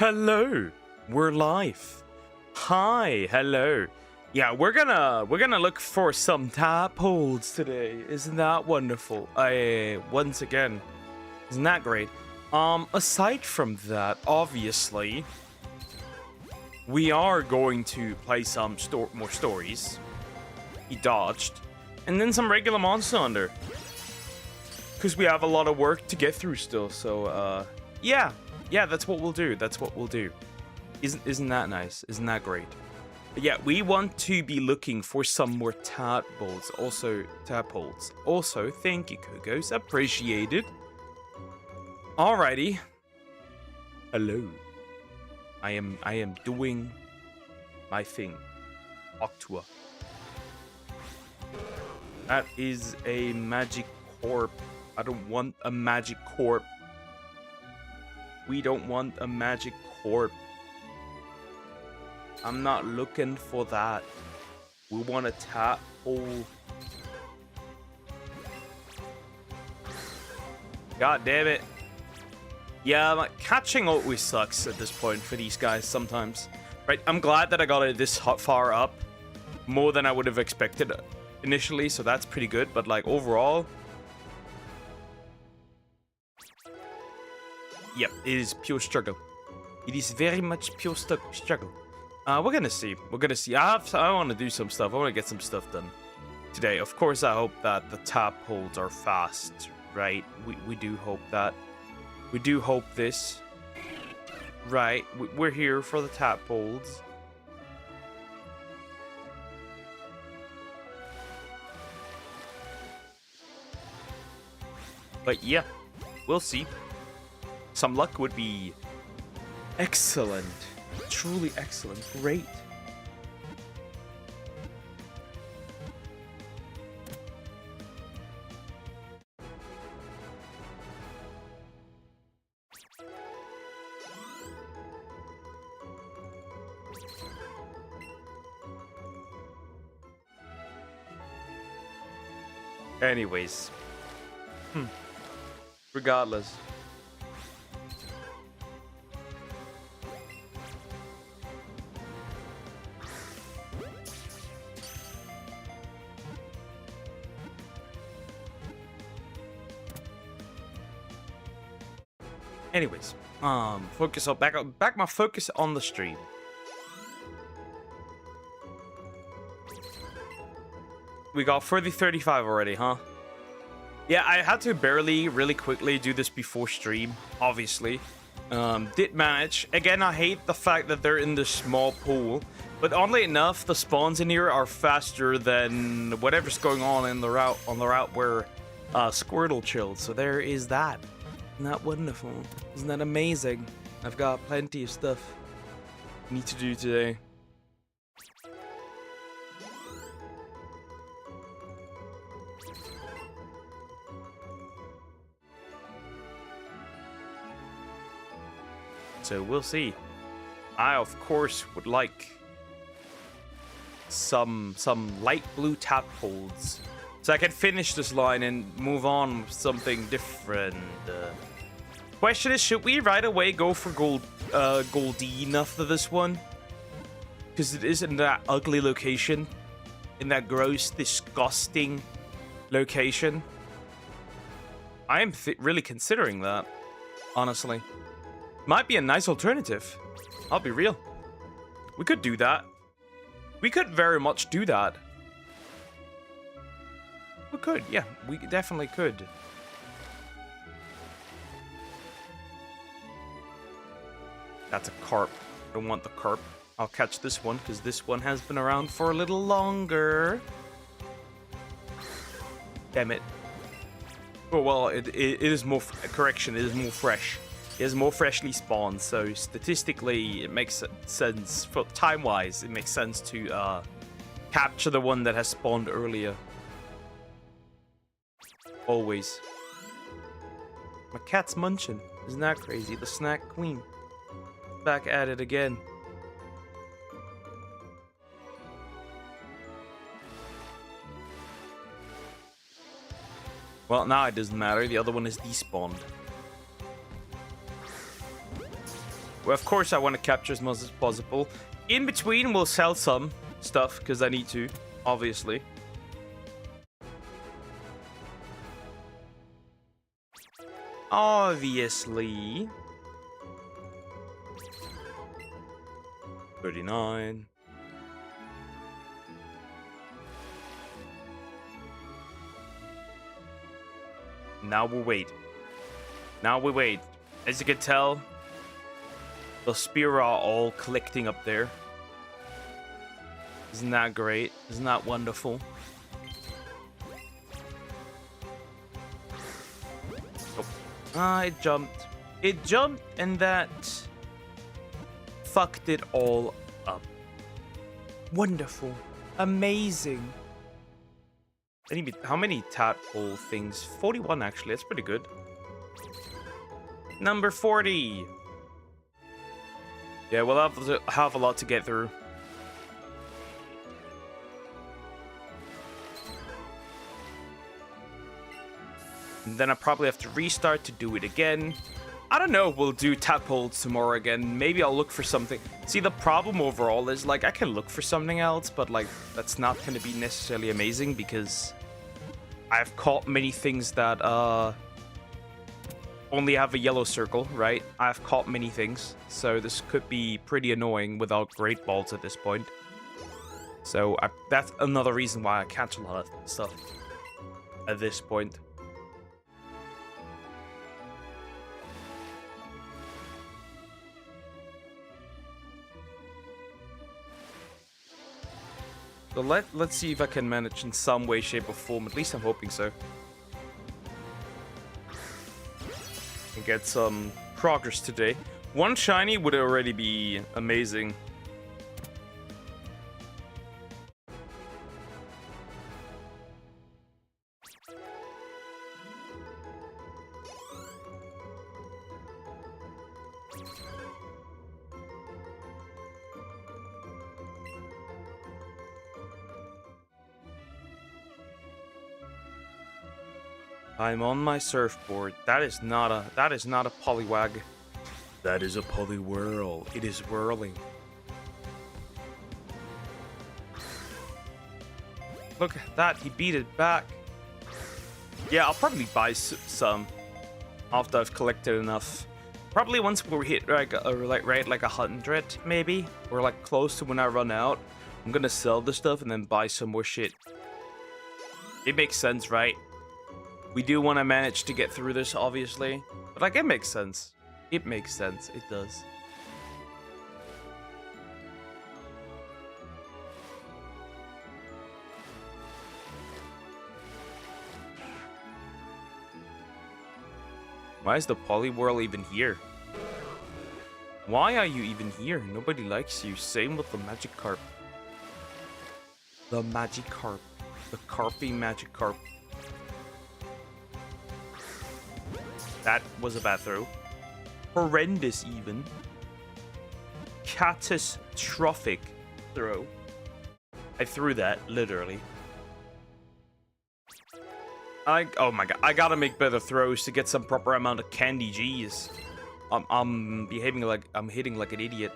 Hello, we're live. Hi, hello. Yeah, we're gonna look for some tadpoles today. Isn't that wonderful? Once again, isn't that great? Aside from that, obviously, we are going to play some more stories. He dodged, and then some regular Monster Hunter, because we have a lot of work to get through still. So, yeah, that's what we'll do. That's what we'll do. Isn't that nice? Isn't that great? But yeah, we want to be looking for some more tadpoles. Also, thank you, Kogos. Appreciated. Alrighty. Hello. I am doing my thing. Octua. That is a magic corp. I don't want a magic corp. We don't want a magic corp. I'm not looking for that. We want a tadpole. God damn it. Yeah, catching always sucks at this point for these guys sometimes. Right, I'm glad that I got it this far up. More than I would have expected initially, so that's pretty good. But like overall... Yep, it is pure struggle. It is very much pure struggle. We're gonna see. We're gonna see. I want to do some stuff. I want to get some stuff done today. Of course, I hope that the tadpoles are fast, right? We do hope that. We do hope this. Right. We're here for the tadpoles. But yeah, we'll see. Some luck would be excellent. Truly excellent. Great. Anyways. Regardless. Anyways, focus on back my focus on the stream. We got 35 already, huh? Yeah, I had to really quickly do this before stream, obviously. Did manage. Again, I hate the fact that they're in this small pool, but oddly enough, the spawns in here are faster than whatever's going on in the route where Squirtle chilled. So there is that. Isn't that wonderful? Isn't that amazing? I've got plenty of stuff I need to do today. So we'll see. I of course would like some light blue tadpoles, so I can finish this line and move on with something different. Question is, should we right away go for Goldeen after this one? Because it is in that ugly location. In that gross, disgusting location. I am really considering that, honestly. Might be a nice alternative. I'll be real. We could do that. We could very much do that. We could, yeah. We definitely could. That's a carp. I don't want the carp. I'll catch this one, because this one has been around for a little longer. Damn it. Oh, well, it is more... Correction, it is more fresh. It is more freshly spawned, so statistically, it makes sense. For time-wise, it makes sense to capture the one that has spawned earlier. Always. My cat's munching. Isn't that crazy? The snack queen. Back at it again. Well, now it doesn't matter. The other one is despawned. Well, of course, I want to capture as much as possible. In between, we'll sell some stuff because I need to, obviously. Obviously. 39. Now we wait. Now we wait. As you can tell, the spear are all collecting up there. Isn't that great? Isn't that wonderful? Oh. Ah, it jumped. It jumped, and that fucked it all up. Wonderful. Amazing. How many tadpole things? 41, actually. That's pretty good. Number 40. Yeah, we'll have a lot to get through. And then I probably have to restart to do it again. I don't know if we'll do tadpoles tomorrow again. Maybe I'll look for something. See, the problem overall is, like, I can look for something else, but, like, that's not going to be necessarily amazing because I've caught many things that only have a yellow circle, right? I've caught many things, so this could be pretty annoying without great balls at this point. So that's another reason why I catch a lot of stuff at this point. So let's see if I can manage in some way, shape, or form. At least I'm hoping so. And get some progress today. One shiny would already be amazing. I'm on my surfboard. That is not a polywag. That is a polywhirl. It is whirling. Look at that. He beat it back. Yeah, I'll probably buy some after I've collected enough. Probably once we hit like 100, maybe, or like close to when I run out. I'm gonna sell the stuff and then buy some more shit. It makes sense, right? We do want to manage to get through this, obviously. But, like, it makes sense. It makes sense. It does. Why is the polywhirl even here? Why are you even here? Nobody likes you. Same with the Magikarp. The Magikarp. The Carpy Magikarp. That was a bad throw. Horrendous, even. Catastrophic throw. I threw that, literally. Oh my god, I gotta make better throws to get some proper amount of candy, jeez. I'm behaving like I'm hitting like an idiot.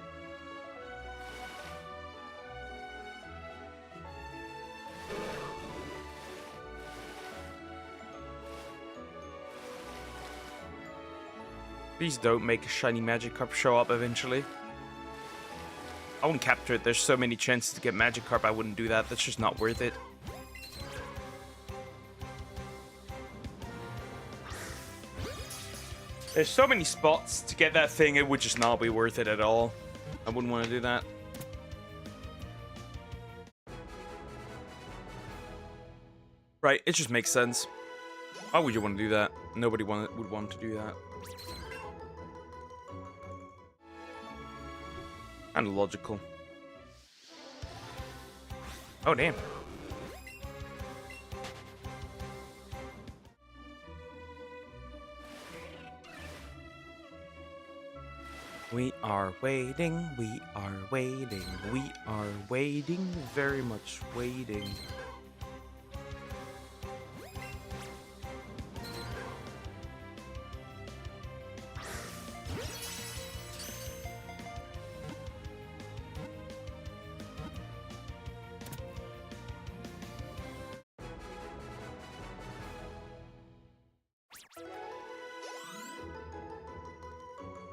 Please don't make a shiny Magikarp show up eventually. I wouldn't capture it. There's so many chances to get Magikarp, I wouldn't do that. That's just not worth it. There's so many spots to get that thing, it would just not be worth it at all. I wouldn't want to do that. Right, it just makes sense. Why would you want to do that? Nobody would want to do that. Kind of logical. Oh, damn. We are waiting, we are waiting, we are waiting, very much waiting.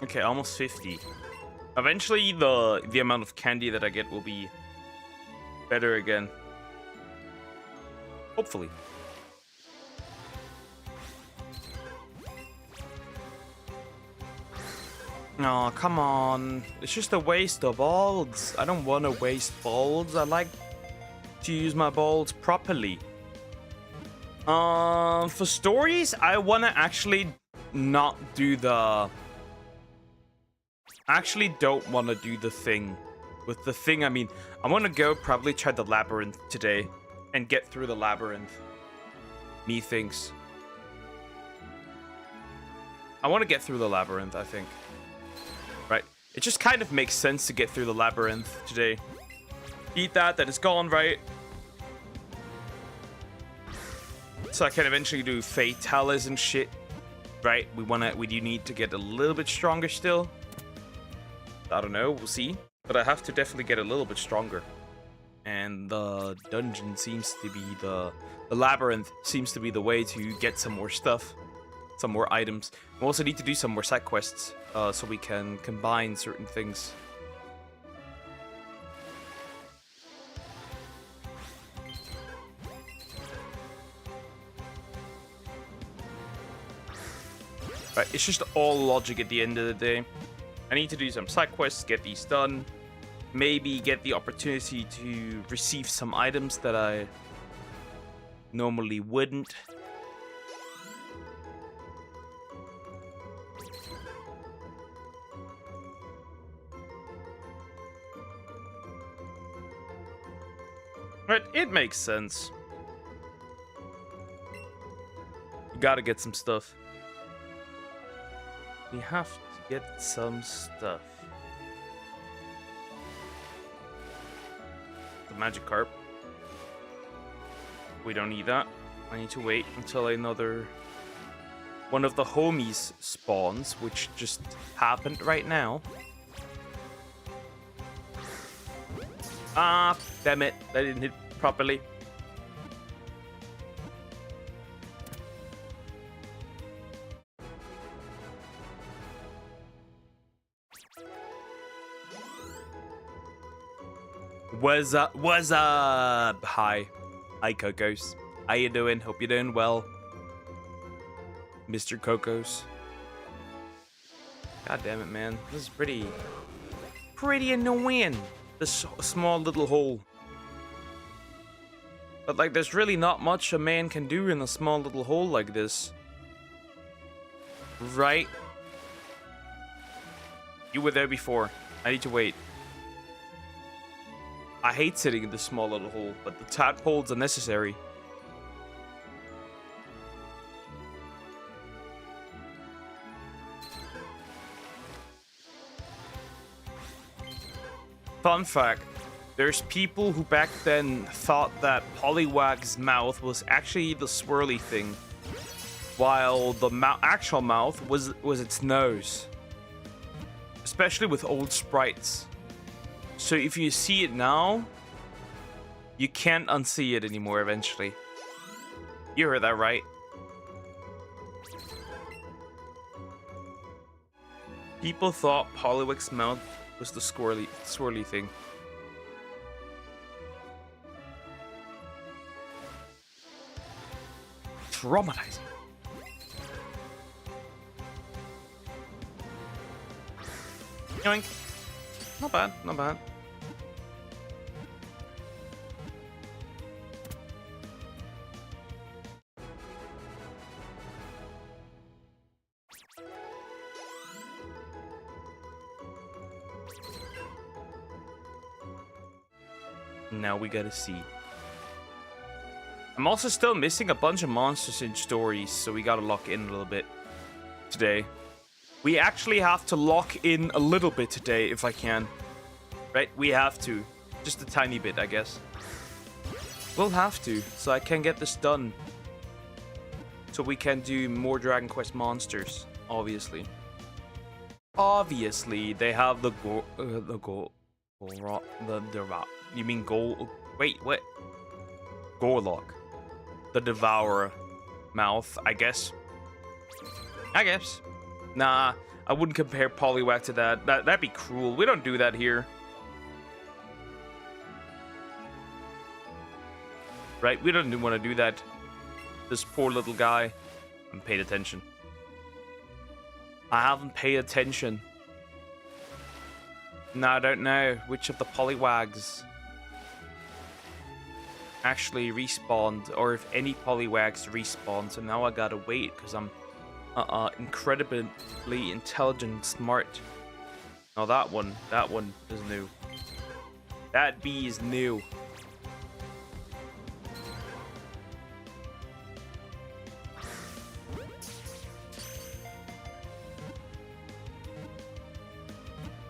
Okay, almost 50. Eventually, the amount of candy that I get will be better again. Hopefully. Oh, come on. It's just a waste of balls. I don't want to waste balls. I like to use my balls properly. For stories, I want to actually not do the... I actually don't want to do the thing. With the thing, I mean, I want to go probably try the labyrinth today and get through the labyrinth. Methinks. I want to get through the labyrinth, I think. Right. It just kind of makes sense to get through the labyrinth today. Eat that it's gone, right? So I can eventually do fatales and shit. Right? We do need to get a little bit stronger still. I don't know, we'll see. But I have to definitely get a little bit stronger. And the dungeon seems to be the labyrinth seems to be the way to get some more stuff. Some more items. We also need to do some more side quests so we can combine certain things. Right, it's just all logic at the end of the day. I need to do some side quests, get these done. Maybe get the opportunity to receive some items that I normally wouldn't. Right, it makes sense. You gotta get some stuff. We have to get some stuff. The magic carp. We don't need that. I need to wait until another one of the homies spawns, which just happened right now. Ah, damn it. I didn't hit properly. What's up? What's up? Hi. Hi, Cocos. How you doing? Hope you're doing well. Mr. Cocos. God damn it, man. This is pretty annoying. This small little hole. But, like, there's really not much a man can do in a small little hole like this. Right? You were there before. I need to wait. I hate sitting in this small little hole, but the tadpoles are necessary. Fun fact, there's people who back then thought that Poliwag's mouth was actually the swirly thing, while the actual mouth was its nose. Especially with old sprites. So if you see it now, you can't unsee it anymore eventually. You heard that right. People thought Poliwag's mouth was the swirly thing. Traumatizing. Yoink. Not bad, not bad. Now we gotta see. I'm also still missing a bunch of monsters in stories, so we gotta lock in a little bit today. We actually have to lock in a little bit today, if I can. Right? We have to. Just a tiny bit, I guess. We'll have to, so I can get this done. So we can do more Dragon Quest monsters, obviously. Obviously, they have the you mean goal? Wait, what? Gorlock. The Devourer mouth, I guess. Nah, I wouldn't compare Poliwag to that. That'd be cruel. We don't do that here. Right? We don't want to do that. This poor little guy. I haven't paid attention. I haven't paid attention. No, I don't know which of the Poliwags actually respawned, or if any Poliwags respawned. So now I gotta wait because I'm incredibly intelligent and smart. Oh, that one is new. That bee is new.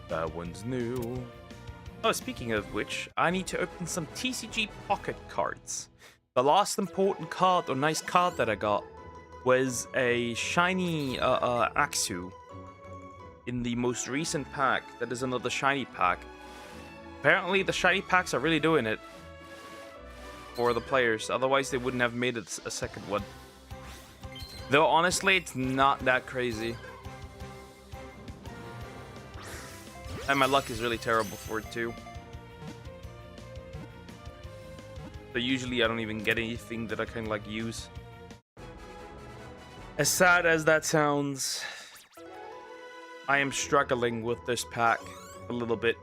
That one's new. Oh, speaking of which, I need to open some TCG Pocket cards. The last important card, or nice card that I got, was a shiny Axu in the most recent pack. That is another shiny pack. Apparently, the shiny packs are really doing it for the players. Otherwise, they wouldn't have made it a second one. Though, honestly, it's not that crazy. And my luck is really terrible for it too. So usually I don't even get anything that I can like use. As sad as that sounds, I am struggling with this pack a little bit.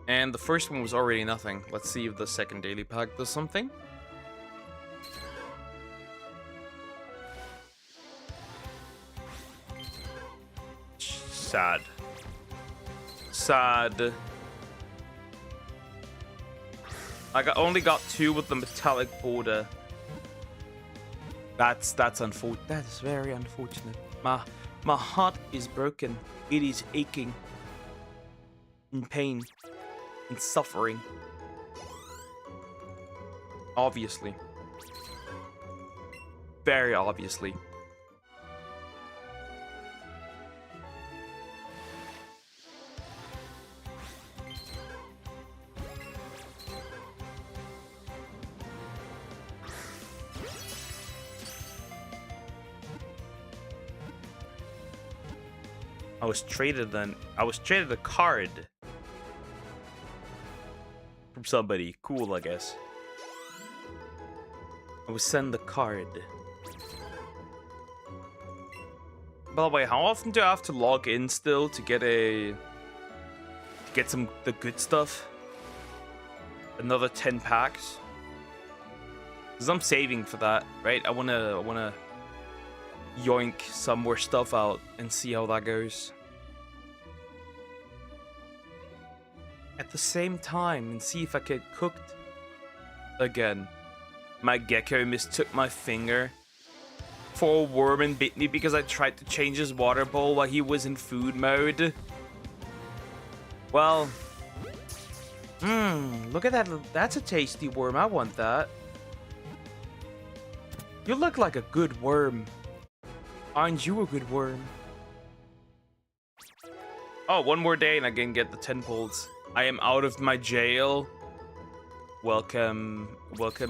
And the first one was already nothing. Let's see if the second daily pack does something. Sad. Sad. I only got 2 with the metallic border. That's unfortunate. That is very unfortunate. My heart is broken. It is aching. In pain. In suffering. Obviously. Very obviously. I was traded a card from somebody. Cool, I guess. I was sent a card. By the way, how often do I have to log in still to get the good stuff? Another 10 packs? Because I'm saving for that, right? I wanna yoink some more stuff out and see how that goes. At the same time, and see if I get cooked again. My gecko mistook my finger for a worm and bit me because I tried to change his water bowl while he was in food mode. Well, look at that. That's a tasty worm. I want that. You look like a good worm. Aren't you a good worm? Oh, one more day and I can get the Tadpoles. I am out of my jail. Welcome,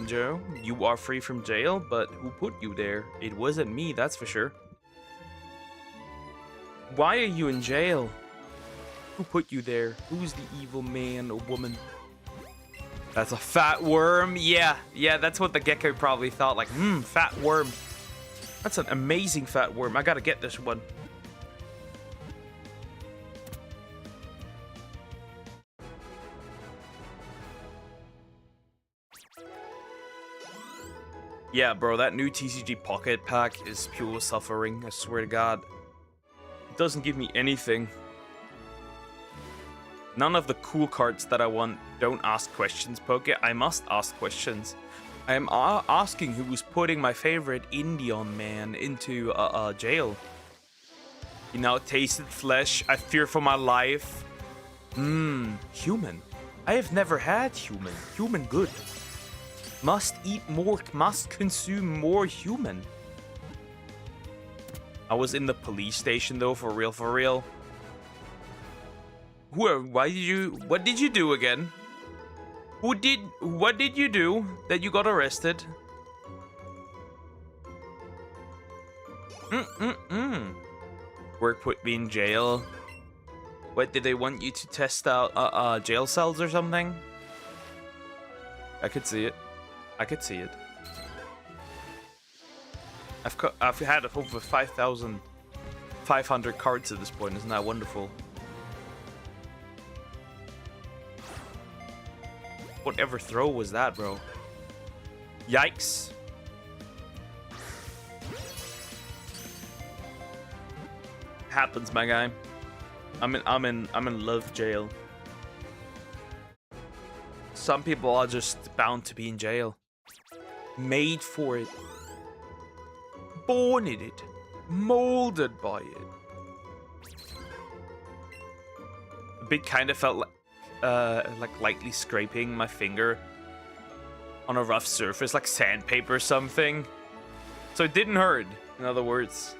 Joe. You are free from jail, but who put you there? It wasn't me, that's for sure. Why are you in jail? Who put you there? Who's the evil man or woman? That's a fat worm. Yeah, that's what the gecko probably thought. Like, fat worm. That's an amazing fat worm. I gotta get this one. Yeah, bro, that new TCG Pocket pack is pure suffering. I swear to God. It doesn't give me anything. None of the cool cards that I want don't ask questions, Poke. I must ask questions. I am asking who was putting my favorite Indian man into jail. He now tasted flesh. I fear for my life. Human. I have never had human. Human good. Must eat more, must consume more human. I was in the police station though, for real. What did you do again? What did you do that you got arrested? Work put me in jail. What, did they want you to test out jail cells or something? I could see it. I could see it. I've had over 5,500 cards at this point. Isn't that wonderful? Whatever throw was that, bro? Yikes. Happens, my guy. I'm in love jail. Some people are just bound to be in jail. Made for it. Born in it. Molded by it. A bit kind of felt like lightly scraping my finger on a rough surface, like sandpaper or something. So it didn't hurt, in other words.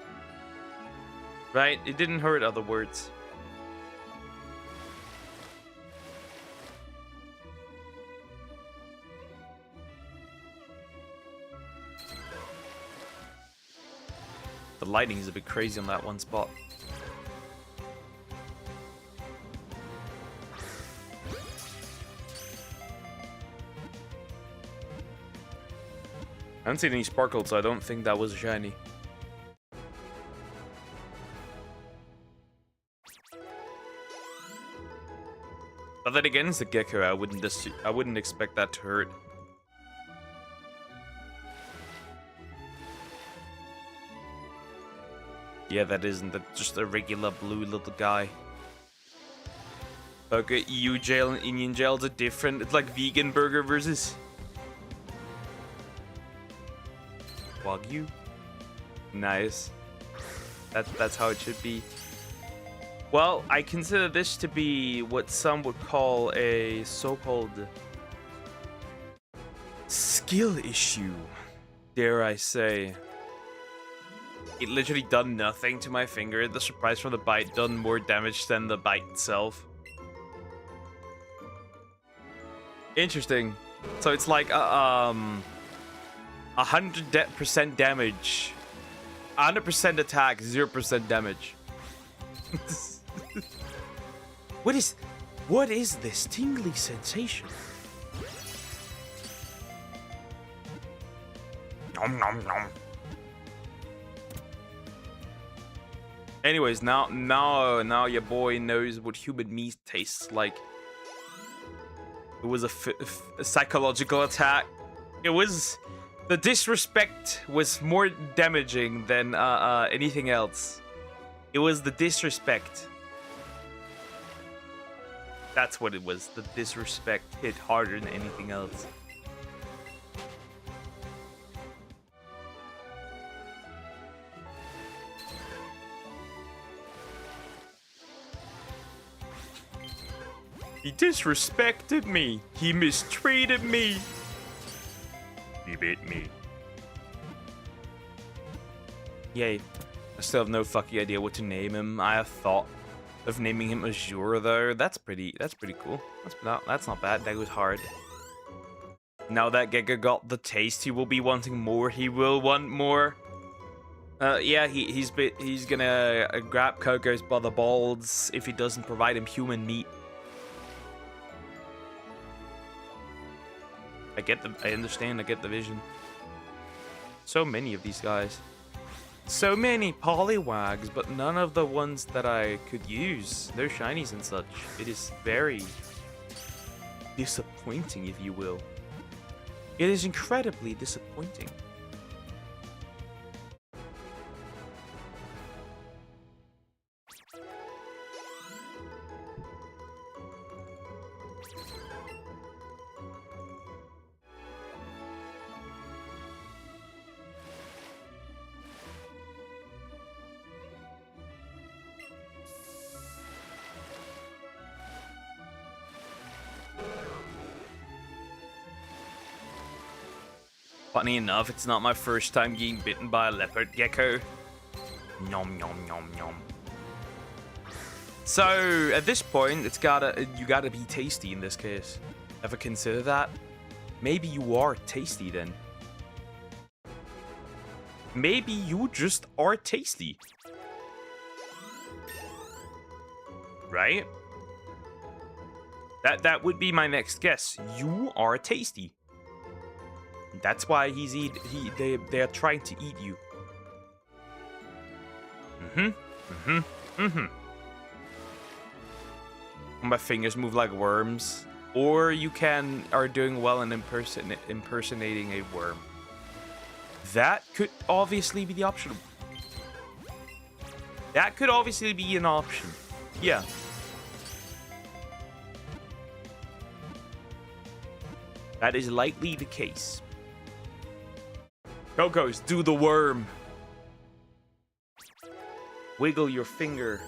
Right? It didn't hurt, other words. The lighting is a bit crazy on that one spot. I haven't seen any sparkles, so I don't think that was a shiny. But then again, it's a gecko. I wouldn't expect that to hurt. Yeah, that isn't just a regular blue little guy. Okay, EU jail and Indian jails are different. It's like vegan burger versus Wagyu. Nice. That's how it should be. Well, I consider this to be what some would call a so-called skill issue, dare I say. It literally done nothing to my finger. The surprise from the bite done more damage than the bite itself. Interesting. So it's like 100% damage, 100% attack, 0% damage. What is this tingly sensation? Nom nom nom. Anyways, now your boy knows what human meat tastes like. It was a psychological attack. It was the disrespect was more damaging than anything else. It was the disrespect. That's what it was. The disrespect hit harder than anything else. He disrespected me. He mistreated me. He bit me. Yay. I still have no fucking idea what to name him. I have thought of naming him Azure though. That's pretty cool. That's not bad. That goes hard. Now that Giga got the taste, he will be wanting more. He will want more. Yeah, he's gonna grab Coco's by the balls if he doesn't provide him human meat. I understand, I get the vision. So many of these guys. So many Poliwags, but none of the ones that I could use. No shinies and such. It is very disappointing, if you will. It is incredibly disappointing. Funny enough, it's not my first time getting bitten by a leopard gecko. Nom nom nom nom. So at this point, you gotta be tasty in this case. Ever consider that? Maybe you are tasty then. Maybe you just are tasty. Right? That would be my next guess. You are tasty. That's why they are trying to eat you. My fingers move like worms. Or you are doing well in impersonating a worm. That could obviously be the option. That could obviously be an option. Yeah. That is likely the case. Cocos, do the worm. Wiggle your finger.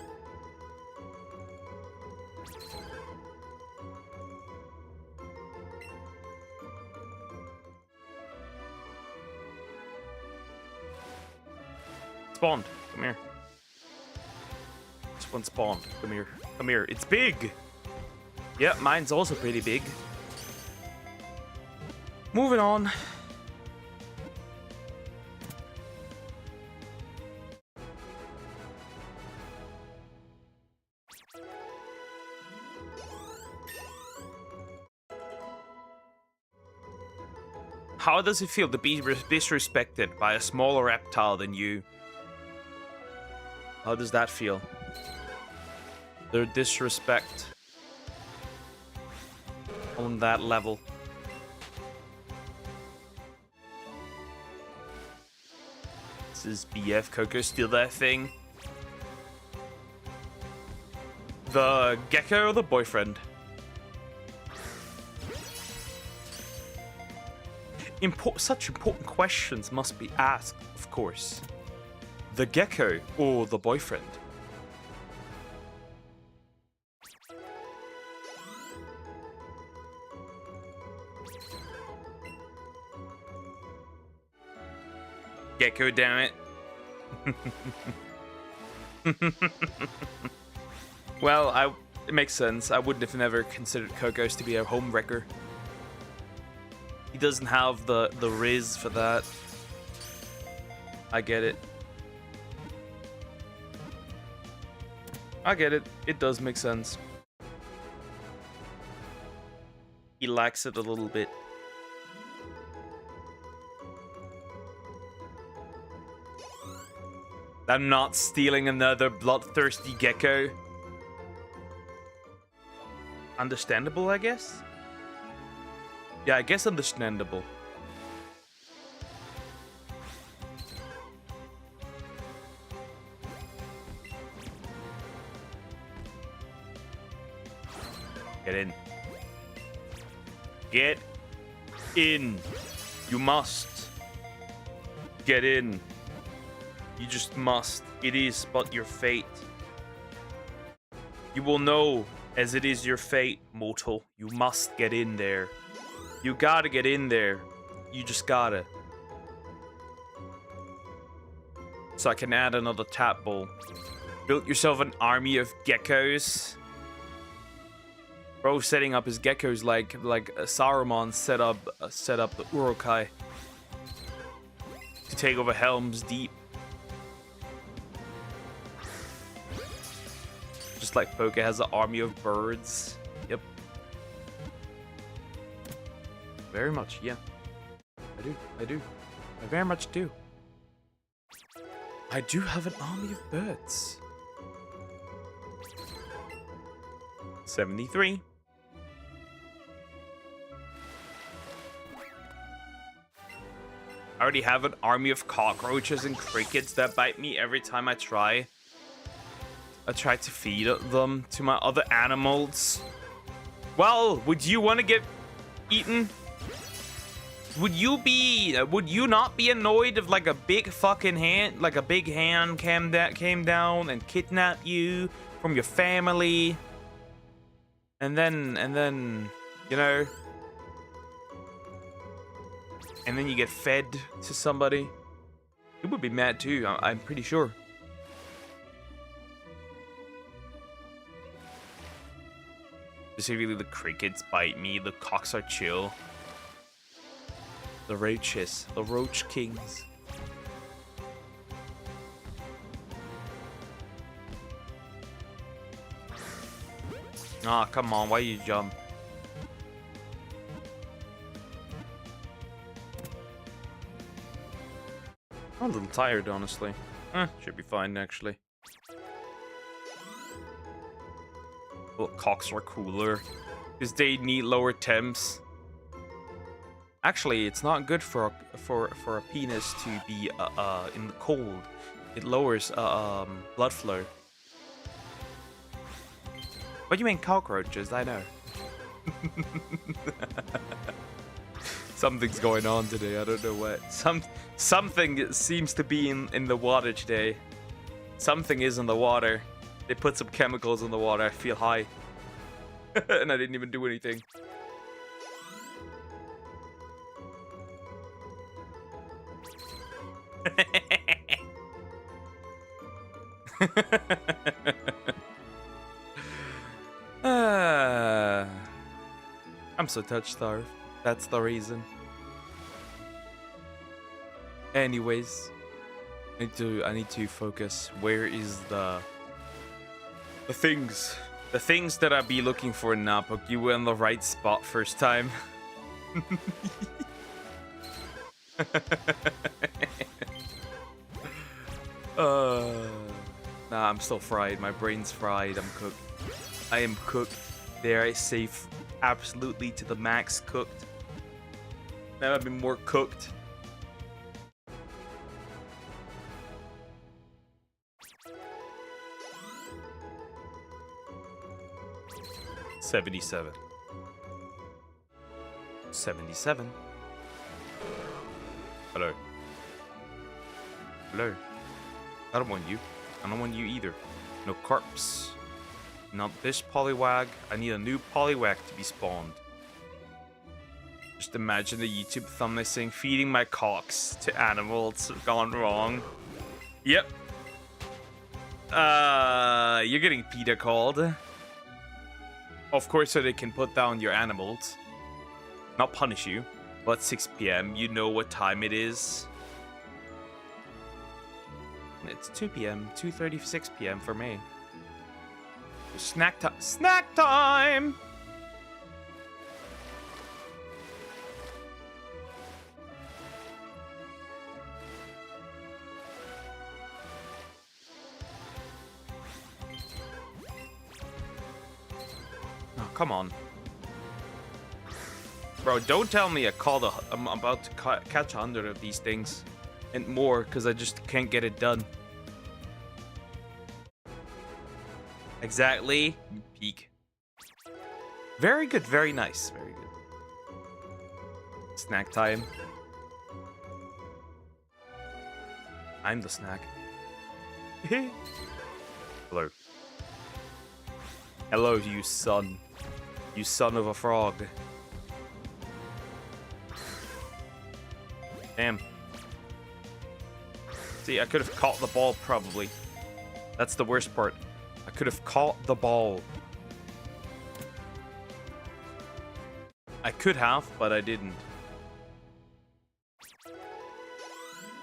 Spawned. Come here. This one spawned. Come here. Come here. It's big. Yeah, mine's also pretty big. Moving on. How does it feel to be disrespected by a smaller reptile than you? How does that feel? Their disrespect on that level. This is BF Coco, steal that thing. The gecko or the boyfriend? Such important questions must be asked, of course. The gecko or the boyfriend? Gecko, damn it. Well, it makes sense. I wouldn't have never considered Cocos to be a home wrecker. He doesn't have the riz for that. I get it. I get it. It does make sense. He lacks it a little bit. I'm not stealing another bloodthirsty gecko. Understandable, I guess? Yeah, I guess understandable. Get in. Get in. You must. Get in. You just must. It is but your fate. You will know as it is your fate, mortal. You must get in there. You gotta get in there. You just gotta. So I can add another tadpole. Built yourself an army of geckos. Bro, setting up his geckos like Saruman set up the Urukai to take over Helm's Deep. Just like Poke has an army of birds. Yep. Very much, yeah. I do. I very much do. I do have an army of birds. 73. I already have an army of cockroaches and crickets that bite me every time I try. I try to feed them to my other animals. Well, would you want to get eaten? Would you not be annoyed if like a big fucking hand, like a big hand came down and kidnapped you from your family? And then, you know, and then you get fed to somebody? You would be mad too, I'm pretty sure. Specifically, the crickets bite me, the cocks are chill. The roaches, the roach kings. Ah, come on, why you jump? I'm a little tired, honestly. Should be fine, actually. Well, cocks are cooler. Because they need lower temps. Actually, it's not good for a penis to be in the cold. It lowers blood flow. What do you mean cockroaches? I know. Something's going on today. I don't know what. Something seems to be in the water today. Something is in the water. They put some chemicals in the water. I feel high. And I didn't even do anything. I'm so touch-starved. That's the reason. Anyways, I need to focus. Where is the things? The things that I'd be looking for in Napok. You were in the right spot first time. Nah, I'm still fried. My brain's fried. I'm cooked. I am cooked. There, I safe. Absolutely to the max cooked. Never been more cooked. $77. Hello. Hello. I don't want you. I don't want you either. No corpse. Not this Poliwag. I need a new Poliwag to be spawned. Just imagine the YouTube thumbnail saying, feeding my cocks to animals gone wrong. Yep. You're getting PETA called. Of course, so they can put down your animals. Not punish you. But 6 PM, you know what time it is. It's 2 PM, 2:36 PM for me. Snack time. Snack time! Oh, come on. Bro, don't tell me I'm about to catch 100 of these things. And more, because I just can't get it done. Exactly. Peak. Very good, very nice. Very good. Snack time. I'm the snack. Hello. Hello, you son. You son of a frog. Damn. See, I could have caught the ball, probably. That's the worst part. I could have caught the ball. I could have, but I didn't.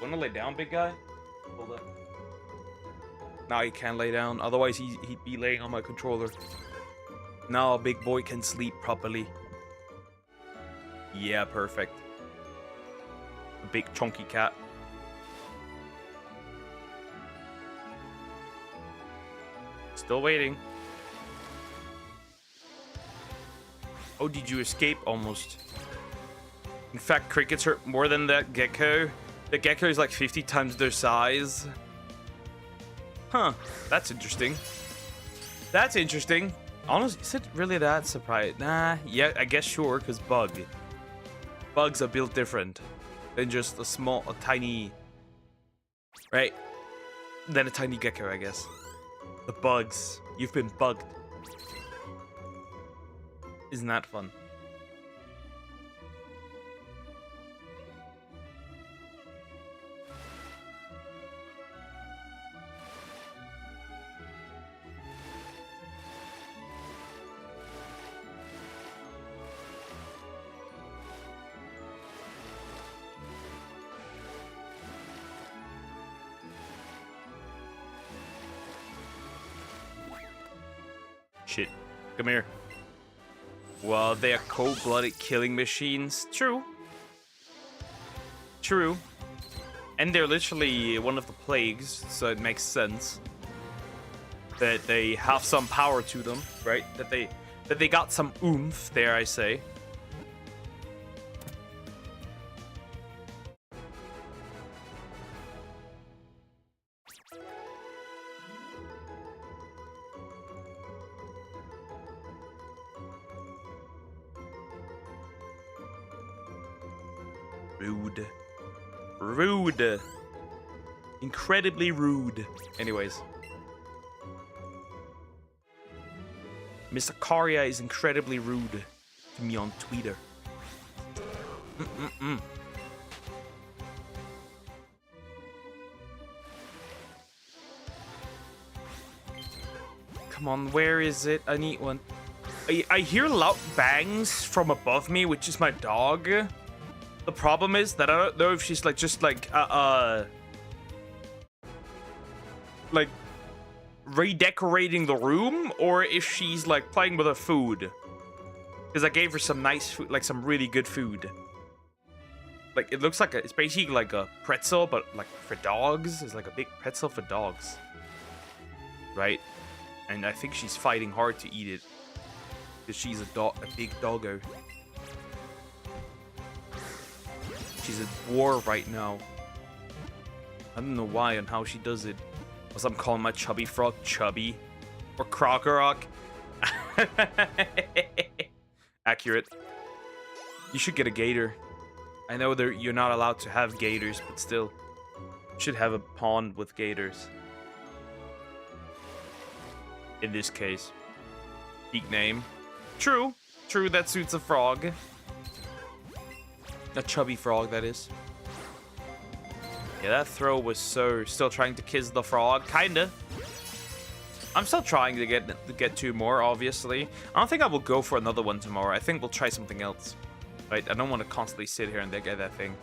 Wanna lay down, big guy? Hold up. Now he can't lay down, otherwise he'd be laying on my controller. Now a big boy can sleep properly. Yeah, perfect. A big chunky cat. Still waiting. Oh, did you escape? Almost. In fact, crickets hurt more than that gecko. The gecko is like 50 times their size. Huh. That's interesting. That's interesting. Honestly, is it really that surprising? Nah, yeah, I guess sure, because bug. Bugs are built different than just a tiny... Right? Than a tiny gecko, I guess. The bugs. You've been bugged. Isn't that fun? Shit. Come here. Well, they are cold-blooded killing machines. True. True. And they're literally one of the plagues, so it makes sense that they have some power to them, right? That they got some oomph, dare I say. Rude. Rude. Incredibly rude. Anyways. Mr. Karya is incredibly rude to me on Twitter. Come on, where is it? I need one. I hear loud bangs from above me, which is my dog. The problem is that I don't know if she's like just like redecorating the room, or if she's like playing with her food. Because I gave her some nice food, like some really good food. Like it looks like it's basically like a pretzel, but like for dogs. It's like a big pretzel for dogs, right? And I think she's fighting hard to eat it because she's a big doggo. She's at war right now. I don't know why and how she does it. Because I'm calling my chubby frog chubby. Or Krokorok. Accurate. You should get a gator. I know you're not allowed to have gators, but still. You should have a pond with gators. In this case. Peak name. True. True, that suits a frog. A chubby frog, that is. Yeah, that throw was so... Still trying to kiss the frog. Kinda. I'm still trying to get two more, obviously. I don't think I will go for another one tomorrow. I think we'll try something else. Right? I don't want to constantly sit here and get that thing.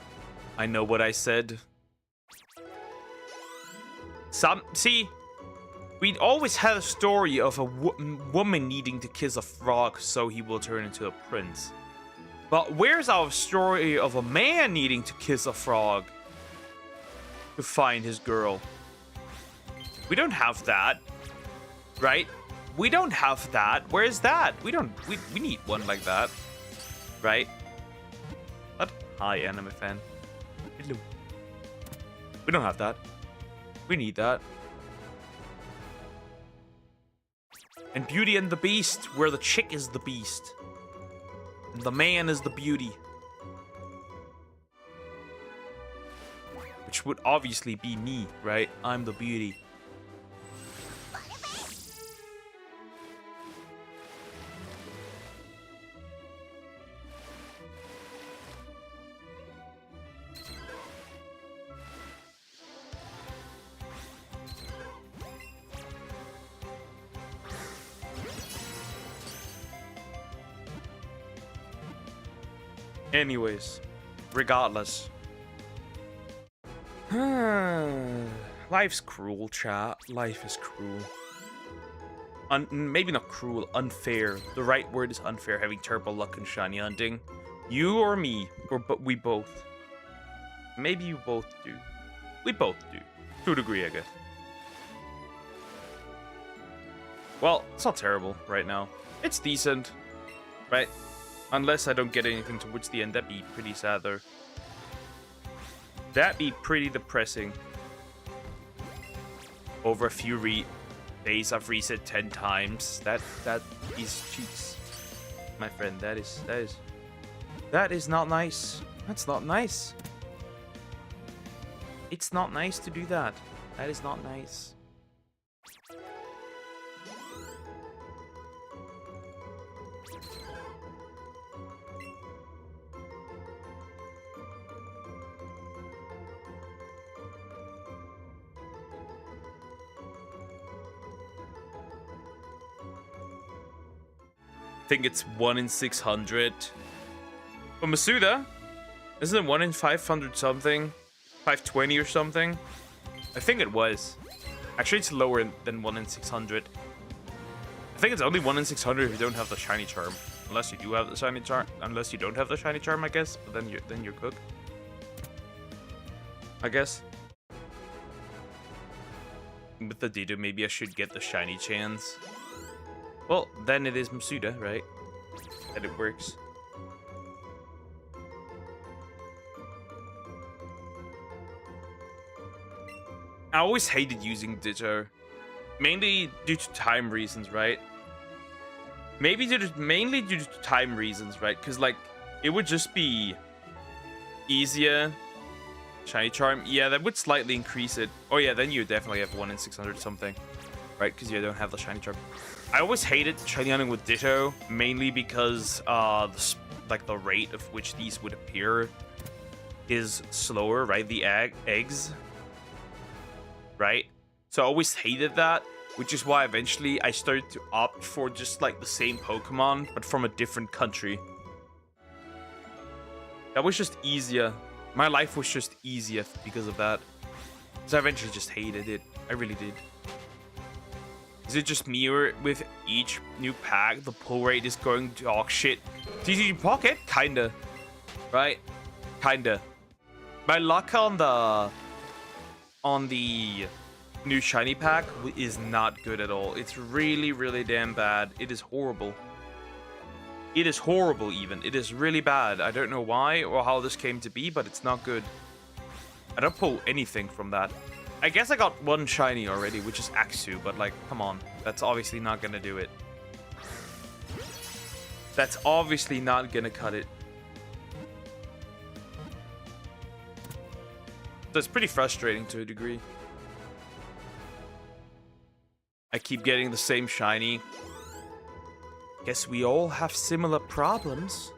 I know what I said. See... We always had a story of a woman needing to kiss a frog so he will turn into a prince. But where's our story of a man needing to kiss a frog to find his girl? We don't have that, right? We don't have that. Where's that? We need one like that, right? What? Hi, anime fan. Hello. We don't have that. We need that. And Beauty and the Beast, where the chick is the beast. And the man is the beauty. Which would obviously be me, right? I'm the beauty. Anyways, regardless. Life's cruel, chat. Life is cruel. Maybe not cruel, unfair. The right word is unfair, having terrible luck in shiny hunting. You or me, but we both. Maybe you both do. We both do. To a degree, I guess. Well, it's not terrible right now. It's decent, right? Unless I don't get anything towards the end. That'd be pretty sad, though. That'd be pretty depressing. Over a few days, I've reset 10 times. That is cheeks, my friend. That is not nice. That's not nice. It's not nice to do that. That is not nice. I think it's 1 in 600. But Masuda, isn't it 1 in 500 something? 520 or something? I think it was. Actually, it's lower than 1 in 600. I I think it's only 1 in 600 if you don't have the shiny charm. Unless you do have the shiny charm. Unless you don't have the shiny charm, I guess. But then you're cooked. I guess. With the Ditto, maybe I should get the shiny chance. Well, then it is Masuda, right? That it works. I always hated using Ditto. Mainly due to time reasons, right? Mainly due to time reasons, right? Because, like, it would just be easier. Shiny charm, yeah, that would slightly increase it. Oh yeah, then you definitely have 1 in 600 something, right? Because you don't have the shiny charm. I always hated shiny hunting with Ditto, mainly because the rate of which these would appear is slower, right? The eggs, right? So I always hated that, which is why eventually I started to opt for just like the same Pokemon, but from a different country. That was just easier. My life was just easier because of that. Because I eventually just hated it. I really did. Is it just me or with each new pack, the pull rate is going dog shit? TCG Pocket? Kinda. Right? Kinda. My luck on the new shiny pack is not good at all. It's really, really damn bad. It is horrible. It is horrible, even. It is really bad. I don't know why or how this came to be, but it's not good. I don't pull anything from that. I guess I got 1 shiny already, which is Axu, but, like, come on. That's obviously not gonna do it. That's obviously not gonna cut it. That's pretty frustrating to a degree. I keep getting the same shiny. Guess we all have similar problems.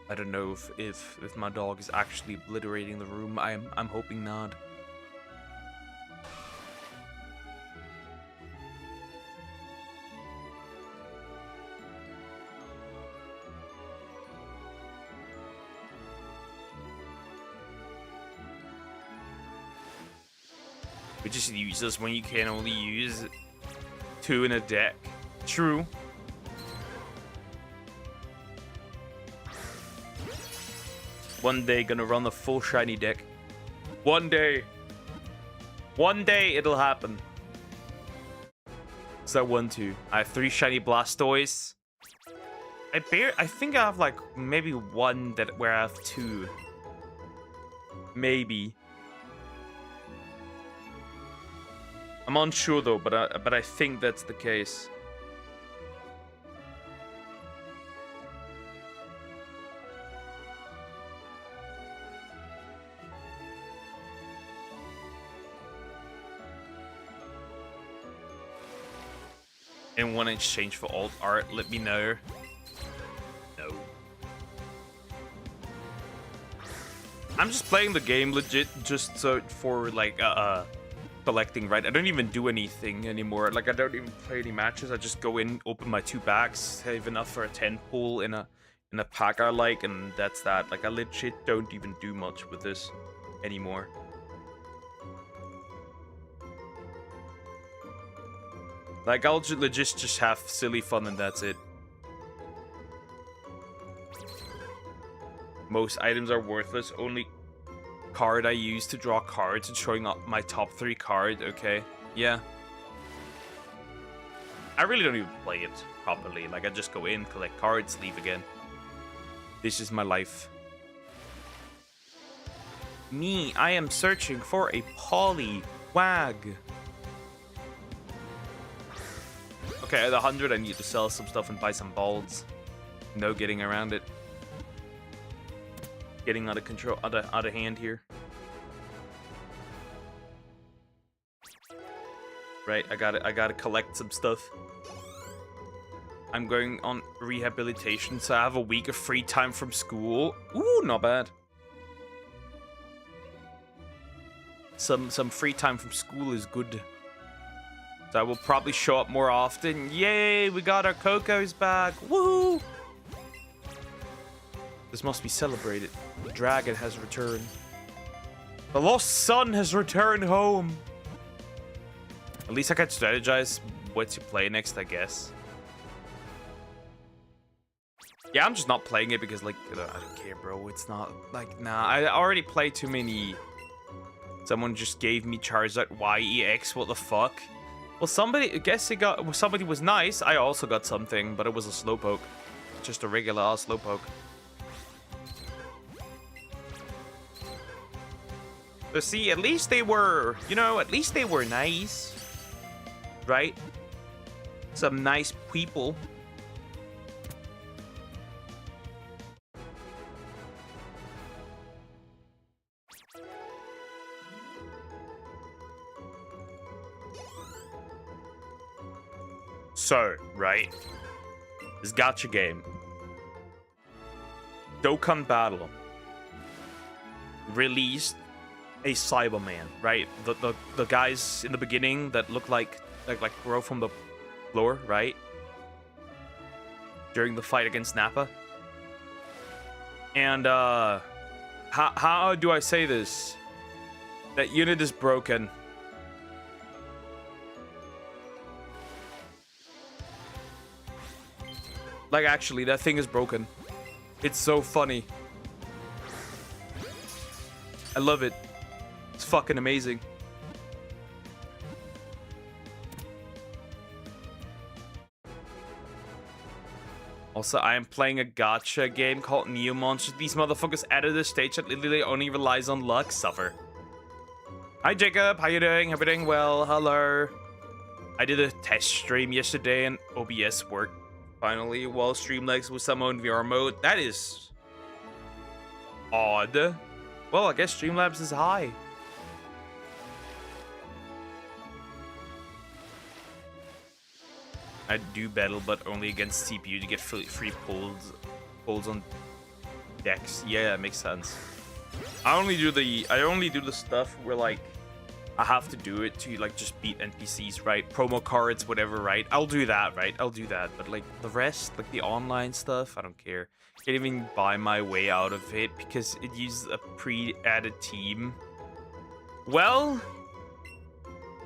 I don't know if my dog is actually obliterating the room. I'm hoping not. Which is useless when you can only use 2 in a deck. True. One day gonna run the full shiny deck. One day. One day it'll happen. So 1, 2. I have 3 shiny Blastoise. I think I have like maybe 1 where I have 2. Maybe. I'm unsure though, but I think that's the case. And want to exchange for alt art? Let me know. No. I'm just playing the game legit, just so for like collecting, right? I don't even do anything anymore. Like I don't even play any matches. I just go in, open my 2 packs, save enough for a 10 pull in a pack I like, and that's that. Like I legit don't even do much with this anymore. Like I'll legit just have silly fun and that's it. Most items are worthless. Only card I use to draw cards and showing up my top 3 card. Okay, yeah. I really don't even play it properly. Like I just go in, collect cards, leave again. This is my life. Me, I am searching for a Poliwag. Okay, at 100 I need to sell some stuff and buy some balls. No getting around it. Getting out of control, out of hand here. Right, I gotta collect some stuff. I'm going on rehabilitation, so I have a week of free time from school. Ooh, not bad. Some free time from school is good. So I will probably show up more often. Yay, we got our Cocos back. Woohoo! This must be celebrated. The dragon has returned. The lost son has returned home. At least I can strategize what to play next, I guess. Yeah, I'm just not playing it because, like, I don't care, bro. It's not, like, nah. I already played too many. Someone just gave me Charizard YEX. What the fuck? Well, somebody, I guess it got, somebody was nice. I also got something, but it was a Slowpoke. Just a regular ass Slowpoke. So see, at least they were, you know, at least they were nice. Right? Some nice people. So, right? This gacha game. Dokkan Battle released a Cyberman, right? The guys in the beginning that look like grow from the floor, right? During the fight against Nappa. And how do I say this? That unit is broken. Like, actually, that thing is broken. It's so funny. I love it. It's fucking amazing. Also, I am playing a gacha game called Neo Monsters. These motherfuckers added a stage that literally only relies on luck. Suffer. Hi, Jacob. How you doing? Everything well? Hello. I did a test stream yesterday and OBS worked finally while Streamlabs was summoned VR mode. That is odd. Well, I guess Streamlabs is high. I do battle, but only against CPU to get free pulls on decks. Yeah, that makes sense. I only do the stuff where, like, I have to do it to, like, just beat NPCs, right? Promo cards, whatever, right? I'll do that, right? I'll do that. But, like, the rest, like the online stuff, I don't care. Can't even buy my way out of it because it uses a pre-added team. Well,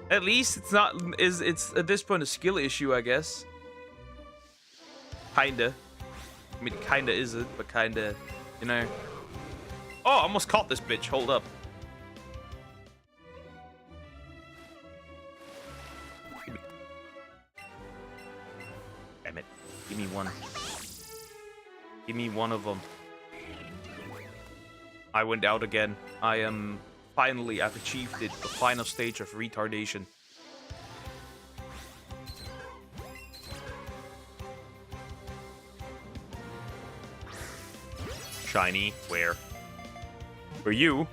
at least it's not, it's at this point a skill issue, I guess. Kinda. I mean, kinda isn't, but kinda, you know. Oh, I almost caught this bitch. Hold up. Damn it. Give me one. Give me one of them. I went out again. I've achieved it. The final stage of retardation. Shiny, where? For you?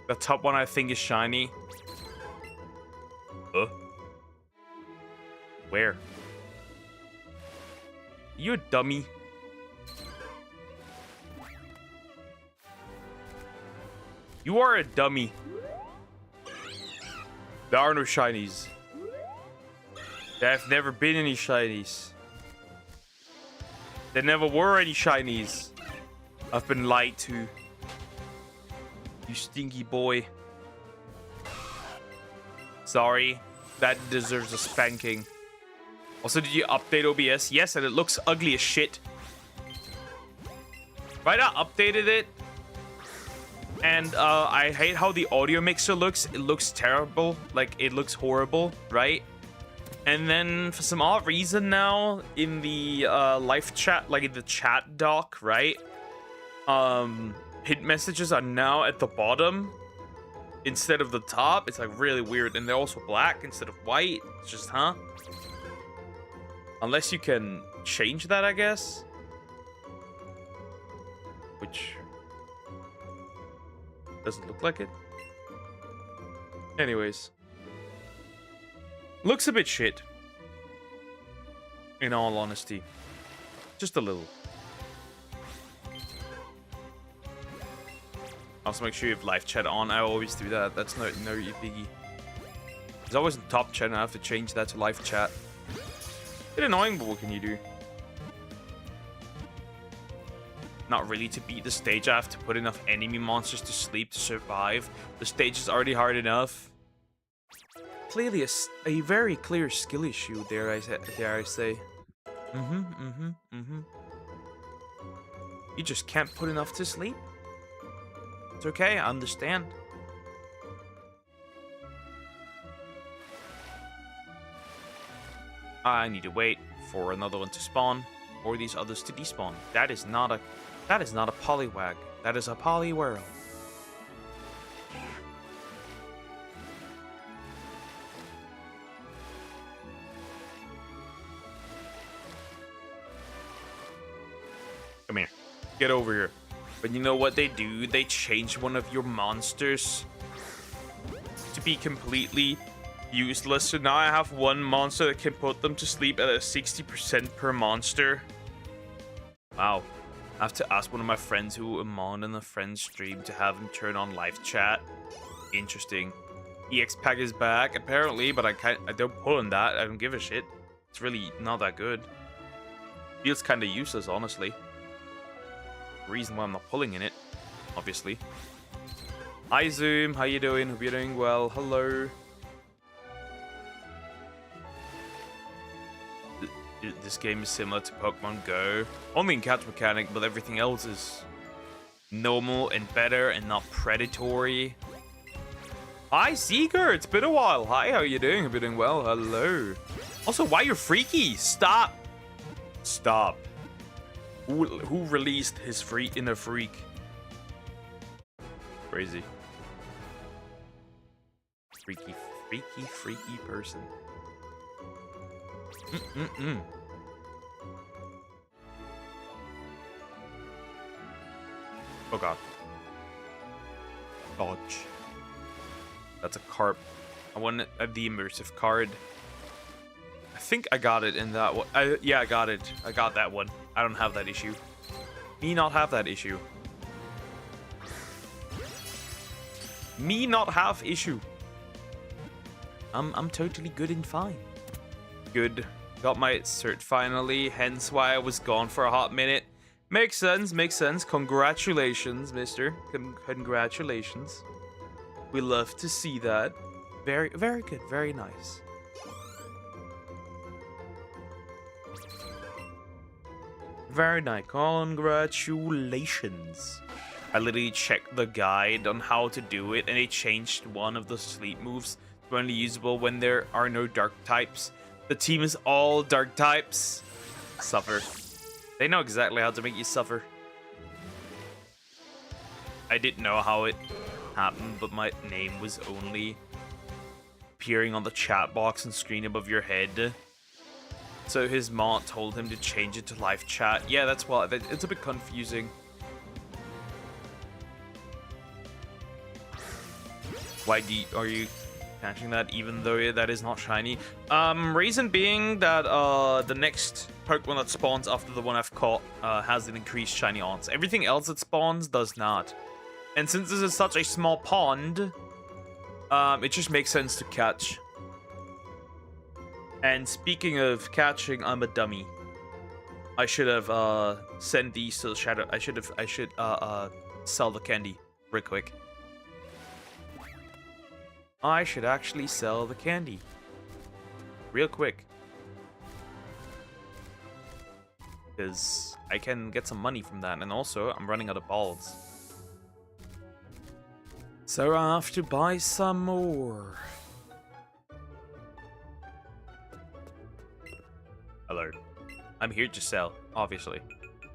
The top one I think is shiny. Where? You a dummy? You are a dummy. There are no shinies. There have never been any shinies. There never were any shinies. I've been lied to. You stinky boy. Sorry. That deserves a spanking. Also, did you update OBS? Yes, and it looks ugly as shit. Right, I updated it. And I hate how the audio mixer looks. It looks terrible. Like, it looks horrible, right? And then for some odd reason now, in the live chat, like in the chat doc, right? Hit messages are now at the bottom instead of the top. It's like really weird. And they're also black instead of white. It's just, huh? Unless you can change that, I guess. Which doesn't look like it. Anyways. Looks a bit shit. In all honesty. Just a little. Also make sure you have live chat on. I always do that. That's no biggie. It's always in top chat and I have to change that to live chat. Bit annoying, but what can you do? Not really to beat the stage. I have to put enough enemy monsters to sleep to survive. The stage is already hard enough. Clearly a very clear skill issue, dare I say. You just can't put enough to sleep. It's okay, I understand. I need to wait for another one to spawn, or these others to despawn. That is not a polywag. That is a polywhirl. Come here. Get over here. But you know what they do? They change one of your monsters to be completely useless. So now I have one monster that can put them to sleep at a 60% per monster. Wow. I have to ask one of my friends who am on in a friend's stream to have him turn on live chat. Interesting. EX pack is back apparently, but I don't pull on that. I don't give a shit. It's really not that good. Feels kind of useless, honestly. Reason why I'm not pulling in it, obviously. Hi Zoom, how you doing? Hope you're doing well. Hello. This game is similar to Pokemon Go, only in catch mechanic, but everything else is normal and better and not predatory. Hi Seeger, it's been a while. Hi, how you doing? Hope you're doing well. Hello. Also, why you're freaky? Stop. Stop. Who released his inner freak? Crazy. Freaky person. Oh god. Dodge. That's a carp. I want the immersive card. I think I got it in that one. Yeah, I got it. I got that one. I don't have that issue. Me not have that issue. Me not have issue. I'm totally good and fine. Good. Got my cert finally, hence why I was gone for a hot minute. Makes sense, makes sense. Congratulations, mister. Congratulations. We love to see that. Very good. Very nice. Very nice. Congratulations. I literally checked the guide on how to do it, and they changed one of the sleep moves to only usable when there are no dark types. The team is all dark types. Suffer. They know exactly how to make you suffer. I didn't know how it happened, but my name was only appearing on the chat box and screen above your head. So his mom told him to change it to live chat. Yeah, that's why. It's a bit confusing. Why are you catching that even though that is not shiny? Reason being that the next Pokemon that spawns after the one I've caught has an increased shiny odds. Everything else that spawns does not. And since this is such a small pond, it just makes sense to catch. And speaking of catching, I'm a dummy. I should have sent these to the shadow. I should sell the candy real quick. I should actually sell the candy real quick, because I can get some money from that, and also I'm running out of balls, so I have to buy some more. Hello. I'm here to sell, obviously.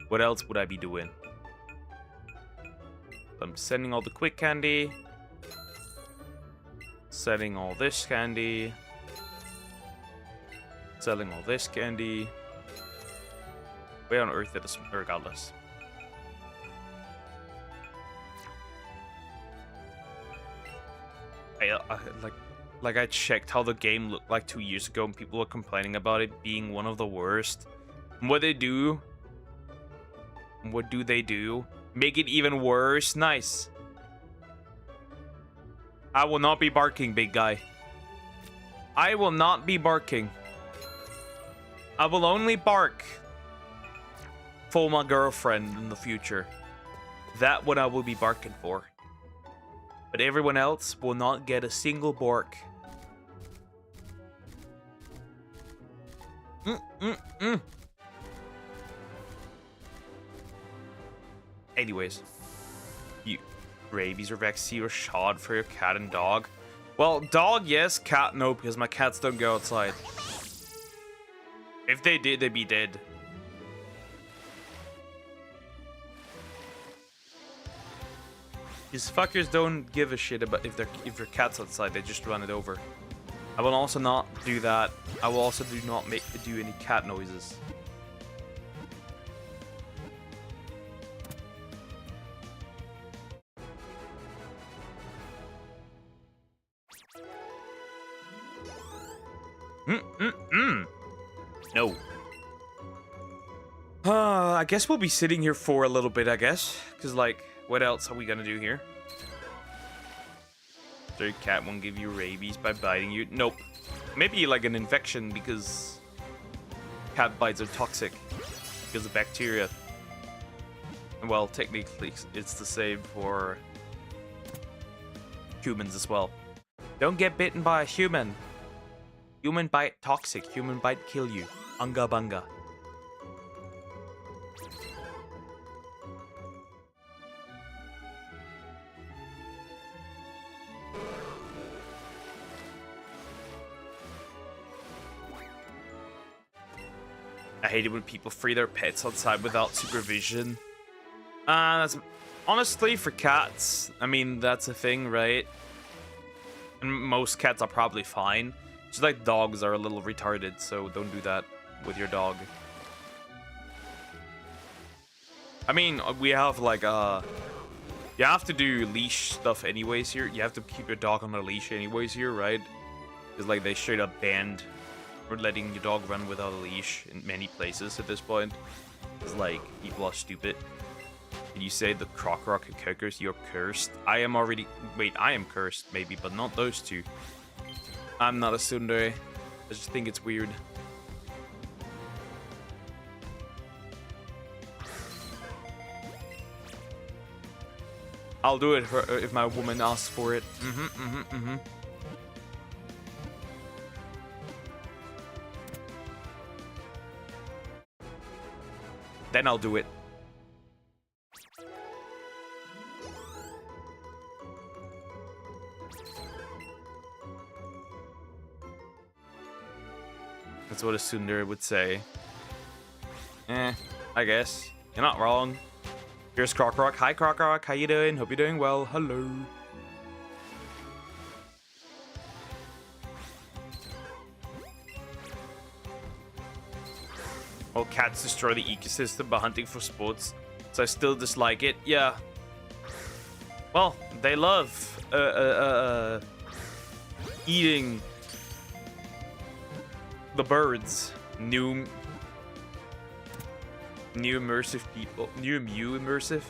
What else would I be doing? I'm sending all the quick candy. Selling all this candy. Selling all this candy. Where on earth it is, regardless. Like I checked how the game looked like 2 years ago, and people were complaining about it being one of the worst. And what do they do? Make it even worse. Nice. I will not be barking, big guy. I will not be barking. I will only bark for my girlfriend in the future. That what I will be barking for. But everyone else will not get a single bark. Anyways, you rabies or vaccine or shot for your cat and dog. Well, dog yes, cat no, because my cats don't go outside. If they did, they'd be dead. These fuckers don't give a shit about if your cat's outside, they just run it over. I will also not do that. I will also do not do any cat noises. No. I guess we'll be sitting here for a little bit, I guess. Because, like, what else are we gonna do here? Your cat won't give you rabies by biting you. Nope. Maybe, like, an infection because cat bites are toxic because of bacteria. Well, technically, it's the same for humans as well. Don't get bitten by a human. Human bite toxic. Human bite kill you. Unga bunga. I hate it when people free their pets outside without supervision. That's honestly for cats. I mean, that's a thing, right? And most cats are probably fine. Just like dogs are a little retarded, so don't do that with your dog. I mean, we have like you have to do leash stuff anyways here. You have to keep your dog on a leash anyways here, right? Because like they straight up banned or letting your dog run without a leash in many places at this point. It's like people are stupid. And you say the Croc Rock and Cokers, you're cursed. I am already. Wait, I am cursed, maybe, but not those two. I'm not a tsundere. I just think it's weird. I'll do it if my woman asks for it. Then I'll do it. That's what a tsundere would say. I guess. You're not wrong. Here's Croc Rock. Hi, Croc Rock. How you doing? Hope you're doing well. Hello. Well, cats destroy the ecosystem by hunting for sports, so I still dislike it. Yeah. Well, they love eating the birds. New immersive people. New immersive.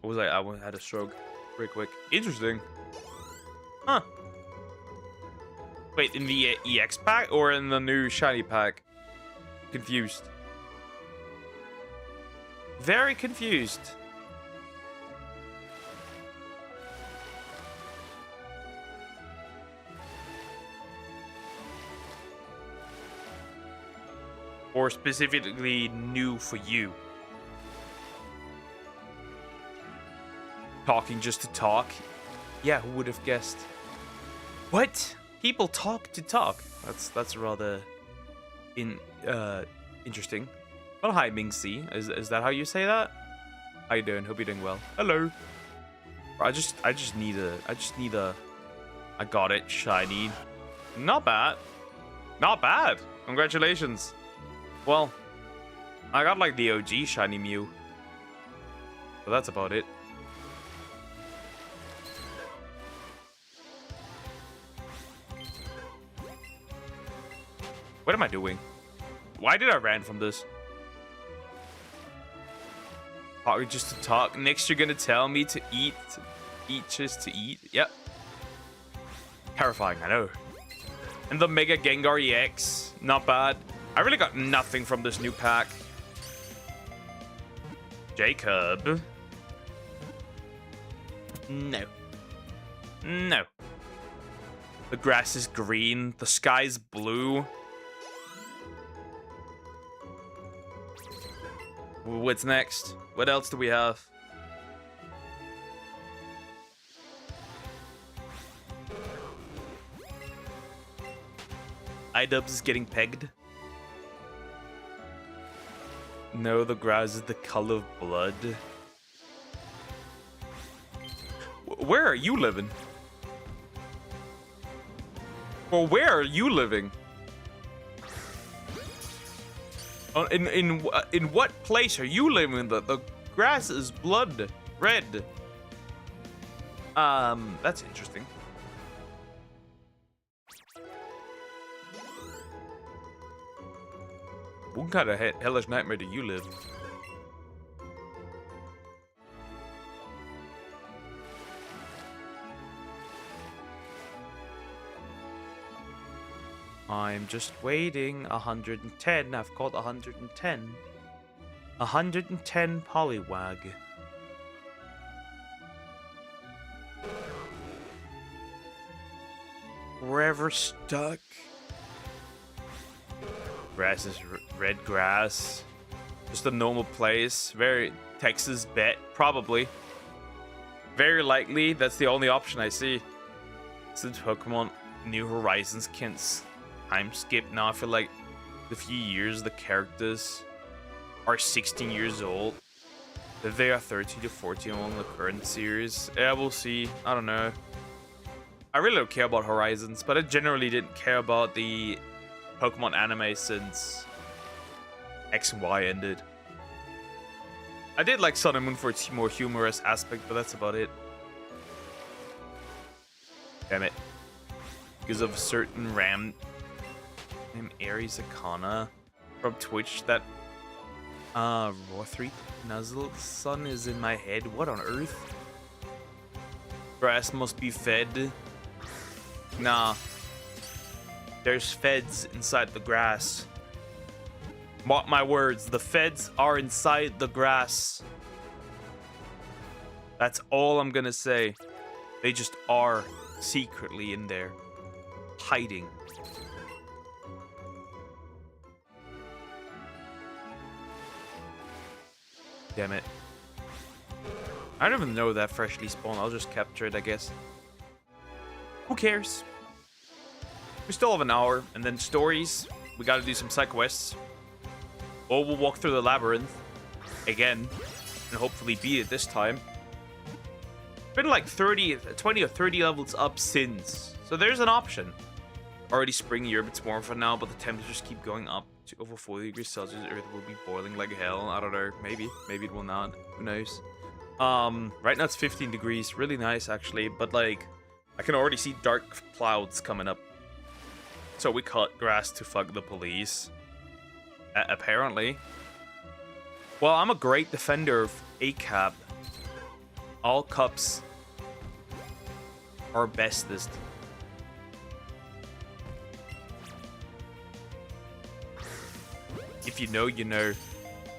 What was I? I had a stroke. Very quick. Interesting. Huh. Wait, in the EX pack or in the new shiny pack? Confused. Very confused. Or specifically new for you. Talking just to talk? Yeah, who would have guessed? What? People talk to talk. That's rather interesting. Well, hi Mingxi. Is that how you say that? How you doing? Hope you're doing well. Hello. I just need a I got it, shiny. Not bad. Not bad. Congratulations. Well, I got like the OG shiny Mew. So that's about it. What am I doing? Why did I ran from this? Talk just to talk. Next you're gonna tell me to eat. Eat just to eat. Yep. Terrifying, I know. And the Mega Gengar EX, not bad. I really got nothing from this new pack. Jacob. No. No. The grass is green. The sky's blue. What's next? What else do we have? iDubbbz is getting pegged. No, the grass is the color of blood. Where are you living? Well, where are you living? In what place are you living? The grass is blood red. That's interesting. What kind of hellish nightmare do you live? I'm just waiting. 110. I've got 110. 110 Poliwag. Forever stuck. Grass is red grass. Just a normal place. Very Texas bet. Probably. Very likely. That's the only option I see. Since Pokemon New Horizons can't time skip now. I feel like the few years the characters are 16 years old. If they are 13 to 14 on the current series. Yeah, we'll see. I don't know. I really don't care about Horizons, but I generally didn't care about the Pokemon anime since X and Y ended. I did like Sun and Moon for its more humorous aspect, but that's about it. Damn it. Because of certain named Aries Akana from Twitch that Rothric Nuzzle Sun is in my head. What on earth? Grass must be fed. Nah. There's feds inside the grass. Mark my words, the feds are inside the grass. That's all I'm gonna say. They just are secretly in there. Hiding. Damn it. I don't even know that freshly spawned. I'll just capture it, I guess. Who cares? We still have an hour, and then stories. We gotta do some side quests. Or we'll walk through the labyrinth again, and hopefully beat it this time. Been like 20 or 30 levels up since, so there's an option. Already spring here, but it's warm for now, but the temperatures keep going up to over 40 degrees Celsius. Earth will be boiling like hell. I don't know, maybe it will not. Who knows? Right now it's 15 degrees, really nice actually, but like I can already see dark clouds coming up. So we cut grass to fuck the police. Apparently. Well, I'm a great defender of ACAB. All cups are bestest. If you know, you know.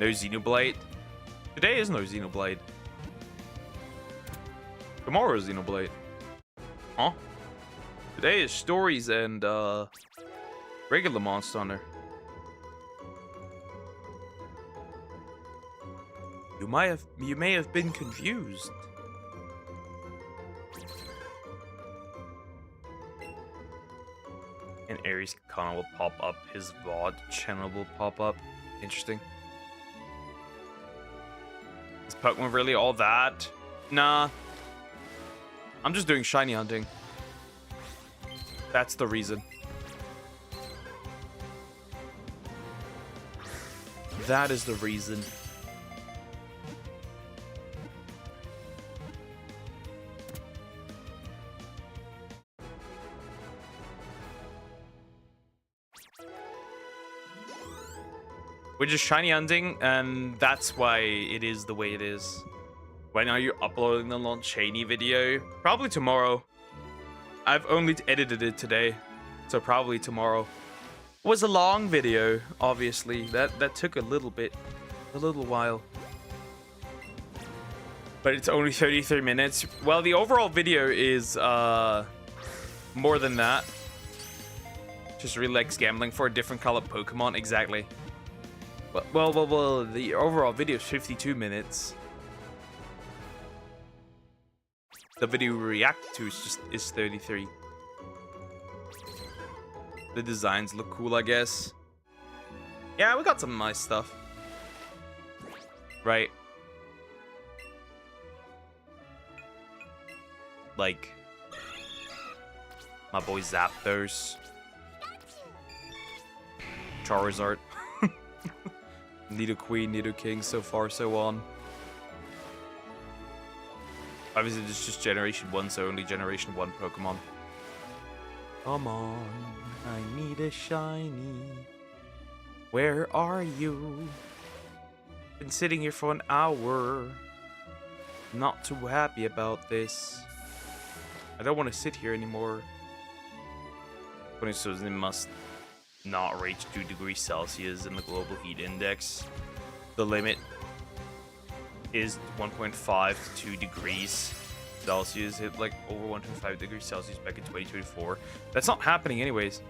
No Xenoblade. Today is no Xenoblade. Tomorrow is Xenoblade. Huh? Today is stories and regular Monster Hunter. You may have been confused. And Aries Kana will pop up. His VOD channel will pop up. Interesting. Is Pokemon really all that? Nah. I'm just doing shiny hunting. That's the reason. That is the reason. We're just shiny hunting, and that's why it is the way it is. Right now you're uploading the launch shiny video. Probably tomorrow. I've only edited it today. So probably tomorrow. It was a long video, obviously. That took a little while. But it's only 33 minutes. Well, the overall video is more than that. Just really likes gambling for a different colored Pokemon. Exactly. Well, the overall video is 52 minutes. The video we react to is 33. The designs look cool, I guess. Yeah, we got some nice stuff. Right. Like my boy Zapdos. Charizard. Nidoqueen, Nidoking, so far so on. Obviously, this is just Generation 1, so only Generation 1 Pokemon. Come on, I need a shiny. Where are you? Been sitting here for an hour. Not too happy about this. I don't want to sit here anymore. So it must not reach 2 degrees Celsius in the global heat index. The limit is 1.5 to 2 degrees Celsius. Hit like over 1.5 degrees Celsius back in 2024. That's not happening anyways.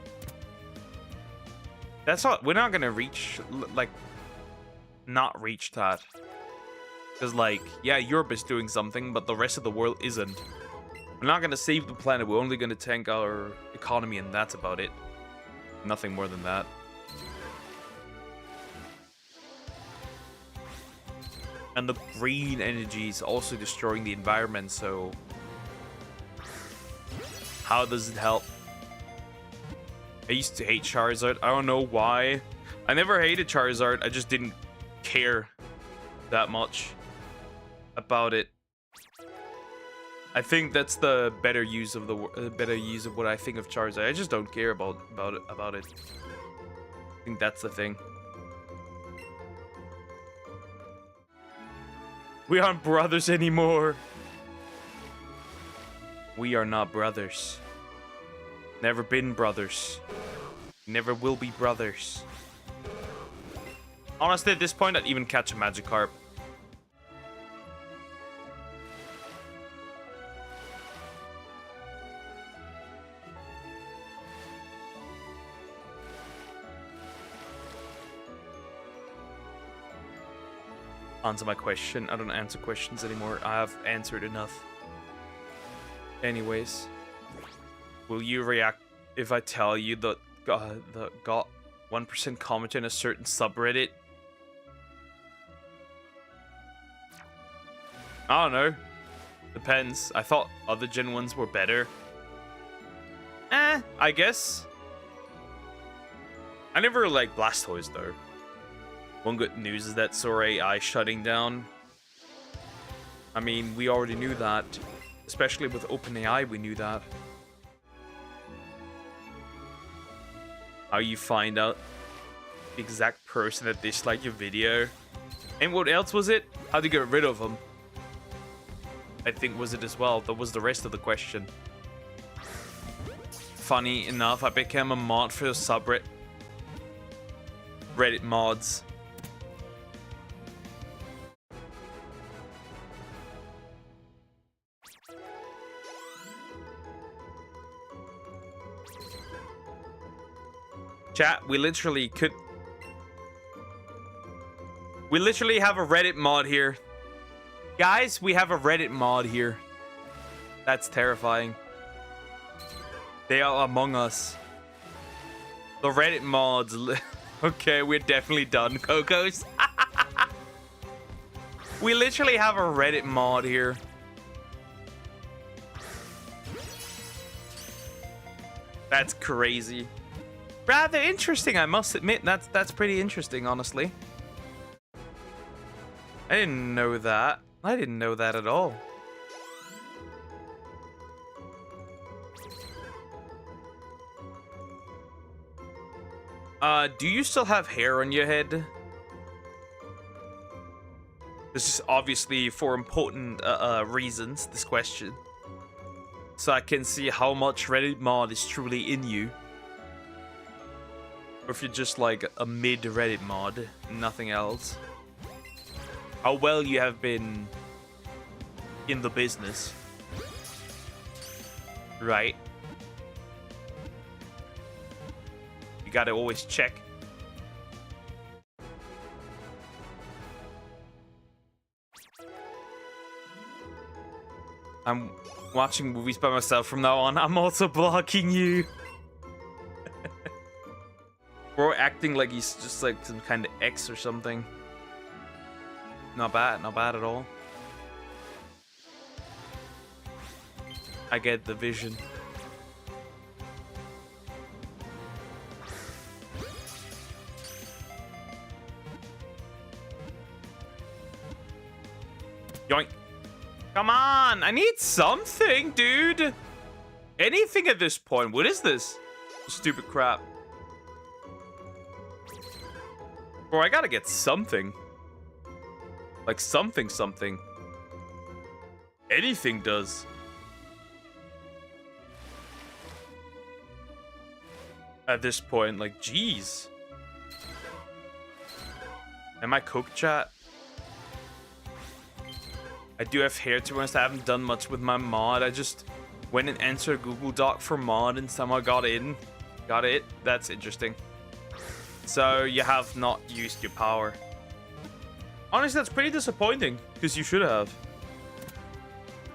That's not. We're not gonna reach not reach that. Because like, yeah, Europe is doing something, but the rest of the world isn't. We're not gonna save the planet. We're only gonna tank our economy, and that's about it. Nothing more than that. And the green energy is also destroying the environment, so how does it help? I used to hate Charizard. I don't know why. I never hated Charizard. I just didn't care that much about it. I think that's the better use of what I think of Charizard. I just don't care about it. I think that's the thing. We aren't brothers anymore. We are not brothers. Never been brothers. Never will be brothers. Honestly, at this point, I'd even catch a Magikarp. Answer my question. I don't answer questions anymore. I have answered enough. Anyways, will you react if I tell you that got 1% comment in a certain subreddit? I don't know. Depends. I thought other Gen 1s were better. I guess. I never liked Blastoise though. One good news is that Sora AI shutting down. I mean, we already knew that. Especially with OpenAI, we knew that. How you find out the exact person that disliked your video. And what else was it? How to get rid of them. I think was it as well. That was the rest of the question. Funny enough, I became a mod for the subreddit. Reddit mods. Chat, we literally have a Reddit mod here. Guys, we have a Reddit mod here. That's terrifying. They are among us. The Reddit mods. Okay, we're definitely done, Cocos. We literally have a Reddit mod here. That's crazy. Rather interesting, I must admit. That's pretty interesting, honestly. I didn't know that. I didn't know that at all. Do you still have hair on your head? This is obviously for important reasons, this question. So I can see how much Reddit mod is truly in you. Or if you're just like a mid Reddit mod, nothing else. How well you have been in the business. Right? You gotta always check. I'm watching movies by myself from now on. I'm also blocking you. Bro acting like he's just like some kind of X or something. Not bad at all. I get the vision. Yoink. Come on, I need something, dude. Anything at this point. What is this? Stupid crap. Bro, I gotta get something. Like something. Anything does. At this point, like, jeez. Am I cooked, chat? I do have hair, to be honest. I haven't done much with my mod. I just went and entered Google Doc for mod and somehow got in. Got it. That's interesting. So you have not used your power. Honestly, that's pretty disappointing, because you should have.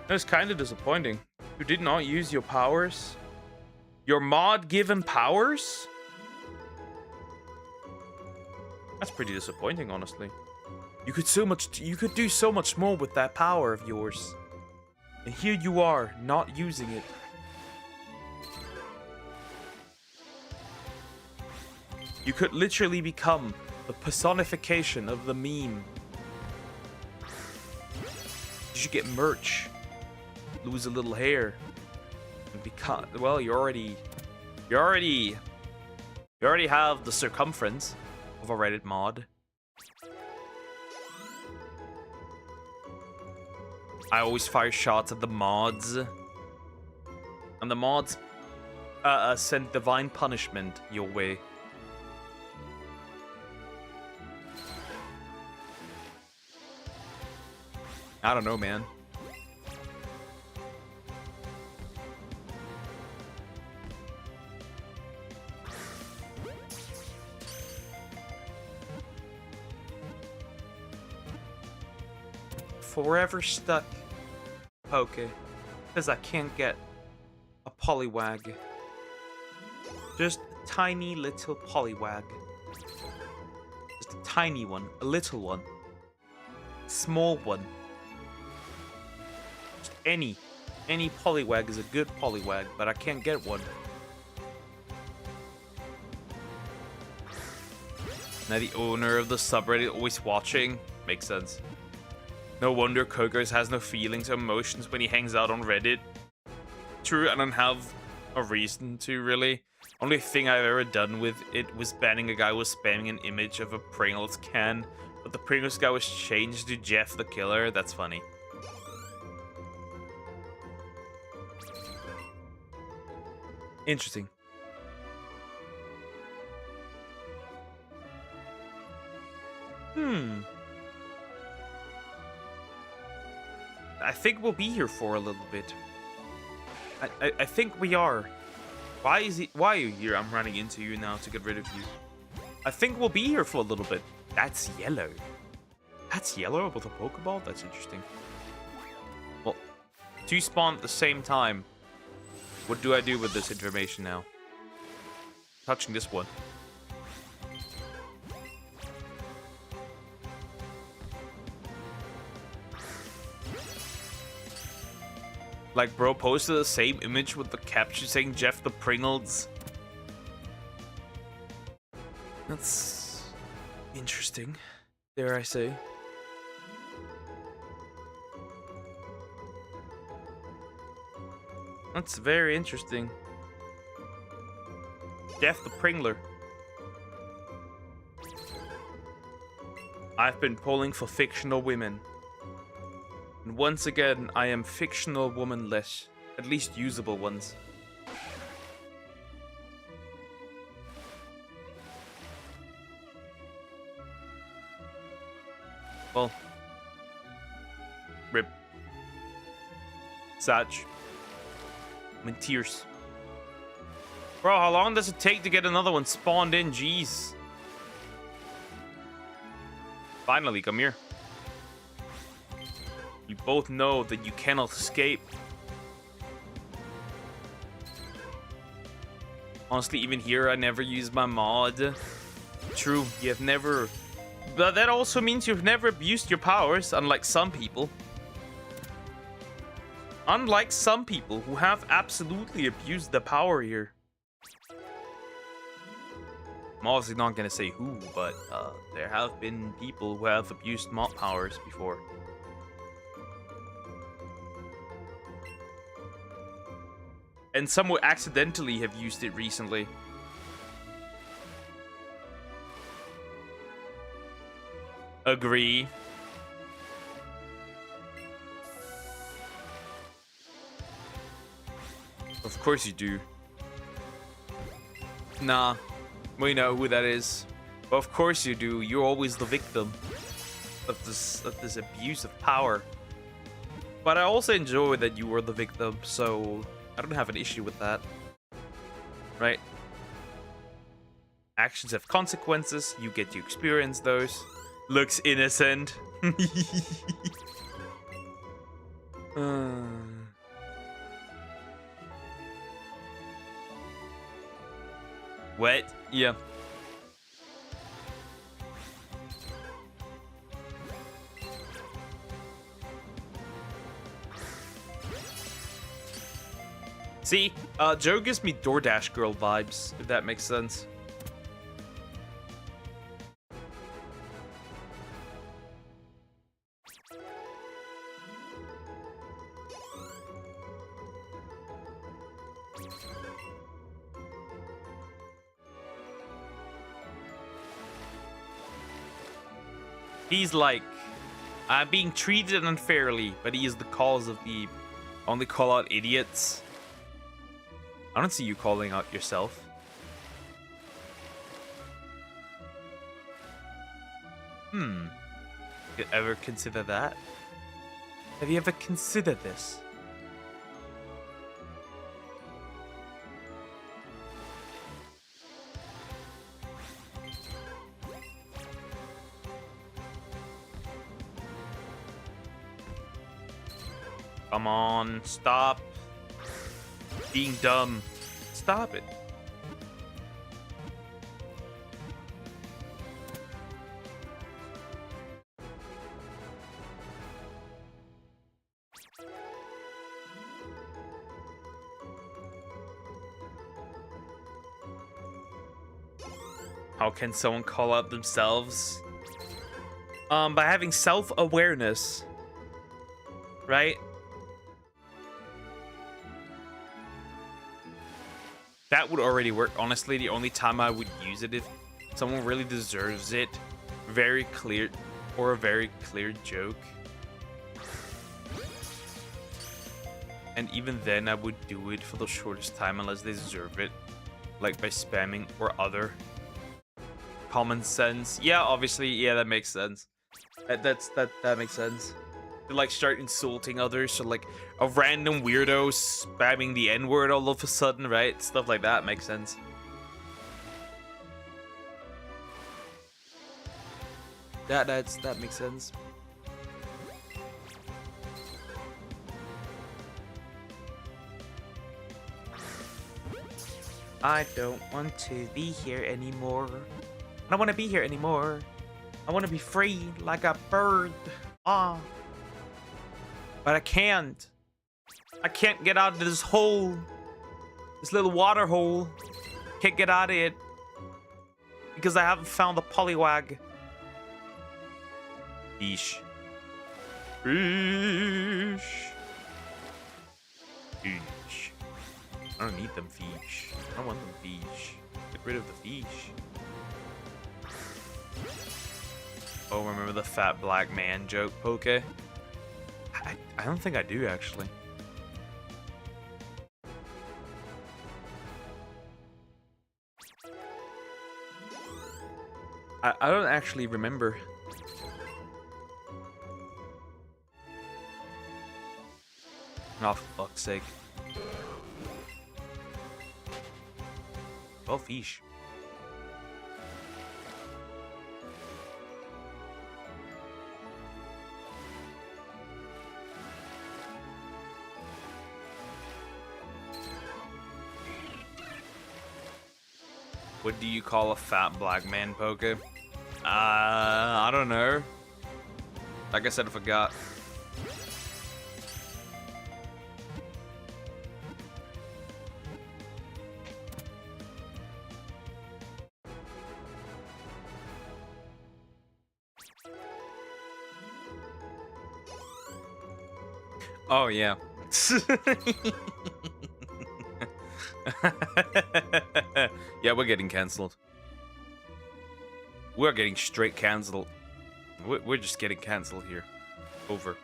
That's kind of disappointing. You did not use your powers. Your mod given powers? That's pretty disappointing, honestly. You could do so much more with that power of yours. And here you are, not using it. You could literally become the personification of the meme. You should get merch. Lose a little hair. And become, well, you already have the circumference of a Reddit mod. I always fire shots at the mods. And the mods send divine punishment your way. I don't know, man. Forever stuck. Okay. Because I can't get a Poliwag. Just a tiny little Poliwag. Just a tiny one. A little one. Small one. Just any Poliwag is a good Poliwag, but I can't get one. Now the owner of the subreddit always watching. Makes sense. No wonder Kokos has no feelings or emotions when he hangs out on Reddit. True, I don't have a reason to, really. Only thing I've ever done with it was banning a guy who was spamming an image of a Pringles can, but the Pringles guy was changed to Jeff the Killer. That's funny. Interesting. I think we'll be here for a little bit. I think we are. Why are you here? I'm running into you now to get rid of you. I think we'll be here for a little bit. That's yellow. That's yellow with a Pokeball? That's interesting. Well, two spawn at the same time. What do I do with this information now? Touching this one. Like, bro posted the same image with the caption saying Jeff the Pringles. That's interesting, dare I say. That's very interesting. Jeff the Pringler. I've been polling for fictional women. And once again, I am fictional womanless. At least usable ones. Well. Rip. Satch. I'm in tears. Bro, how long does it take to get another one spawned in? Jeez. Finally, come here. You both know that you cannot escape. Honestly, even here, I never use my mod. True, you have never... But that also means you've never abused your powers, unlike some people. Unlike some people who have absolutely abused the power here. I'm obviously not going to say who, but there have been people who have abused mod powers before. And some will accidentally have used it recently. Agree. Of course you do. Nah, we know who that is. But of course you do. You're always the victim of this abuse of power. But I also enjoy that you were the victim, so I don't have an issue with that. Right? Actions have consequences. You get to experience those. Looks innocent. What? Yeah. See, Joe gives me DoorDash girl vibes, if that makes sense. He's like, I'm being treated unfairly, but he is the cause of the... Only call out idiots. I don't see you calling out yourself. You ever consider that? Have you ever considered this? Come on, stop being dumb. Stop it. How can someone call out themselves? By having self-awareness. Right? That would already work. Honestly, the only time I would use it if someone really deserves it. Very clear, or a very clear joke. And even then, I would do it for the shortest time unless they deserve it. Like by spamming or other. Common sense. Yeah, obviously, yeah, that makes sense. That makes sense. To like start insulting others, so like a random weirdo spamming the N-word all of a sudden, right? Stuff like that makes sense. That makes sense. I don't want to be here anymore. I don't want to be here anymore. I want to be free like a bird. Ah. But I can't. I can't get out of this hole. This little water hole. Can't get out of it. Because I haven't found the polywag. Fish. Fish. Fish. I don't need them fish. I don't want them fish. Get rid of the fish. Oh, remember the fat black man joke, Poke? I don't think I do, actually. I don't actually remember. Oh, for fuck's sake. Oh, fish. What do you call a fat black man, Poke? I don't know. Like I said, I forgot. Oh, yeah. Yeah, we're getting cancelled. We're getting straight cancelled. We're just getting cancelled here. Over.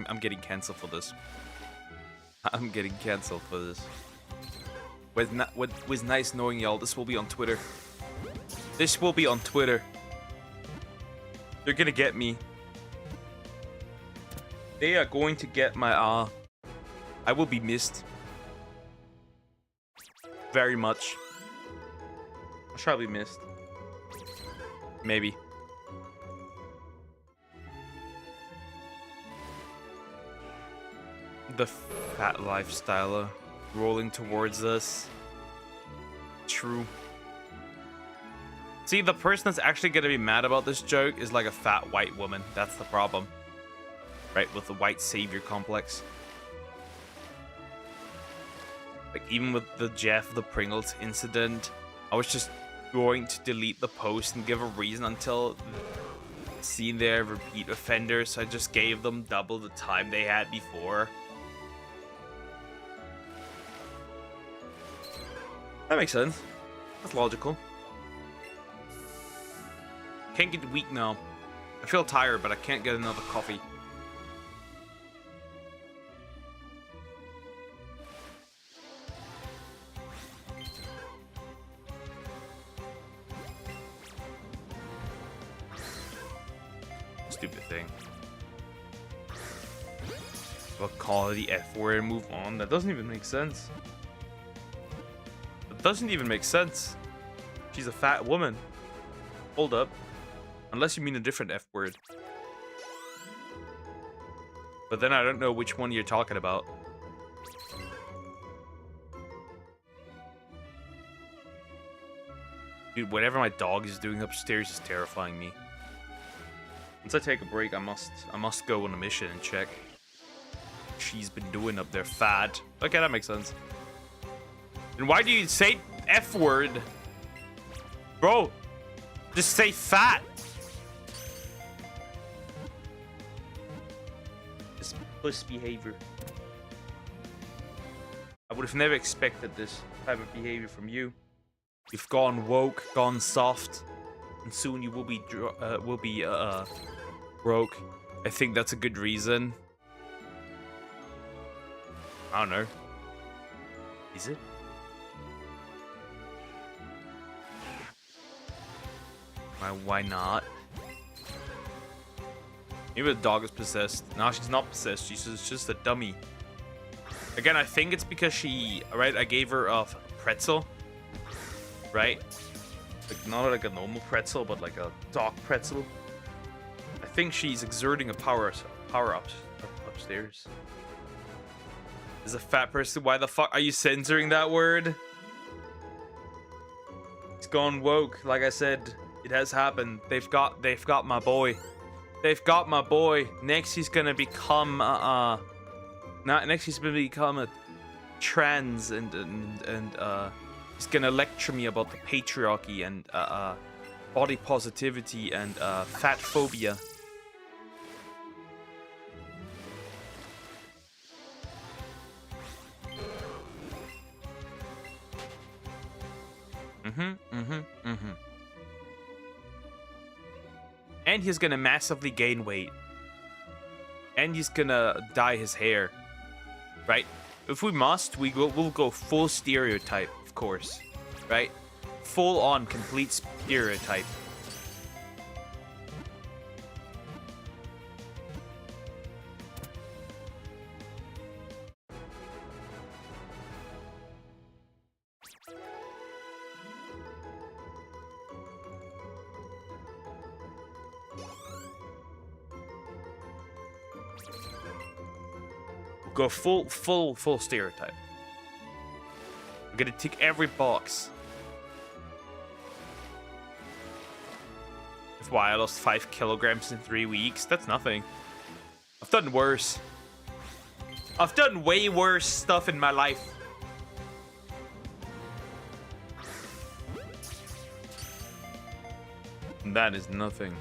I'm getting cancelled for this. I'm getting cancelled for this. Was nice knowing y'all. This will be on Twitter. This will be on Twitter. They're gonna get me. They are going to get my I will be missed. Very much. I shall be missed. Maybe. The fat lifestyler rolling towards us. True. See, the person that's actually gonna be mad about this joke is like a fat white woman. That's the problem. Right, with the white savior complex. Like, even with the Jeff the Pringles incident, I was just going to delete the post and give a reason until seeing their repeat offenders, so I just gave them double the time they had before. That makes sense. That's logical. Can't get weak now. I feel tired, but I can't get another coffee. Stupid thing. But call the F word and move on. That doesn't even make sense. It doesn't even make sense. She's a fat woman. Hold up. Unless you mean a different F word. But then I don't know which one you're talking about. Dude, whatever my dog is doing upstairs is terrifying me. Once I take a break, I must go on a mission and check what she's been doing up there. Fat. Okay, that makes sense. And why do you say F word? Bro, just say fat. This puss behavior. I would have never expected this type of behavior from you. You've gone woke, gone soft, and soon you will be broke. I think that's a good reason. I don't know. Is it? Why not? Maybe the dog is possessed. No, she's not possessed. She's just a dummy. Again, I think it's because she... Right, I gave her a pretzel. Right? Like, not like a normal pretzel, but like a dog pretzel. I think she's exerting a power upstairs. Is a fat person. Why the fuck are you censoring that word? It's gone woke. Like I said, it has happened. They've got my boy. They've got my boy. Next he's gonna become next he's gonna become a trans and he's gonna lecture me about the patriarchy and body positivity and fat phobia. And he's gonna massively gain weight. And he's gonna dye his hair. Right? If we must, we'll go full stereotype, of course. Right? Full on complete stereotype. Go full stereotype. I'm gonna tick every box. That's why I lost 5 kilograms in 3 weeks. That's nothing. I've done worse. I've done way worse stuff in my life. And that is nothing.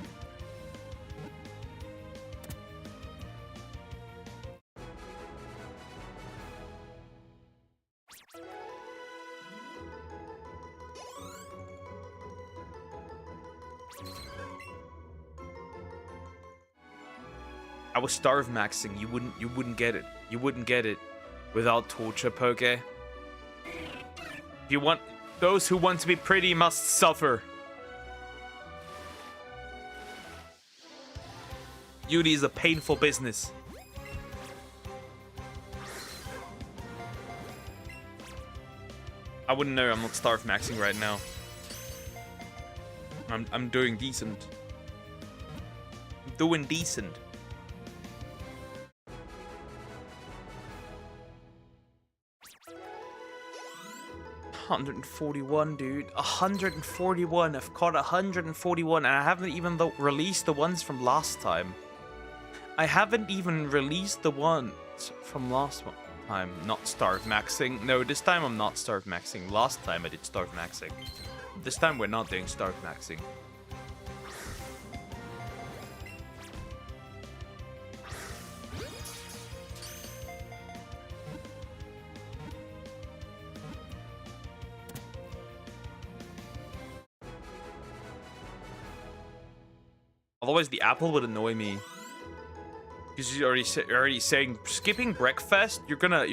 I was starve maxing. You wouldn't get it. You wouldn't get it without torture, Poke. If you want, those who want to be pretty must suffer. Beauty is a painful business. I wouldn't know. I'm not starve maxing right now. I'm doing decent. I'm doing decent. 141, dude. 141. I've caught 141, and I haven't even released the ones from last time. I haven't even released the ones from last time. Not starve maxing. No, this time I'm not starve maxing. Last time I did starve maxing. This time we're not doing starve maxing. Otherwise, the apple would annoy me. Because you're already saying skipping breakfast. You're gonna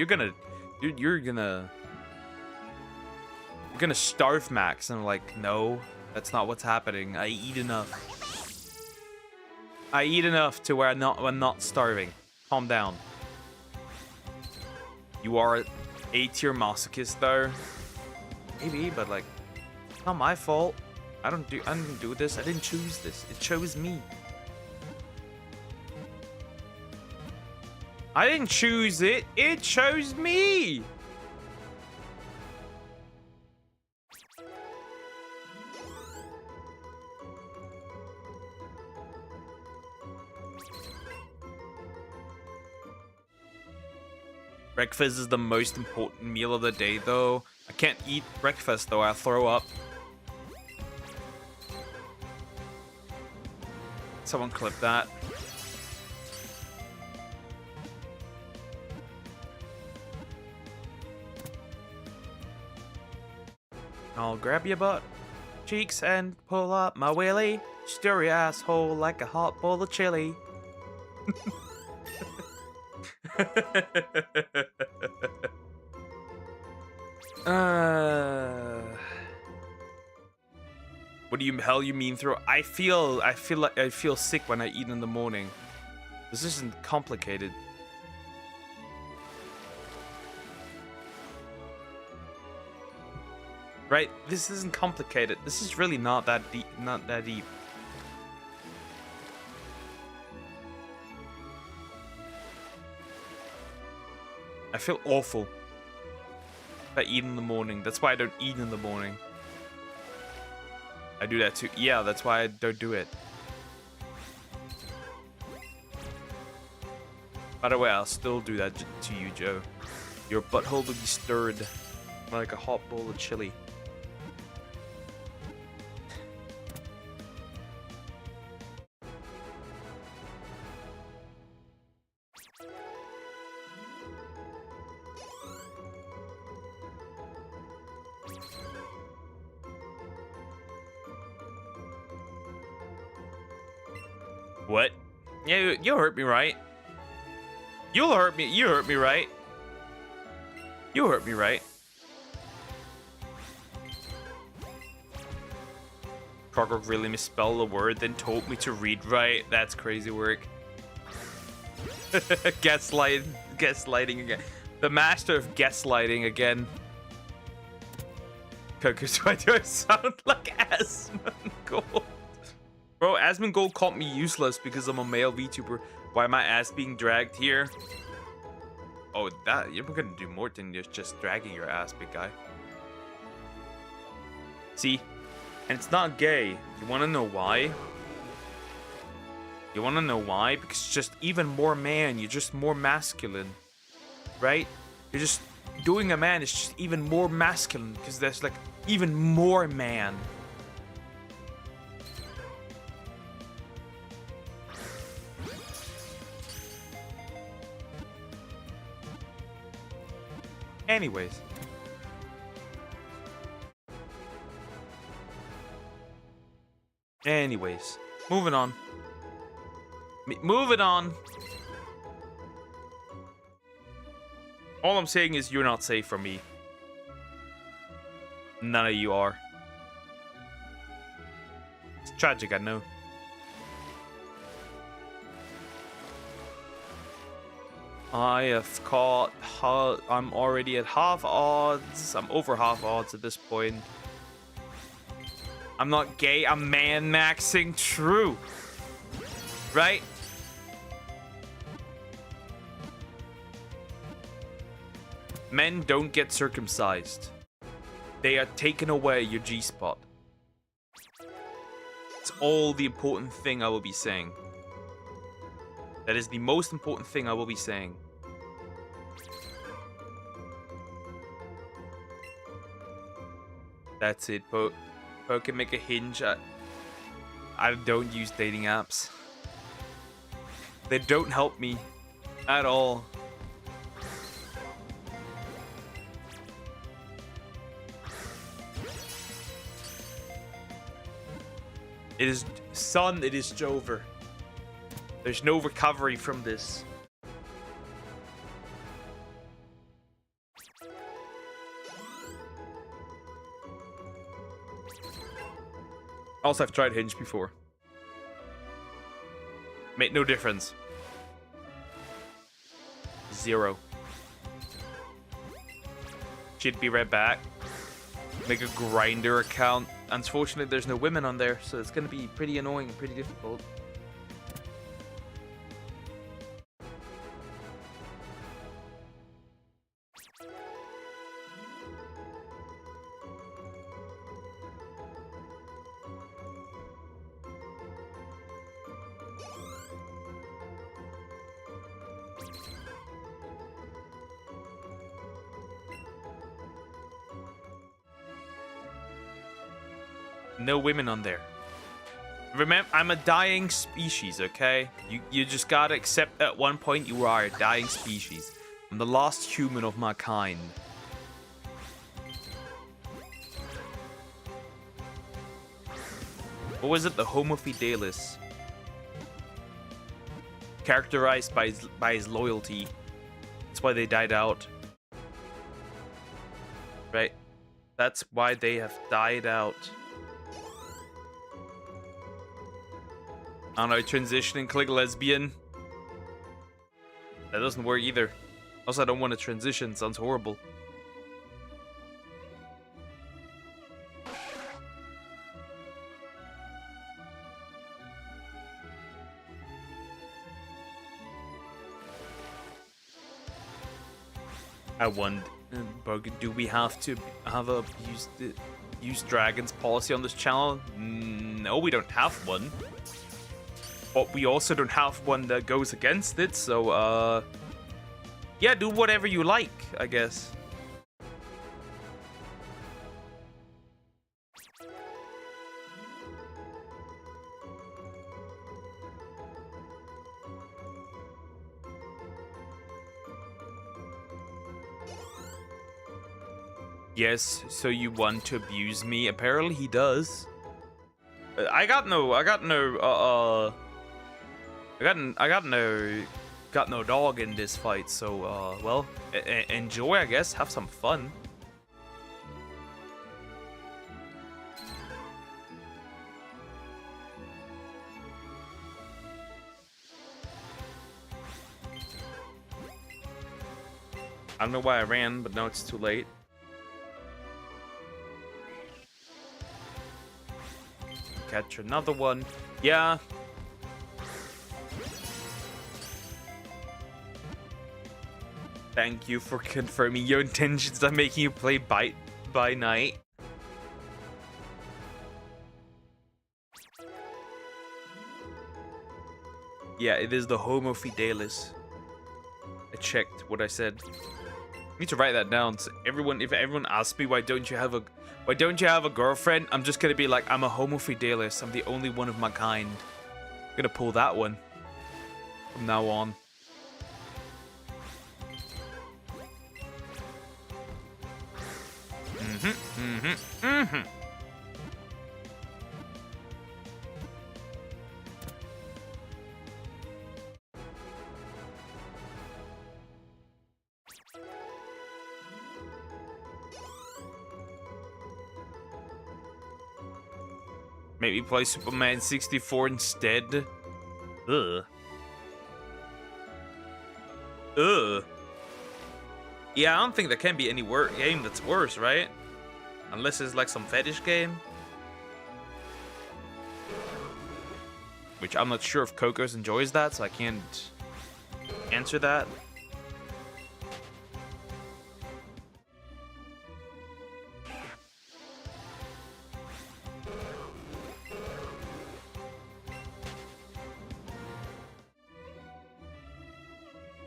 starve max. And I'm like, no, that's not what's happening. I eat enough. I eat enough to where I'm not starving. Calm down. You are an A-tier masochist, though. Maybe, but like, it's not my fault. I didn't do this. I didn't choose this. It chose me. I didn't choose it. It chose me. Breakfast is the most important meal of the day, though. I can't eat breakfast, though. I'll throw up. Someone clip that. I'll grab your butt cheeks and pull up my willy. Stir your asshole like a hot bowl of chili. What do you hell you mean through? I feel sick when I eat in the morning. This isn't complicated. Right? This isn't complicated. This is really not that deep. Not that deep. I feel awful if I eat in the morning. That's why I don't eat in the morning. I do that too. Yeah, that's why I don't do it. By the way, I'll still do that to you, Joe. Your butthole will be stirred like a hot bowl of chili. What? Yeah, you'll hurt me, right? You'll hurt me. You hurt me, right? You hurt me, right? Crocker really misspelled a word, then told me to read right. That's crazy work. Gaslighting again. The master of gaslighting again. Coco, why do I sound like Asmongold? Bro, Asmongold called me useless because I'm a male VTuber. Why am my ass being dragged here? Oh, that you're gonna do more than just dragging your ass, big guy. See, and it's not gay. You wanna know why? You wanna know why? Because it's just even more man. You're just more masculine, right? You're just doing a man is just even more masculine because there's like even more man. Anyways. Moving on. Moving on. All I'm saying is you're not safe from me. None of you are. It's tragic, I know. I have caught. I'm already at half odds. I'm over half odds at this point. I'm not gay. I'm man maxing. True. Right? Men don't get circumcised. They are taking away your G-spot. It's all the important thing I will be saying. That is the most important thing I will be saying. That's it, Poe can make a hinge. I don't use dating apps. They don't help me at all. It is son, it is Jover. There's no recovery from this. Also, I've tried Hinge before. Made no difference. 0. Should be right back. Make a grinder account. Unfortunately, there's no women on there, so it's gonna be pretty annoying and pretty difficult. No women on there. Remember, I'm a dying species, okay? You just gotta accept at one point you are a dying species. I'm the last human of my kind. What was it? The Homo fidelis. Characterized by his loyalty. That's why they died out. Right? That's why they have died out. I don't know, transition and click lesbian. That doesn't work either. Also, I don't want to transition. Sounds horrible. I wonder, do we have to have a use dragons policy on this channel? No, we don't have one. But we also don't have one that goes against it, so, yeah, do whatever you like, I guess. Yes, so you want to abuse me? Apparently he does. I got no dog in this fight, so, well, enjoy, I guess. Have some fun. I don't know why I ran, but now it's too late. Catch another one. Yeah. Thank you for confirming your intentions on making you play by night. Yeah, it is the Homo fidelis. I checked what I said. I need to write that down. So if everyone asks me why don't you have a girlfriend, I'm just gonna be like, I'm a Homo fidelis. I'm the only one of my kind. I'm gonna pull that one from now on. Maybe play Superman 64 instead. Ugh. Ugh. Yeah, I don't think there can be any game that's worse, right? Unless it's like some fetish game. Which I'm not sure if Cocos enjoys that, so I can't answer that.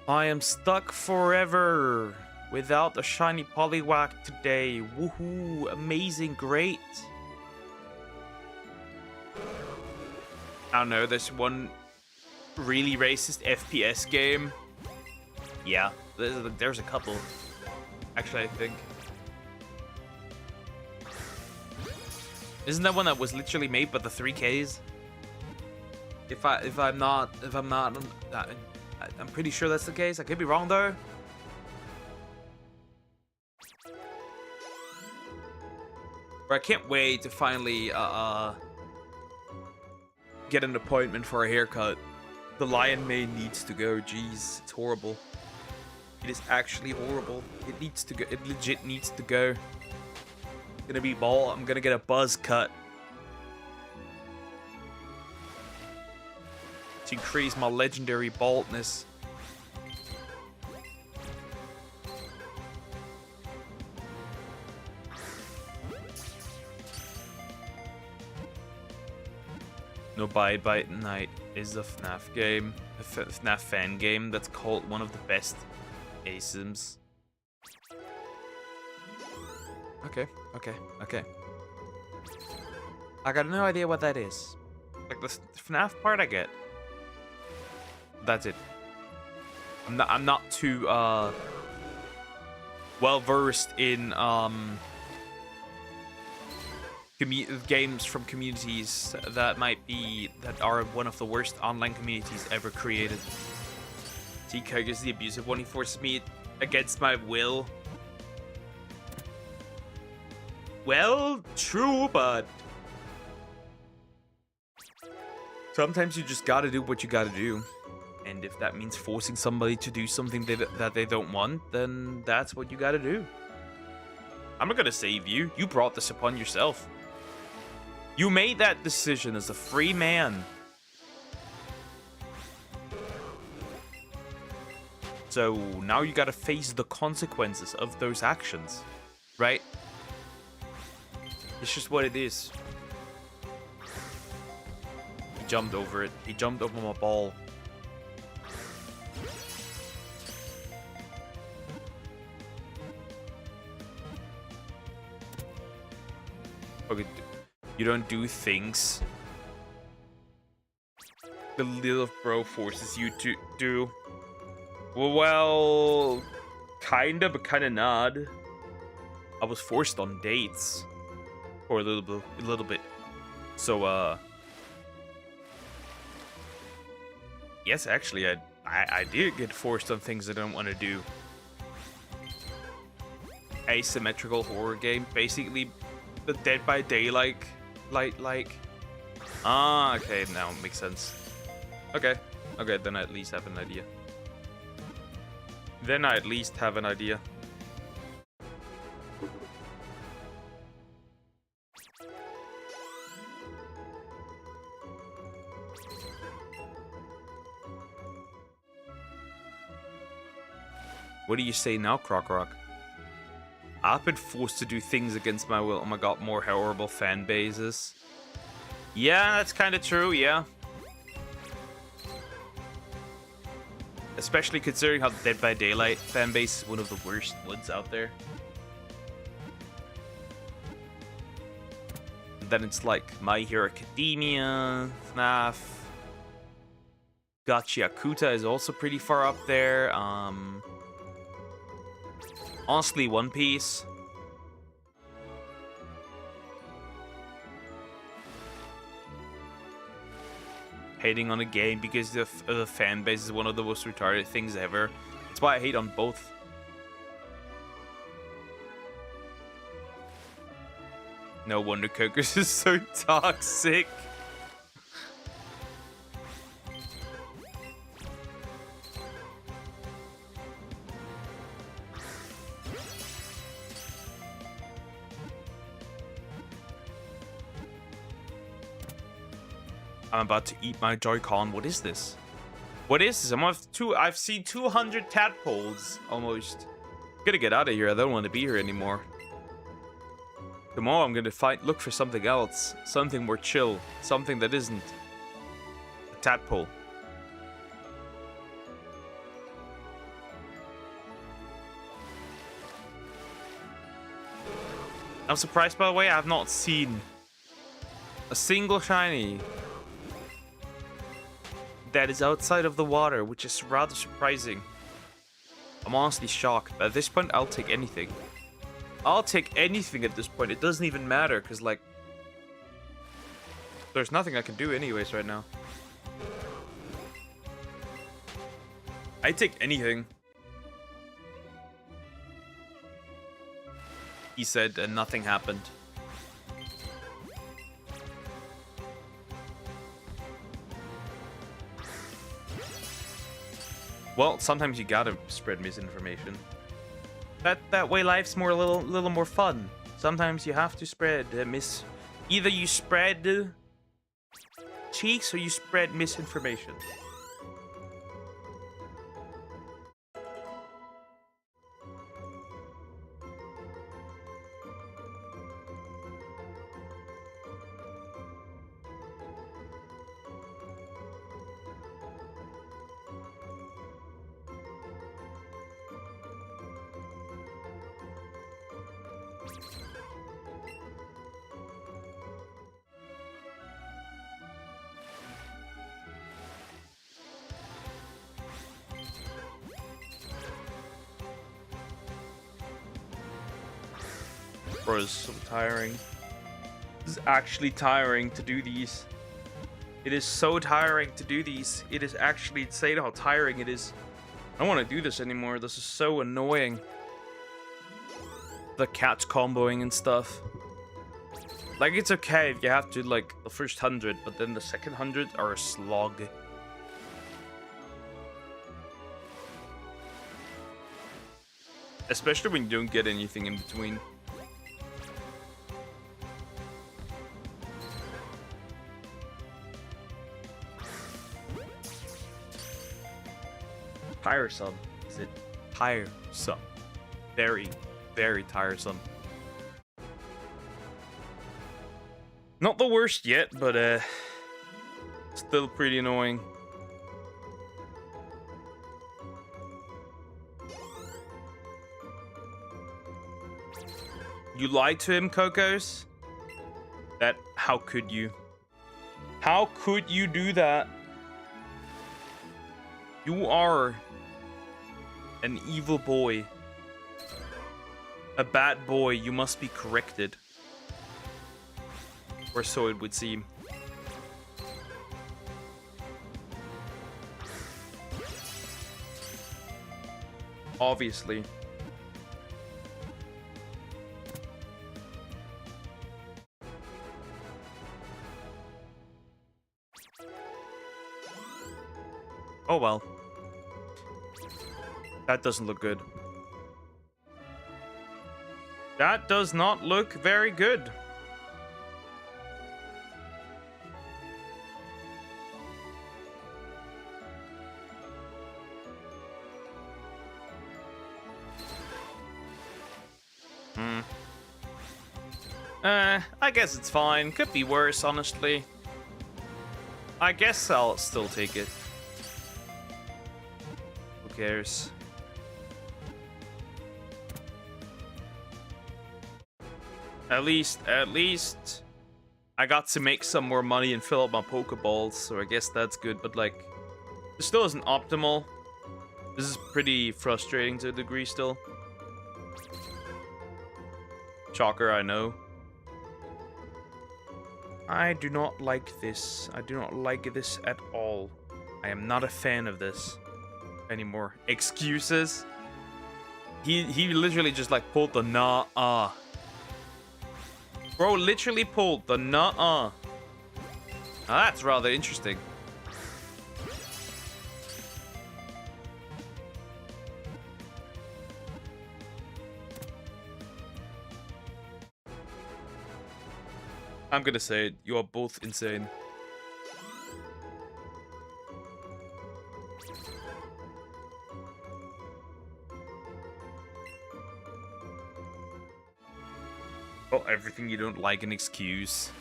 I am stuck forever without a shiny Poliwag today. Woohoo! Amazing, great. I don't know, there's one really racist FPS game. Yeah, there's a couple. Actually, I think. Isn't that one that was literally made by the 3Ks? I'm pretty sure that's the case. I could be wrong though. But I can't wait to finally get an appointment for a haircut. The lion mane needs to go. Jeez, it's horrible. It is actually horrible. It needs to go. It legit needs to go. I'm gonna be bald. I'm gonna get a buzz cut to increase my legendary baldness. No Bite Bite Night is a FNAF game, a FNAF fan game that's called one of the best ASIMs. Okay. I got no idea what that is. Like the FNAF part I get. That's it. I'm not too well versed in games from communities that are one of the worst online communities ever created. T-Kug is the abusive one. He forces me against my will. Well, true, but sometimes you just gotta do what you gotta do. And if that means forcing somebody to do something that they don't want, then that's what you gotta do. I'm not gonna save you. You brought this upon yourself. You made that decision as a free man. So now you gotta face the consequences of those actions, right? It's just what it is. He jumped over it. He jumped over my ball. Okay, you don't do things the little bro forces you to do. Well, kinda, but kinda not. I was forced on dates for a little bit. So, yes, actually, I did get forced on things I don't want to do. Asymmetrical horror game, basically the Dead by Daylight, like. Ah, okay, now it makes sense. Okay, then I at least have an idea. What do you say now, Croc? I've been forced to do things against my will. Oh my god, more horrible fan bases. Yeah, that's kind of true, yeah. Especially considering how Dead by Daylight fan base is one of the worst ones out there. And then it's like My Hero Academia, FNAF. Gacha Yakuta is also pretty far up there. Honestly, One Piece. Hating on a game because the fan base is one of the most retarded things ever. That's why I hate on both. No wonder Cookers is so toxic. I'm about to eat my Joy-Con. What is this? What is this? I've seen 200 tadpoles almost. Gotta get out of here. I don't want to be here anymore. Tomorrow I'm gonna look for something else. Something more chill. Something that isn't a tadpole. I'm surprised, by the way, I have not seen a single shiny that is outside of the water, which is rather surprising. I'm honestly shocked. At this point, I'll take anything. I'll take anything at this point. It doesn't even matter, because, like, there's nothing I can do anyways right now. I take anything. He said, and nothing happened. Well, sometimes you gotta spread misinformation. That way life's a little more fun. Sometimes you have to spread either you spread cheeks or you spread misinformation. Bro, it's so tiring. This is actually tiring to do these. It is so tiring to do these. It is actually insane how tiring it is. I don't want to do this anymore. This is so annoying. The cats comboing and stuff. Like, it's okay if you have to, like, the first 100, but then the second 100 are a slog. Especially when you don't get anything in between. Tiresome. Is it tiresome? Very, very tiresome. Not the worst yet, but still pretty annoying. You lied to him, Cocos? How could you? How could you do that? You are an evil boy. A bad boy. You must be corrected. Or so it would seem. Obviously. Oh well. That doesn't look good. That does not look very good. I guess it's fine. Could be worse, honestly. I guess I'll still take it. Who cares? At least, I got to make some more money and fill up my Pokeballs, so I guess that's good. But like, it still isn't optimal. This is pretty frustrating to a degree still. Shocker, I know. I do not like this. I do not like this at all. I am not a fan of this anymore. Excuses? He literally just like pulled the nah-uh. Bro literally pulled the nah-uh. Now that's rather interesting. I'm gonna say it. You are both insane. Oh, everything you don't like an excuse.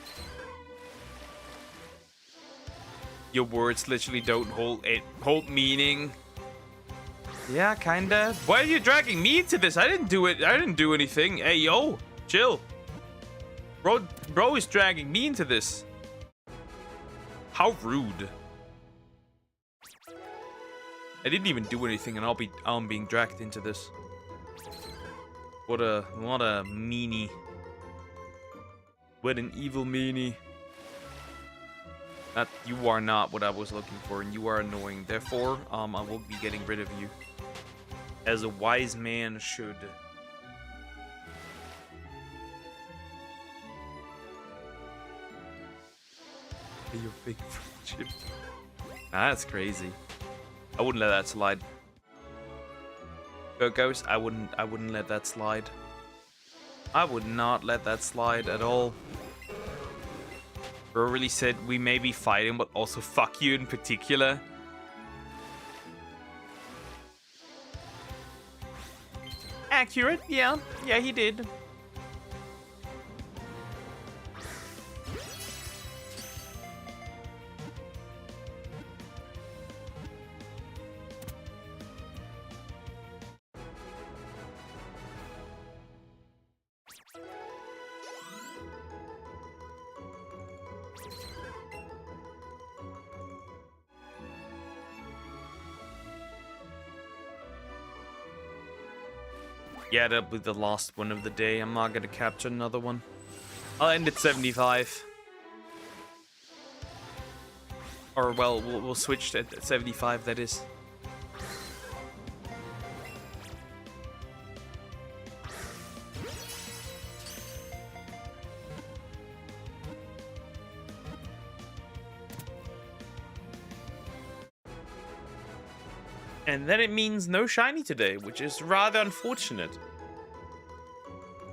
Your words literally don't hold meaning. Yeah, kinda. Why are you dragging me into this? I didn't do it. I didn't do anything. Hey, yo, chill. Bro is dragging me into this. How rude. I didn't even do anything, and I'm being dragged into this. What a meanie. What an evil meanie. That you are not what I was looking for, and you are annoying. Therefore, I will be getting rid of you, as a wise man should. Your big friendship. Nah, that's crazy. I wouldn't let that slide. Go Ghost, I wouldn't let that slide. I would not let that slide at all. Bro really said we may be fighting, but also fuck you in particular. Accurate, yeah. Yeah, he did. Yeah, that'll be the last one of the day. I'm not gonna capture another one. I'll end at 75. Or, well, we'll switch to 75, that is. And then it means no shiny today, which is rather unfortunate.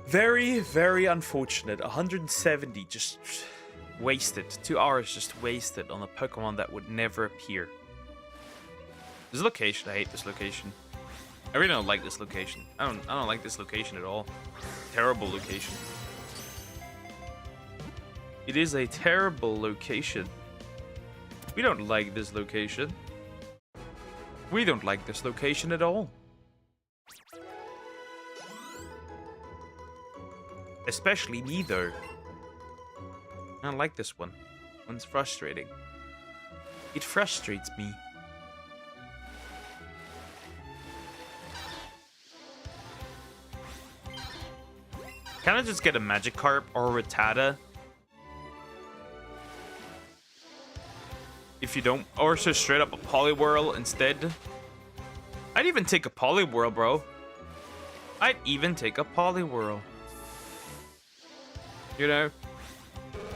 Very, very unfortunate. 170 just wasted. 2 hours just wasted on a Pokemon that would never appear. This location, I hate this location. I really don't like this location. I don't like this location at all. Terrible location. It is a terrible location. We don't like this location. We don't like this location at all. Especially me, though. I don't like this one. One's frustrating. It frustrates me. Can I just get a Magikarp or a Rattata? If you don't, or just straight up a Poliwhirl instead. I'd even take a Poliwhirl, bro. I'd even take a Poliwhirl. You know,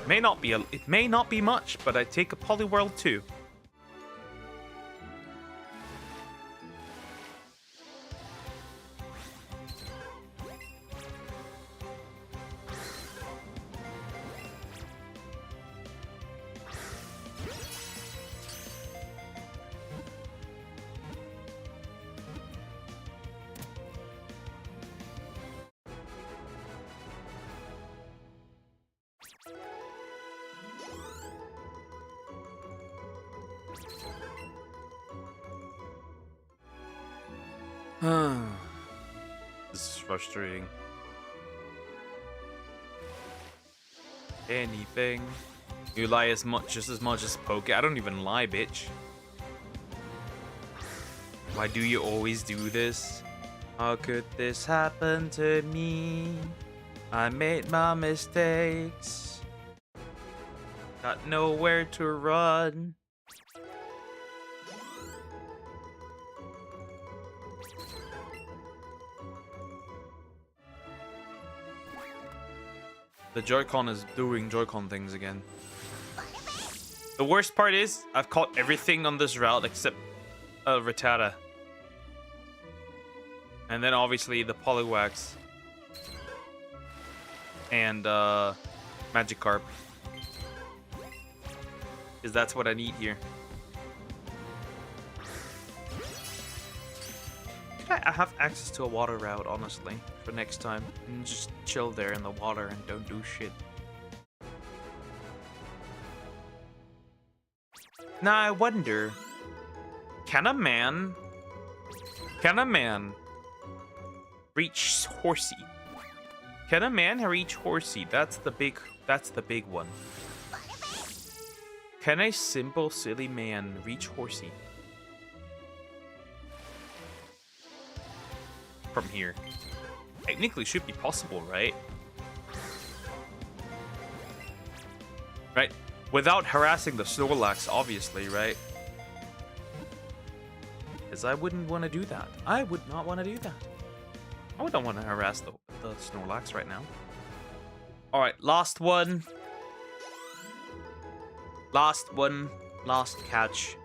it may not be much, but I'd take a Poliwhirl too. This is frustrating. Anything. You lie as much, just as much as poke. I don't even lie, bitch. Why do you always do this? How could this happen to me? I made my mistakes. Got nowhere to run. The Joy-Con is doing Joy-Con things again. The worst part is, I've caught everything on this route except Rattata. And then obviously the Poliwags. And Magikarp. Because that's what I need here. I have access to a water route, honestly, for next time. And just chill there in the water and don't do shit. Now I wonder, can a man reach Horsey? Can a man reach Horsey? That's the big one. Can a simple silly man reach Horsey? From here. Technically should be possible, right? Right? Without harassing the Snorlax, obviously, right? Because I wouldn't want to do that. I would not want to do that. I wouldn't want to harass the Snorlax right now. Alright, last one. Last one. Last catch.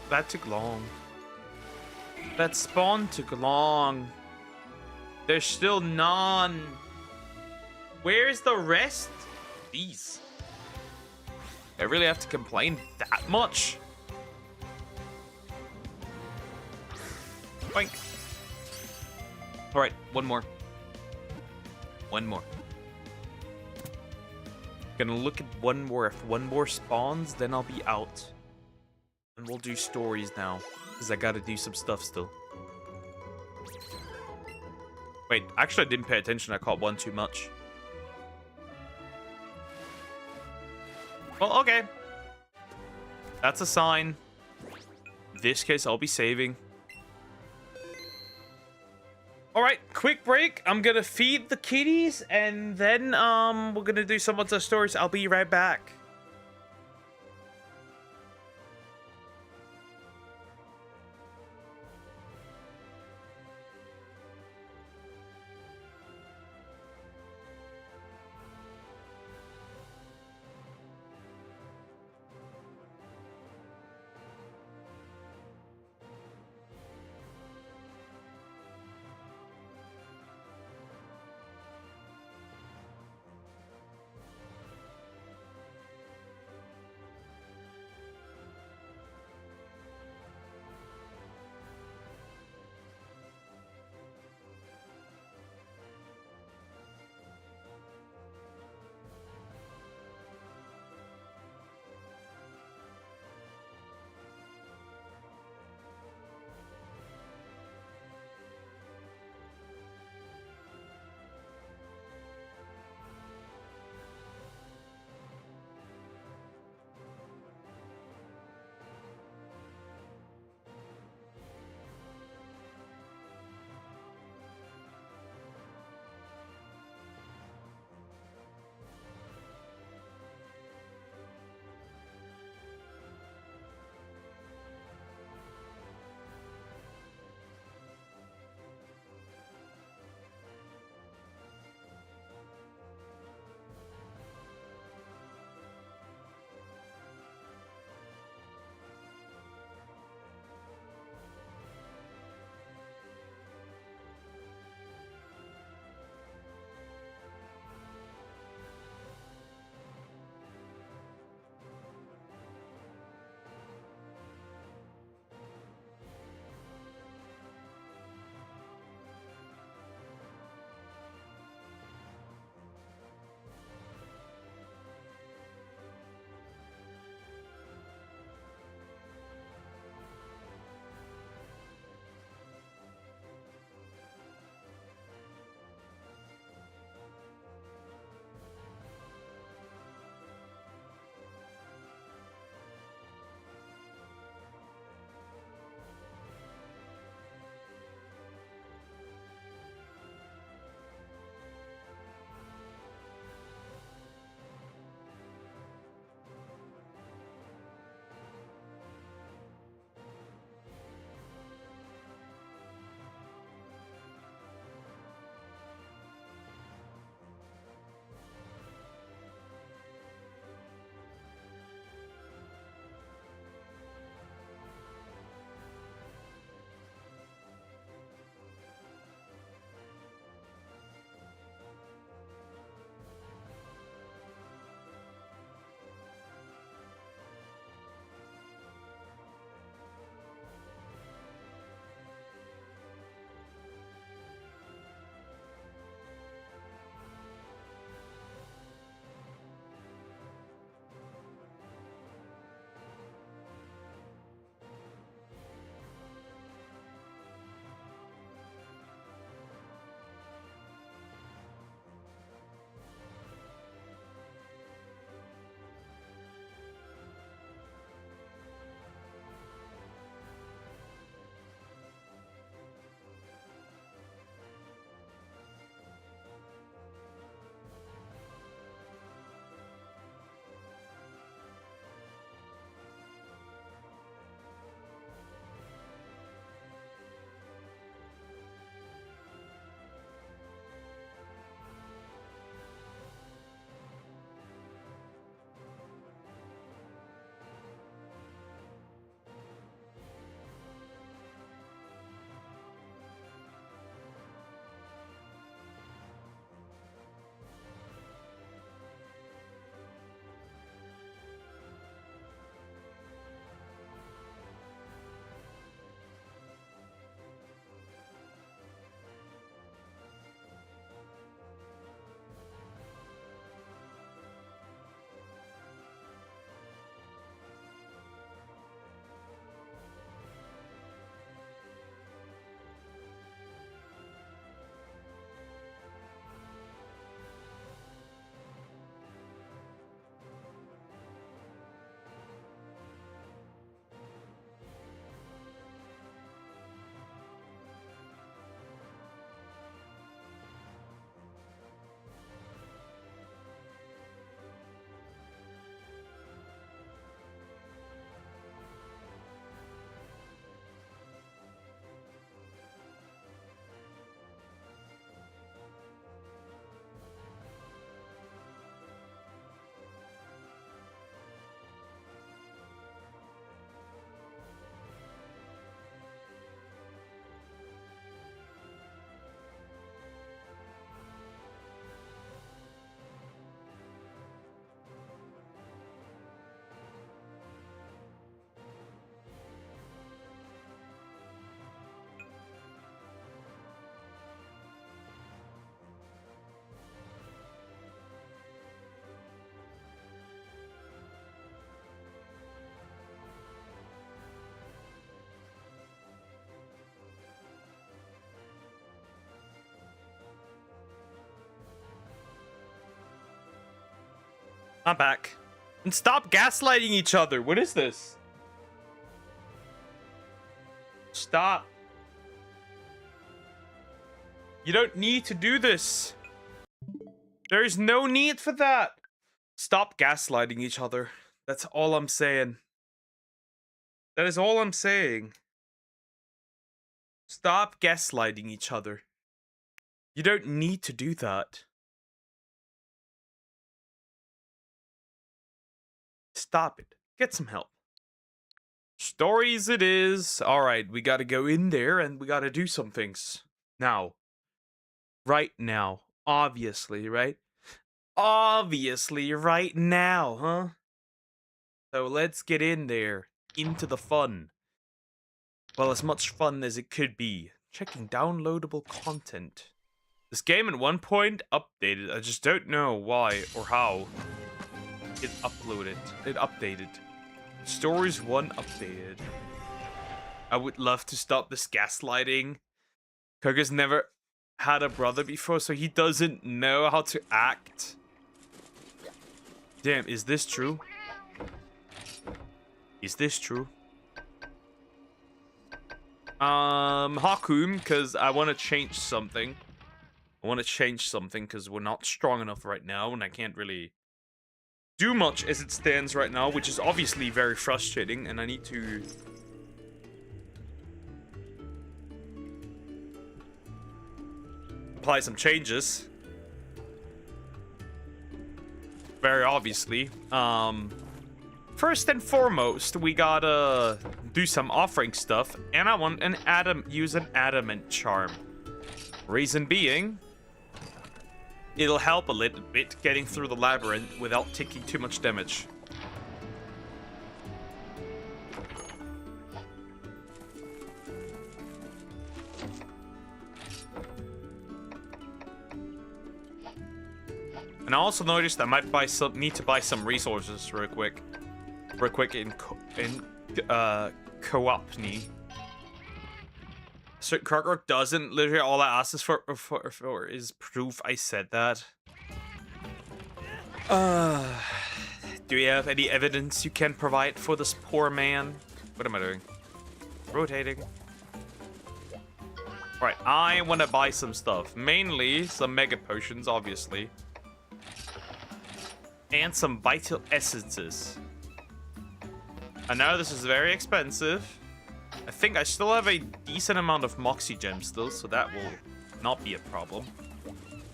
That took long. That spawn took long. There's still none. Where's the rest? Jeez. I really have to complain that much? Boink. Alright, one more. One more. Gonna look at one more. If one more spawns, then I'll be out. And we'll do stories now, because I gotta do some stuff still. Wait, actually I didn't pay attention. I caught one too much. Well, okay. That's a sign. In this case, I'll be saving. Alright, quick break. I'm gonna feed the kitties, and then we're gonna do some other stories. I'll be right back. I'm back. And stop gaslighting each other. What is this? Stop. You don't need to do this. There's no need for that. Stop gaslighting each other. That's all I'm saying. That is all I'm saying. Stop gaslighting each other. You don't need to do that. Stop it. Get some help. Stories it is. Alright, we gotta go in there and we gotta do some things. Now. Right now. Obviously, right? Obviously, right now, huh? So let's get in there. Into the fun. Well, as much fun as it could be. Checking downloadable content. This game at one point updated. I just don't know why or how. It uploaded. It updated. Stories 1 updated. I would love to stop this gaslighting. Koga's never had a brother before, so he doesn't know how to act. Damn, is this true? Is this true? Hakum, because I want to change something. I want to change something because we're not strong enough right now, and I can't really do much as it stands right now, which is obviously very frustrating, and I need to apply some changes. Very obviously. First and foremost, we gotta do some offering stuff, and I want use an adamant charm. Reason being, it'll help a little bit getting through the labyrinth without taking too much damage. And I also noticed I might need to buy some resources real quick in co-opny. So Krogok doesn't. Literally all I asked is for is proof I said that. Do you have any evidence you can provide for this poor man? What am I doing? Rotating. Right, I want to buy some stuff. Mainly some mega potions, obviously. And some vital essences. I know this is very expensive. I think I still have a decent amount of Moxie gems still, so that will not be a problem.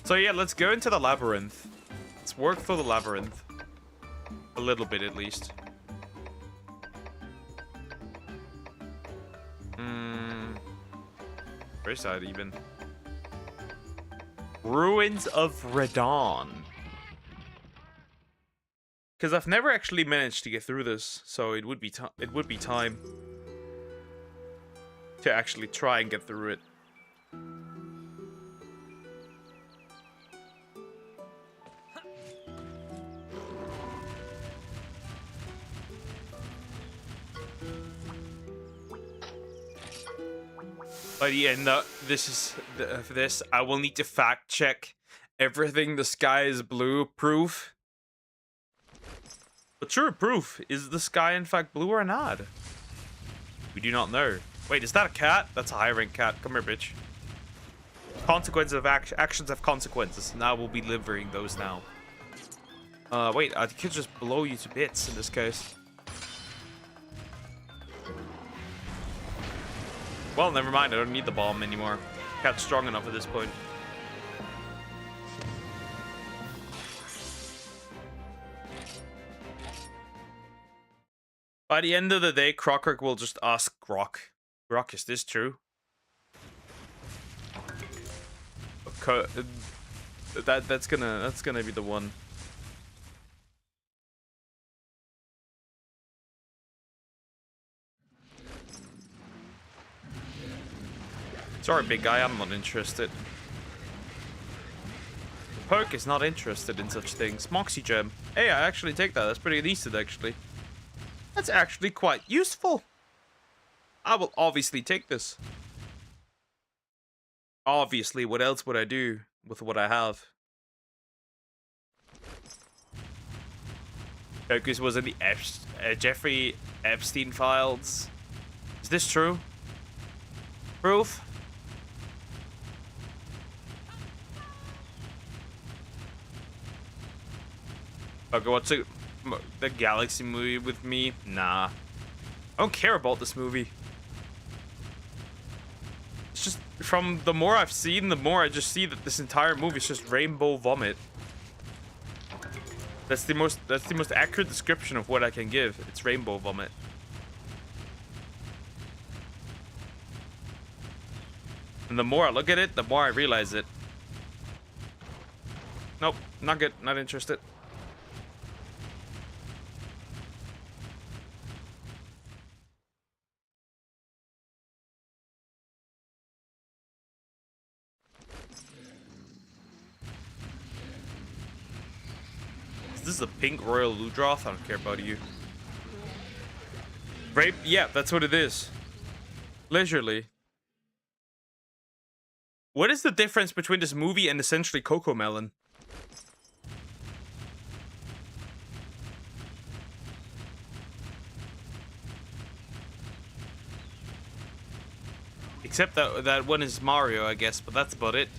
So yeah, let's go into the labyrinth. Let's work through the labyrinth. A little bit, at least. Where's that even? Ruins of Radon. Because I've never actually managed to get through this, so it would be time to actually try and get through it. By the end, for this, I will need to fact check everything the sky is blue proof. But true proof, is the sky in fact blue or not? We do not know. Wait, is that a cat? That's a high rank cat. Come here, bitch. Consequences of actions have consequences. Now we'll be delivering those now. Wait, I could just blow you to bits in this case. Well, never mind. I don't need the bomb anymore. Cat's strong enough at this point. By the end of the day, Krogok will just ask Grok. Grok, is this true? That's gonna be the one. Sorry, big guy, I'm not interested. Poke is not interested in such things. Moxie gem. Hey, I actually take that. That's pretty decent, actually. That's actually quite useful. I will obviously take this. Obviously, what else would I do with what I have? Focus was in the Jeffrey Epstein files. Is this true? Proof? Okay, what's the Galaxy movie with me? Nah. I don't care about this movie. It's just, from the more I've seen, the more I just see that this entire movie is just rainbow vomit. That's the most accurate description of what I can give. It's rainbow vomit. And the more I look at it, the more I realize it. Nope, not good, not interested. This is a pink royal Ludroth. I don't care about you. Rape? Yeah, that's what it is. Leisurely. What is the difference between this movie and essentially Coco Melon? Except that one is Mario, I guess, but that's about it.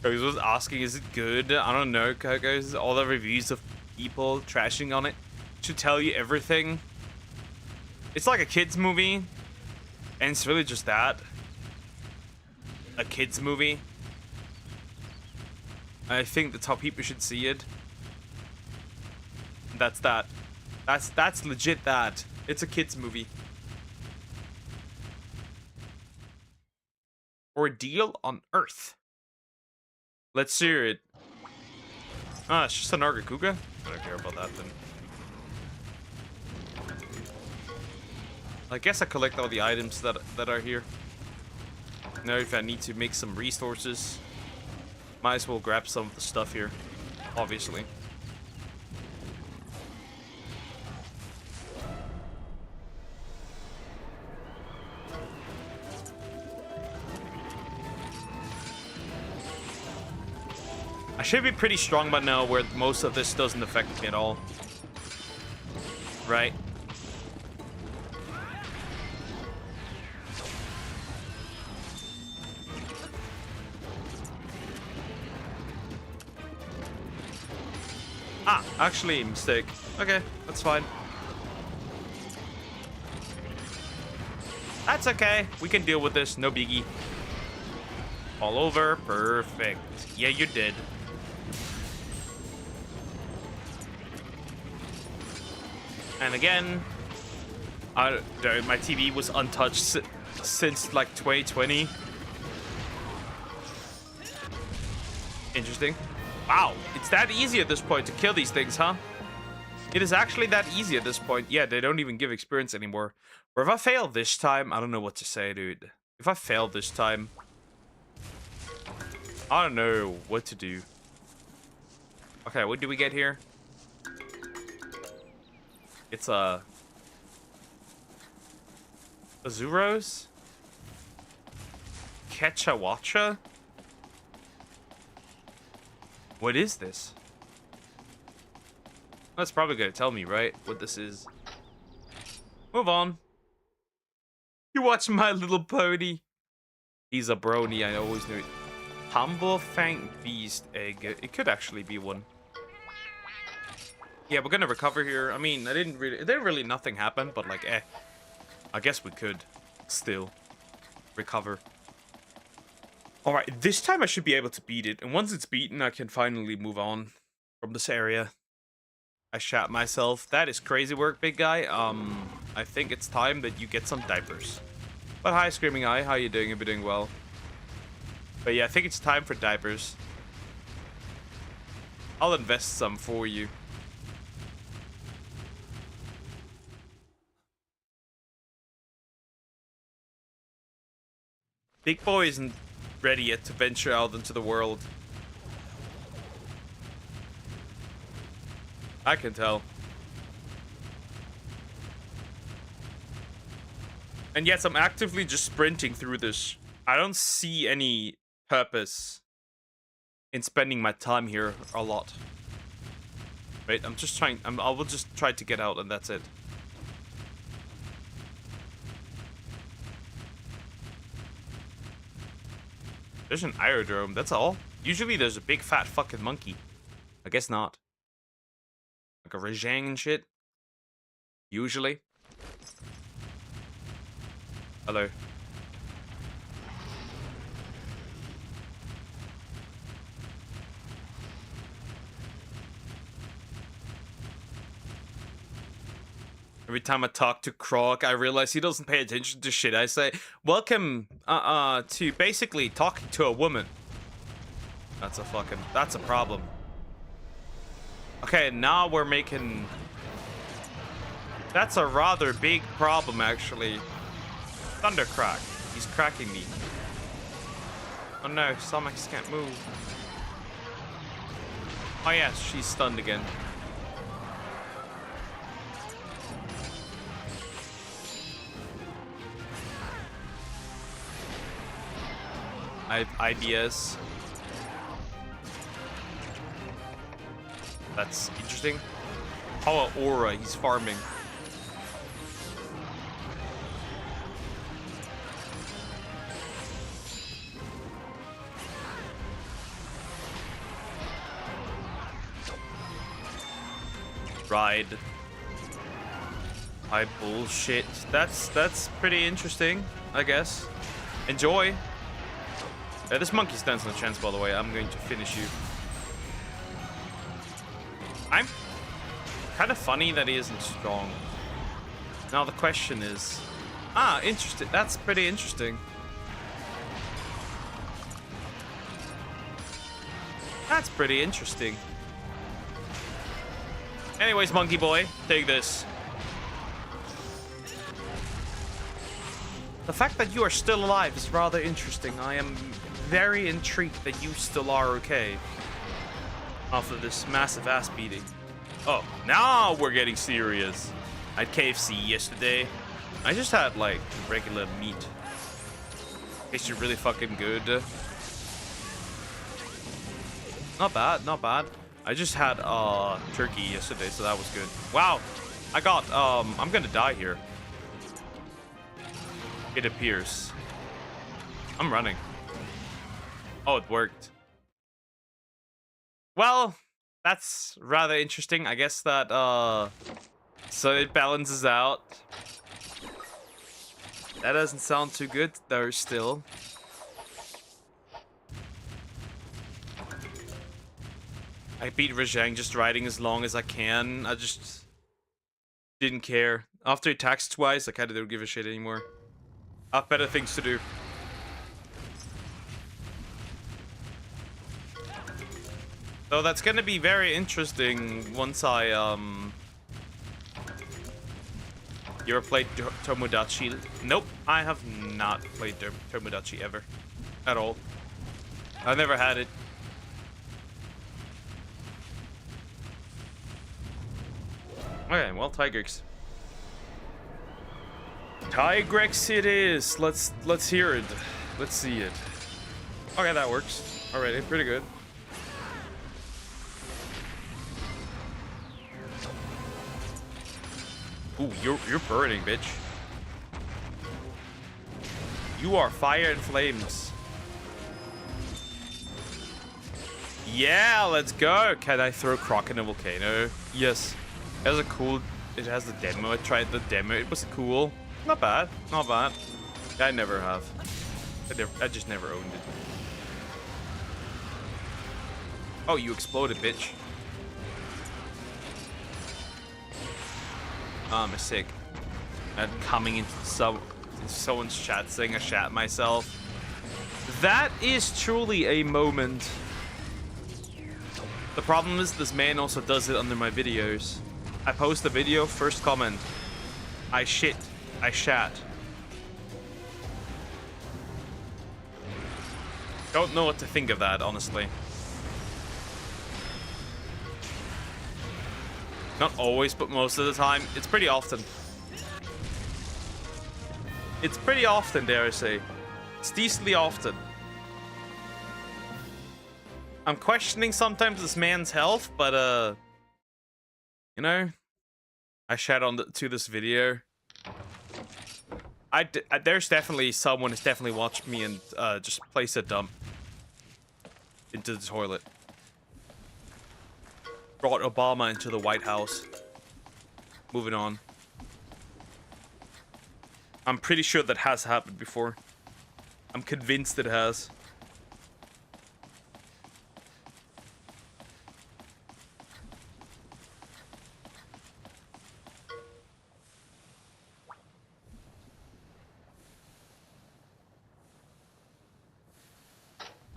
I was asking, is it good? I don't know, guys. All the reviews of people trashing on it should tell you everything. It's like a kid's movie, and it's really just that. A kid's movie. I think that's how people should see it. That's that. That's legit that. It's a kid's movie. Ordeal on Earth. Let's hear it. Ah, it's just a Nargacuga? I don't care about that then. I guess I collect all the items that are here. Now if I need to make some resources, might as well grab some of the stuff here, obviously. I should be pretty strong by now where most of this doesn't affect me at all. Right? Ah, actually, mistake. Okay, that's fine. That's okay. We can deal with this. No biggie. All over. Perfect. Yeah, you did. And again, my TV was untouched since like 2020. Interesting. Wow, it's that easy at this point to kill these things, huh? It is actually that easy at this point. Yeah, they don't even give experience anymore. Or if I fail this time, I don't know what to say, dude. If I fail this time, I don't know what to do. Okay, what do we get here? It's a Azuros? Kechawacha? What is this? That's probably gonna tell me, right? What this is. Move on. You watch My Little Pony. He's a brony, I always knew it. Humble Fang Beast Egg. It could actually be one. Yeah, we're gonna recover here. I mean, nothing happened, but like, I guess we could still recover. Alright, this time I should be able to beat it. And once it's beaten, I can finally move on from this area. I shat myself. That is crazy work, big guy. I think it's time that you get some diapers. But hi, Screaming Eye. How you doing? You'll be doing well. But yeah, I think it's time for diapers. I'll invest some for you. Big boy isn't ready yet to venture out into the world. I can tell. And yes, I'm actively just sprinting through this. I don't see any purpose in spending my time here a lot. Wait, I'm just trying. I will just try to get out, and that's it. There's an aerodrome. That's all. Usually, there's a big fat fucking monkey. I guess not. Like a Rajang and shit. Usually. Hello. Every time I talk to Croc, I realize he doesn't pay attention to shit I say. Welcome, to basically talking to a woman. That's a problem. Okay, now we're making... That's a rather big problem, actually. Thundercrack. He's cracking me. Oh no, Stomachs can't move. Oh yes, she's stunned again. I have ideas. That's interesting. Oh, Aura, he's farming. Ride. I bullshit. That's pretty interesting, I guess. Enjoy. This monkey stands no chance, by the way. I'm going to finish you. I'm kind of funny that he isn't strong. Now the question is... Ah, interesting. That's pretty interesting. That's pretty interesting. Anyways, monkey boy, take this. The fact that you are still alive is rather interesting. I am very intrigued that you still are okay after this massive ass beating. Oh, now we're getting serious. I had KFC yesterday. I just had like regular meat. Tastes really fucking good. Not bad, not bad. I just had turkey yesterday, so that was good. Wow, I got I'm gonna die here. It appears. I'm running. Oh, it worked. Well, that's rather interesting. I guess that so it balances out. That doesn't sound too good though still. I beat Rajang just riding as long as I can. I just didn't care. After he attacks twice, I kinda don't give a shit anymore. I have better things to do. So that's gonna be very interesting once I You ever played Tomodachi? Nope, I have not played Tomodachi ever. At all. I've never had it. Okay, well, Tigrex. Tigrex it is. Let's hear it. Let's see it. Okay, that works. Already, pretty good. Ooh, you're burning, bitch. You are fire and flames. Yeah, let's go. Can I throw Croc in a volcano? Yes. It has a cool... It has the demo. I tried the demo. It was cool. Not bad. Not bad. I never have. I just never owned it. Oh, you exploded, bitch. I'm sick. And coming into someone's chat saying I shat myself. That is truly a moment. The problem is this man also does it under my videos. I post a video, first comment. I shit. I shat. Don't know what to think of that, honestly. Not always, but most of the time. It's pretty often. It's pretty often, dare I say. It's decently often. I'm questioning sometimes this man's health, but, you know, I shared on to this video. There's definitely someone who's definitely watched me and just place a dump into the toilet. Brought Obama into the White House. Moving on. I'm pretty sure that has happened before. I'm convinced it has.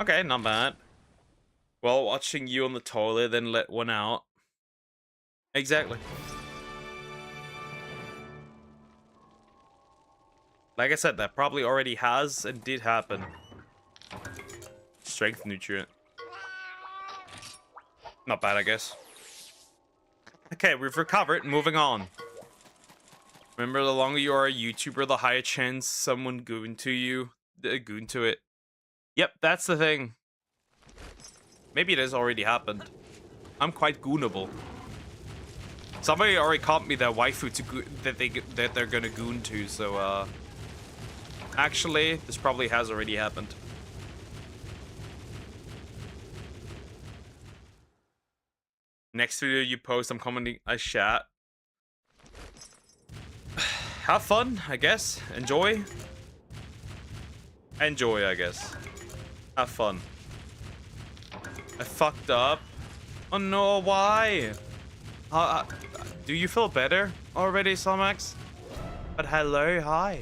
Okay, not bad. Well, watching you on the toilet, then let one out. Exactly. Like I said, that probably already has and did happen. Strength nutrient. Not bad, I guess. Okay, we've recovered. Moving on. Remember, the longer you are a YouTuber, the higher chance someone goon to you. Goon to it. Yep, that's the thing. Maybe it has already happened. I'm quite goonable. Somebody already caught me their waifu that they're gonna goon to, so actually, this probably has already happened. Next video you post, I'm commenting a chat. Have fun, I guess. Enjoy. Enjoy, I guess. Have fun. I fucked up. Oh no, why? Do you feel better already, Somax? But hello, hi.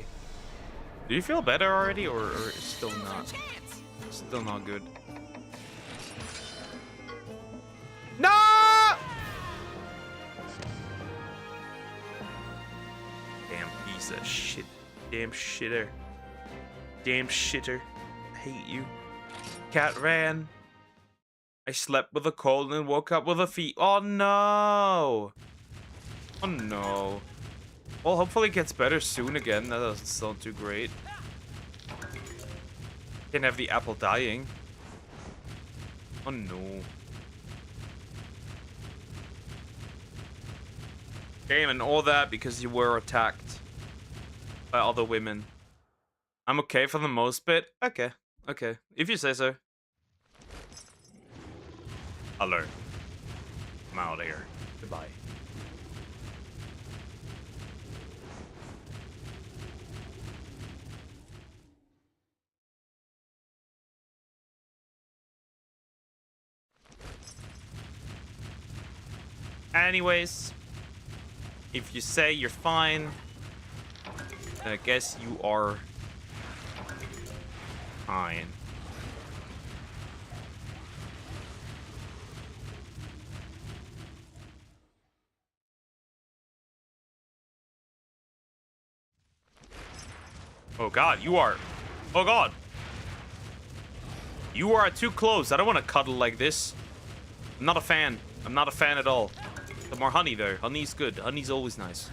Do you feel better already, or still not? Still not good. No! Damn piece of shit. Damn shitter. Damn shitter. I hate you. Cat ran. I slept with a cold and woke up with a fever. Oh no! Oh no. Well, hopefully it gets better soon again. That doesn't sound too great. Can't have the apple dying. Oh no. Damn, and all that because you were attacked by other women. I'm okay for the most bit. Okay. Okay. If you say so. Hello. I'm out of here. Goodbye. Anyways, if you say you're fine, then I guess you are fine. Oh god, you are. Oh god. You are too close. I don't want to cuddle like this. I'm not a fan. I'm not a fan at all. The more honey though. Honey's good. Honey's always nice.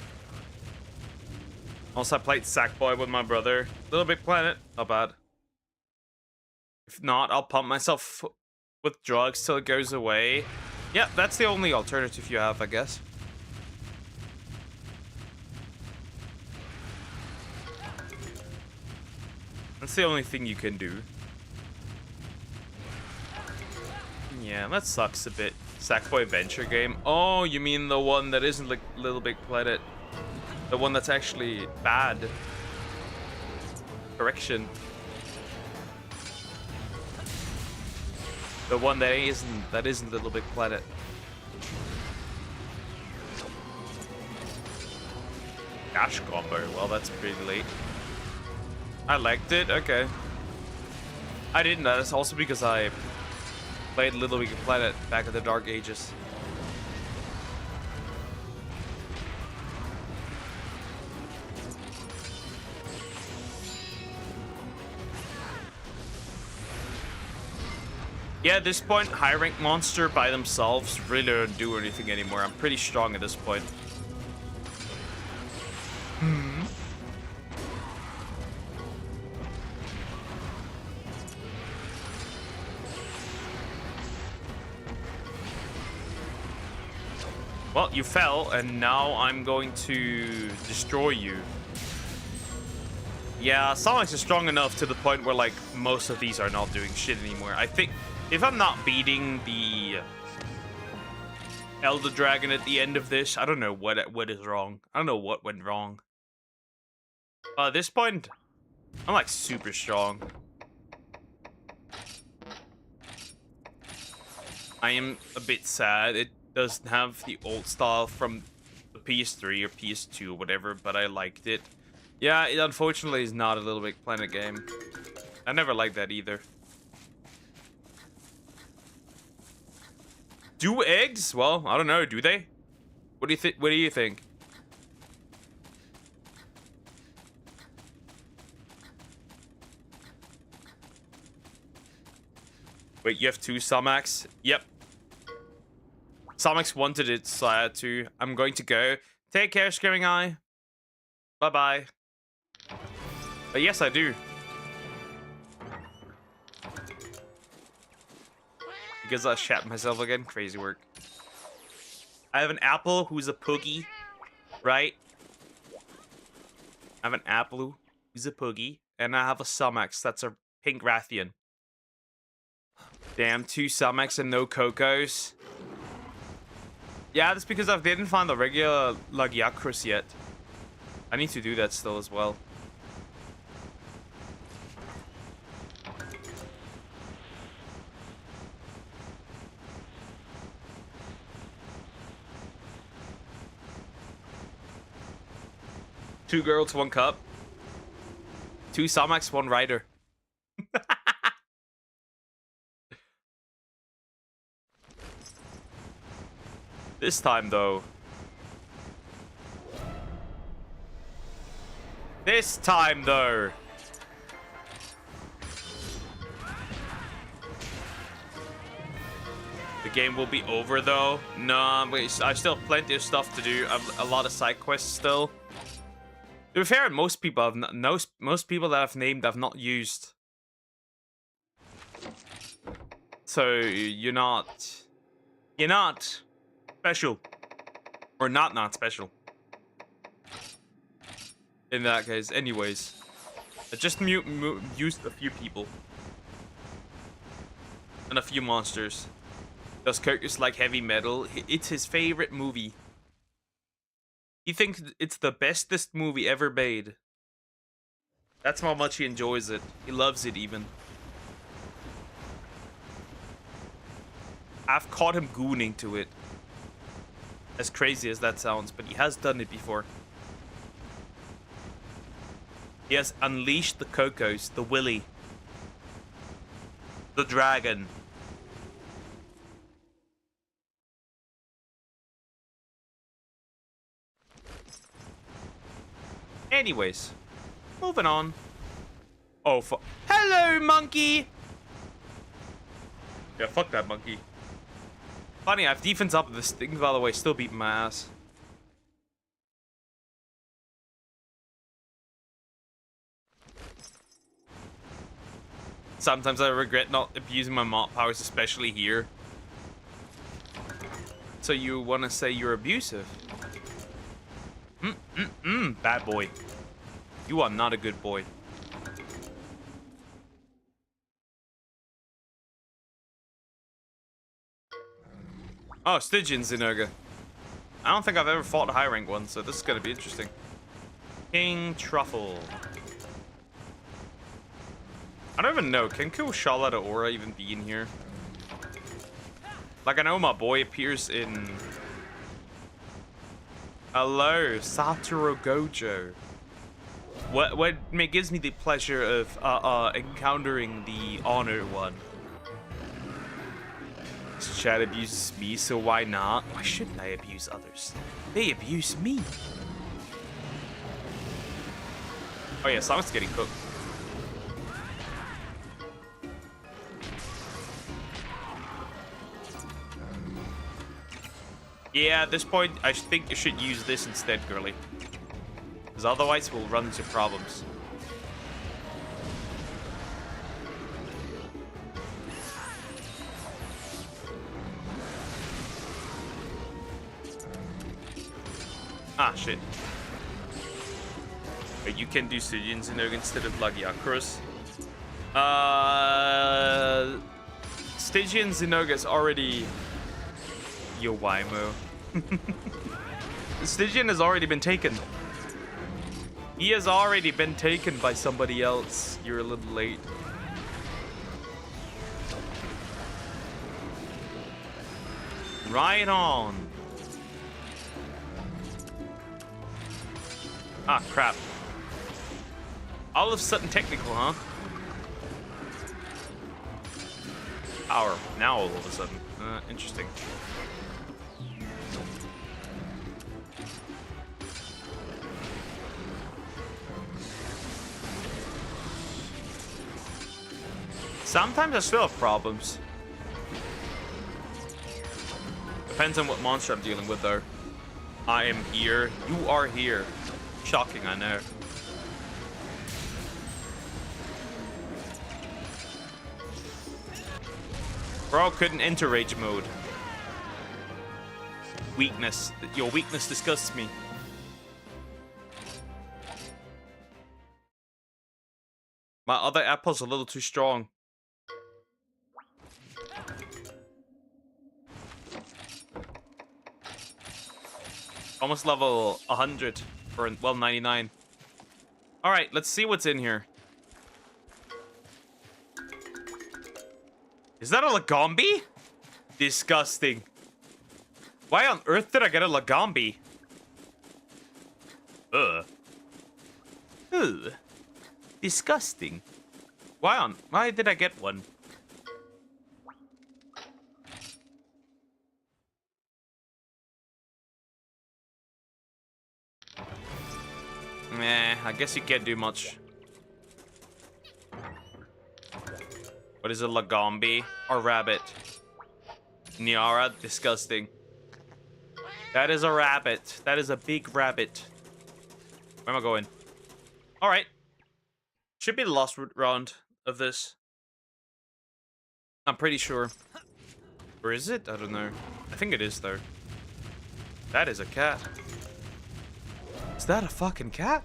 Also, I played Sackboy with my brother. Little Big Planet. Not bad. If not, I'll pump myself with drugs till it goes away. Yeah, that's the only alternative you have, I guess. That's the only thing you can do. Yeah, that sucks a bit. Sackboy Adventure game. Oh, you mean the one that isn't like Little Big Planet? The one that's actually bad. Correction. The one that isn't Little Big Planet. Dash combo. Well, that's pretty late. I liked it. Okay. I didn't. That's also because I played Little Big Planet back in the Dark Ages. Yeah, at this point, high rank monster by themselves really don't do anything anymore. I'm pretty strong at this point. Well, you fell, and now I'm going to destroy you. Yeah, Sonic's is strong enough to the point where, like, most of these are not doing shit anymore. I think if I'm not beating the Elder Dragon at the end of this, I don't know what is wrong. I don't know what went wrong. At this point, I'm, like, super strong. I am a bit sad. It doesn't have the old style from the PS3 or PS2 or whatever, but I liked it. Yeah, it unfortunately is not a Little Big Planet game. I never liked that either. Do eggs? Well, I don't know. Do they? What do you think? What do you think? Wait, you have 2 Somax? Yep. Somax wanted it, so I had to. I'm going to go. Take care, Screaming Eye. Bye-bye. But yes, I do. Because I shat myself again. Crazy work. I have an apple who's a poogie. Right? I have an apple who's a poogie. And I have a Somax that's a pink Rathian. Damn, 2 Somax and no Cocos. Yeah, that's because I didn't find the regular Lagiacrus yet. I need to do that still as well. Two girls, 1 cup. 2 Somax, 1 rider. This time, though. This time, though. The game will be over, though. No, I still have plenty of stuff to do. I have a lot of side quests still. To be fair, most people have not, most people that I've named I've not used. So you're not special, or not special. In that case, anyways, I just used a few people and a few monsters. Does Kirkus like heavy metal? It's his favorite movie. He thinks it's the bestest movie ever made. That's how much he enjoys it. He loves it even. I've caught him gooning to it. As crazy as that sounds, but he has done it before. He has unleashed the Cocos, the Willy, the dragon. Anyways, moving on. Oh, hello, monkey! Yeah, fuck that monkey. Funny, I have defense up this thing, by the way, still beating my ass. Sometimes I regret not abusing my mop powers, especially here. So you want to say you're abusive? Bad boy. You are not a good boy. Oh, Stygian Zinurga. I don't think I've ever fought a high rank one, so this is gonna be interesting. King Truffle. I don't even know. Can Kill Charlotte Aura even be in here? Like, I know my boy appears in... Hello, Satoru Gojo. What gives me the pleasure of encountering the honored one. This chat abuses me, so why not? Why shouldn't I abuse others? They abuse me. Oh yeah, Sonic's getting cooked. Yeah, at this point, I think you should use this instead, girly. Because otherwise, we'll run into problems. Ah, shit. But you can do Stygian Zinogre instead of Lagiakrus. Stygian Zinogre is already... Yo, Wimo. Stygian has already been taken. He has already been taken by somebody else. You're a little late. Right on. Ah, crap. All of a sudden technical, huh? Power. Now all of a sudden. Interesting. Sometimes I still have problems. Depends on what monster I'm dealing with, though. I am here. You are here. Shocking, I know. Bro couldn't enter rage mode. Weakness. Your weakness disgusts me. My other apple's a little too strong. Almost level 100. Or, well, 99. Alright, let's see what's in here. Is that a Lagombi? Disgusting. Why on earth did I get a Lagombi? Ugh. Ugh. Disgusting. Why did I get one? Nah, I guess you can't do much. What is a Lagombi? Or rabbit? Niara, disgusting. That is a rabbit. That is a big rabbit. Where am I going? Alright. Should be the last round of this. I'm pretty sure. Or is it? I don't know. I think it is, though. That is a cat. Is that a fucking cat?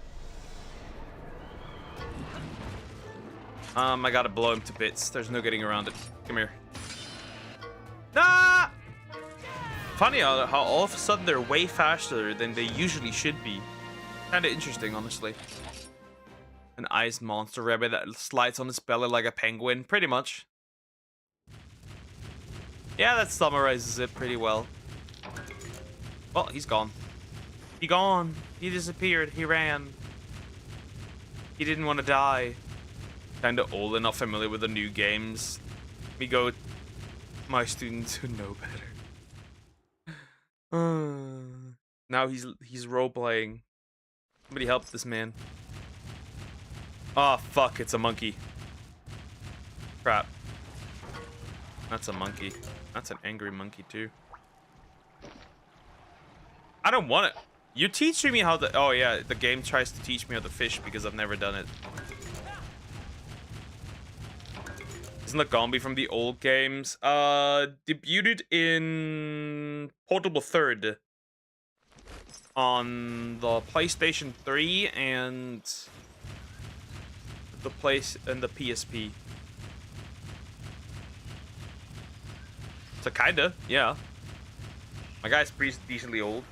I gotta blow him to bits. There's no getting around it. Come here. Ah! Funny how all of a sudden they're way faster than they usually should be. Kinda interesting, honestly. An ice monster rabbit that slides on its belly like a penguin. Pretty much. Yeah, that summarizes it pretty well. Well, he's gone. He gone. He disappeared. He ran. He didn't want to die. Kinda old and not familiar with the new games. We go, my students who know better. Now he's role playing. Somebody help this man. Oh fuck! It's a monkey. Crap. That's a monkey. That's an angry monkey too. I don't want it. You're teaching me how to... Oh yeah, the game tries to teach me how to fish because I've never done it. Isn't Lagombi from the old games? Debuted in Portable 3rd. On the PlayStation 3 and... the PSP. So kinda, yeah. My guy's pretty decently old.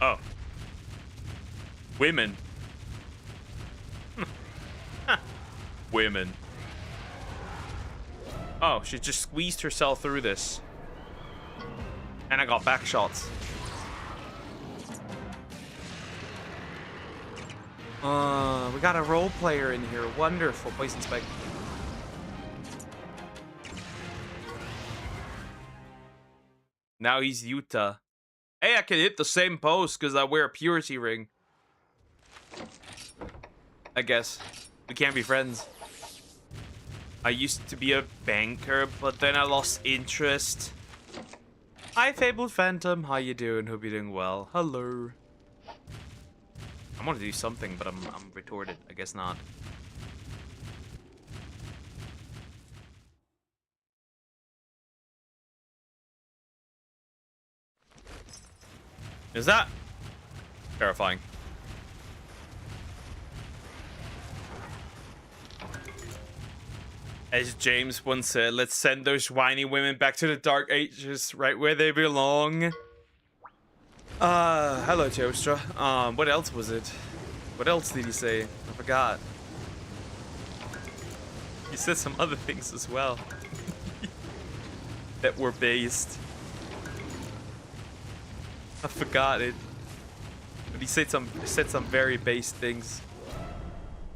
Oh. Women. Women. Oh, she just squeezed herself through this. And I got back shots. We got a role player in here. Wonderful. Poison spike. Now he's Utah. Hey, I can hit the same post because I wear a purity ring. I guess. We can't be friends. I used to be a banker, but then I lost interest. Hi, Fabled Phantom. How you doing? Hope you're doing well. Hello. I want to do something, but I'm retorted. I guess not. Is that terrifying? As James once said, let's send those whiny women back to the Dark Ages, right where they belong. Hello, Toastra. What else was it? What else did he say? I forgot. He said some other things as well. That were based. I forgot it. But he said some very base things.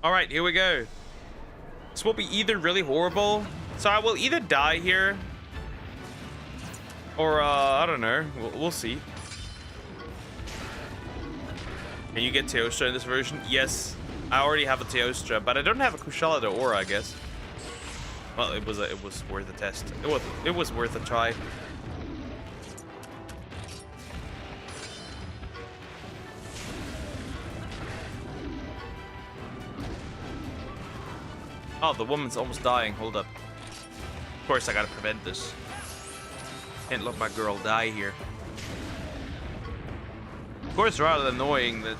Alright, here we go. This will be either really horrible. So I will either die here. Or, I don't know. We'll see. Can you get Teostra in this version? Yes. I already have a Teostra, but I don't have a Kushala de Aura, I guess. Well, it was worth a test. It was worth a try. Oh, the woman's almost dying. Hold up. Of course, I gotta prevent this. Can't let my girl die here. Of course, rather annoying that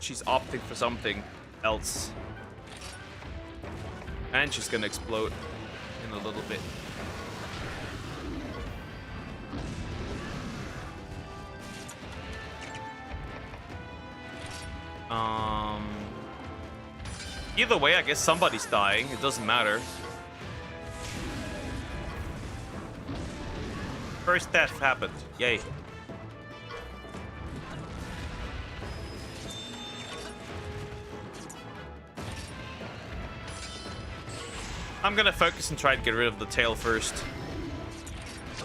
she's opting for something else. And she's gonna explode in a little bit. Either way, I guess somebody's dying. It doesn't matter. First death happened. Yay. I'm gonna focus and try and get rid of the tail first.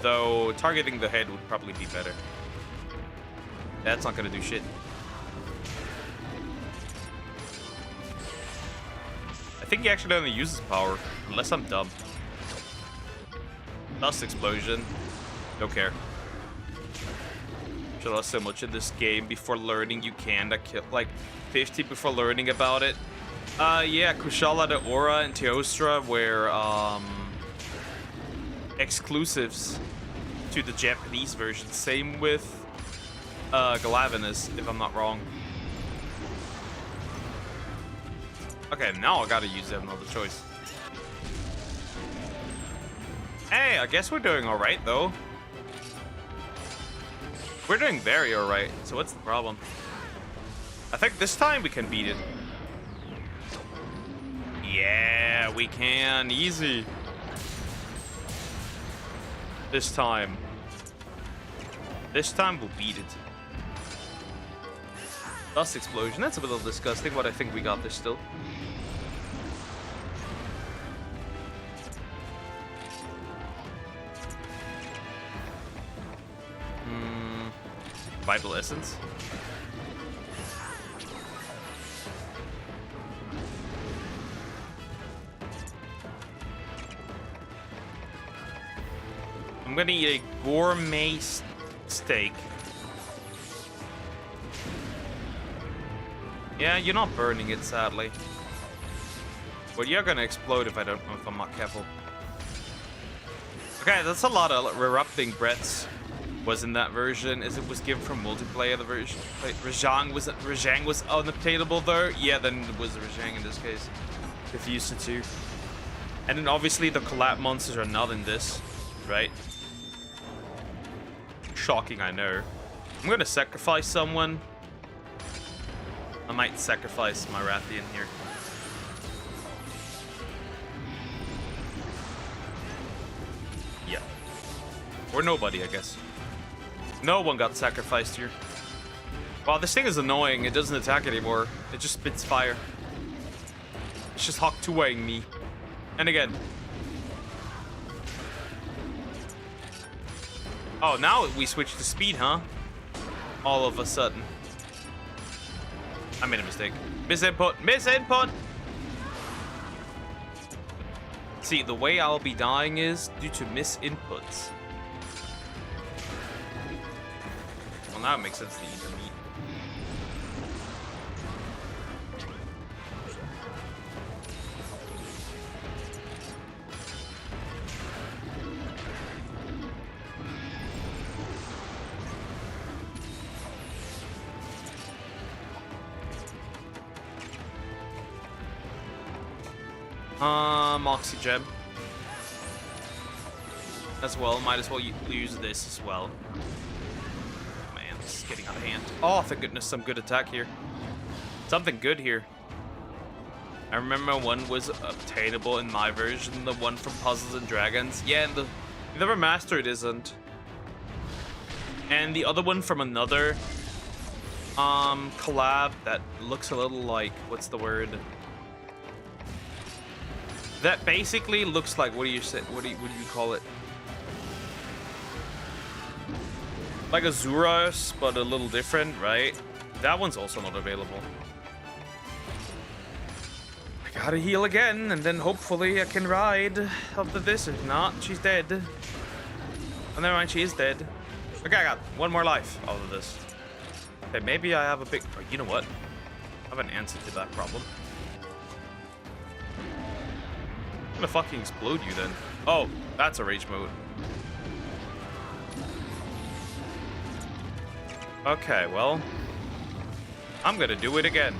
Though targeting the head would probably be better. That's not gonna do shit. I think he actually only uses power, unless I'm dumb. Dust explosion. Don't care. Should lost so much in this game before learning you can. I killed like 50 before learning about it. Yeah, Kushala de Aura and Teostra were exclusives to the Japanese version. Same with Galavinus, if I'm not wrong. Okay, now I gotta use them, another choice. Hey, I guess we're doing alright though. We're doing very alright, so what's the problem? I think this time we can beat it. Yeah, we can. Easy. This time. This time we'll beat it. Dust explosion. That's a little disgusting, but I think we got this still. Vital Essence. I'm gonna eat a gourmet steak. Yeah, you're not burning it, sadly. But you're gonna explode if I'm not careful. Okay, that's a lot of erupting breaths. Was in that version, as it was given from multiplayer. The version, like, Rajang was unobtainable though. Yeah, then it was Rajang in this case. Confused the two. And then obviously the collab monsters are not in this, right? Shocking, I know. I'm gonna sacrifice someone. I might sacrifice my Rathian here. Yeah. Or nobody, I guess. No one got sacrificed here. Wow, this thing is annoying. It doesn't attack anymore. It just spits fire. It's just Hawk 2-weighing me. And again. Oh, now we switch to speed, huh? All of a sudden. I made a mistake. Misinput! Misinput! See, the way I'll be dying is due to misinputs. Well, now it makes sense to eat the meat. Moxie Gem. As well, might as well use this as well. Man, this is getting out of hand. Oh, thank goodness, some good attack here. Something good here. I remember one was obtainable in my version, the one from Puzzles and Dragons. Yeah, and the remastered isn't. And the other one from another collab that looks a little like, what's the word? That basically looks like, what do you say? What do you call it? Like a Zuros, but a little different, right? That one's also not available. I gotta heal again, and then hopefully I can ride after this. If not, she's dead. Oh, never mind, she is dead. Okay, I got one more life out of this. Okay, maybe I have a big... Oh, you know what? I have an answer to that problem. I'm gonna fucking explode you then. Oh, that's a rage mode. Okay, well, I'm gonna do it again.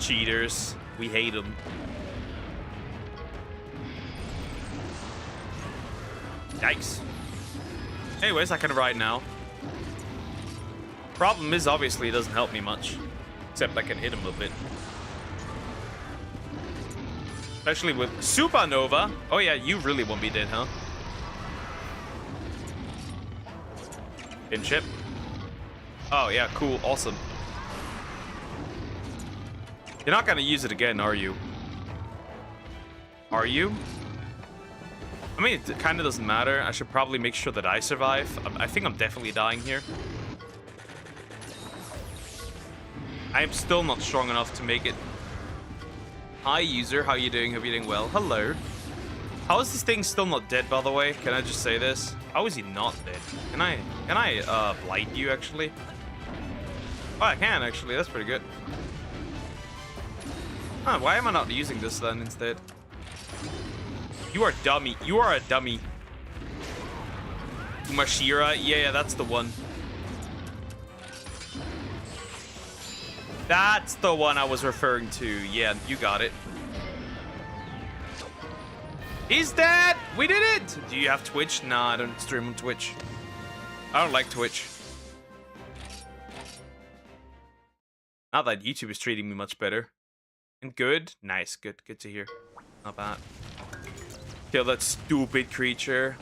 Cheaters, we hate them. Yikes. Anyways, I can ride now. Problem is, obviously, it doesn't help me much. Except I can hit him a bit. Especially with Supernova. Oh yeah, you really won't be dead, huh? Chip. Oh yeah, cool, awesome. You're not gonna use it again, are you? Are you? I mean, it kind of doesn't matter. I should probably make sure that I survive. I think I'm definitely dying here. I am still not strong enough to make it. Hi, user. How you doing? Hope you're doing well. Hello. How is this thing still not dead, by the way? Can I just say this? How is he not dead? Can I blight you, actually? Oh, I can, actually. That's pretty good. Huh, why am I not using this, then, instead? You are dummy. You are a dummy. Umashira? Yeah, that's the one. That's the one I was referring to. Yeah, you got it. He's dead! We did it! Do you have Twitch? Nah, I don't stream on Twitch. I don't like Twitch. Not that YouTube is treating me much better. And good? Nice, good to hear. Not bad. Kill that stupid creature.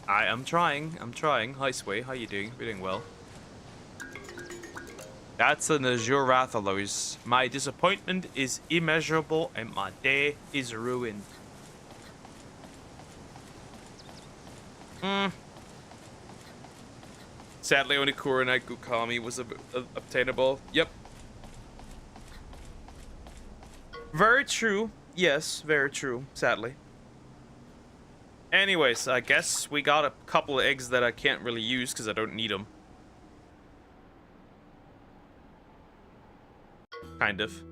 I'm trying. Hi, Sway. How you doing? You're doing well. That's an Azure Rathalos. My disappointment is immeasurable and my day is ruined. Sadly, only Kuronite Gukami was obtainable. Yep. Very true. Yes, very true. Sadly. Anyways, I guess we got a couple of eggs that I can't really use because I don't need them. Kind of.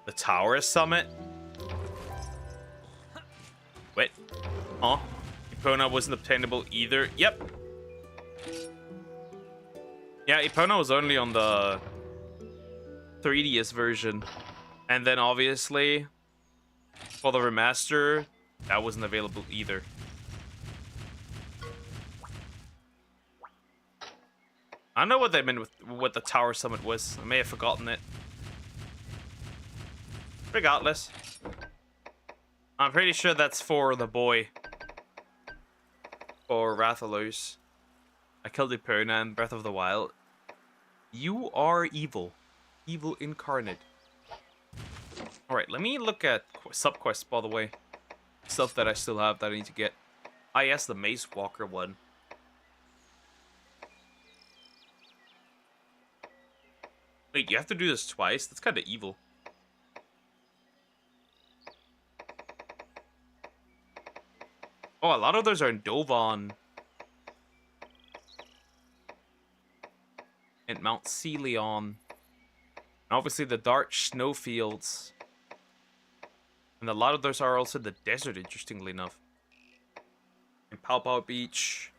The Tower Summit? Wait. Huh? Epona wasn't obtainable either. Yep. Yeah, Epona was only on the 3DS version. And then obviously, for the remaster, that wasn't available either. I don't know what they meant with what the Tower Summit was. I may have forgotten it. Regardless. I'm pretty sure that's for the boy. Or Rathalos. I killed Epona in Breath of the Wild. You are evil. Evil incarnate. Alright, let me look at subquests, by the way. Stuff that I still have that I need to get. Ah, yes, the Maze Walker one. Wait, you have to do this twice? That's kind of evil. Oh, a lot of those are in Dovon. And Mount Celion. And obviously the dark snowfields. And a lot of those are also in the desert, interestingly enough. And Pow Pow Beach.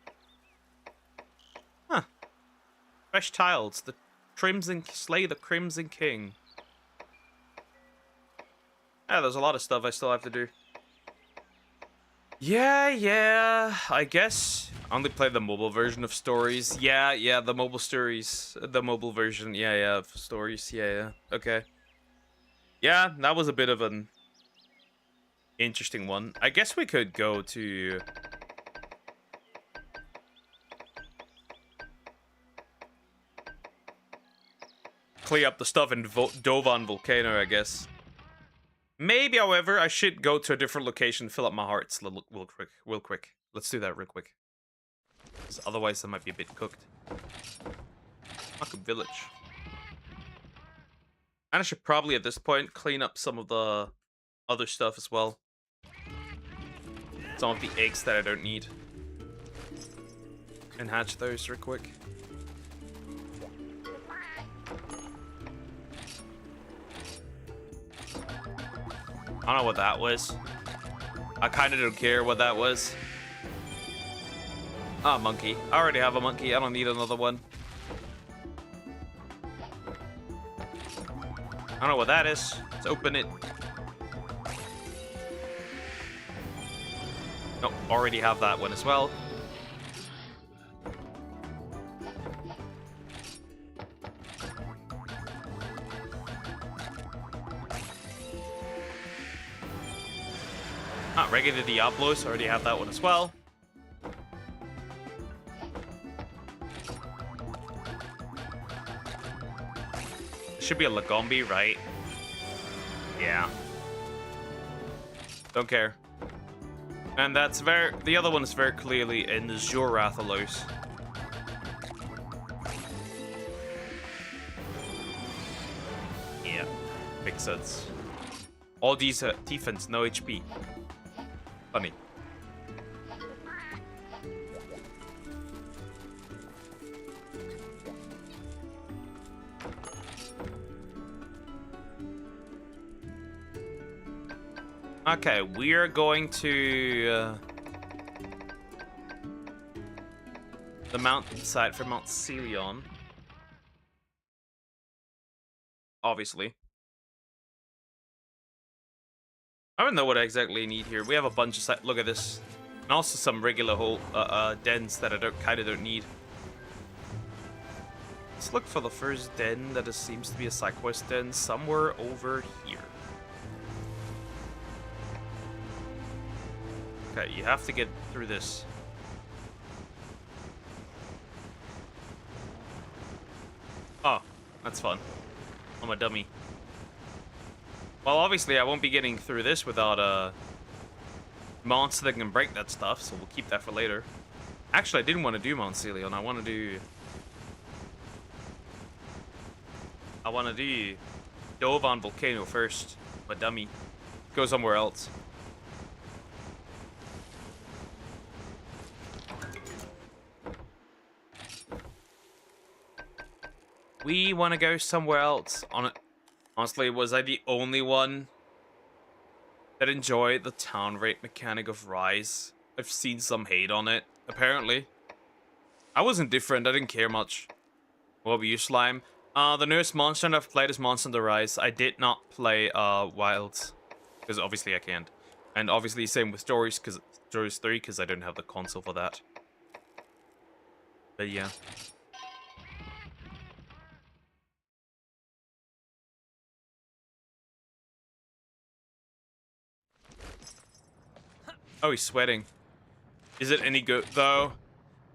Huh. Fresh tiles. The Crimson... Slay the Crimson King. Yeah, there's a lot of stuff I still have to do. Yeah, I guess. I only play the mobile version of stories. Yeah, the mobile stories. The mobile version, yeah, of stories. Yeah, okay. Yeah, that was a bit of an interesting one. I guess we could go to... clear up the stuff in Dovon Volcano, I guess. Maybe, however, I should go to a different location, fill up my hearts real quick. Let's do that real quick. Otherwise, I might be a bit cooked. Fucking village. And I should probably, at this point, clean up some of the other stuff as well. Some of the eggs that I don't need. And hatch those real quick. I don't know what that was. I kind of don't care what that was. Ah, monkey. I already have a monkey. I don't need another one. I don't know what that is. Let's open it. Nope, already have that one as well. Regular Diablos, already have that one as well. It should be a Lagombi, right? Yeah. Don't care. And that's the other one is very clearly in the Zorathalos. Yeah, makes sense. All these defense, no HP. Funny. Okay, we are going to the mountainside for Mount Celion. Obviously. I don't know what I exactly need here. We have a bunch of look at this, and also some regular dens that I kind of don't need. Let's look for the first den that seems to be a side quest den somewhere over here. Okay, you have to get through this. Oh, that's fun. I'm a dummy. Well, obviously, I won't be getting through this without a monster that can break that stuff, so we'll keep that for later. Actually, I didn't want to do Mount Celion. I want to do Dovon Volcano first. But dummy. Go somewhere else. We want to go somewhere else. Honestly, was I the only one that enjoyed the town rate mechanic of Rise? I've seen some hate on it, apparently. I wasn't different, I didn't care much. What about you, Slime? The newest monster I've played is Monster Hunter Rise. I did not play Wilds, because obviously I can't. And obviously same with Stories 3, because I don't have the console for that. But yeah. Oh, he's sweating. Is it any good, though?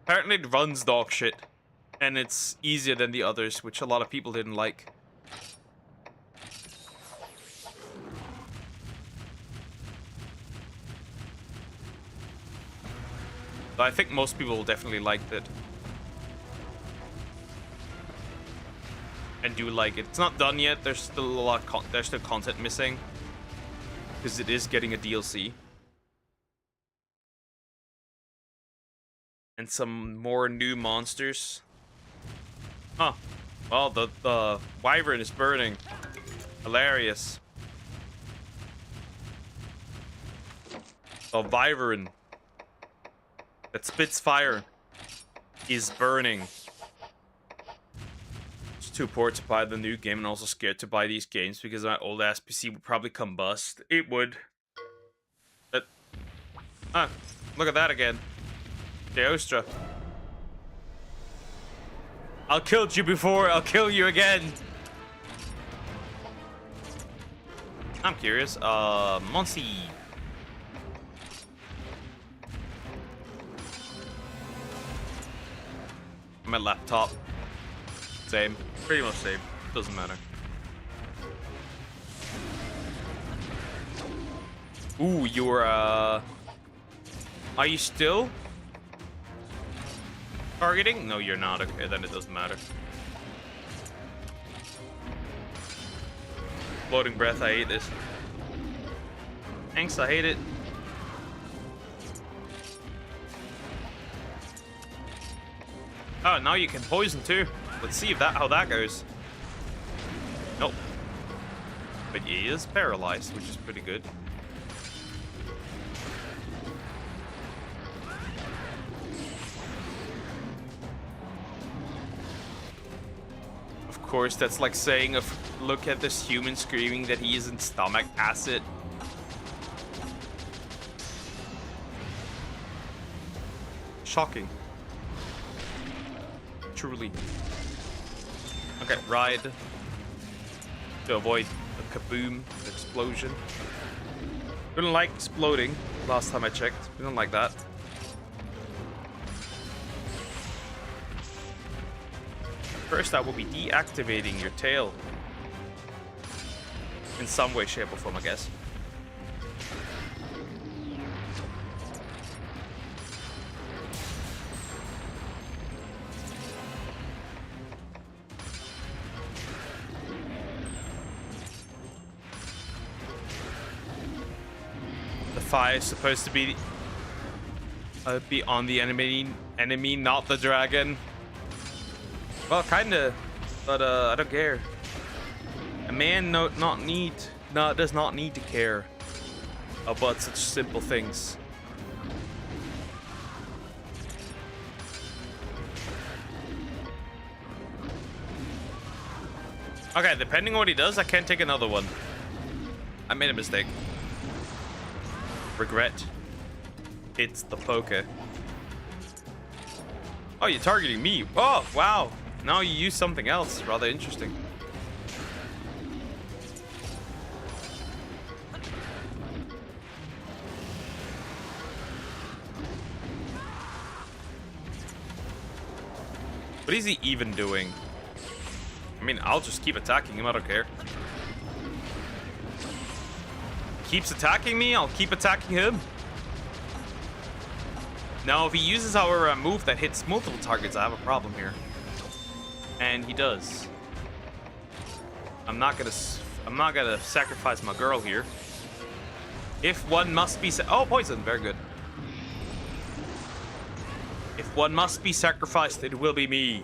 Apparently it runs dog shit. And it's easier than the others, which a lot of people didn't like. So I think most people will definitely like it. And do like it. It's not done yet. There's still a lot of there's still content missing. Because it is getting a DLC. And some more new monsters. Huh. Well, the wyvern is burning. Hilarious. The wyvern that spits fire is burning. It's too poor to buy the new game and also scared to buy these games because my old ass PC would probably combust. It would. But look at that again. Deostra. I'll kill you before I'll kill you again. I'm curious. Monsi. My laptop. Same. Pretty much same. Doesn't matter. Ooh, you're are you still targeting? No, you're not. Okay, then it doesn't matter. Floating breath, I hate this. Thanks, I hate it. Oh, now you can poison too. Let's see if how that goes. Nope. But he is paralyzed, which is pretty good. Of course, that's like saying, look at this human screaming that he is in stomach acid. Shocking. Truly. Okay, ride. To avoid a kaboom explosion. We don't like exploding. Last time I checked. We don't like that. First, I will be deactivating your tail. In some way, shape, or form, I guess. The fire is supposed to be on the enemy, not the dragon. Well, kinda, but I don't care. A man does not need to care about such simple things. Okay, depending on what he does, I can't take another one. I made a mistake. Regret. It's the poker. Oh, you're targeting me. Oh, wow. Now you use something else. Rather interesting. What is he even doing? I mean, I'll just keep attacking him. I don't care. Keeps attacking me, I'll keep attacking him. Now, if he uses our move that hits multiple targets, I have a problem here. And he does. I'm not gonna sacrifice my girl here. If one must be oh, poison, very good. If one must be sacrificed, it will be me.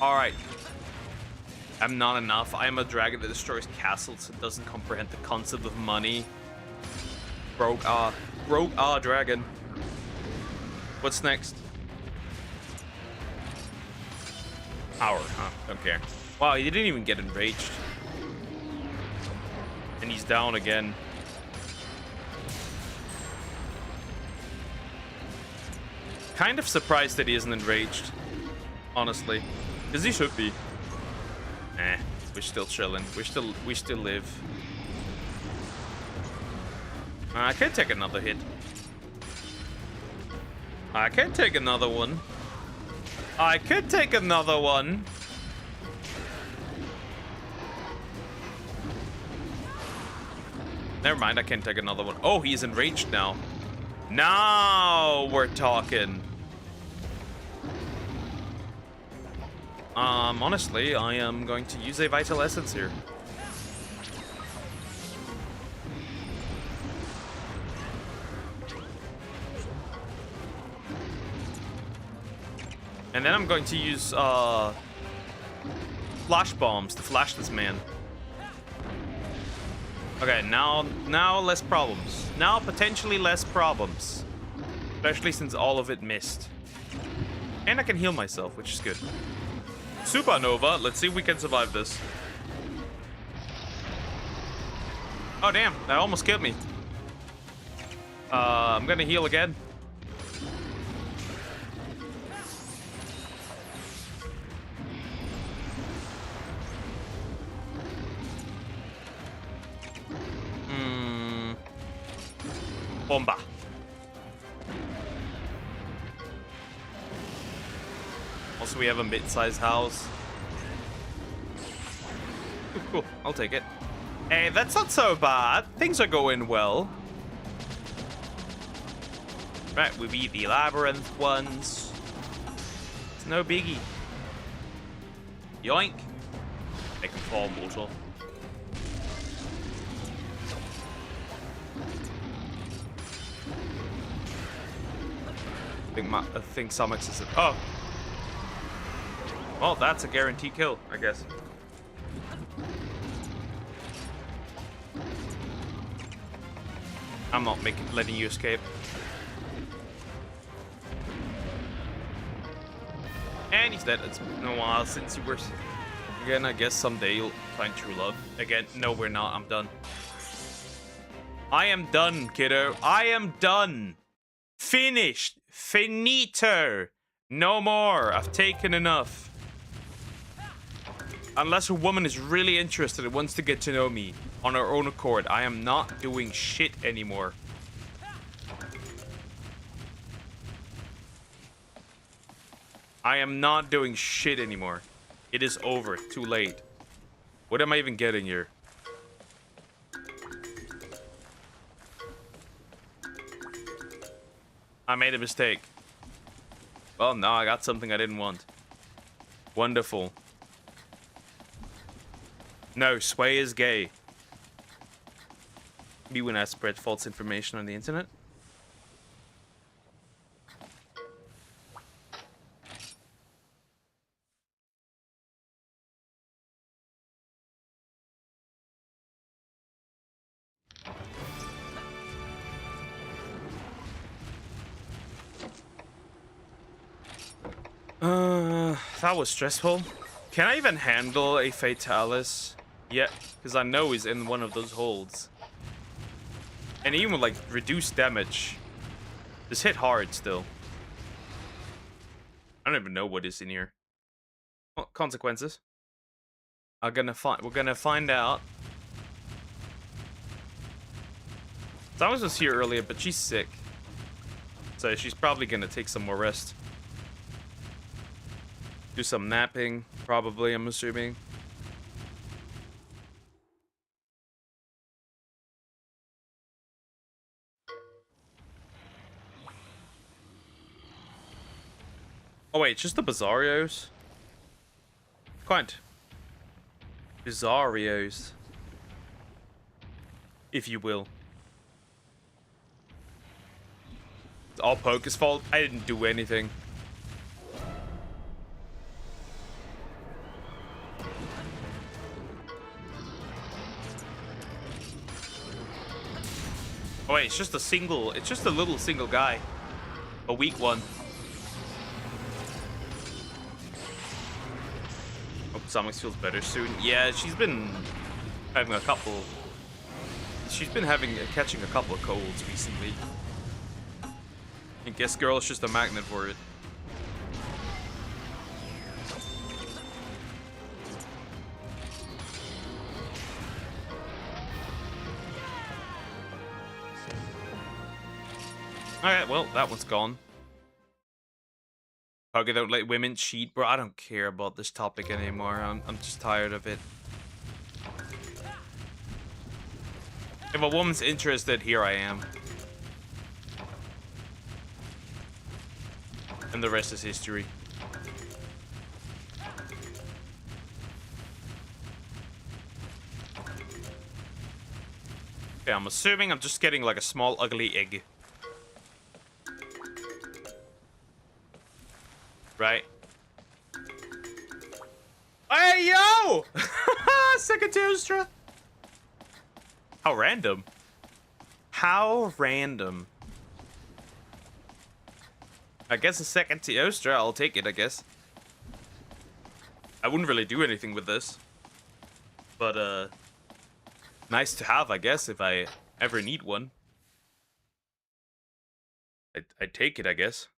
All right. I'm not enough. I am a dragon that destroys castles and doesn't comprehend the concept of money. Broke dragon. What's next? Power, huh? Don't care. Wow, he didn't even get enraged. And he's down again. Kind of surprised that he isn't enraged. Honestly. Because he should be. We're still chilling. We still live. I can take another hit. I can take another one. I could take another one. Never mind, I can't take another one. Oh, he's enraged now. Now we're talking. Honestly, I am going to use a Vital Essence here. And then I'm going to use, flash bombs to flash this man. Okay, now less problems. Now potentially less problems. Especially since all of it missed. And I can heal myself, which is good. Supernova, let's see if we can survive this. Oh damn, that almost killed me. I'm gonna heal again. Bomba. Also, we have a mid-sized house. Ooh, cool, I'll take it. Hey, that's not so bad. Things are going well. Right, we beat the labyrinth ones. It's no biggie. Yoink. They can fall mortal. I think Summix is oh. Well, that's a guaranteed kill, I guess. I'm not letting you escape. And he's dead. It's been a while since you were. Again, I guess someday you'll find true love. Again, no, we're not. I'm done. I am done, kiddo. I am done. Finished. Finito. No more. I've taken enough. Unless a woman is really interested and wants to get to know me on her own accord, I am not doing shit anymore. I am not doing shit anymore. It is over. Too late. What am I even getting here? I made a mistake. Well, no, I got something I didn't want. Wonderful. No, Sway is gay. Me when I spread false information on the internet. That was stressful. Can I even handle a Fatalis? Yeah, because I know he's in one of those holds. And even with, like, reduced damage, this hit hard still. I don't even know what is in here. Well, consequences. We're gonna find out. Thomas was here earlier, but she's sick. So she's probably gonna take some more rest. Do some napping, probably, I'm assuming. Oh wait, just the Bizarrios? Quite. Bizarrios. If you will. It's all Poke's fault. I didn't do anything. Oh wait, it's just a little single guy. A weak one. Hope Somix feels better soon. Yeah, she's been having catching a couple of colds recently. I guess girl is just a magnet for it. Alright, well, that one's gone. Poke don't let women cheat, bro. I don't care about this topic anymore. I'm just tired of it. If a woman's interested, here I am. And the rest is history. Okay, I'm assuming I'm just getting like a small ugly egg. Right? Hey, yo! Second Teostra. How random. How random. I guess a second Teostra, I'll take it, I guess. I wouldn't really do anything with this. But, nice to have, I guess, if I ever need one. I'd take it, I guess.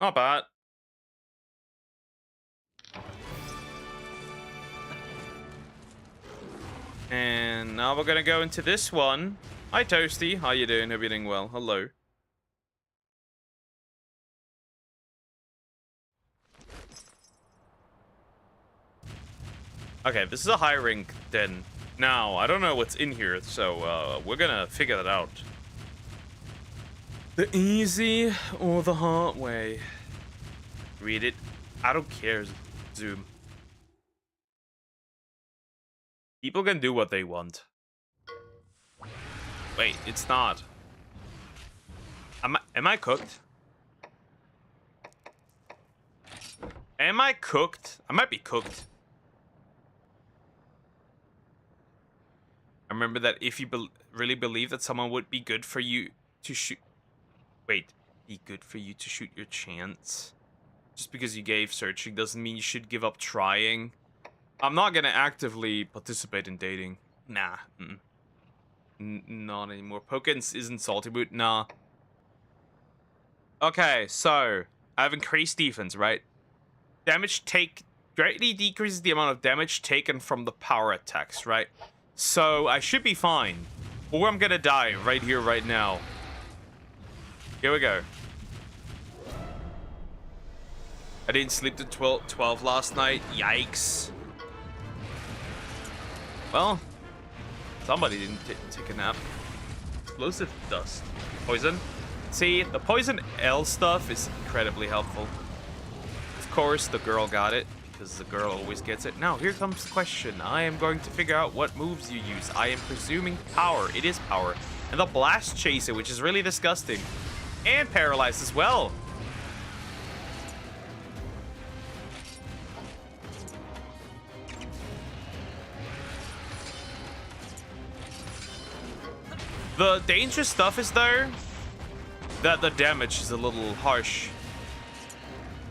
Not bad. And now we're gonna go into this one. Hi, Toasty. How you doing? Hope you're doing well. Hello. Okay, this is a high rank den. Now, I don't know what's in here, so we're gonna figure that out. The easy or the hard way? Read it. I don't care, Zoom. People can do what they want. Wait, it's not. Am I cooked? Am I cooked? I might be cooked. I remember that if you really believe that someone would be good for you to shoot... Wait, be good for you to shoot your chance? Just because you gave searching doesn't mean you should give up trying. I'm not gonna actively participate in dating. Nah. Not anymore. Pokins isn't salty boot. Nah. Okay, so I have increased defense, right? Damage take greatly decreases the amount of damage taken from the power attacks, right? So I should be fine. Or I'm gonna die right here, right now. Here we go. I didn't sleep to 12 last night. Yikes. Well, somebody didn't take a nap. Explosive dust. Poison. See, the poison L stuff is incredibly helpful. Of course, the girl got it, because the girl always gets it. Now, here comes the question. I am going to figure out what moves you use. I am presuming power. It is power. And the blast chaser, which is really disgusting. And paralyzed as well. The dangerous stuff is though that the damage is a little harsh,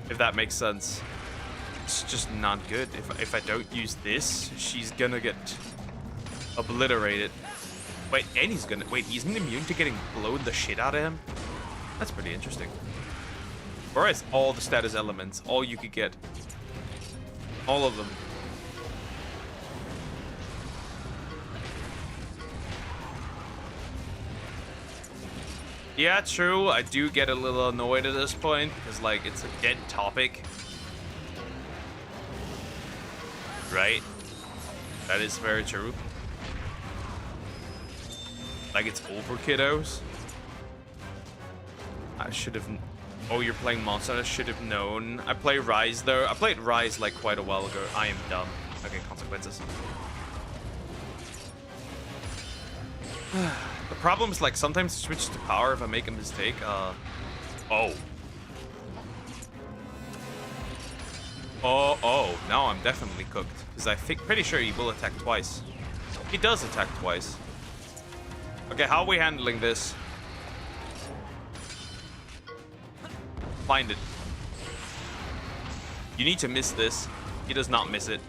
if that makes sense. It's just not good. If I don't use this, she's gonna get obliterated. Wait, and he's gonna... Wait, he's immune to getting blown the shit out of him? That's pretty interesting. Whereas all the status elements, all you could get. All of them. Yeah, true. I do get a little annoyed at this point because, like, it's a dead topic. Right? That is very true. Like, it's over, kiddos. I should have... Oh, you're playing Monster. I should have known. I play Rise, though. I played Rise, like, quite a while ago. I am dumb. Okay, consequences. The problem is, like, sometimes I switch to power if I make a mistake. Oh. Oh. Now I'm definitely cooked. Because I think... Pretty sure he will attack twice. He does attack twice. Okay, how are we handling this? Find it. You need to miss this. He does not miss it.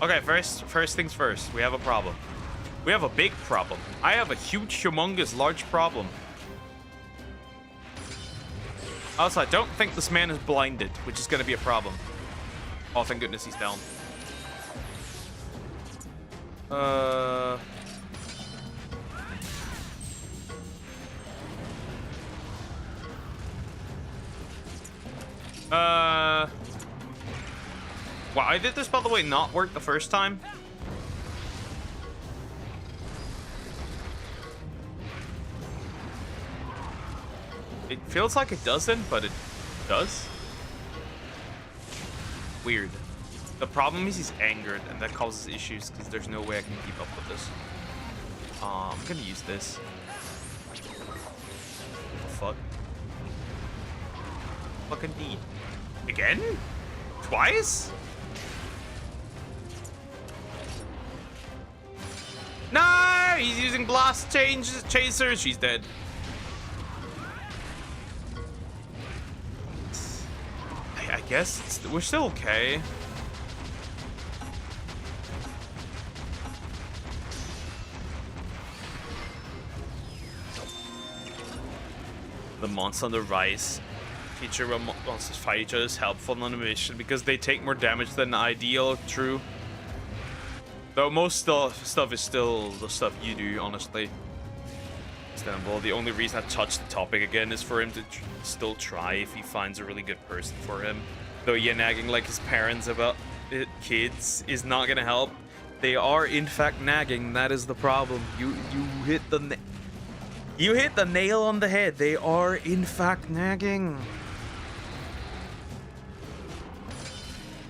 Okay, first things first. We have a problem. We have a big problem. I have a huge, humongous, large problem. Also, I don't think this man is blinded, which is going to be a problem. Oh, thank goodness he's down. Why did this, by the way, not work the first time? It feels like it doesn't, but it Does? Weird. The problem is he's angered, and that causes issues because there's no way I can keep up with this. I'm gonna use this. Fuck. Fucking D. Again? Twice? No! He's using blast chaser. She's dead. I guess we're still okay. The monster on the rise feature where monsters fight each other is helpful on a mission because they take more damage than ideal. True. Though most stuff is still the stuff you do, honestly. Understandable. The only reason I touched the topic again is for him to still try if he finds a really good person for him. Though yeah, nagging like his parents about kids is not gonna help. They are in fact nagging. That is the problem. You hit the you hit the nail on the head. They are in fact nagging.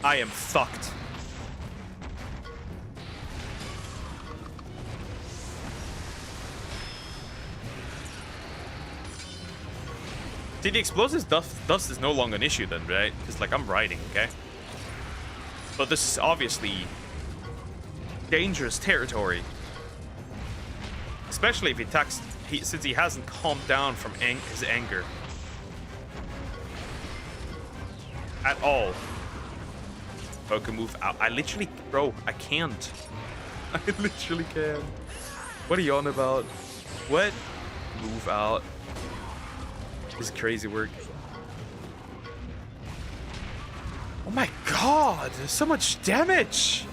I am fucked. See, the explosives dust is no longer an issue then, right? Because, like, I'm riding, okay? But this is obviously dangerous territory. Especially if he attacks, since he hasn't calmed down from his anger. At all. Poke move out. I literally, bro, I can't. I literally can't. What are you on about? What? Move out. This is crazy work. Oh my god, there's so much damage.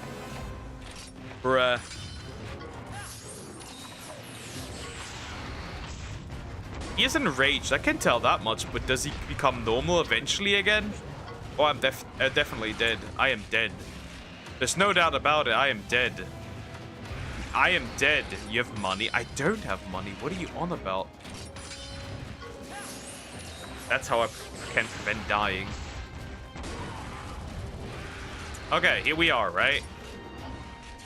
Bruh. He is enraged, I can tell that much, but does he become normal eventually again? Oh, I'm definitely dead. I am dead. There's no doubt about it, I am dead. I am dead. You have money? I don't have money. What are you on about? That's how I can prevent dying. Okay, here we are, right?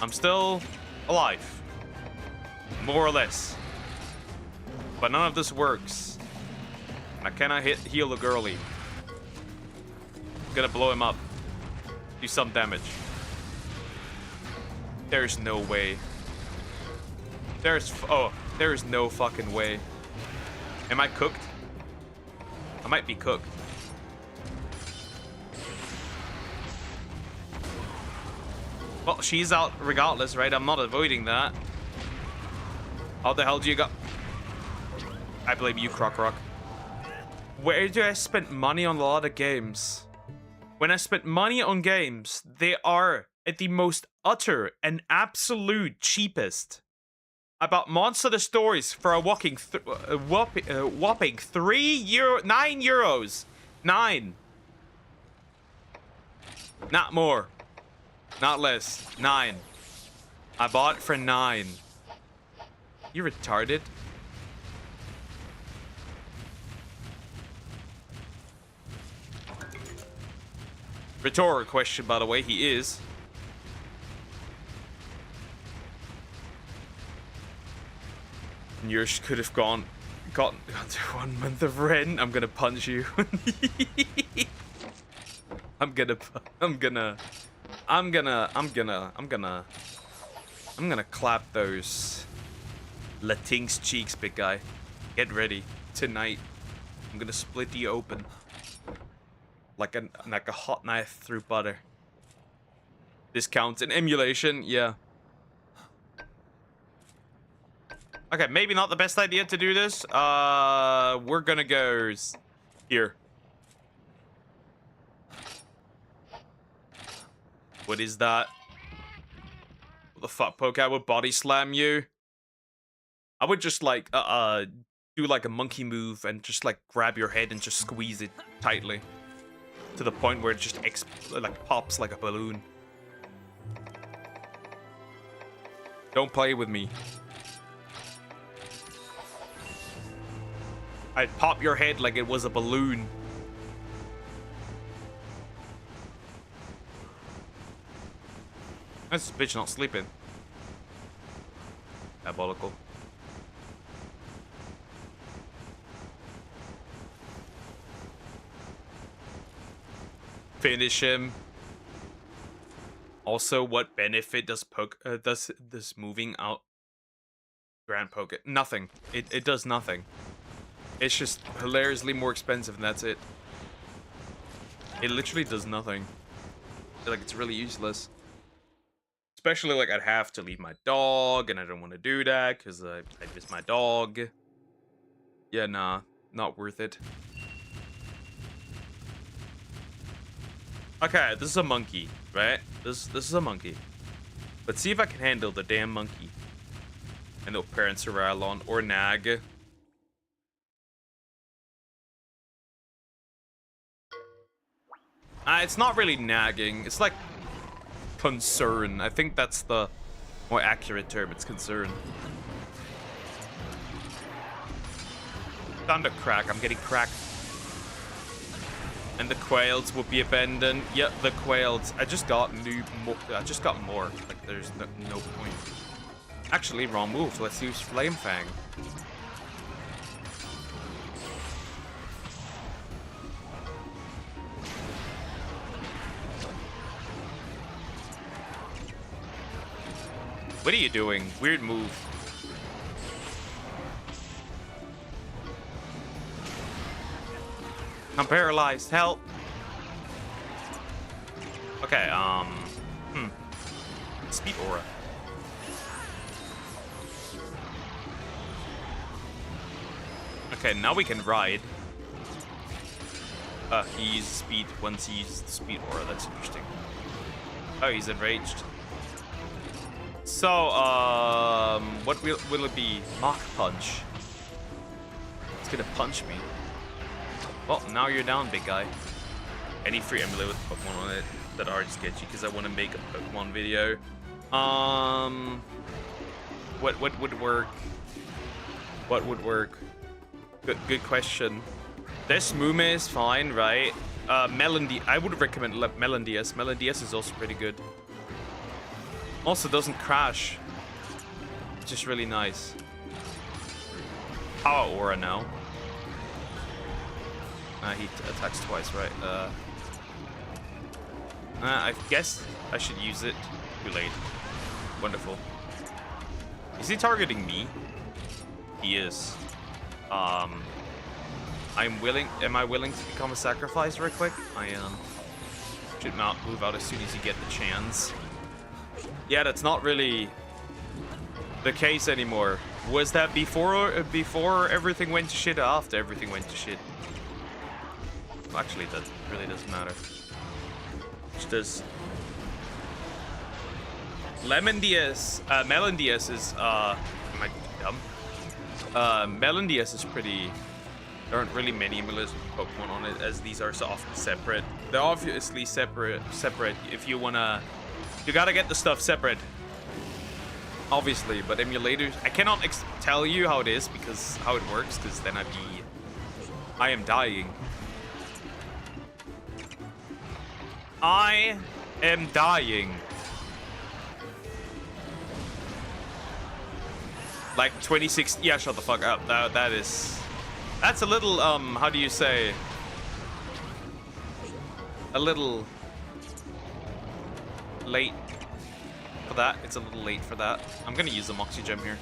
I'm still alive. More or less. But none of this works. I cannot heal a girlie. I'm gonna blow him up. Do some damage. There's no way. There's no fucking way. Am I cooked? I might be cooked. Well, she's out regardless, right? I'm not avoiding that. How the hell do you got? I blame you, Croc Rock. Where do I spend money on a lot of games? When I spent money on games, they are at the most utter and absolute cheapest. I bought Monster the Stories for a whopping €9. 9. Not more. Not less. 9. I bought it for 9. You retarded? Rhetorical question, by the way. He is. And yours could have gotten to 1 month of rent. I'm gonna punch you. I'm gonna clap those Latinx cheeks, big guy. Get ready. Tonight, I'm gonna split you open like a hot knife through butter. This counts in emulation, yeah. Okay, maybe not the best idea to do this. We're gonna go here. What is that? What the fuck, Poke? I would body slam you. I would just like do like a monkey move and just like grab your head and just squeeze it tightly to the point where it just like pops like a balloon. Don't play with me. I'd pop your head like it was a balloon. This bitch not sleeping. Diabolical. Finish him. Also, what benefit does does moving out Grand Poke? Nothing. It does nothing. It's just hilariously more expensive, and that's it. It literally does nothing. Like, it's really useless. Especially, like, I'd have to leave my dog, and I don't want to do that, because I miss my dog. Yeah, nah. Not worth it. Okay, this is a monkey, right? This is a monkey. Let's see if I can handle the damn monkey. And no parents Rylon or Nag. It's not really nagging. It's like concern. I think that's the more accurate term. It's concern. Thunder crack. I'm getting cracked. And the quails will be abandoned. Yep, the quails. I just got more. Like, there's no point. Actually, wrong move. Let's use Flame Fang. What are you doing? Weird move. I'm paralyzed. Help. Okay, Speed Aura. Okay, now we can ride. He uses speed once he uses the Speed Aura. That's interesting. Oh, he's enraged. So, what will it be? Mach Punch. It's gonna punch me. Well, now you're down, big guy. Any free emulator with Pokemon on it that are sketchy, because I want to make a Pokemon video. What would work? What would work? Good question. This Mume is fine, right? Melody, I would recommend Melodius. Melodius is also pretty good. Also doesn't crash. It's just really nice. Power Aura now. He attacks twice, right? I guess I should use it. Too late. Wonderful. Is he targeting me? He is. Am I willing to become a sacrifice right quick? I am. Should not move out as soon as you get the chance. Yeah, that's not really the case anymore. Was that before everything went to shit or after everything went to shit? Well, actually, that really doesn't matter. Which does. Melodius is, am I dumb? Melodius is pretty. There aren't really many emulators with Pokemon on it, as these are so often separate. They're obviously separate. If you wanna, you gotta get the stuff separate. Obviously, but emulators, I cannot tell you how it is because how it works, because then I am dying. I am dying. Like 26. Yeah, shut the fuck up. That's a little how do you say? A little late for that. It's a little late for that. I'm gonna use the Moxie Gem here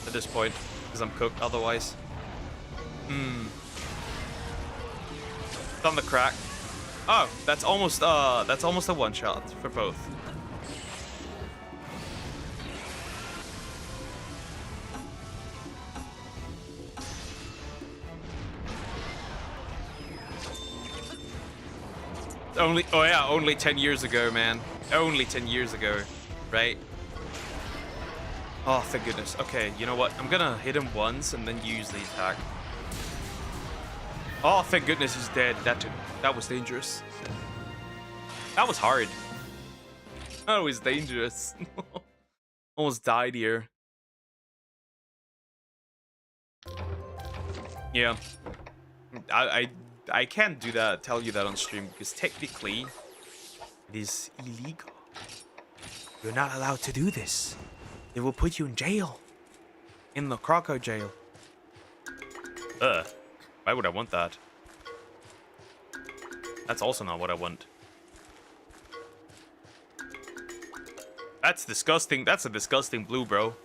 at this point because I'm cooked otherwise. Thunder Crack. Oh, that's almost a one shot for both. Only 10 years ago, man. Only 10 years ago, right? Oh, thank goodness. Okay, you know what? I'm gonna hit him once and then use the attack. Oh, thank goodness he's dead. That was dangerous. That was hard. That was dangerous. Almost died here. Yeah. I can't tell you that on stream because technically it is illegal. You're not allowed to do this. They will put you in jail. In the Croco jail. Why would I want that? That's also not what I want. That's disgusting. That's a disgusting blue, bro.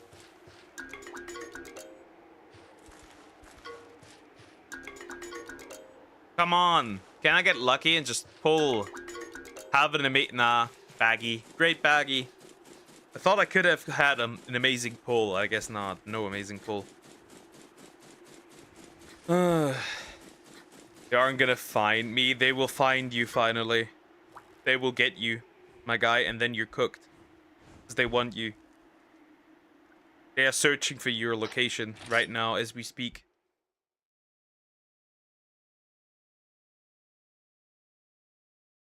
Come on. Can I get lucky and just pull? Have an amazing... Nah. Baggy. Great baggy. I thought I could have had an amazing pull. I guess not. No amazing pull. They aren't gonna find me. They will find you finally. They will get you, my guy, and then you're cooked. Because they want you. They are searching for your location right now as we speak.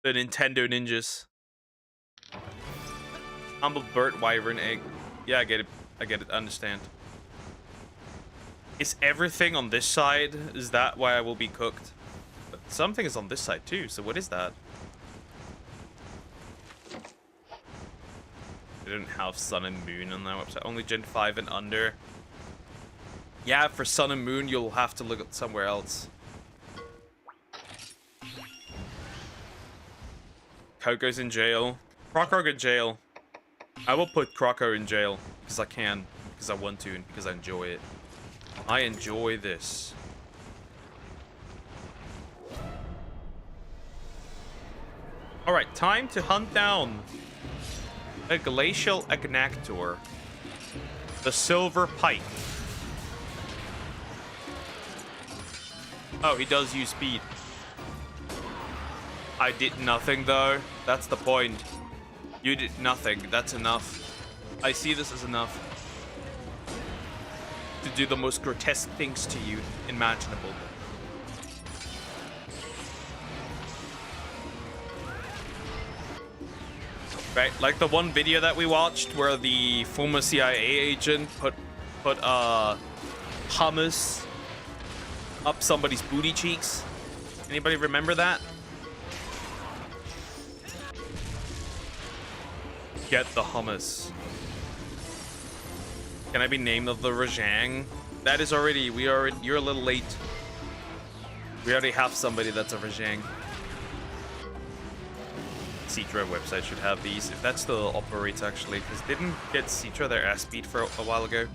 The Nintendo ninjas. Humble bird wyvern egg. Yeah, I get it. I get it. I understand. Is everything on this side? Is that why I will be cooked? But something is on this side too, so what is that? They don't have Sun and Moon on their website. Only Gen 5 and under. Yeah, for Sun and Moon, you'll have to look at somewhere else. Coco's in jail. Croco in jail. I will put Croco in jail because I can, because I want to, and because I enjoy it. I enjoy this. Alright, time to hunt down a glacial Agnactor. The silver pike. Oh, he does use speed. I did nothing though. That's the point. You did nothing. That's enough. I see this as enough to do the most grotesque things to you imaginable. Right, like the one video that we watched where the former CIA agent put hummus up somebody's booty cheeks. Anybody remember that? Get the hummus. Can I be named of the Rajang? That is already, you're a little late. We already have somebody that's a Rajang. Citra website should have these, if that still operates actually, because didn't get Citra their ass beat for a while ago.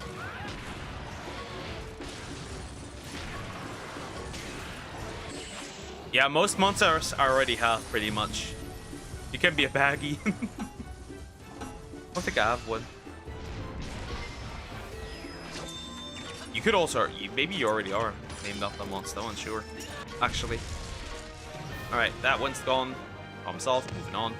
Yeah, most monsters already have pretty much. You can be a baggy. I don't think I have one. You could also, maybe you already are named after a monster, I'm unsure. Actually. Alright, that one's gone. Problem solved, moving on.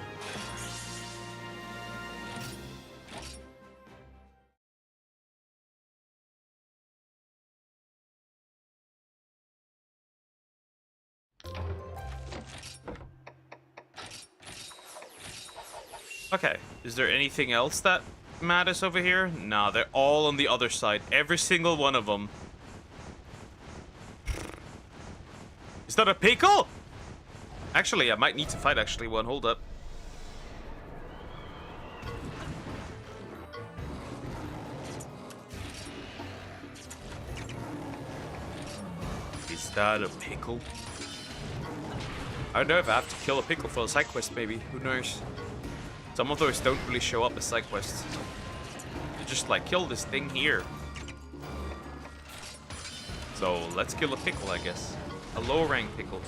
Okay, is there anything else that matters over here? Nah, they're all on the other side. Every single one of them. Is that a pickle? Actually, I might need to fight actually one. Hold up. Is that a pickle? I don't know if I have to kill a pickle for a side quest, maybe. Who knows? Some of those don't really show up as side quests. You just like kill this thing here. So let's kill a pickle, I guess. A low rank pickle.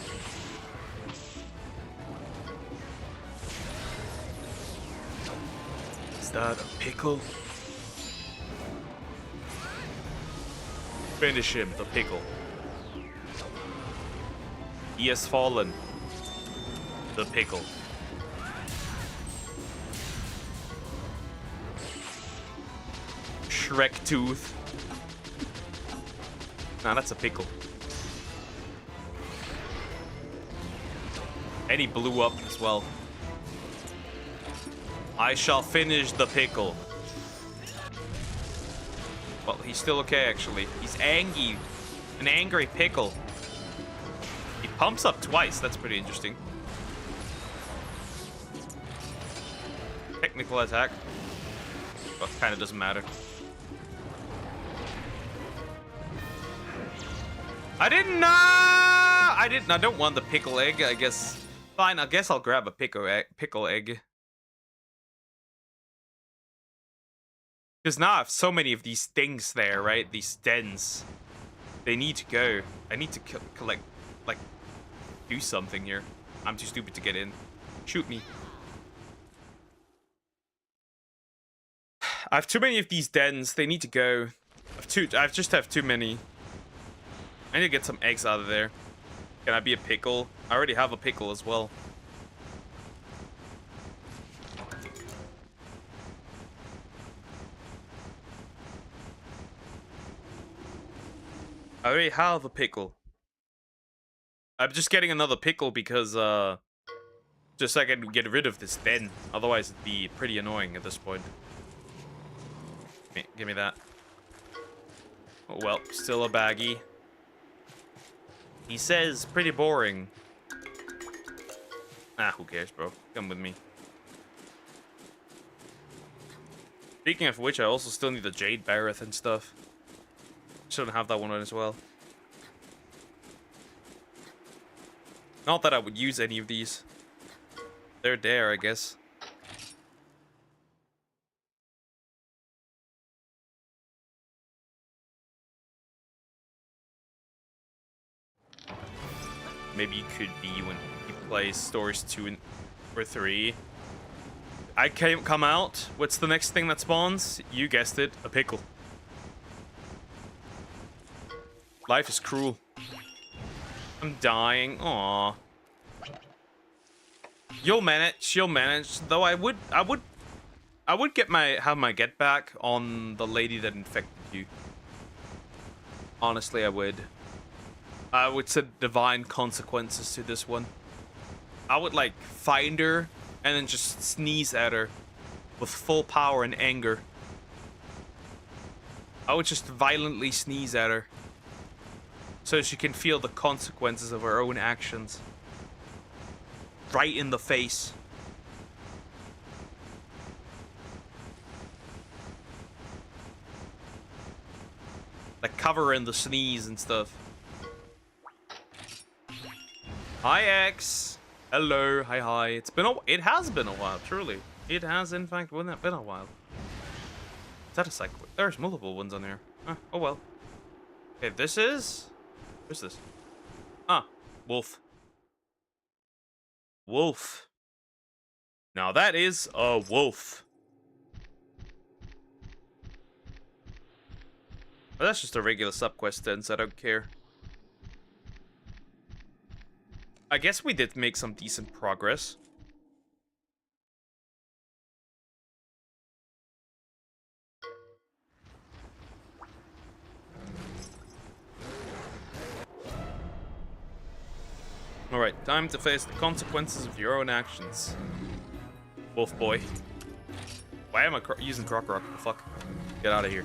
Is that a pickle? Finish him, the pickle. He has fallen. The pickle. Shrek tooth. Nah, that's a pickle. And he blew up as well. I shall finish the pickle. Well, he's still okay, actually. He's angry. An angry pickle. He pumps up twice. That's pretty interesting. Technical attack. but kind of doesn't matter. I didn't know. I don't want the pickle egg. I guess. Fine. I guess I'll grab a pickle egg. Because now I have so many of these things there, right? These dens. They need to go. I need to collect, like, do something here. I'm too stupid to get in. Shoot me. I have too many of these dens. They need to go. I just have too many. I need to get some eggs out of there. Can I be a pickle? I already have a pickle as well. I already have a pickle. I'm just getting another pickle because, just so I can get rid of this den. Otherwise, it'd be pretty annoying at this point. Give me that. Oh, well, still a baggie. He says, pretty boring. Ah, who cares, bro? Come with me. Speaking of which, I also still need the Jade Barrett and stuff. Shouldn't have that one as well. Not that I would use any of these. They're there, I guess. Maybe you could be when you play Stories 2 or 3. I can't come out. What's the next thing that spawns? You guessed it, a pickle. Life is cruel. I'm dying. Aww. You'll manage. Though I would have my get back on the lady that infected you. Honestly, I would. I would set divine consequences to this one. I would like find her and then just sneeze at her with full power and anger. I would just violently sneeze at her so she can feel the consequences of her own actions. Right in the face. Like cover her in the sneeze and stuff. Hi X. Hello. Hi. It has been a while, truly. It has in fact been a while. Is that a side quest? There's multiple ones on here. Oh well. Okay, this is. What's this? Ah, wolf. Wolf. Now that is a wolf. But that's just a regular subquest then, so I don't care. I guess we did make some decent progress. Alright, time to face the consequences of your own actions. Wolf boy. Why am I using Croc Rock? Fuck. Get out of here.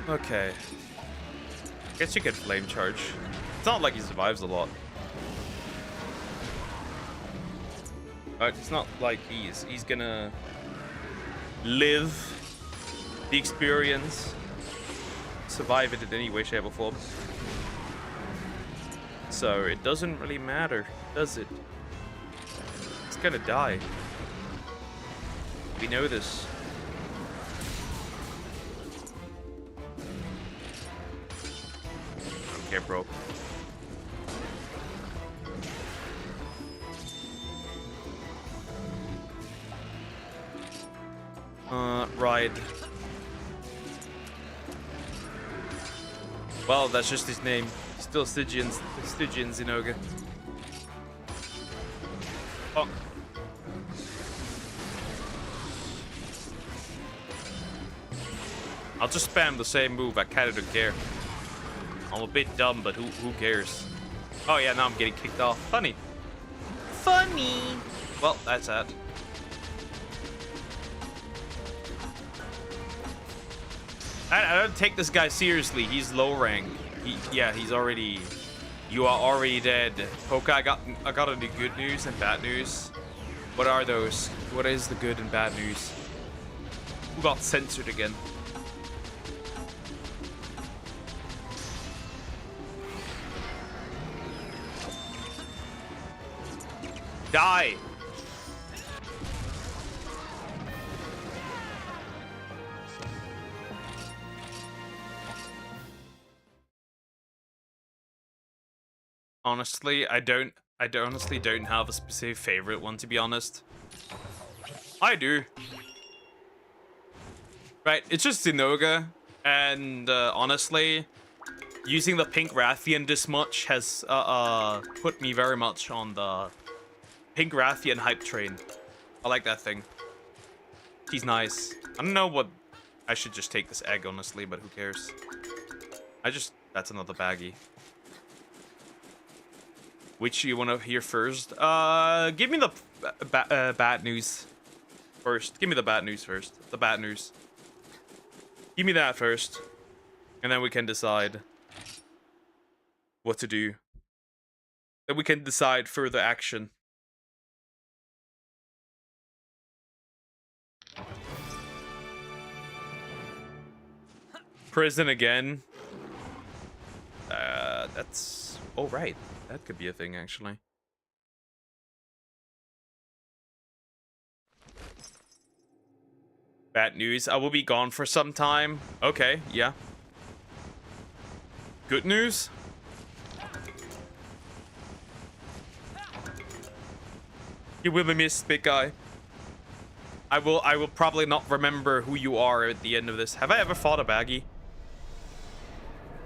Okay. Guess you could flame charge. It's not like he survives a lot. It's not like he's gonna live the experience, survive it in any way, shape, or form. So it doesn't really matter, does it? It's gonna die. We know this. Okay, bro. Ride. Well, that's just his name. Still Stygian Zinogre. Oh. I'll just spam the same move. I kinda don't care. I'm a bit dumb, but who cares? Oh yeah, now I'm getting kicked off. Funny. Funny. Well, that's that. I don't take this guy seriously. He's low rank. Yeah, he's already... You are already dead. Poke, I got any good news and bad news. What are those? What is the good and bad news? Who got censored again? Die! Honestly, I honestly don't have a specific favorite one, to be honest. I do. Right, it's just Zinogre, and honestly, using the pink Rathian this much has put me very much on the pink Rathian hype train. I like that thing. He's nice. I don't know what... I should just take this egg, honestly, but who cares? That's another baggie. Which you want to hear first? Give me the bad news first. Give me the bad news first. The bad news. Give me that first. And then we can decide what to do. Then we can decide further action. Prison again. That's... Oh, right. That could be a thing, actually. Bad news. I will be gone for some time. Okay, yeah. Good news? You will be missed, big guy. I will probably not remember who you are at the end of this. Have I ever fought a baggie?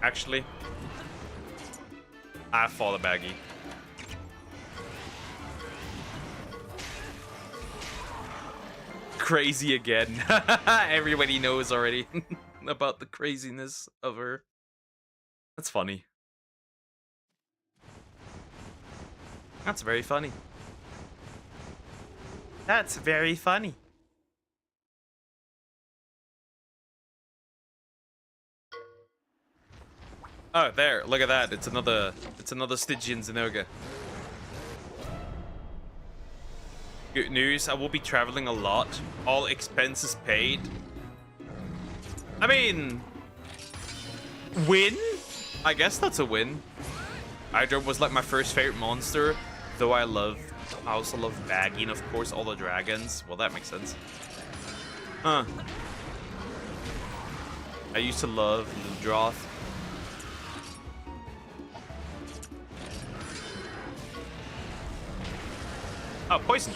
Actually. I fought a baggie. Crazy again. Everybody knows already about the craziness of her. That's funny. That's very funny. That's very funny. Oh, there. Look at that. It's another Stygian Zinogre. Good news. I will be traveling a lot. All expenses paid. I mean... Win? I guess that's a win. Hydra was like my first favorite monster. Though I also love Baggy and of course all the dragons. Well, that makes sense. Huh. I used to love Droth. Oh, poison.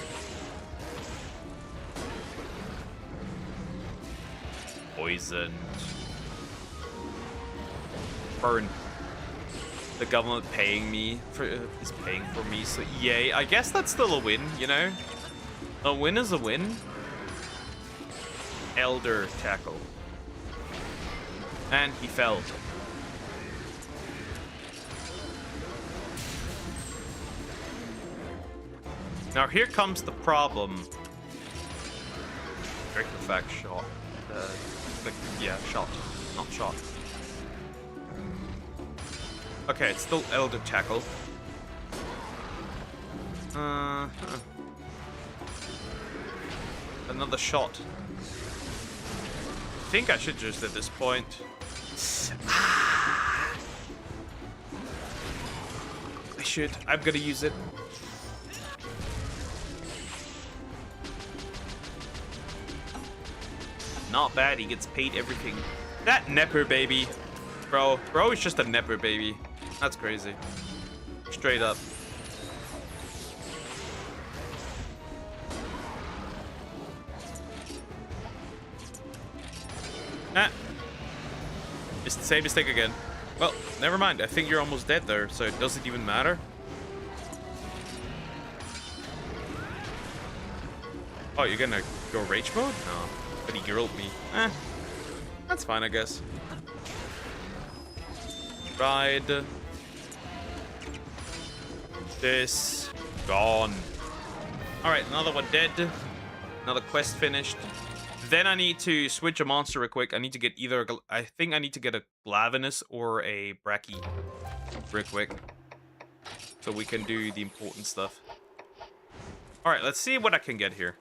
Poisoned. Burn. The government is paying for me, so yay. I guess that's still a win, you know? A win is a win. Elder tackle. And he fell. Now here comes the problem. Direct effect shot. Yeah, shot, not shot. Okay, it's still Elder Tackle. Another shot. I think I should just at this point. I should. I'm gonna use it. Not bad, he gets paid everything. That Nepper baby. Bro is just a Nepper baby. That's crazy. Straight up. Ah. It's the same mistake again. Well, never mind. I think you're almost dead there, so it doesn't even matter. Oh, you're gonna go rage mode? No. But he grilled me. That's fine, I guess. Ride. This. Gone. Alright, another one dead. Another quest finished. Then I need to switch a monster real quick. I need to get either... I think I need to get a Glavenus or a Bracky real quick. So we can do the important stuff. Alright, let's see what I can get here.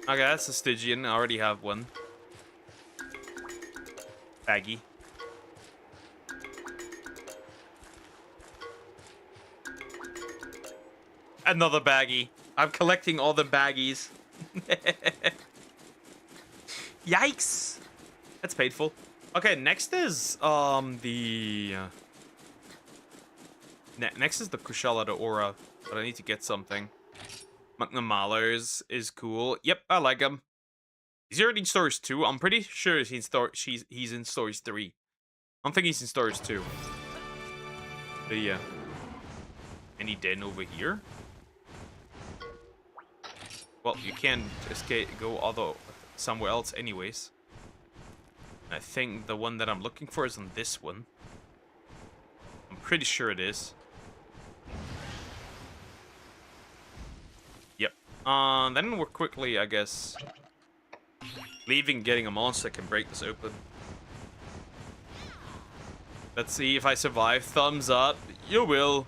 Okay, that's a Stygian. I already have one. Baggy. Another baggy. I'm collecting all the baggies. Yikes! That's painful. Okay, next is next is the Kushala de Aura, but I need to get something. McNamara is cool. Yep, I like him. He's already in Stories 2. I'm pretty sure he's in Stories 3. I don't think he's in Stories 2. But yeah. Any den over here? Well, you can escape, go somewhere else anyways. I think the one that I'm looking for is on this one. I'm pretty sure it is. Yep. Then we're quickly, I guess, leaving, getting a monster that can break this open. Let's see if I survive. Thumbs up. You will.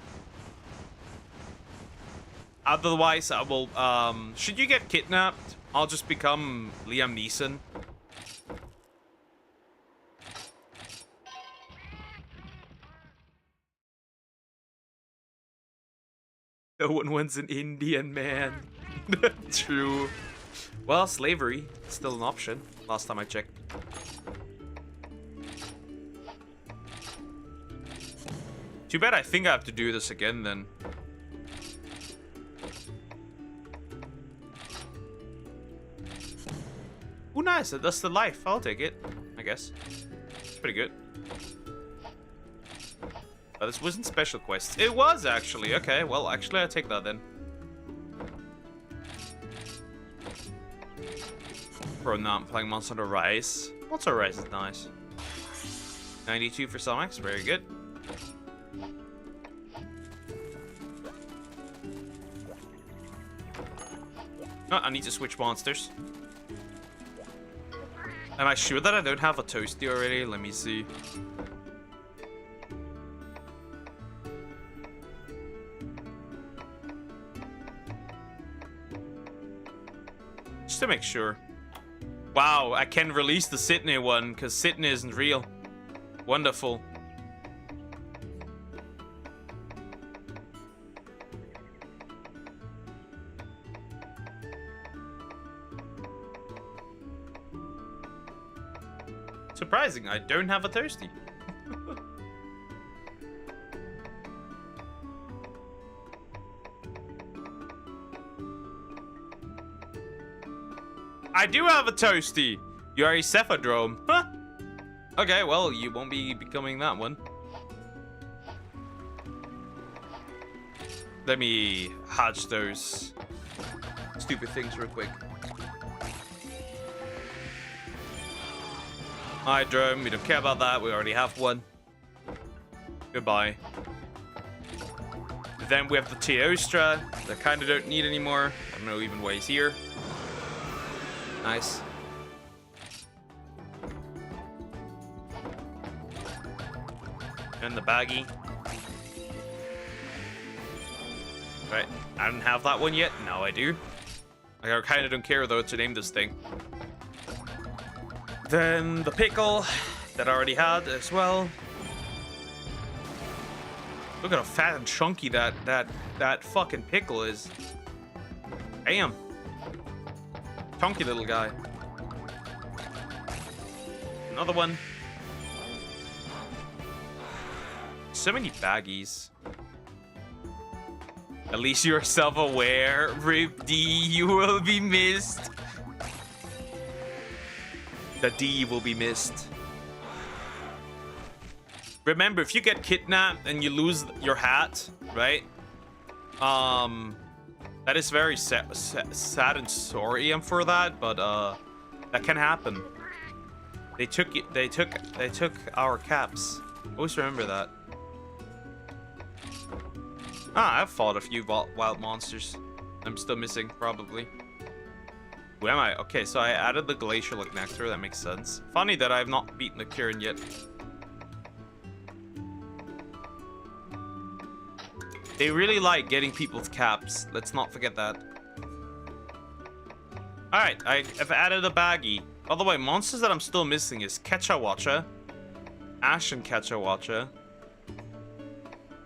Otherwise, I will, should you get kidnapped, I'll just become Liam Neeson. No one wants an Indian man. True. Well, slavery is still an option, last time I checked. Too bad I think I have to do this again then. Oh, nice. That's the life. I'll take it, I guess. It's pretty good. Oh, this wasn't special quests. It was, actually. Okay, well, actually, I'll take that then. Bro, no, I'm playing Monster Hunter Rise. Monster Hunter Rise is nice. 92 for Somax. Very good. Oh, I need to switch monsters. Am I sure that I don't have a Toasty already? Let me see. Just to make sure. Wow, I can release the Sydney one because Sydney isn't real. Wonderful. Surprising, I don't have a Toasty. I do have a Toasty. You are a Cephadrome. Huh? Okay, well, you won't be becoming that one. Let me hatch those stupid things real quick. Hi, drone. We don't care about that. We already have one. Goodbye. Then we have the Teostra that I kind of don't need anymore. I don't know even why he's here. Nice. And the baggy. Right. I don't have that one yet. Now I do. I kind of don't care though to name this thing. Then the pickle that I already had as well. Look at how fat and chunky that fucking pickle is. Damn. Chunky little guy. Another one. So many baggies. At least you're self-aware. Rip D, you will be missed. The D will be missed. Remember, if you get kidnapped and you lose your hat, right? That is very sad and sorry for that, but that can happen. They took our caps. Always remember that. Ah, I've fought a few wild monsters. I'm still missing, probably. Who am I? Okay, so I added the glacial nectar. That makes sense. Funny that I have not beaten the Kirin yet. They really like getting people's caps. Let's not forget that. Alright, I've added a baggie. By the way, monsters that I'm still missing is Ketchawacha, Ashen Ketchawacha,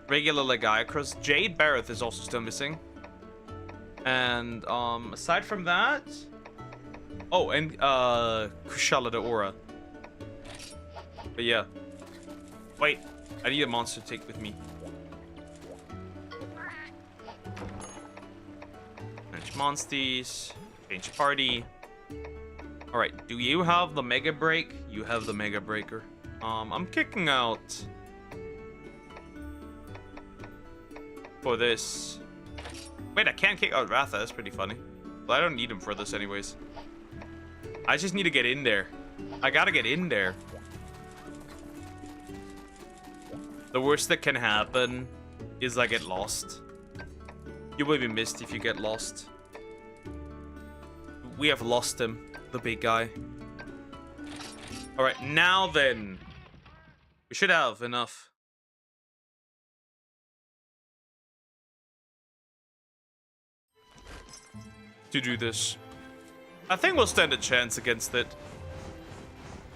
regular Legiacrus. Jade Barrett is also still missing. And aside from that... Oh, and Kushala de Aura. But yeah. Wait, I need a monster to take with me. Change monsties. Change party. Alright, do you have the Mega Break? You have the Mega Breaker. I'm kicking out for this. Wait, I can't kick out Ratha. That's pretty funny. But I don't need him for this anyways. I just need to get in there. I gotta get in there. The worst that can happen is I get lost. You will be missed if you get lost. We have lost him, the big guy. Alright, now then. We should have enough. To do this. I think we'll stand a chance against it.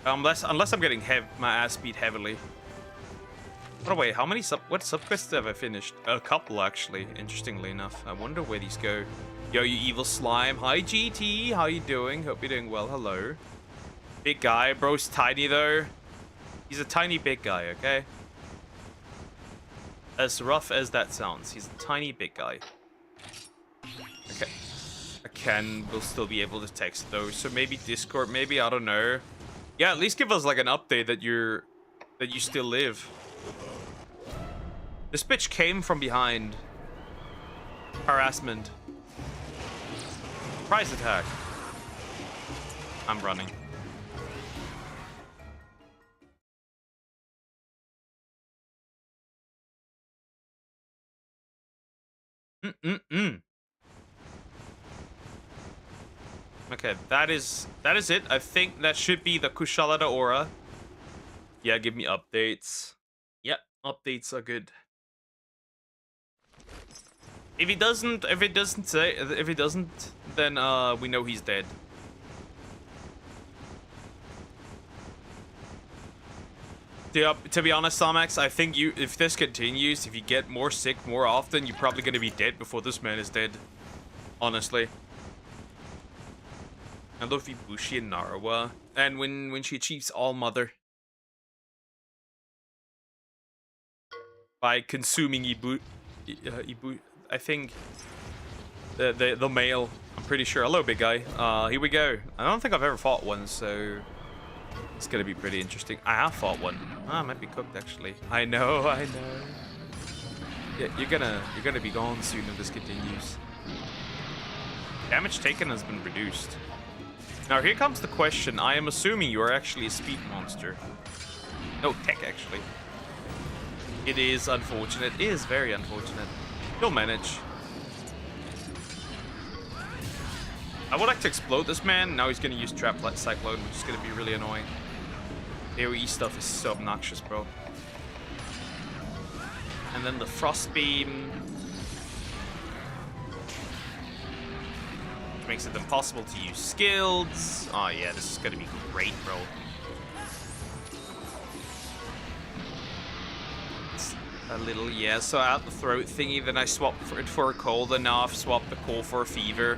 Unless I'm getting my ass beat heavily. By the way, how many what subquests have I finished? A couple, actually, interestingly enough. I wonder where these go. Yo, you evil slime. Hi, GT. How you doing? Hope you're doing well. Hello. Big guy. Bro's tiny, though. He's a tiny big guy, okay? As rough as that sounds, he's a tiny big guy. Okay. Ken will still be able to text, though. So maybe Discord, maybe, I don't know. Yeah, at least give us, like, an update that you still live. This bitch came from behind. Harassment. Surprise attack. I'm running. Okay, that is it. I think that should be the Kushala de Aura. Yeah, give me updates. Yep, updates are good. If he doesn't, then we know he's dead. To be honest, Somax, I think if this continues, if you get more sick more often, you're probably gonna be dead before this man is dead. Honestly. I love Ibushi and Narawa. And when she achieves All Mother. By consuming Ibu, I think the male. I'm pretty sure. Hello, big guy. Here we go. I don't think I've ever fought one, so it's gonna be pretty interesting. I have fought one. I might be cooked actually. I know. Yeah, you're gonna be gone soon if this continues. Damage taken has been reduced. Now here comes the question. I am assuming you are actually a speed monster. No, tech actually. It is unfortunate. It is very unfortunate. You'll manage. I would like to explode this man. Now he's going to use Trap Cyclone, which is going to be really annoying. AoE stuff is so obnoxious, bro. And then the Frost Beam. Which makes it impossible to use skills. Oh yeah, this is going to be great, bro. A little, yeah, so I had the throat thingy, then I swapped it for a cold, and now I've swapped the cold for a fever.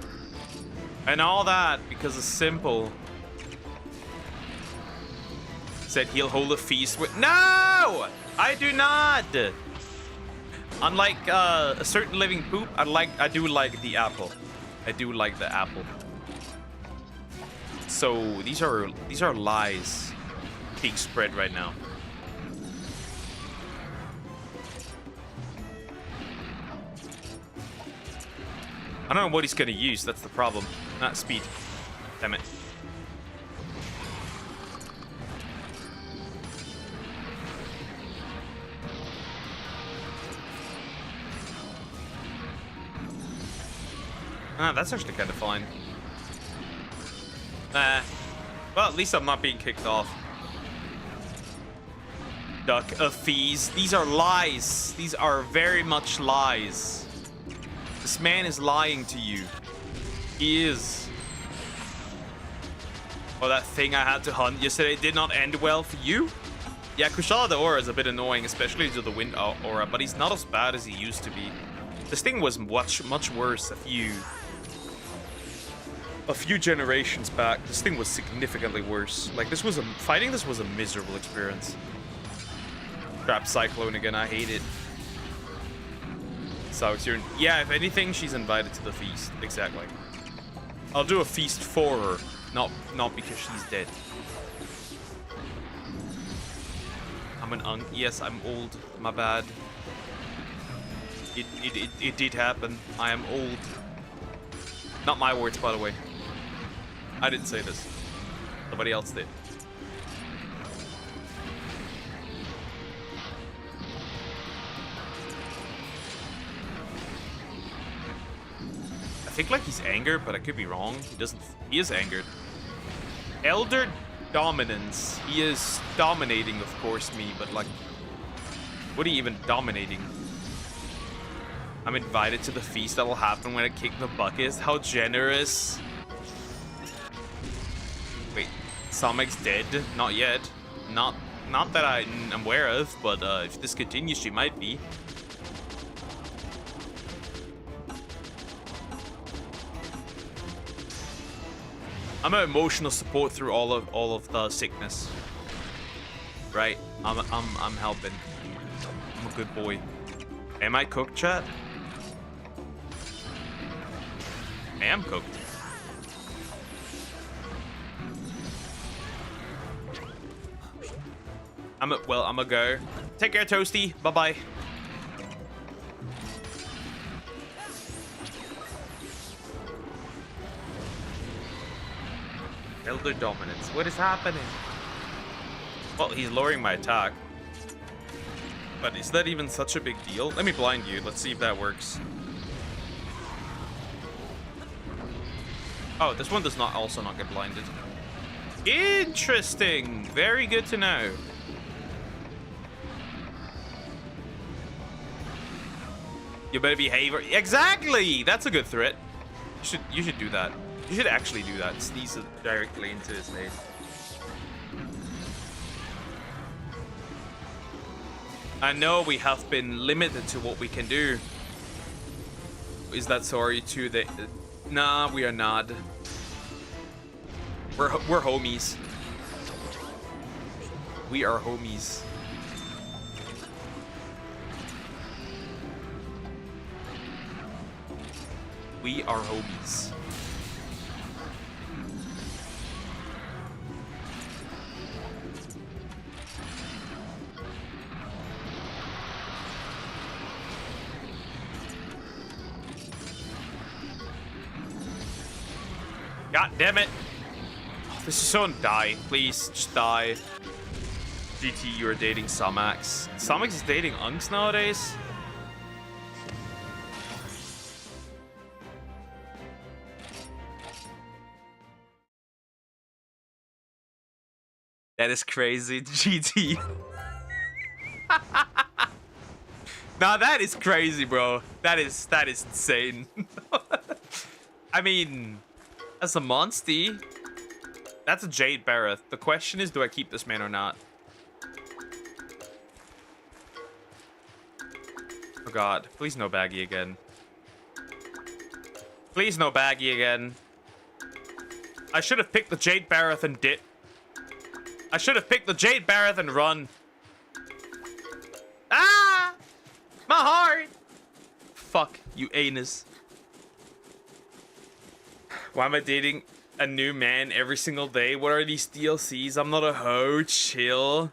And all that because it's simple. Said he'll hold a feast with— No! I do not! Unlike a certain living poop, I do like the apple. I do like the apple. So these are lies being spread right now. I don't know what he's going to use. That's the problem. Not speed. Damn it. Ah, that's actually kind of fine. Nah. Well, at least I'm not being kicked off. Duck of fees. These are lies. These are very much lies. This man is lying to you. He is. Oh, that thing I had to hunt yesterday did not end well for you? Yeah, Kushala the Aura is a bit annoying, especially to the Wind Aura, but he's not as bad as he used to be. This thing was much worse a few generations back. This thing was significantly worse. Like, fighting this was a miserable experience. Trap Cyclone again, I hate it. So yeah, if anything, she's invited to the feast. Exactly. I'll do a feast for her, not because she's dead. Yes, I'm old. My bad. It did happen. I am old. Not my words, by the way. I didn't say this. Somebody else did. I think like he's angered, but I could be wrong. He is angered. Elder dominance. He is dominating, of course, me, but like, what are you even dominating? I'm invited to the feast that will happen when I kick the bucket. How generous. Wait, Samek's dead? Not yet. Not that I'm aware of, but if this continues, she might be. I'm an emotional support through all of the sickness. Right? I'm helping. I'm a good boy. Am I cooked, chat? I am cooked. I'm a go. Take care, Toasty. Bye-bye. Elder dominance. What is happening? Well, he's lowering my attack. But is that even such a big deal? Let me blind you. Let's see if that works. Oh, this one does not also not get blinded. Interesting. Very good to know. You better behave. Exactly. That's a good threat. You should do that. You should actually do that. Sneeze it directly into his face. I know we have been limited to what we can do. Is that sorry to the... Nah, we are not. We're homies. We are homies. We are homies. God damn it. Oh, this is so die. Please, just die. GT, you're dating Samax. Samax is dating Unks nowadays? That is crazy, GT. Nah, that is crazy, bro. That is insane. I mean... That's a Monstie. That's a Jade Barrett. The question is, do I keep this man or not? Oh god. Please no baggy again. Please no baggy again. I should have picked the Jade Barrett and dip. I should have picked the Jade Barrett and run. Ah! My heart! Fuck, you anus. Why am I dating a new man every single day? What are these DLCs? I'm not a hoe. Chill.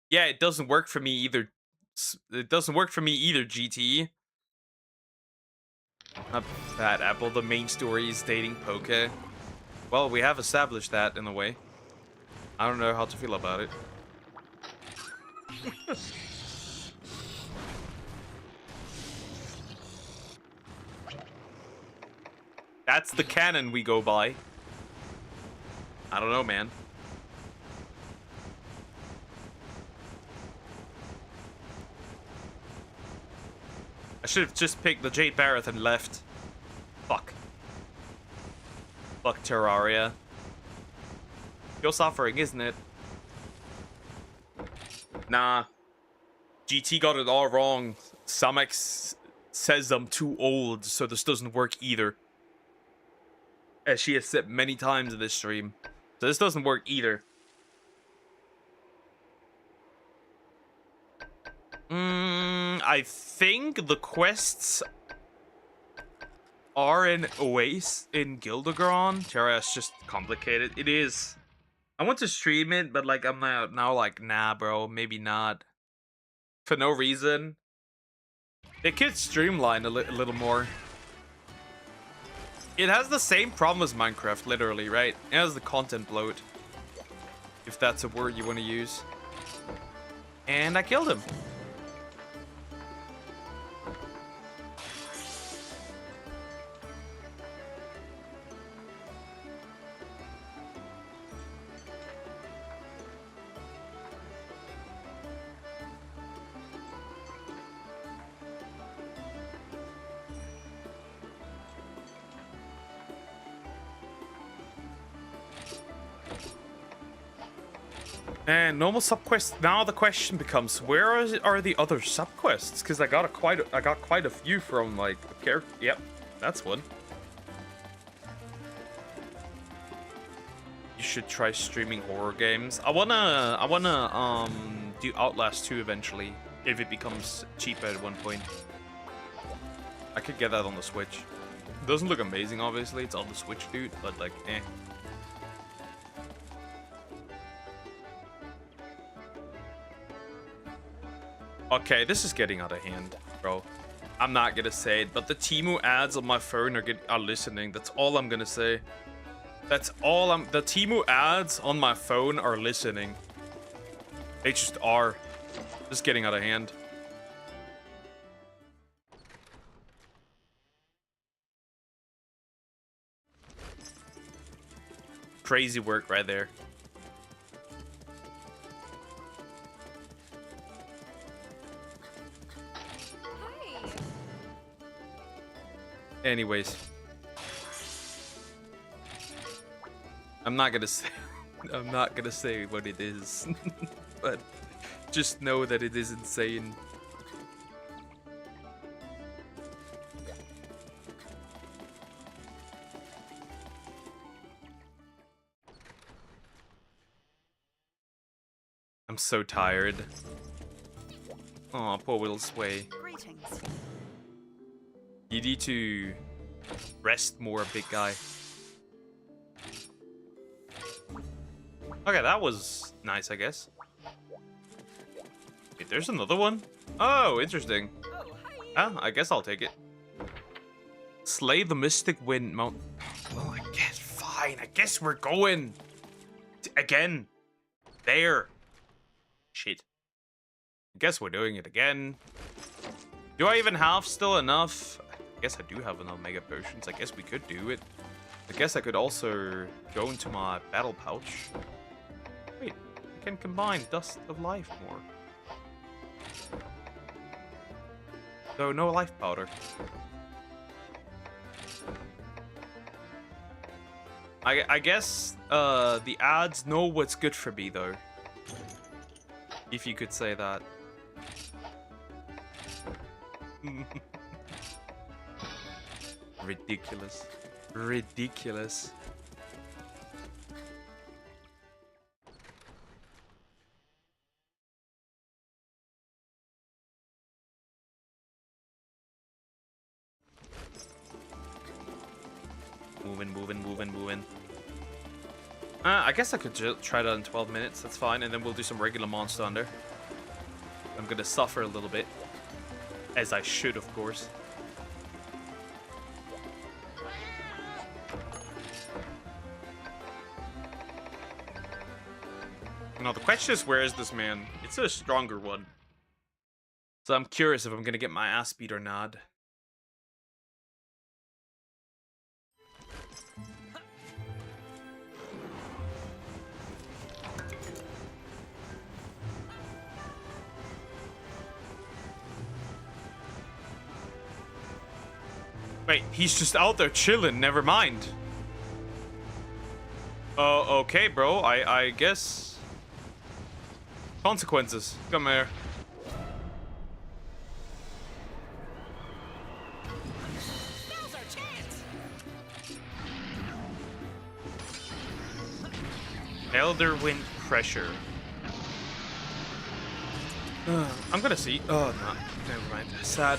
Yeah, it doesn't work for me either. It doesn't work for me either, GT. Not that Apple. The main story is dating Poke. Well, we have established that in a way. I don't know how to feel about it. That's the canon we go by. I don't know, man. I should have just picked the Jade Barrett and left. Fuck. Fuck Terraria. You're suffering, isn't it? Nah. GT got it all wrong. Samex says I'm too old, so this doesn't work either. As she has said many times in this stream. So this doesn't work either. I think the quests are in Oasis in Gildegron. Terra is just complicated. It is. I want to stream it, but like I'm now like, nah, bro, maybe not. For no reason. They could streamline a little more. It has the same problem as Minecraft, literally, right? It has the content bloat. If that's a word you want to use. And I killed him. And normal subquests. Now the question becomes, where are the other subquests? Because I got quite a few from like the character. Yep, that's one. You should try streaming horror games. I wanna do Outlast 2 eventually if it becomes cheaper at one point. I could get that on the Switch. It doesn't look amazing, obviously. It's on the Switch, dude, but like, eh. Okay, this is getting out of hand, bro. I'm not gonna say it, but the Temu ads on my phone are listening. That's all I'm gonna say. That's all the Temu ads on my phone are listening. They just are. Just getting out of hand. Crazy work right there. Anyways, I'm not gonna say what it is, but just know that it is insane. I'm so tired. Oh, poor little Sway. Greetings. You need to rest more, big guy. Okay, that was nice, I guess. Wait, there's another one? Oh, interesting. Oh, hi. Ah, I guess I'll take it. Slay the Mystic Wind Mount. Well, I guess, fine. I guess we're going again. There. Shit. I guess we're doing it again. Do I even have still enough? I guess I do have enough Mega Potions. I guess we could do it. I guess I could also go into my battle pouch. Wait, I can combine Dust of Life more. So no life powder. I guess the ads know what's good for me though. If you could say that. Ridiculous. Ridiculous. Moving. I guess I could try that in 12 minutes. That's fine. And then we'll do some regular Monster Hunter. I'm gonna suffer a little bit. As I should, of course. Now, the question is, where is this man? It's a stronger one. So I'm curious if I'm gonna get my ass beat or not. Wait, he's just out there chilling. Never mind. Oh, okay, bro. I guess. Consequences. Come here. Now's our chance. Elder Wind Pressure. I'm gonna see. Oh, no. Never mind. Sad.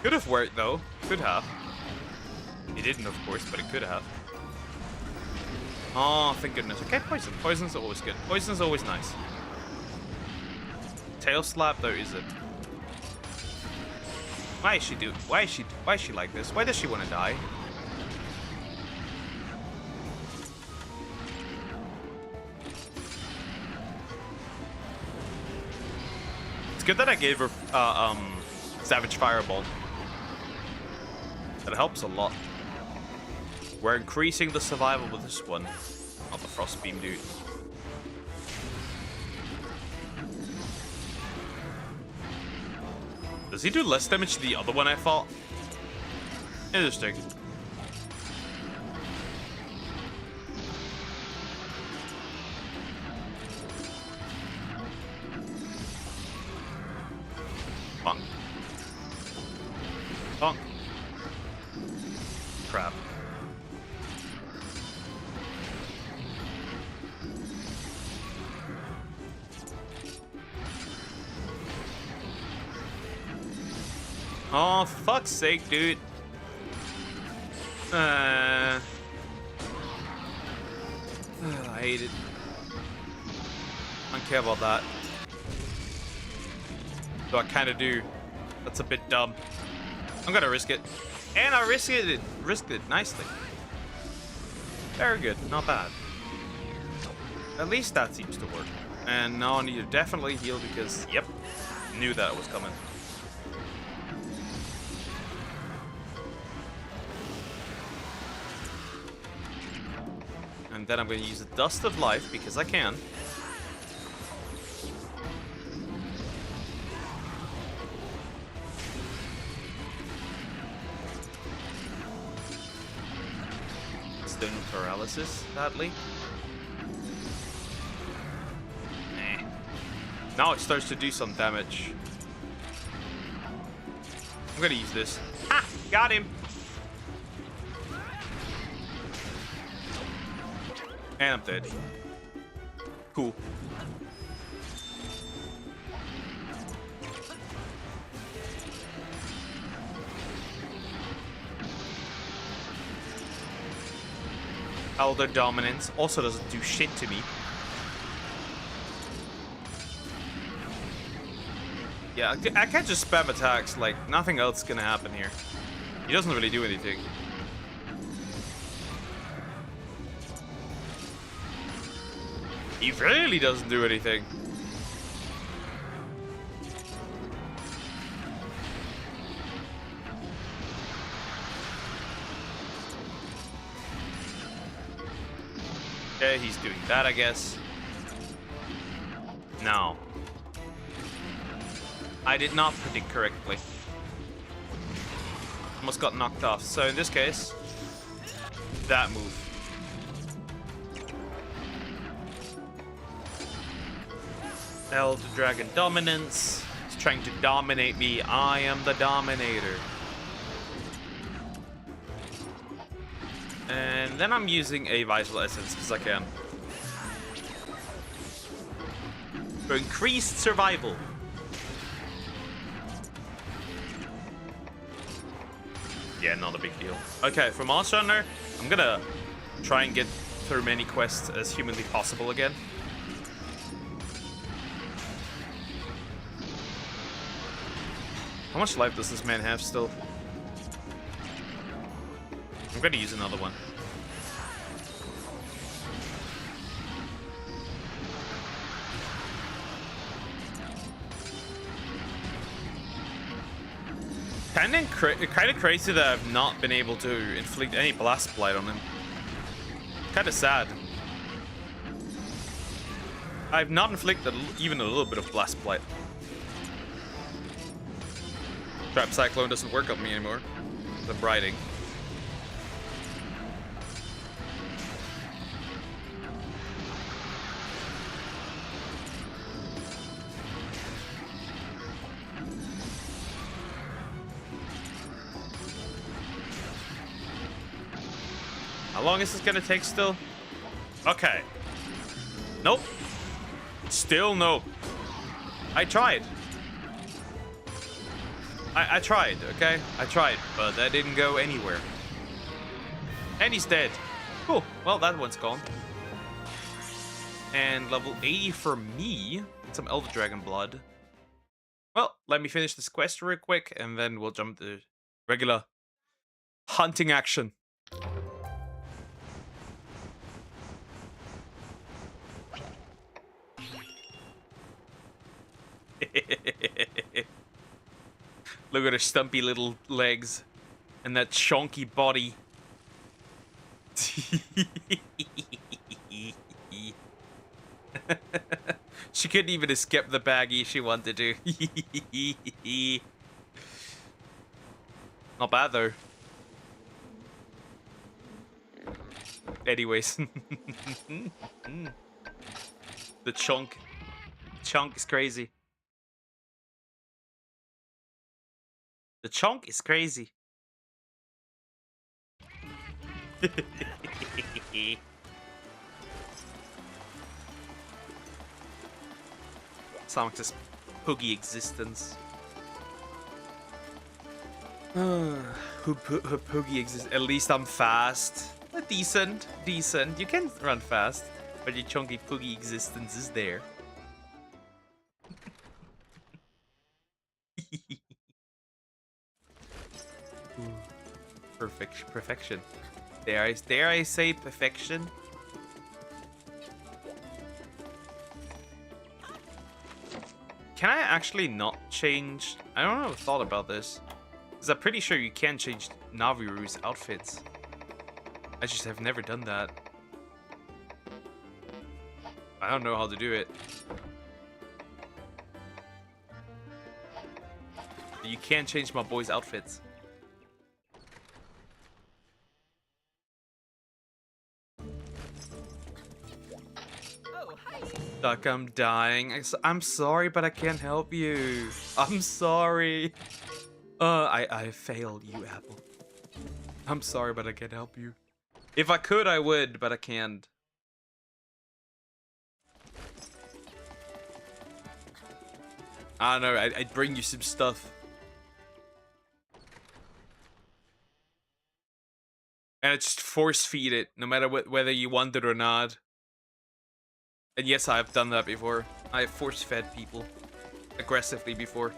Could have worked, though. Could have. It didn't, of course, but it could have. Oh, thank goodness. Okay, poison. Poison's always good. Poison's always nice. Tail slap, though, is it? Why is she do? Why is she like this? Why does she want to die? It's good that I gave her Savage Fireball. That helps a lot. We're increasing the survival with this one. Not the Frost Beam, dude. Does he do less damage to the other one I fought? Interesting. Bonk. Bonk. Crap. Oh, fuck's sake, dude. I hate it. I don't care about that. Though I kind of do. That's a bit dumb. I'm gonna risk it. And I risked it nicely. Very good, not bad. At least that seems to work. And now I need to definitely heal because, yep, knew that it was coming. And then I'm going to use the Dust of Life because I can. Stone Paralysis, sadly. Nah. Now it starts to do some damage. I'm going to use this. Ah! Got him! And I'm dead. Cool. Elder Dominance also doesn't do shit to me. Yeah, I can't just spam attacks, like, nothing else is gonna happen here. He doesn't really do anything. He really doesn't do anything. Okay, he's doing that, I guess. No. I did not predict correctly. Almost got knocked off. So in this case, that move. Elder Dragon Dominance. He's trying to dominate me. I am the Dominator. And then I'm using a Vital Essence because I can. For increased survival. Yeah, not a big deal. Okay, for Monster Hunter, I'm gonna try and get through many quests as humanly possible again. How much life does this man have still? I'm gonna use another one. Kind of crazy that I've not been able to inflict any Blast Blight on him. Kind of sad. I've not inflicted even a little bit of Blast Blight. Trap Cyclone doesn't work on me anymore. I'm riding. How long is this gonna take still? Okay. Nope. Still nope. I tried. I tried, okay? I tried, but that didn't go anywhere. And he's dead. Cool. Well, that one's gone. And level 80 for me. Some Elder Dragon blood. Well, let me finish this quest real quick, and then we'll jump to regular hunting action. Look at her stumpy little legs and that chonky body. She couldn't even escape the baggie if she wanted to. Not bad though. Anyways. The chunk is crazy. The chunk is crazy. Sonic's puggy existence. Her puggy existence. At least I'm fast. Decent. You can run fast, but your chunky puggy existence is there. Perfection. Dare I say perfection? Can I actually not change? I don't know. I've thought about this. Because I'm pretty sure you can change Naviru's outfits. I just have never done that. I don't know how to do it. You can change my boy's outfits. Duck, I'm dying. I'm sorry, but I can't help you. I'm sorry. I failed you, Apple. I'm sorry, but I can't help you. If I could, I would, but I can't. I don't know. I'd bring you some stuff. And I just force feed it, no matter whether you want it or not. And yes, I've done that before. I have force-fed people aggressively before.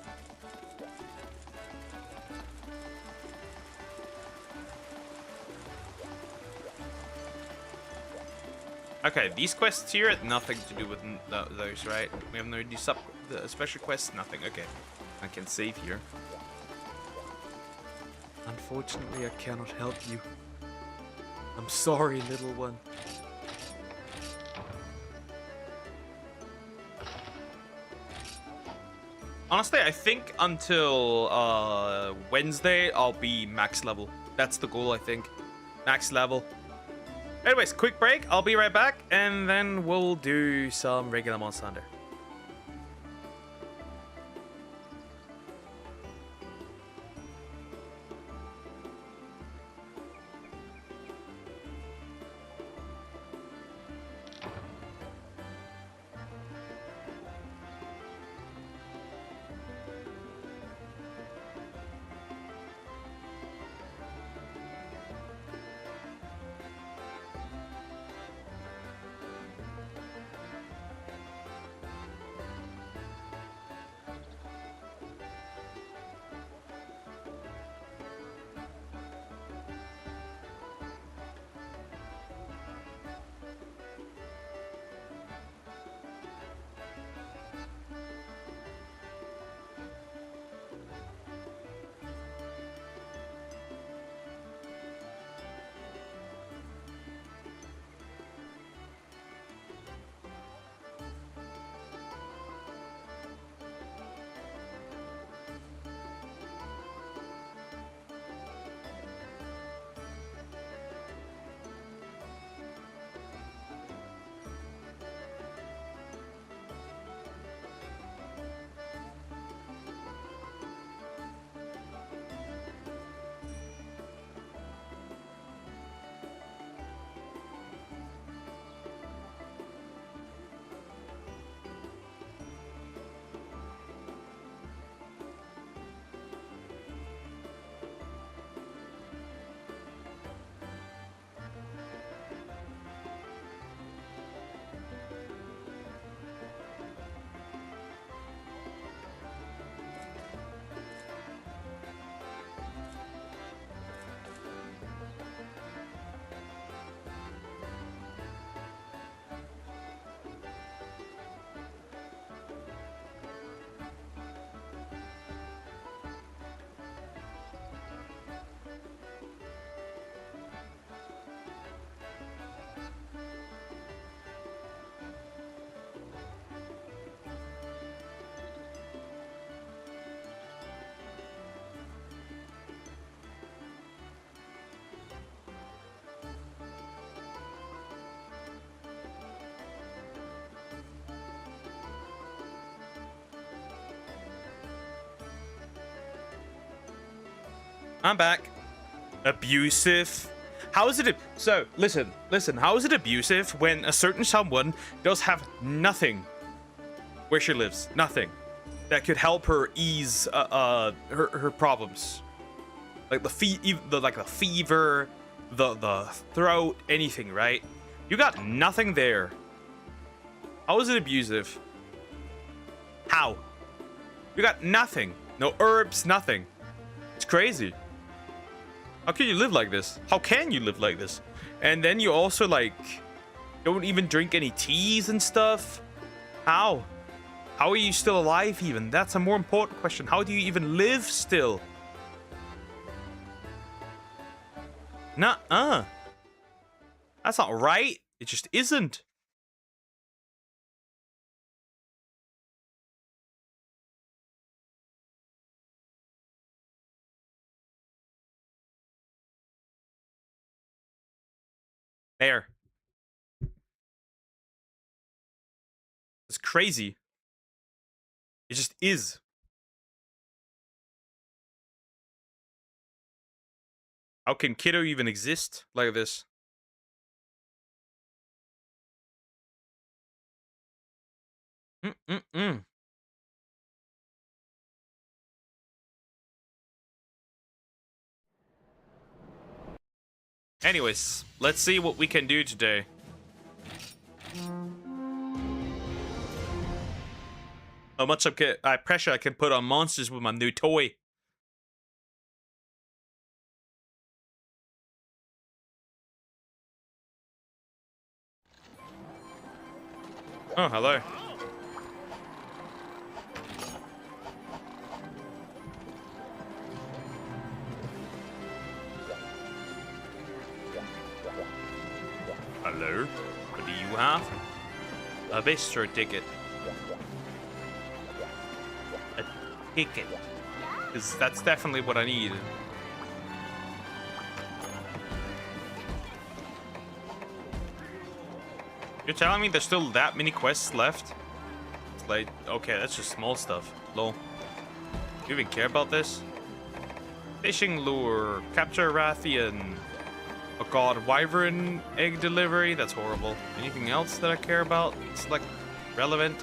Okay, these quests here had nothing to do with those, right? We have no new special quests, nothing. Okay, I can save here. Unfortunately, I cannot help you. I'm sorry, little one. Honestly, I think until Wednesday, I'll be max level. That's the goal, I think. Max level. Anyways, quick break. I'll be right back, and then we'll do some regular Monster Hunter. I'm back. Abusive. How is it? So listen. How is it abusive when a certain someone does have nothing where she lives, nothing that could help her ease her problems, like the fever, the throat, anything, right? You got nothing there. How is it abusive? How? You got nothing. No herbs, nothing. It's crazy. How can you live like this? How can you live like this? And then you also, like, don't even drink any teas and stuff? How? How are you still alive even? That's a more important question. How do you even live still? Nuh-uh. That's not right. It just isn't. There. It's crazy. It just is. How can Kiddo even exist like this? Mm-mm-mm. Anyways, let's see what we can do today. How much pressure I can put on monsters with my new toy. Oh, hello. Hello? What do you have? A visitor ticket. A ticket. Because that's definitely what I need. You're telling me there's still that many quests left? It's like, okay, that's just small stuff. Lol. Do you even care about this? Fishing lure. Capture Rathian. Oh god, wyvern egg delivery? That's horrible. Anything else that I care about? It's like relevant.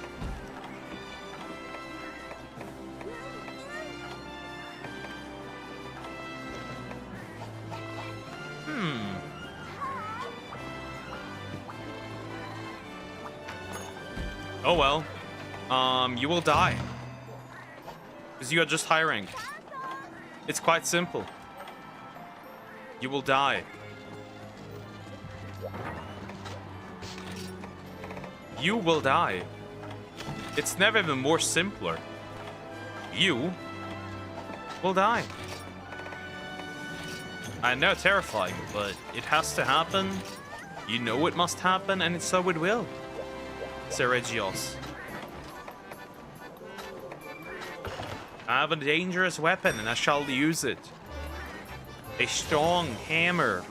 Oh well. You will die. Because you are just high rank. It's quite simple. You will die. You will die. It's never been more simpler. You will die. I know, terrifying, but it has to happen. You know it must happen, and so it will. Seregios. I have a dangerous weapon, and I shall use it. A strong hammer.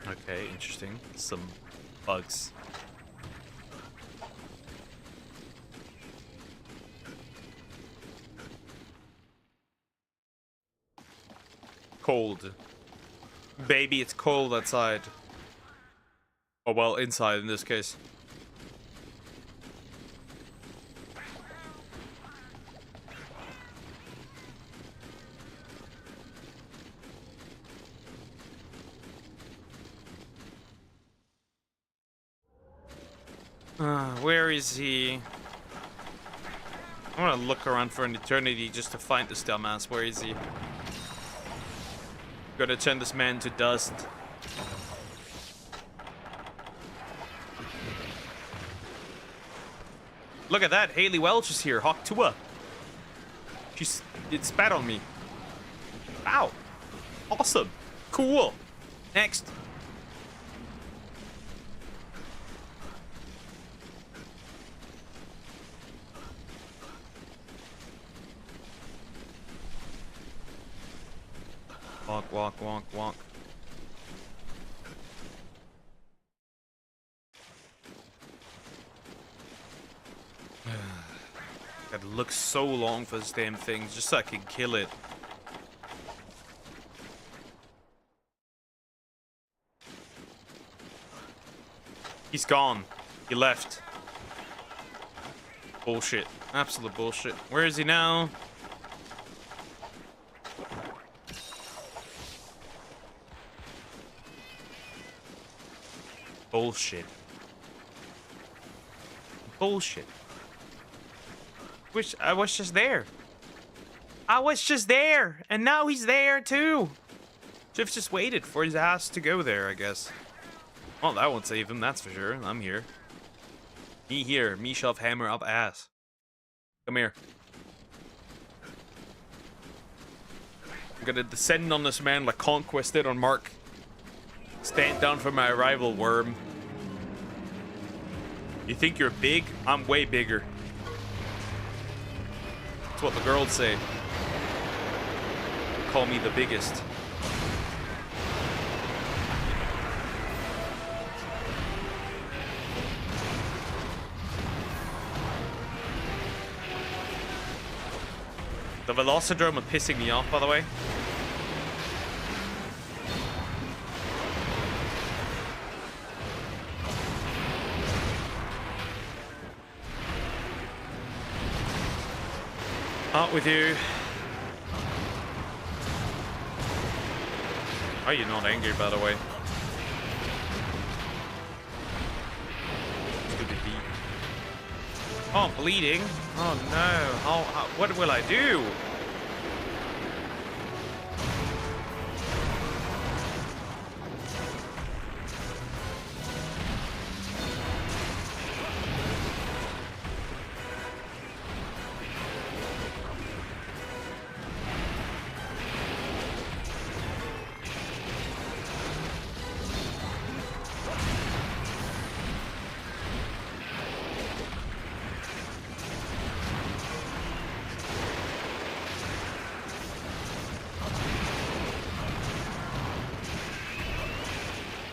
Okay, interesting. Some bugs. Cold. Baby, it's cold outside. Oh, well, inside in this case. Where is he? I want to look around for an eternity just to find this dumbass. Where is he? Gonna turn this man to dust. Look at that. Haley Welch is here. Hawk Tua. It spat on me. Wow. Awesome. Cool. Next. Walk, walk, walk, walk. It looks so long for this damn thing, just so I can kill it. He's gone. He left. Bullshit. Absolute bullshit. Where is he now? Bullshit. Bullshit. I was just there. I was just there, and now he's there too. Should've just waited for his ass to go there, I guess. Well, that won't save him, that's for sure. I'm here. Me here. Me shove hammer up ass. Come here. I'm gonna descend on this man like Conquest did on Mark. Stand down for my rival, worm. You think you're big? I'm way bigger. That's what the girls say. Call me the biggest. The Velocidrome are pissing me off, by the way. Out with you. Are you not angry, by the way? Stupid bee. Oh, I'm bleeding. Oh no. What will I do?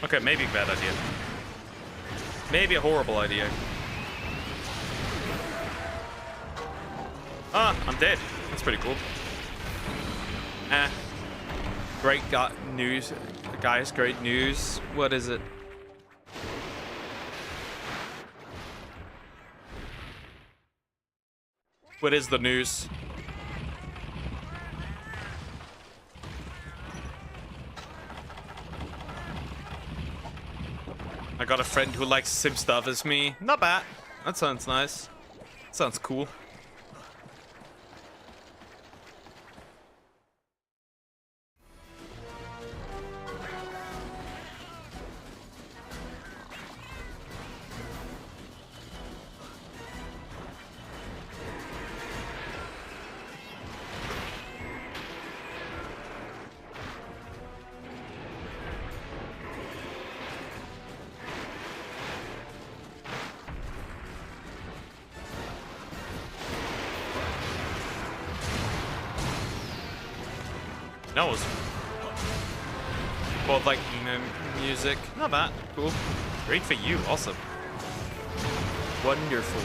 Okay, maybe a bad idea. Maybe a horrible idea. Ah, I'm dead. That's pretty cool. Great news. Guys, great news. What is it? What is the news? I got a friend who likes sim stuff as me. Not bad. That sounds nice. Sounds cool. That was both like emo music. Not bad. Cool. Great for you. Awesome. Wonderful.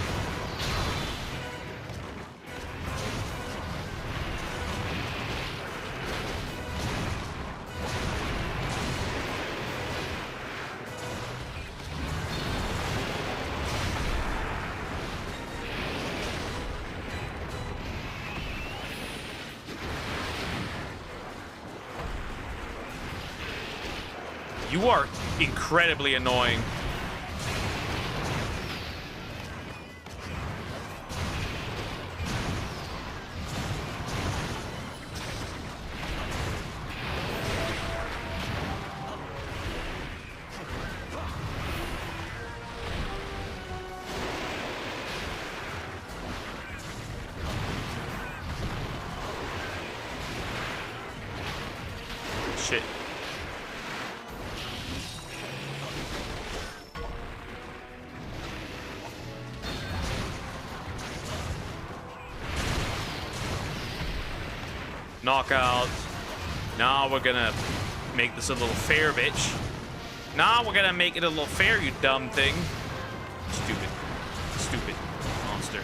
You are incredibly annoying. Shit. Knockout. Now we're gonna make this a little fair, bitch. Now we're gonna make it a little fair, you dumb thing. Stupid. Stupid monster.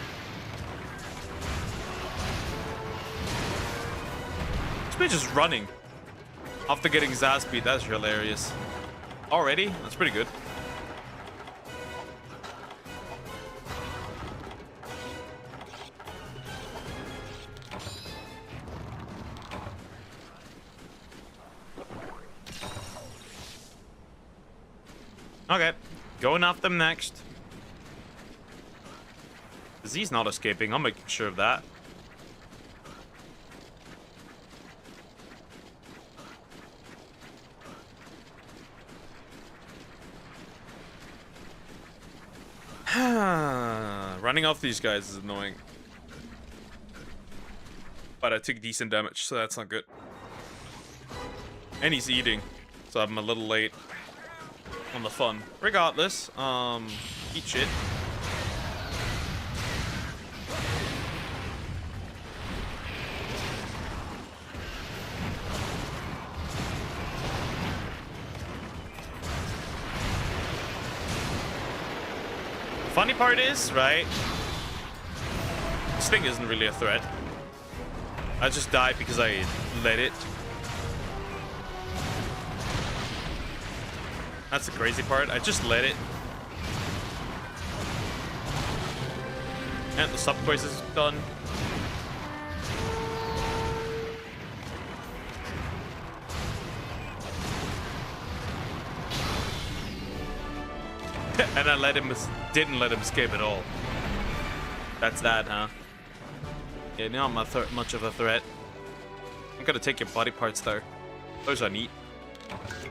This bitch is running after getting his ass beat. That's hilarious. Already? That's pretty good. Okay, going after them next. He's not escaping. I'm making sure of that. Running off these guys is annoying. But I took decent damage, so that's not good. And he's eating, so I'm a little late on the fun. Regardless, eat shit. Funny part is, right, this thing isn't really a threat. I just died because I let it. That's the crazy part. I just let it. And the sub quest is done. And I didn't let him escape at all. That's that, huh? Yeah, not much of a threat. I'm gonna take your body parts though. Those are neat.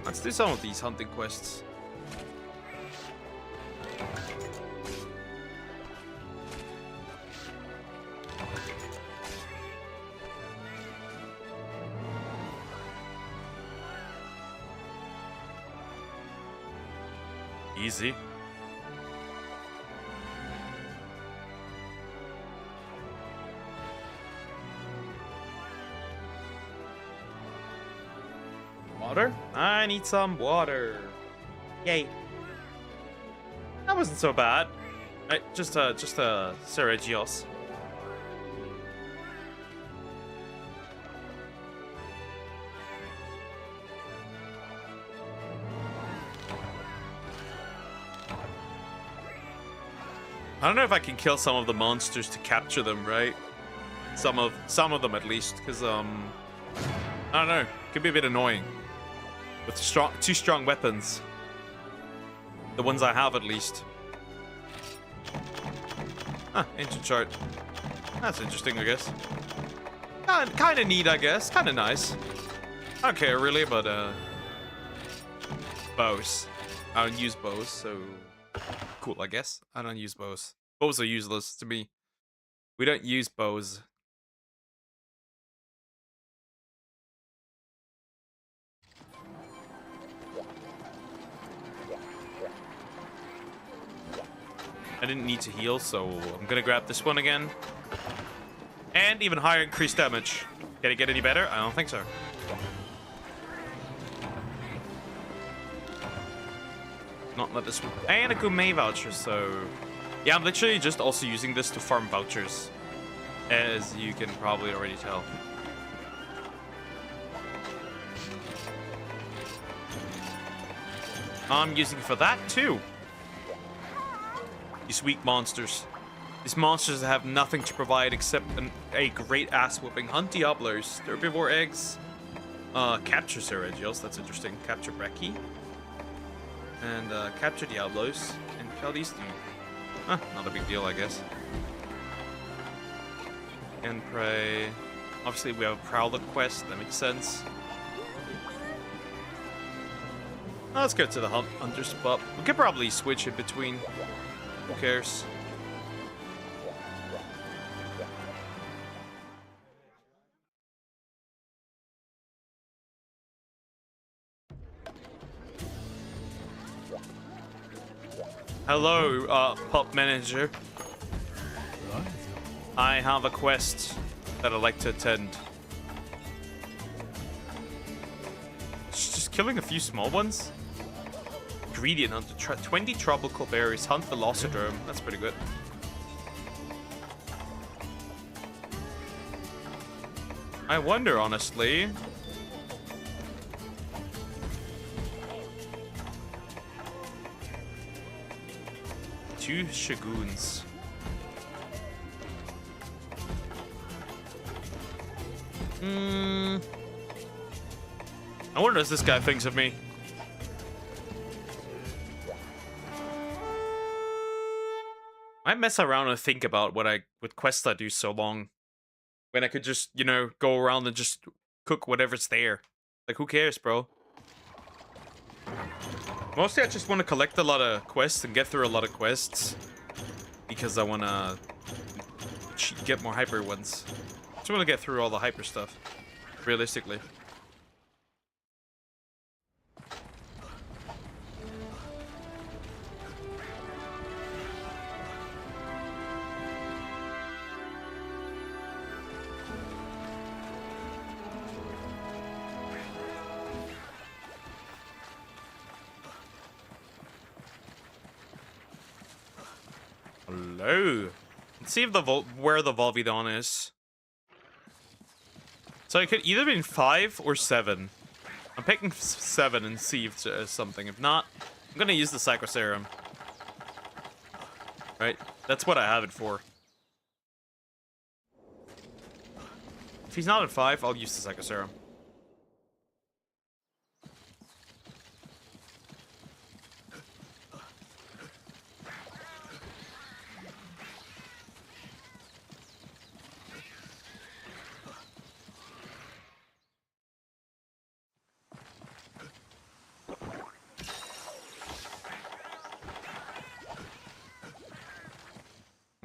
Let's do some of these hunting quests. Easy. Water? I need some water. Yay. That wasn't so bad. Right, just a Seregios. I don't know if I can kill some of the monsters to capture them, right? Some of them at least, because I don't know, could be a bit annoying with two strong weapons. The ones I have, at least. Huh, ancient chart. That's interesting, I guess. Kind of neat, I guess. Kind of nice. I don't care really, but bows. I don't use bows, so cool, I guess. I don't use bows. Bows are useless to me. We don't use bows. I didn't need to heal, so I'm gonna grab this one again. And even higher increased damage. Can it get any better? I don't think so. Not let this one. And a gourmet voucher, so yeah, I'm literally just also using this to farm vouchers, as you can probably already tell. I'm using it for that too. These weak monsters. These monsters have nothing to provide except a great ass whooping. Hunt Diablos, herbivore eggs, capture Seregios, that's interesting. Capture Brekkie. And capture Diablos and kill these two. Huh, not a big deal, I guess. And pray. Obviously, we have a Prowler quest, that makes sense. Let's go to the hunter spot. We could probably switch in between. Who cares? Hello, pub manager. I have a quest that I'd like to attend. killing a few small ones. Ingredient on the 20 tropical berries. Hunt Velociraptor. That's pretty good. I wonder, honestly. Two Shagoons. I wonder what this guy thinks of me. I mess around and think about what quests I do so long. When I could just, you know, go around and just cook whatever's there. Like, who cares, bro? Mostly I just want to collect a lot of quests and get through a lot of quests. Because I want to get more hyper ones. Just want to get through all the hyper stuff. Realistically. Hello. Let's see if where the Volvidon is. So it could either be 5 or 7. I'm picking 7 and see if there's something. If not, I'm gonna use the Psycho Serum. Right? That's what I have it for. If he's not at 5, I'll use the Psycho Serum.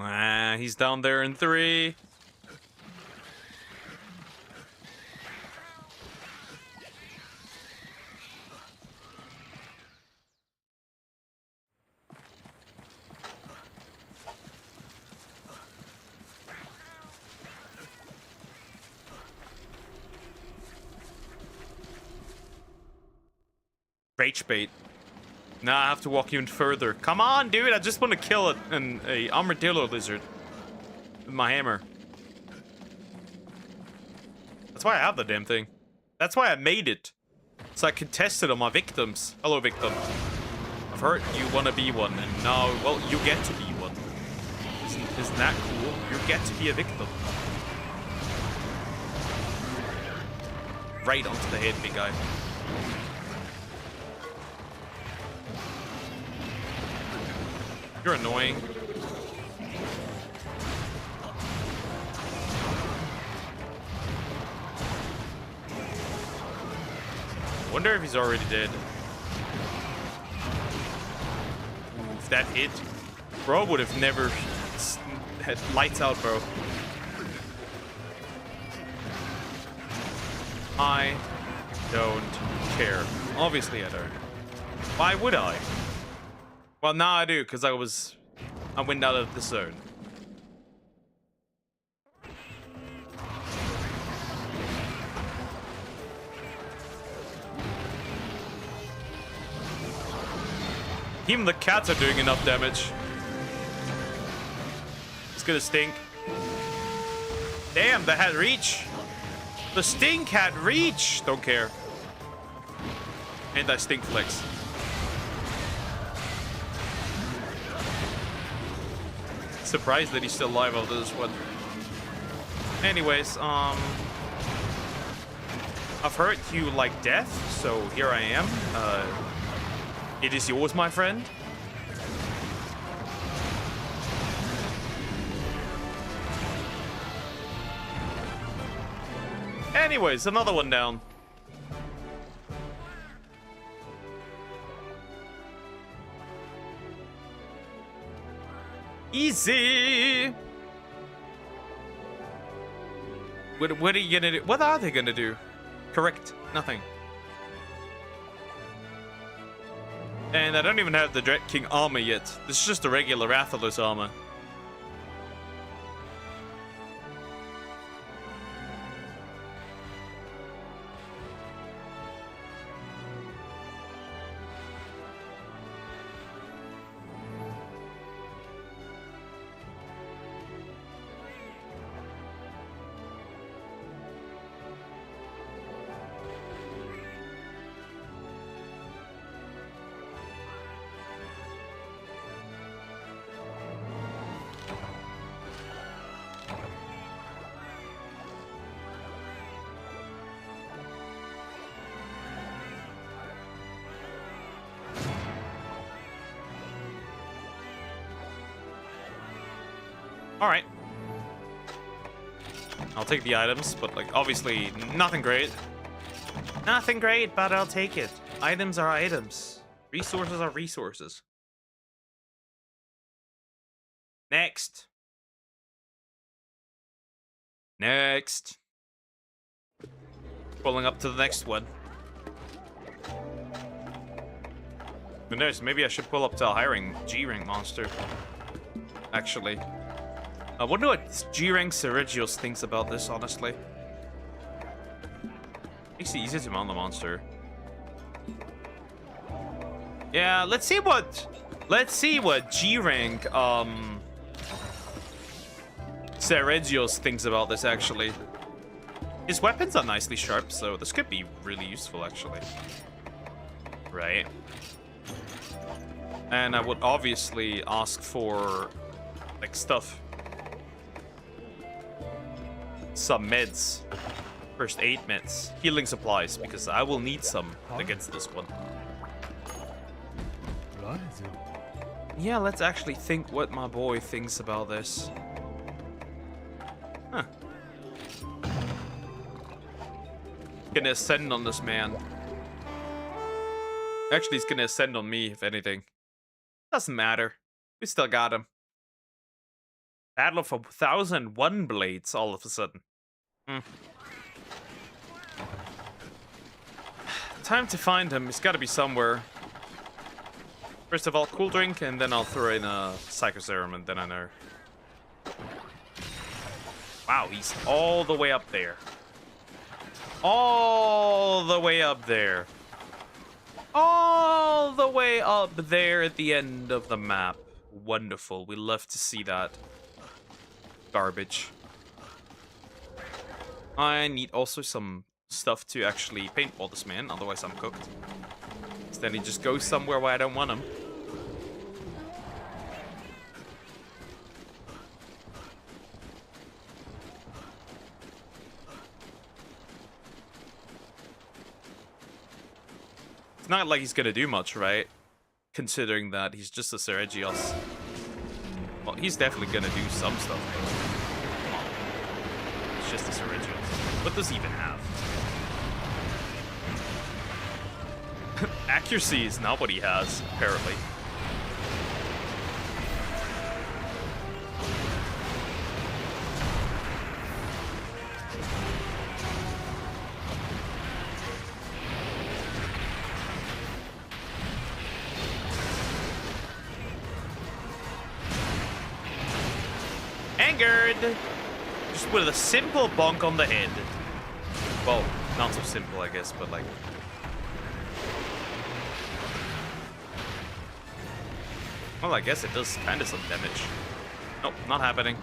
Ah, he's down there in 3. Rage bait. Now I have to walk even further. Come on, dude! I just want to kill a armadillo lizard with my hammer. That's why I have the damn thing. That's why I made it, so I could test it on my victims. Hello, victim. I've heard you want to be one, and now, well, you get to be one. Isn't that cool? You get to be a victim. Right onto the head, big guy. You're annoying. Wonder if he's already dead. Ooh, if that hit, bro would have never had lights out, bro. I don't care. Obviously I don't. Why would I? Well, now I do, because I went out of the zone. Even the cats are doing enough damage. It's gonna stink. Damn, that had reach. The stink had reach. Don't care. And I stink flex. Surprised that he's still alive after this one. Anyways, I've heard you like death, so here I am. It is yours, my friend. Anyways, another one down. Easy. What are you gonna do? What are they gonna do? Correct. Nothing. And I don't even have the Dread King armor yet. This is just a regular Rathalos armor. Alright. I'll take the items, but, like, obviously, nothing great. Nothing great, but I'll take it. Items are items. Resources are resources. Next. Next. Pulling up to the next one. Who knows? Maybe I should pull up to a high-rank G-rank monster. Actually. I wonder what G-rank Seregios thinks about this, honestly. Makes it easier to mount the monster. Yeah, let's see what G-rank Seregios thinks about this, actually. His weapons are nicely sharp, so this could be really useful, actually. Right. And I would obviously ask for, like, stuff. Some meds. First aid meds. Healing supplies, because I will need some against this one. Yeah, let's actually think what my boy thinks about this. Huh. Gonna ascend on this man. Actually, he's gonna ascend on me, if anything. Doesn't matter. We still got him. Battle of 1,001 blades all of a sudden. Time to find him. He's gotta be somewhere. First of all, cool drink, and then I'll throw in a Psycho Serum, and then I know. Wow, he's all the way up there. All the way up there. All the way up there at the end of the map. Wonderful. We love to see that. Garbage. I need also some stuff to actually paintball this man, otherwise I'm cooked. Then he just goes somewhere where I don't want him. It's not like he's gonna do much, right? Considering that he's just a Seregios. Well, he's definitely gonna do some stuff. Come on. It's just a Seregios. What does he even have? Accuracy is not what he has, apparently. Angered! Just with a simple bonk on the head. Well, not so simple, I guess, but like... Well, I guess it does kind of some damage. Nope, not happening.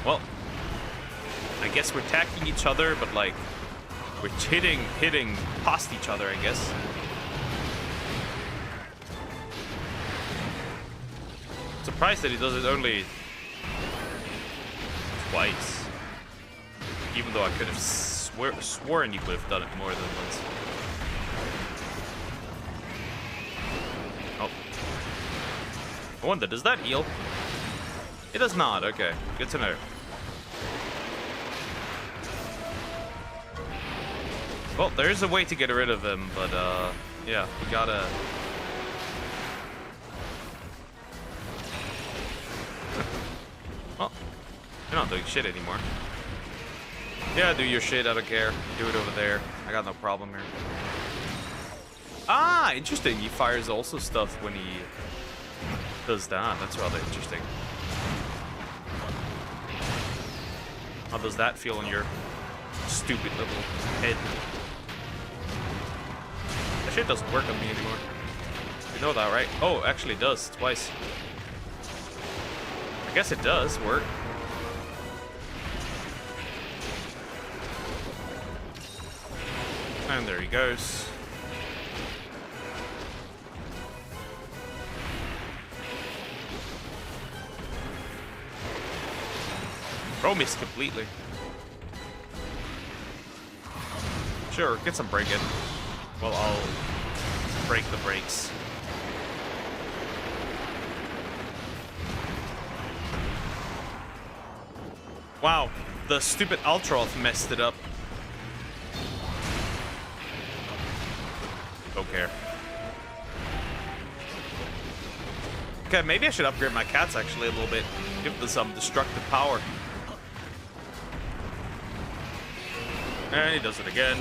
Well, I guess we're attacking each other, but like, we're hitting past each other, I guess. Surprised that he does it only twice. Even though I could have sworn he would have done it more than once. Oh. I wonder, does that heal? It does not, okay. Good to know. Well, there's a way to get rid of him, but yeah, we gotta... Well, you're not doing shit anymore. Yeah, do your shit, I don't care. Do it over there. I got no problem here. Ah, interesting. He fires also stuff when he does that. That's rather interesting. How does that feel in your stupid little head? That shit doesn't work on me anymore. You know that, right? Oh, actually it does. Twice. I guess it does work. And there he goes. Bro missed completely. Sure, get some break in. Well, I'll break the brakes. Wow, the stupid Ultroth messed it up. Don't care. Okay, maybe I should upgrade my cats actually a little bit. Give them some destructive power. And he does it again.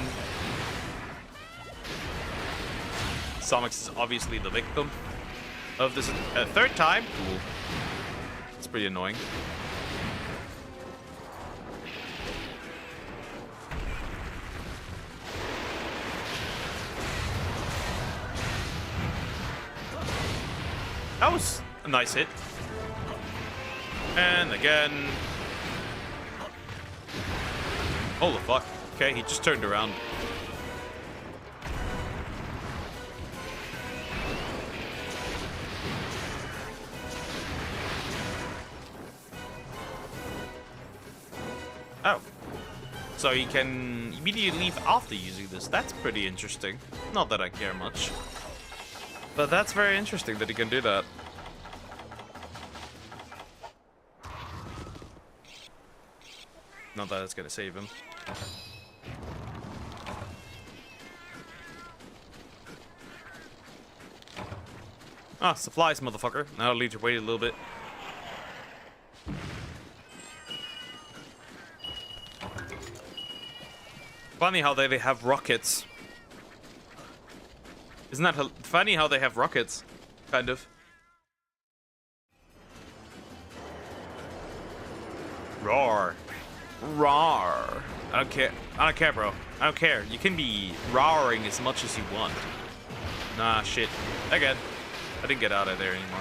Somix is obviously the victim of this third time. Cool. It's pretty annoying. That was a nice hit. And again. Holy fuck. Okay, he just turned around. Oh. So he can immediately leave after using this. That's pretty interesting. Not that I care much. But that's very interesting that he can do that. Not that it's gonna save him. Ah, supplies, motherfucker. Now I'll leave you wait a little bit. Funny how they have rockets. Isn't that funny how they have rockets? Kind of. Roar. Roar. I don't care. I don't care, bro. I don't care. You can be roaring as much as you want. Nah, shit. Again. I didn't get out of there anymore.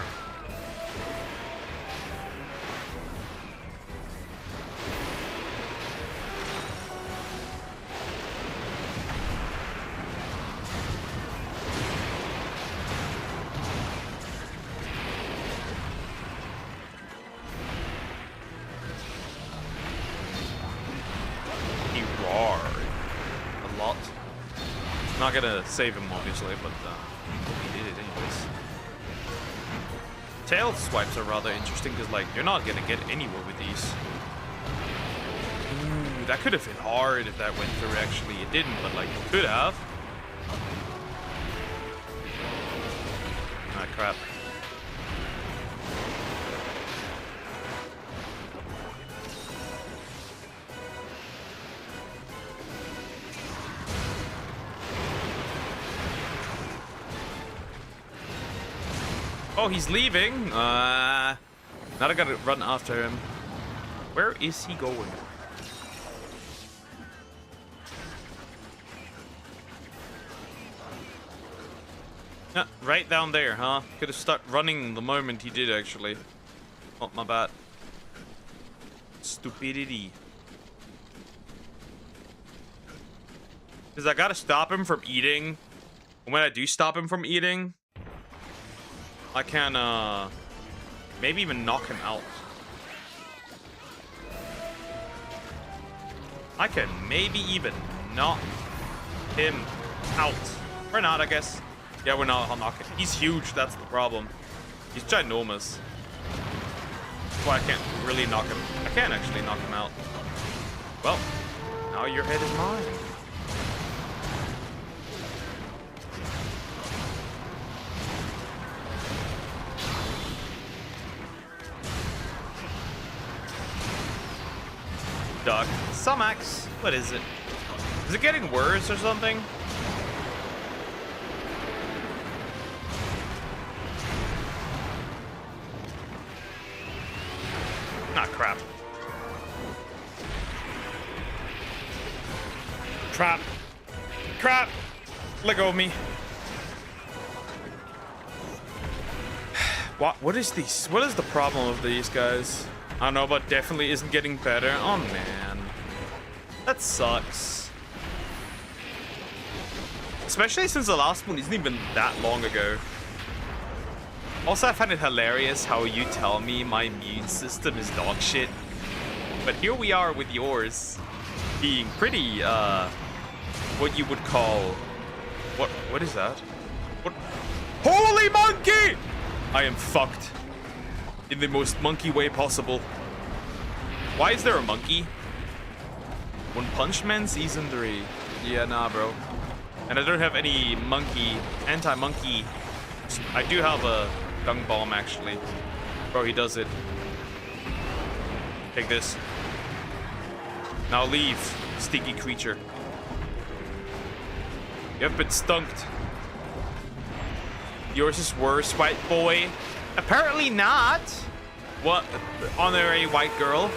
Not gonna save him, obviously, but he did it anyways. Tail swipes are rather interesting because, like, you're not gonna get anywhere with these. Ooh, that could have hit hard if that went through. Actually, it didn't, but like, it could have. Ah, crap. Oh, he's leaving. Now I gotta run after him. Where is he going? Yeah, right down there, huh? Could have started running the moment he did, actually. Oh, my bad. Stupidity. Because I gotta stop him from eating. And when I do stop him from eating, I can, maybe even knock him out. I can maybe even knock him out. Or not, I guess. Yeah, we're not. I'll knock him. He's huge, that's the problem. He's ginormous. That's why I can't really knock him. I can actually knock him out. Well, now your head is mine. Duck. Sumax. What is it? Is it getting worse or something? Ah, crap. Crap. Crap. Let go of me. What is these? What is the problem of these guys? I don't know, but definitely isn't getting better. Oh, man. That sucks. Especially since the last one isn't even that long ago. Also, I find it hilarious how you tell me my immune system is dog shit. But here we are with yours being pretty, what you would call... What is that? What? Holy monkey! I am fucked. In the most monkey way possible. Why is there a monkey? One Punch Man Season 3. Yeah, nah, bro. And I don't have any anti-monkey. I do have a dung bomb, actually. Bro, he does it. Take this. Now leave, stinky creature. You have been stunked. Yours is worse, white boy. Apparently not. What? Honorary white girl?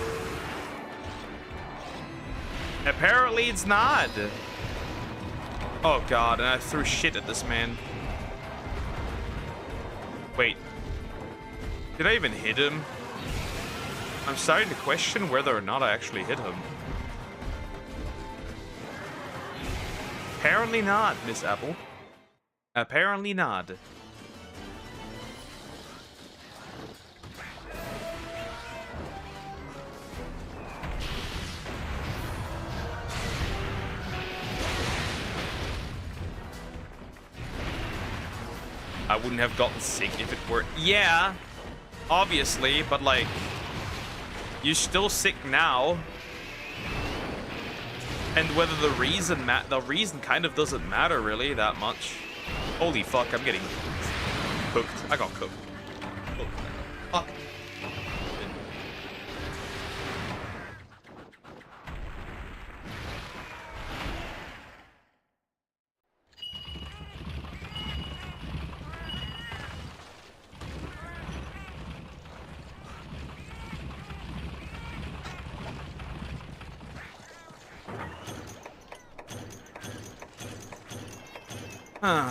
Apparently it's not. Oh god, and I threw shit at this man. Wait. Did I even hit him? I'm starting to question whether or not I actually hit him. Apparently not, Miss Apple. Apparently not. I wouldn't have gotten sick if it were... Yeah, obviously, but like... You're still sick now. And whether the reason kind of doesn't matter really that much. Holy fuck, I'm getting cooked. I got cooked. Fuck.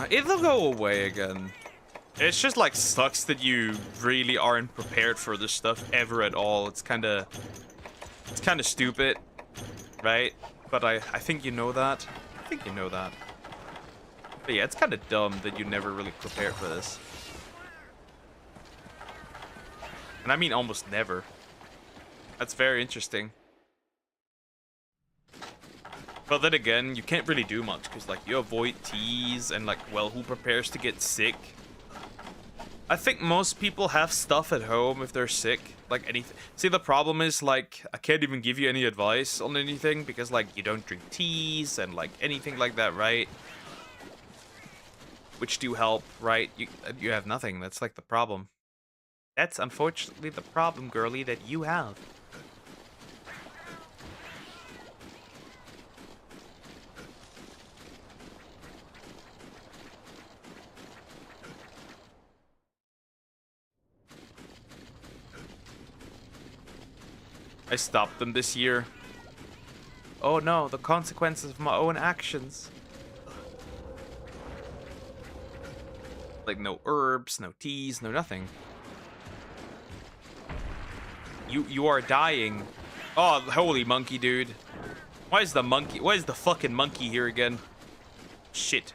It'll go away again. It's just like sucks that you really aren't prepared for this stuff ever at all. It's kind of stupid, right? But I think you know that. I think you know that. But yeah, it's kind of dumb that you never really prepared for this. And I mean almost never. That's very interesting. But then again, you can't really do much because like you avoid teas and like, well, who prepares to get sick? I think most people have stuff at home if they're sick, like anything. See, the problem is like I can't even give you any advice on anything because like you don't drink teas and like anything like that, right? Which do help, right? You have nothing. That's like the problem. That's unfortunately the problem, girly, that you have. I stopped them this year. Oh no, the consequences of my own actions. Like no herbs, no teas, no nothing. You are dying. Oh, holy monkey, dude. Why is the fucking monkey here again? Shit.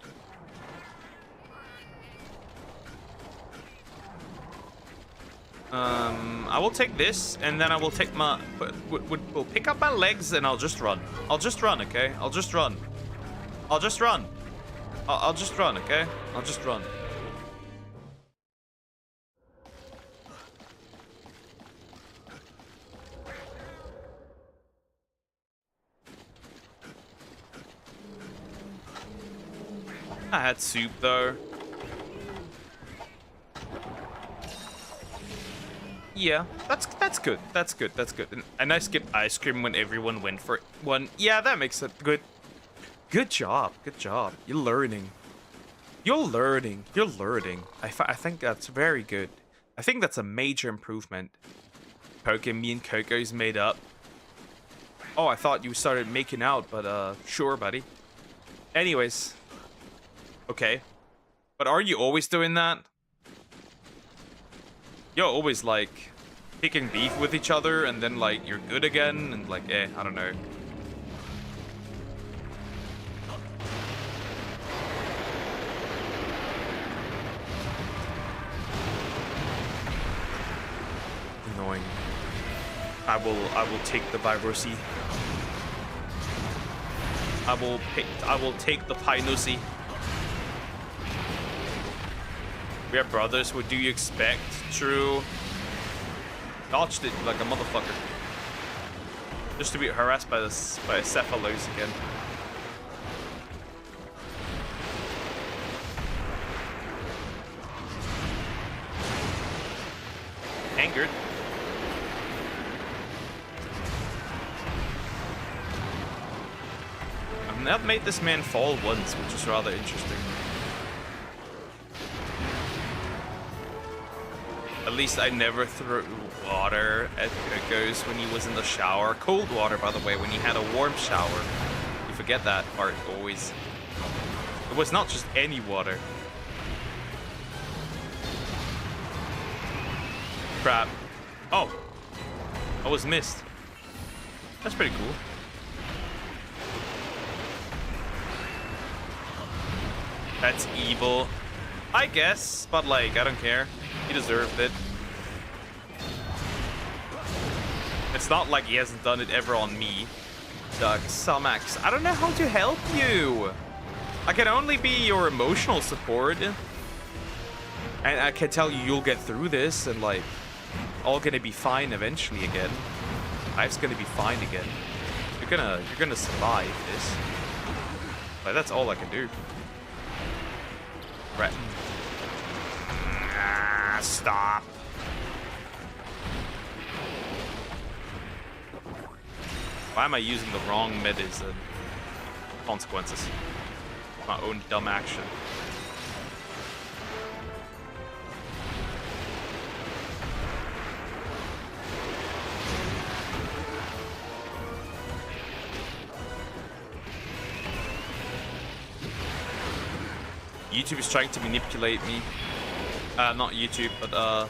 I will take this, and then I will take my... We'll pick up my legs, and I'll just run. I'll just run, okay? I'll just run. I'll just run. I'll just run, okay? I'll just run. I had soup, though. Yeah, that's good. That's good. That's good. And I skipped ice cream when everyone went for one. Yeah, that makes it good. Good job. Good job. You're learning. You're learning. You're learning. I think that's very good. I think that's a major improvement. Poke, me and Coco's made up. Oh, I thought you started making out, but sure, buddy. Anyways. Okay. But are you always doing that? You're always like picking beef with each other and then like you're good again and like I don't know. Annoying. I will take the Vibrosi. I will take the Pinosi. We are brothers, what do you expect? True. Dodged it like a motherfucker. Just to be harassed by this by a Cephalos again. Angered. I've not made this man fall once, which is rather interesting. At least I never threw water at Ghost when he was in the shower. Cold water, by the way, when he had a warm shower. You forget that part always. It was not just any water. Crap. Oh. I was missed. That's pretty cool. That's evil. I guess, but like, I don't care. He deserved it. It's not like he hasn't done it ever on me. Doug, Sumax, I don't know how to help you. I can only be your emotional support. And I can tell you you'll get through this and like, all gonna be fine eventually again. Life's gonna be fine again. You're gonna survive this. Like, that's all I can do. Right. Stop. Why am I using the wrong medicine? Consequences. My own dumb action. YouTube is trying to manipulate me. Not YouTube, but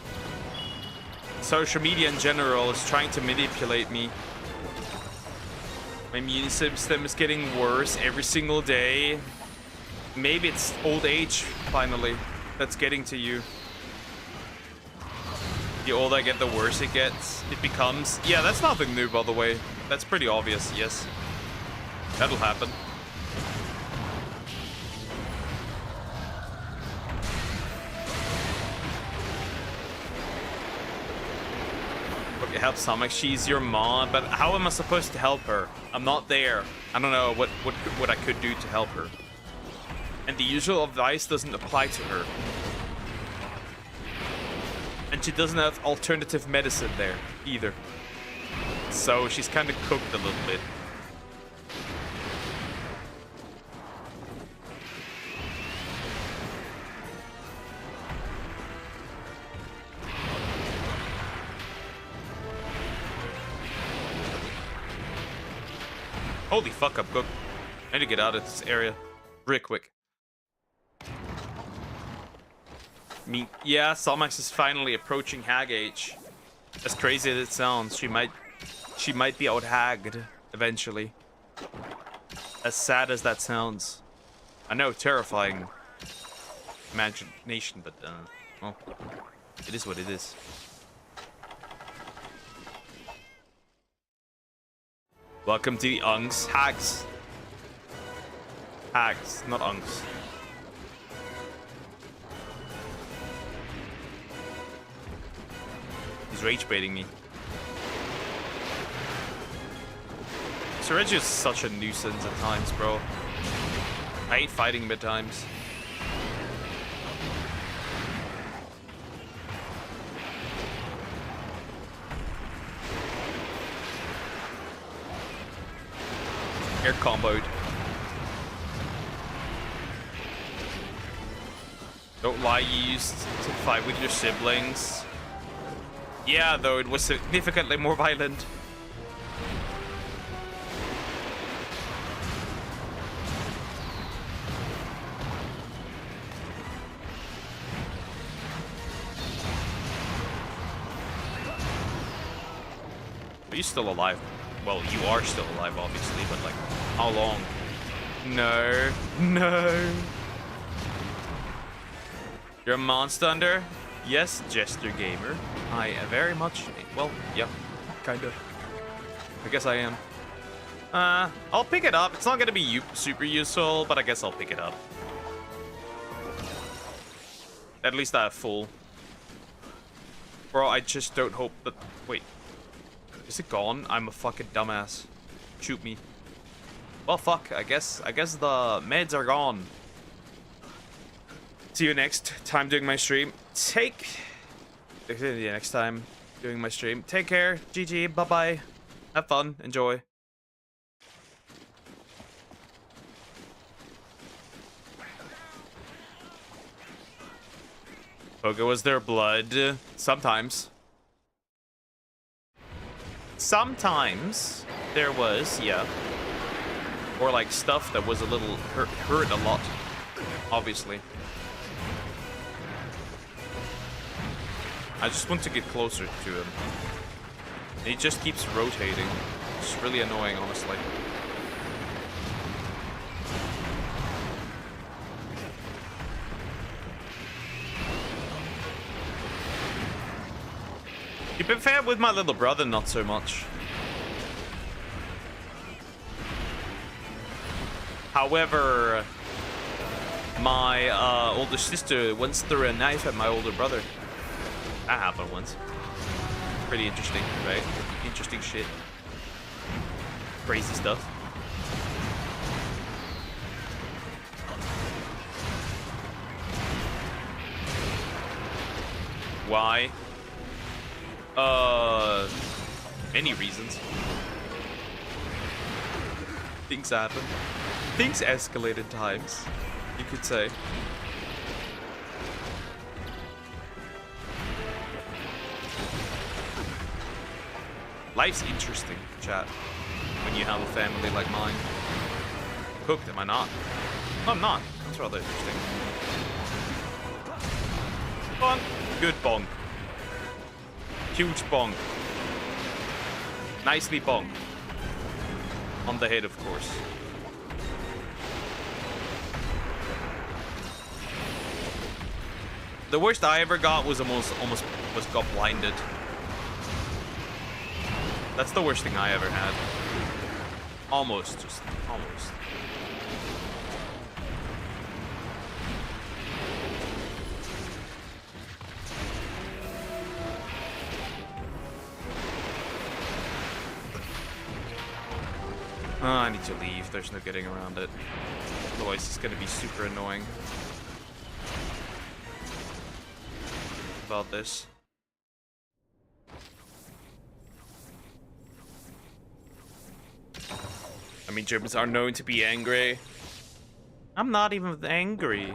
social media in general is trying to manipulate me. My immune system is getting worse every single day. Maybe it's old age, finally, that's getting to you. The older I get, the worse it gets. It becomes... Yeah, that's nothing new, by the way. That's pretty obvious, yes. That'll happen. Help Stomach, she's your mom, but how am I supposed to help her? I'm not there. I don't know what I could do to help her. And the usual advice doesn't apply to her. And she doesn't have alternative medicine there either. So she's kind of cooked a little bit. Holy fuck, I'm cooked. I need to get out of this area real quick. Yeah, Salmax is finally approaching hag age. As crazy as it sounds, she might be out hagged eventually. As sad as that sounds. I know, terrifying imagination, but well, it is what it is. Welcome to the Ungs. Hags. Hags, not Ungs. He's rage baiting me. Sergio is such a nuisance at times, bro. I hate fighting him at times. Air comboed. Don't lie, you used to fight with your siblings. Yeah, though it was significantly more violent. Are you still alive? Well, you are still alive, obviously, but like, how long? No. No. You're a monster under? Yes, Jester Gamer. I very much... Well, yep. Kinda. I guess I am. I'll pick it up. It's not gonna be super useful, but I guess I'll pick it up. At least I have full. Bro, I just don't hope that... Wait. Is it gone? I'm a fucking dumbass. Shoot me. Well, fuck. I guess the meds are gone. See you next time doing my stream. See you next time doing my stream. Take care. GG. Bye-bye. Have fun. Enjoy. Pogo, was there blood? Sometimes. Sometimes there was, yeah. Or like stuff that was a little hurt a lot, obviously. I just want to get closer to him. He just keeps rotating. It's really annoying, honestly. You've been fair with my little brother, not so much. However, my older sister once threw a knife at my older brother. That happened once. Pretty interesting, right? Interesting shit. Crazy stuff. Why? Many reasons. Things happen. Things escalate at times, you could say. Life's interesting, chat, when you have a family like mine. Cooked, am I not? No, I'm not. That's rather interesting. Bonk. Good bonk. Huge bonk. Nicely bonk. On the head, of course. The worst I ever got was almost got blinded. That's the worst thing I ever had. Almost, just almost. Oh, I need to leave. There's no getting around it. Otherwise, it's gonna be super annoying. About this. I mean, Germans are known to be angry. I'm not even angry.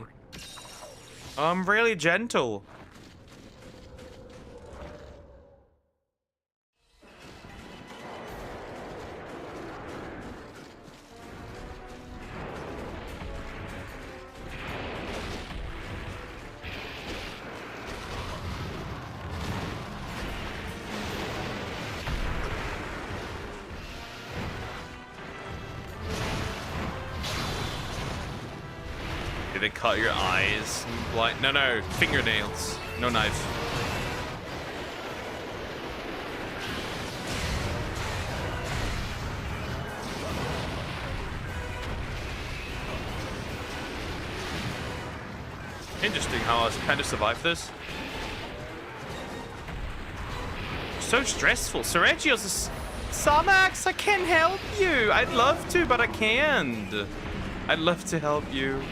I'm really gentle. Did it cut your eyes? Blind? No, fingernails. No knife. Interesting how I kind of survived this. So stressful. Sergio's a... Samax, I can help you. I'd love to, but I can't. I'd love to help you.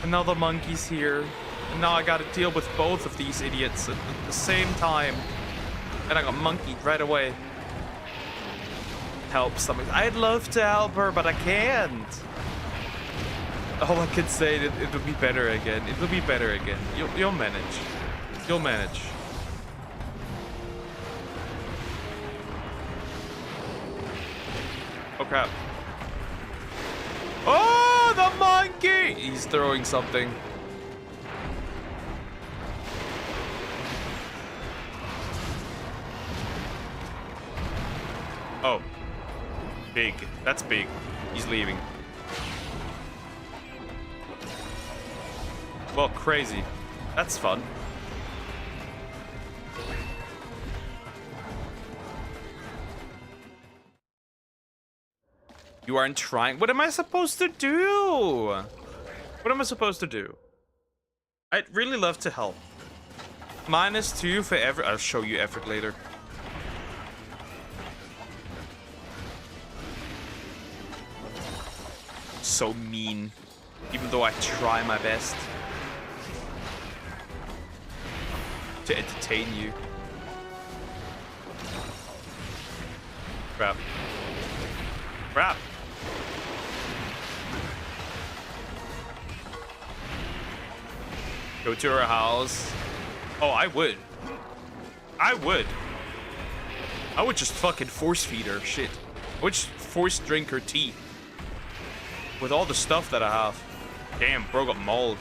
And now the monkey's here. And now I gotta deal with both of these idiots at the same time. And I got monkeyed right away. Help somebody. I'd love to help her, but I can't. All I can say is it will be better again. It will be better again. You'll manage. You'll manage. Oh crap. Oh, the monkey! He's throwing something. Oh. Big. That's big. He's leaving. Well, crazy. That's fun. You aren't trying. What am I supposed to do? What am I supposed to do? I'd really love to help. -2 for effort. I'll show you effort later. So mean. Even though I try my best to entertain you. Crap. Crap. Go to her house. Oh, I would. I would just fucking force feed her. Shit. I would just force drink her tea. With all the stuff that I have. Damn, bro got mauled.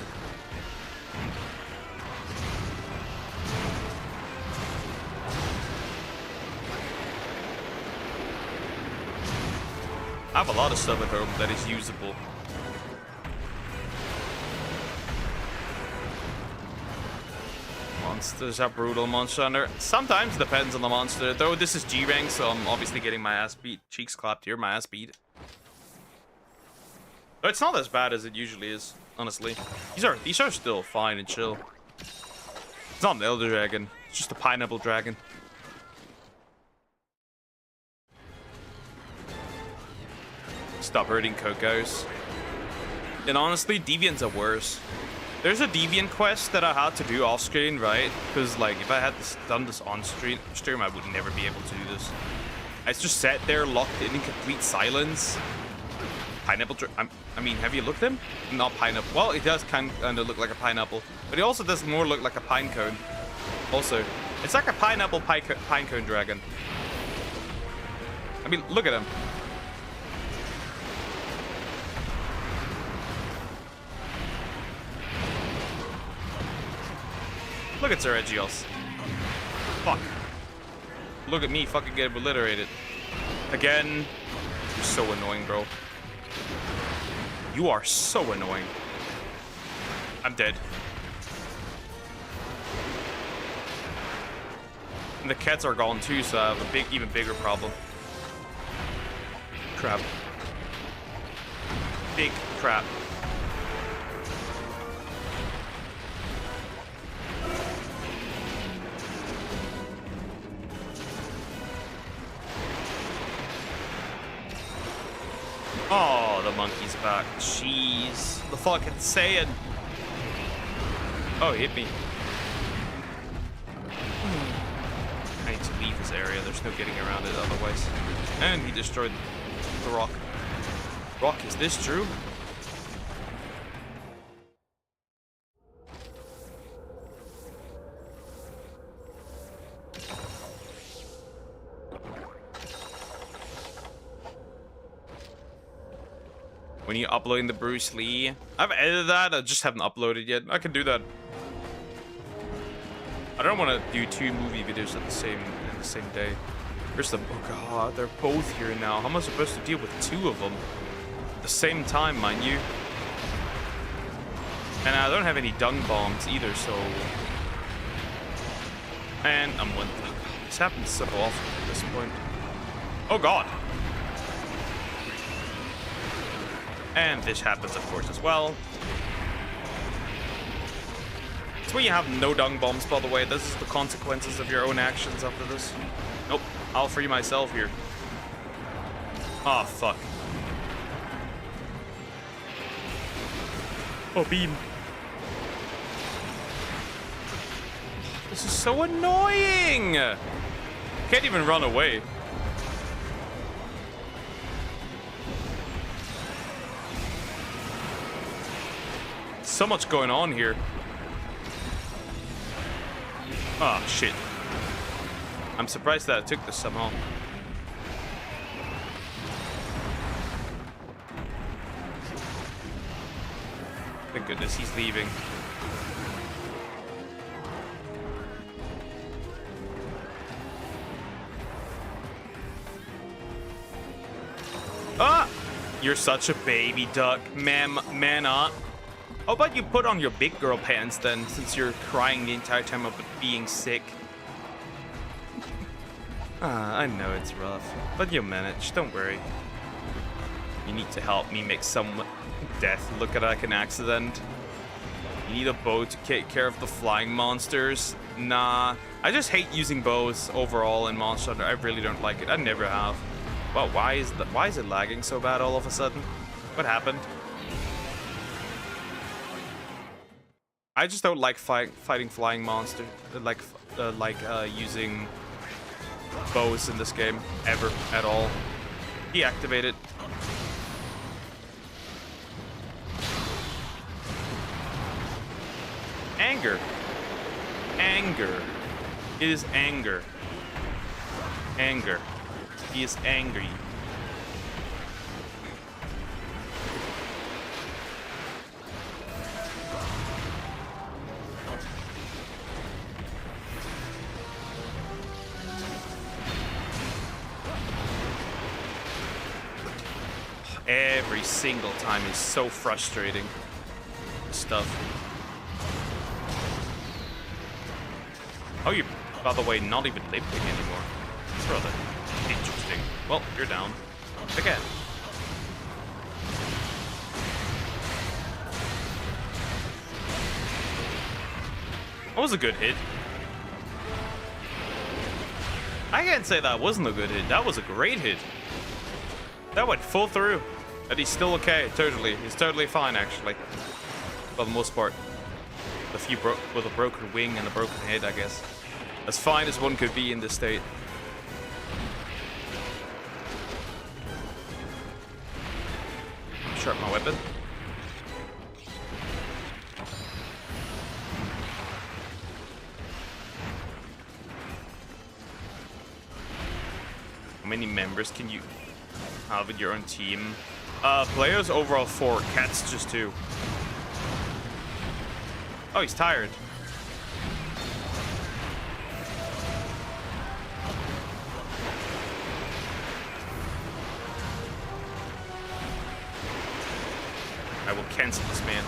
I have a lot of stuff at home that is usable. Monsters are brutal, Monster Hunter. Sometimes depends on the monster. Though this is G rank, so I'm obviously getting my ass beat. Cheeks clapped here, my ass beat. But it's not as bad as it usually is, honestly. These are still fine and chill. It's not an Elder Dragon. It's just a Pineapple Dragon. Stop hurting Cocos. And honestly, Deviants are worse. There's a Deviant quest that I had to do off screen, right? Because like if I had done this on stream, I would never be able to do this. I just sat there locked in complete silence. Pineapple. I mean, have you looked at him? Not pineapple. Well, it does kind of look like a pineapple, but it also does more look like a pine cone. Also, it's like a pineapple pine cone dragon. I mean, look at him. Look at Sir Egios. Fuck. Look at me fucking get obliterated. Again. You're so annoying, bro. You are so annoying. I'm dead. And the cats are gone too, so I have a even bigger problem. Crap. Big crap. Oh, the monkey's back. Jeez. The fucking Saiyan. Oh, he hit me. I need to leave this area. There's no getting around it otherwise. And he destroyed the rock. Rock, is this true? When you're uploading the Bruce Lee. I've edited that, I just haven't uploaded yet. I can do that. I don't want to do 2 movie videos in the same day. Here's the oh god, they're both here now. How am I supposed to deal with 2 of them at the same time, mind you? And I don't have any dung bombs either, so. And I'm one. This happens so often at this point. Oh god. And this happens, of course, as well. It's when you have no dung bombs, by the way. This is the consequences of your own actions after this. Nope. I'll free myself here. Oh, fuck. Oh, beam. This is so annoying! Can't even run away. So much going on here. Oh, shit. I'm surprised that I took this somehow. Thank goodness he's leaving. Ah! You're such a baby duck. Man up. How about you put on your big girl pants then, since you're crying the entire time about being sick? I know it's rough, but you'll manage, don't worry. You need to help me make some death look like an accident. You need a bow to take care of the flying monsters. Nah, I just hate using bows overall in Monster Hunter. I really don't like it. I never have. Well, why is it lagging so bad all of a sudden? What happened? I just don't like fighting flying monsters. Like using bows in this game ever at all. Deactivate it. Anger. Anger. It is anger. Anger. He is angry. Every single time is so frustrating. This stuff. Oh, you're, by the way, not even limping anymore. It's rather interesting. Well, you're down. Again. That was a good hit. I can't say that wasn't a good hit. That was a great hit. That went full through. But he's still okay, totally. He's totally fine, actually. For the most part. With a broken wing and a broken head, I guess. As fine as one could be in this state. Sharp my weapon. How many members can you have in your own team? Players overall 4, cats just 2. Oh, he's tired. I will cancel this man.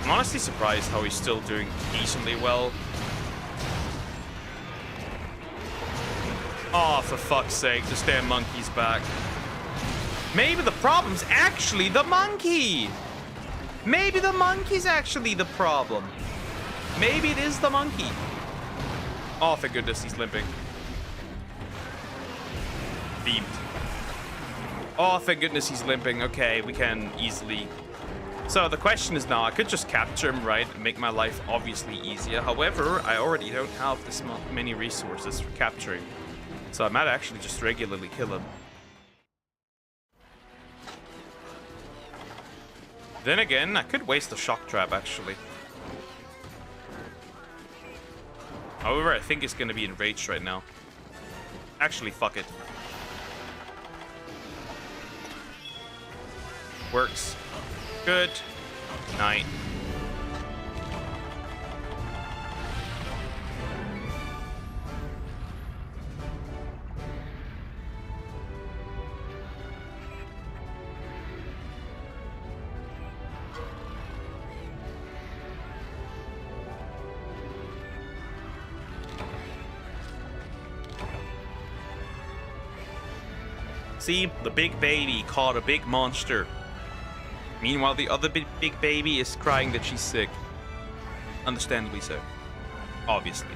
I'm honestly surprised how he's still doing decently well. Oh, for fuck's sake, this damn monkey's back. Maybe the problem's actually the monkey! Maybe the monkey's actually the problem. Maybe it is the monkey. Oh, thank goodness he's limping. Beamed. Oh, thank goodness he's limping. Okay, we can easily... So the question is now, I could just capture him, right? And make my life obviously easier. However, I already don't have this many resources for capturing. So I might actually just regularly kill him. Then again, I could waste a shock trap, actually. However, I think he's gonna be enraged right now. Actually, fuck it. Works. Good night. See, the big baby caught a big monster. Meanwhile, the other big baby is crying that she's sick. Understandably so. Obviously.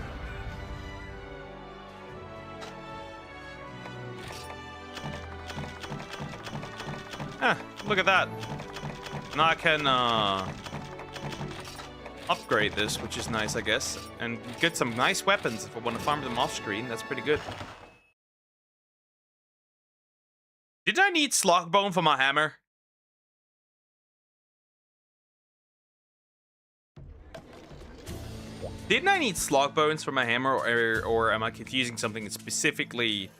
Ah, look at that. Now I can upgrade this, which is nice, I guess. And get some nice weapons if I want to farm them off screen. That's pretty good. Did I need Slogbone for my hammer? Didn't I need Slogbones for my hammer, or am I confusing something specifically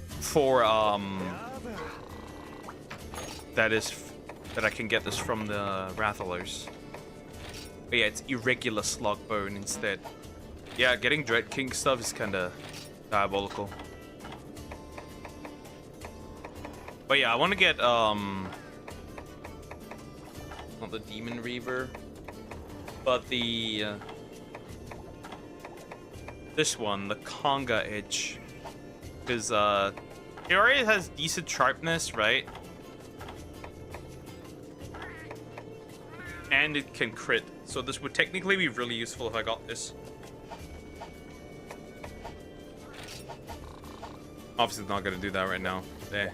for that I can get this from the Rathalers? But yeah, it's irregular Slogbone instead. Yeah, getting Dread King stuff is kind of diabolical. But yeah, I want to get not the Demon Reaver, but the this one, the Conga Edge, because It already has decent sharpness, right? And it can crit. So this would technically be really useful if I got this. Obviously not gonna do that right now. There.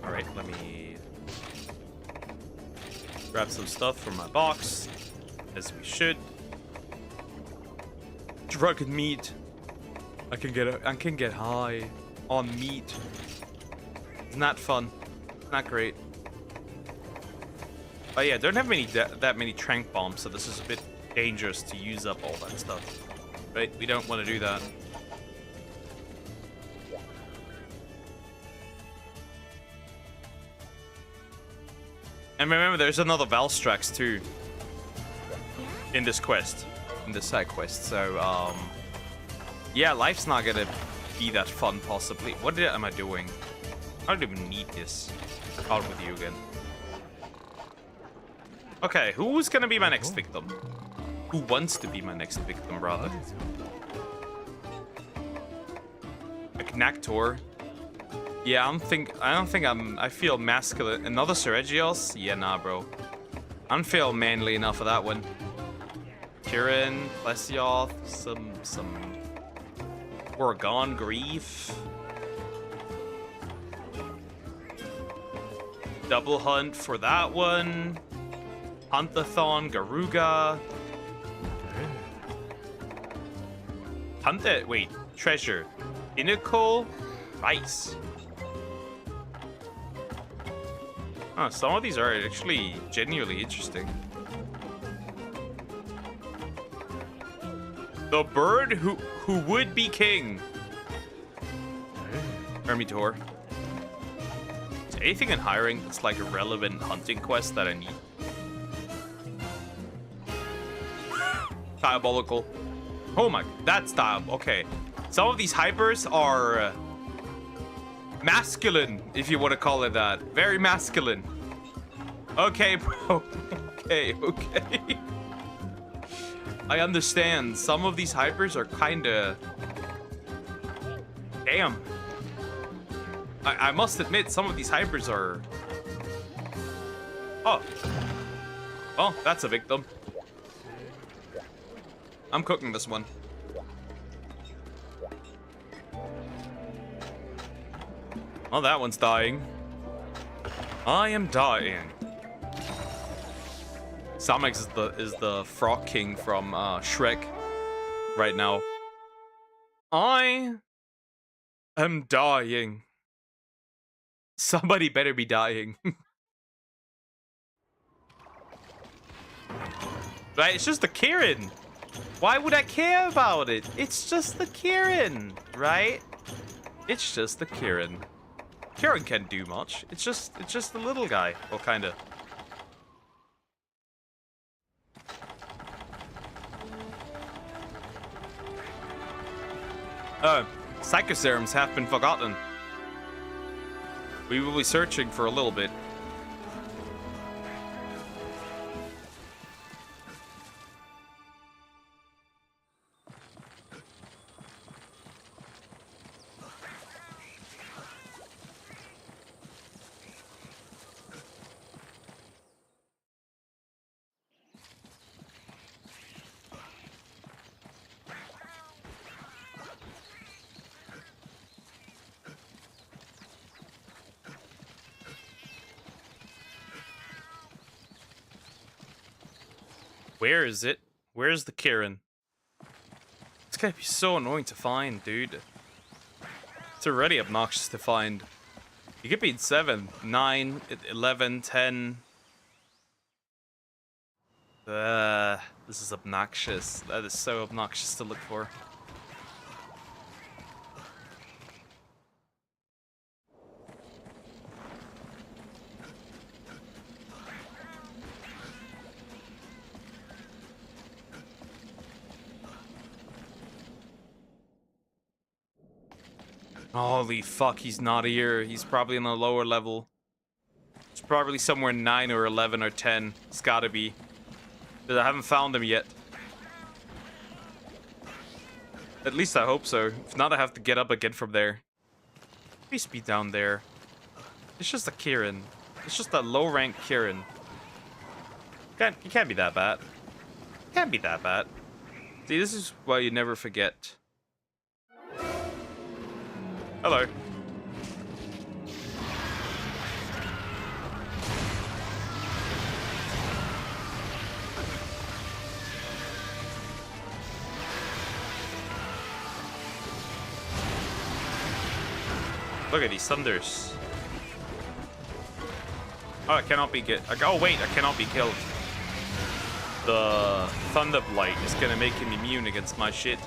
Alright, let me grab some stuff from my box. As we should. Drug and meat. I can get high on meat. Isn't that fun? Not great. Oh yeah, don't have that many trank bombs, so this is a bit dangerous to use up all that stuff. Right? We don't want to do that. And remember, there's another Valstrax too in this quest, in this side quest. So, yeah, life's not gonna be that fun, possibly. What am I doing? I don't even need this. Out with you again. Okay, who's gonna be my next victim? Who wants to be my next victim, rather? Knactor. Yeah, I feel masculine. Another Seregios? Yeah, nah, bro. I don't feel manly enough for that one. Kirin, Plesioth, some Oregon Grief. Double Hunt for that one. Huntathon, Garuga. Hunted, wait, Treasure. Pinnacle, Rice. Oh, some of these are actually genuinely interesting. The bird who would be king. Hermitor. Is anything in hiring that's like a relevant hunting quest that I need? Diabolical. Oh my, that's diabolical. Okay. Some of these hypers are masculine, if you want to call it that. Very masculine. Okay, bro. Okay. I understand. Some of these hypers are kinda... Damn. I must admit, some of these hypers are... Oh. Oh, that's a victim. I'm cooking this one. Oh, that one's dying. I am dying. Samex is the frog king from Shrek right now. I am dying. Somebody better be dying. Right, it's just the Kirin. Why would I care about it? It's just the Kirin, right? It's just the Kirin. Kirin can't do much. It's just the little guy. Well, kinda. Psychoserums have been forgotten. We will be searching for a little bit. Where is it? Where's the Kirin? It's gonna be so annoying to find, dude. It's already obnoxious to find. You could be in 7, 9, 11, 10. This is obnoxious. That is so obnoxious to look for. Holy fuck, he's not here. He's probably on a lower level. It's probably somewhere 9 or 11 or 10. It's gotta be. But I haven't found him yet. At least I hope so. If not, I have to get up again from there. Please be down there. It's just a Kieran. It's just a low-rank Kieran. You can't be that bad. Can't be that bad. See, this is why you never forget. Hello. Look at these thunders. Oh, I cannot be oh wait, I cannot be killed. The thunder blight is gonna make him immune against my shit.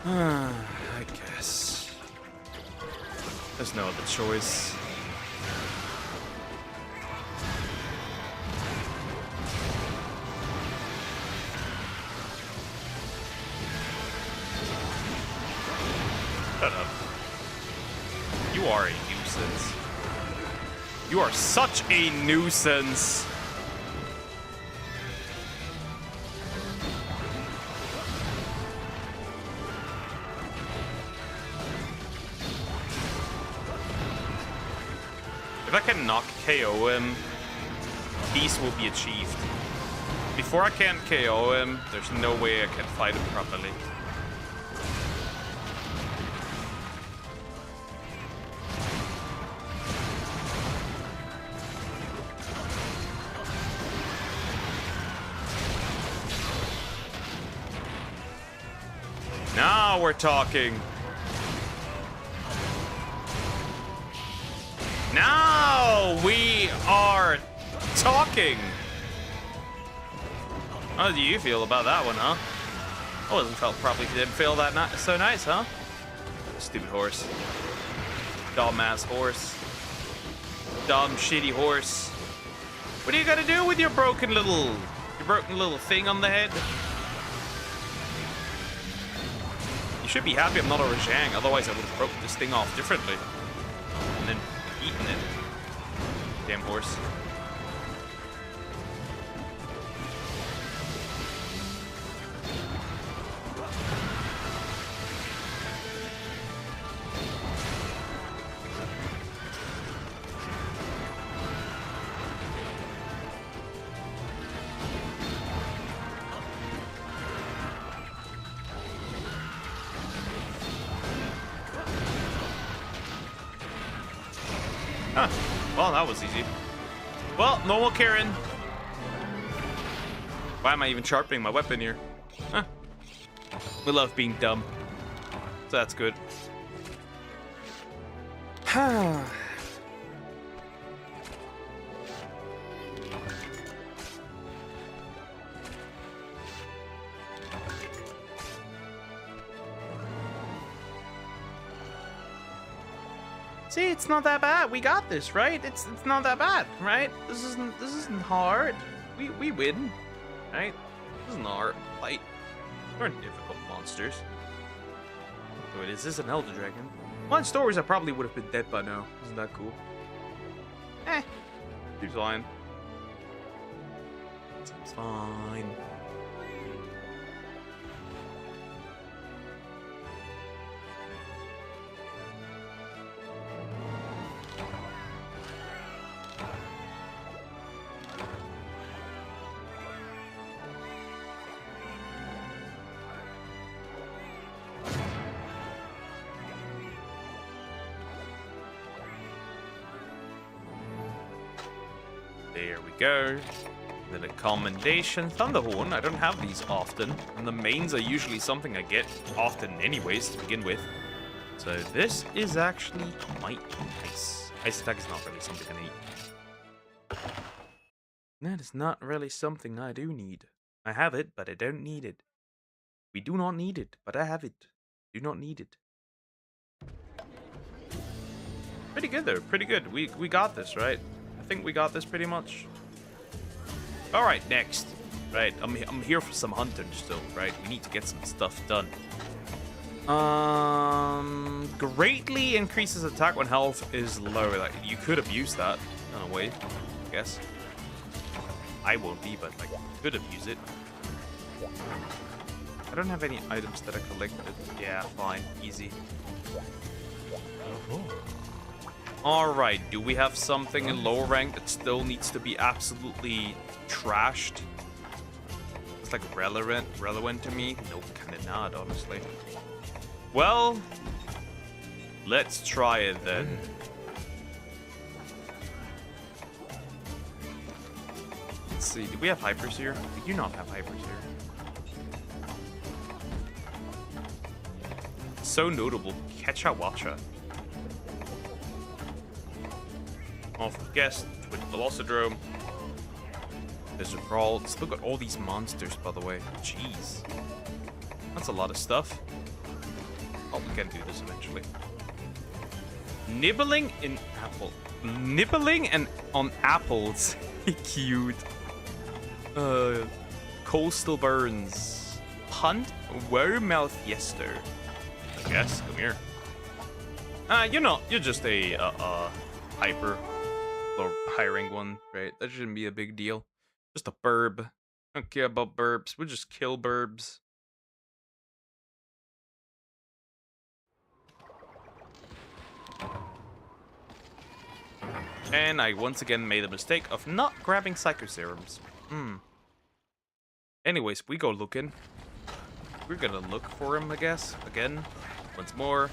I guess there's no other choice. Shut up. You are a nuisance. You are such a nuisance. If I can knock KO him, peace will be achieved. Before I can KO him, there's no way I can fight him properly. Now we're talking. Now we are talking. How do you feel about that one, huh? I wasn't felt probably didn't feel that so nice, huh? Stupid horse. Dumb ass horse. Dumb shitty horse. What are you gonna do with your broken little thing on the head? You should be happy I'm not a Rajang, otherwise I would have broken this thing off differently. And then eaten it. Damn horse. Huh. Well, that was easy. Well, normal Karen. Why am I even sharpening my weapon here? Huh. We love being dumb. So that's good. See, it's not that bad. We got this, right? It's not that bad, right? This isn't hard. We win, right? This isn't a hard fight. They're difficult monsters. Oh, is this an Elder Dragon? Well, in stories, I probably would have been dead by now. Isn't that cool? Seems fine. Seems fine. There we go. Then a commendation. Thunderhorn, I don't have these often. And the mains are usually something I get often anyways to begin with. So this is actually quite nice. Ice attack is not really something I need. That is not really something I do need. I have it, but I don't need it. We do not need it, but I have it. Do not need it. Pretty good though, pretty good. We got this, right? I think we got this pretty much. All right, next. Right, I'm here for some hunting still, right? We need to get some stuff done. Greatly increases attack when health is low. Like, you could abuse that in a way, I guess. I won't be, but like, could abuse it. I don't have any items that I collected. Yeah, fine, easy. Alright, do we have something in lower rank that still needs to be absolutely trashed? It's like relevant to me? Nope, kinda not, honestly. Well, let's try it then. Let's see, do we have hypers here? We do not have hypers here. So notable. Catcha Watcha. Off guest, Twin Velocidrome. There's a brawl. Let's look at all these monsters, by the way. Jeez. That's a lot of stuff. Oh, we can do this eventually. Nibbling in apple. Nibbling and on apples. Cute. Coastal Burns. Hunt Weremouth Yester. I guess. Come here. You're just a hyper. Or high-rank one, right? That shouldn't be a big deal. Just a burb. Don't care about burbs. We'll just kill burbs. And I once again made the mistake of not grabbing Psycho Serums. Anyways, we go looking. We're gonna look for him, I guess. Again. Once more.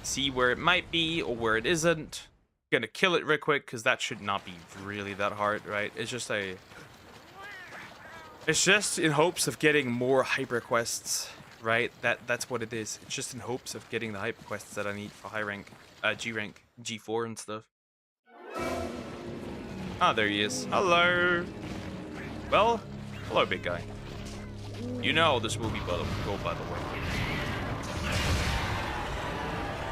See where it might be or where it isn't. Gonna kill it real quick because that should not be really that hard, right? It's just in hopes of getting more hyper quests, right? That's what it is. It's just in hopes of getting the hyper quests that I need for high rank, G rank, G4 and stuff. Ah, there he is. Hello. Well, hello, big guy. You know how this will be go, by the way.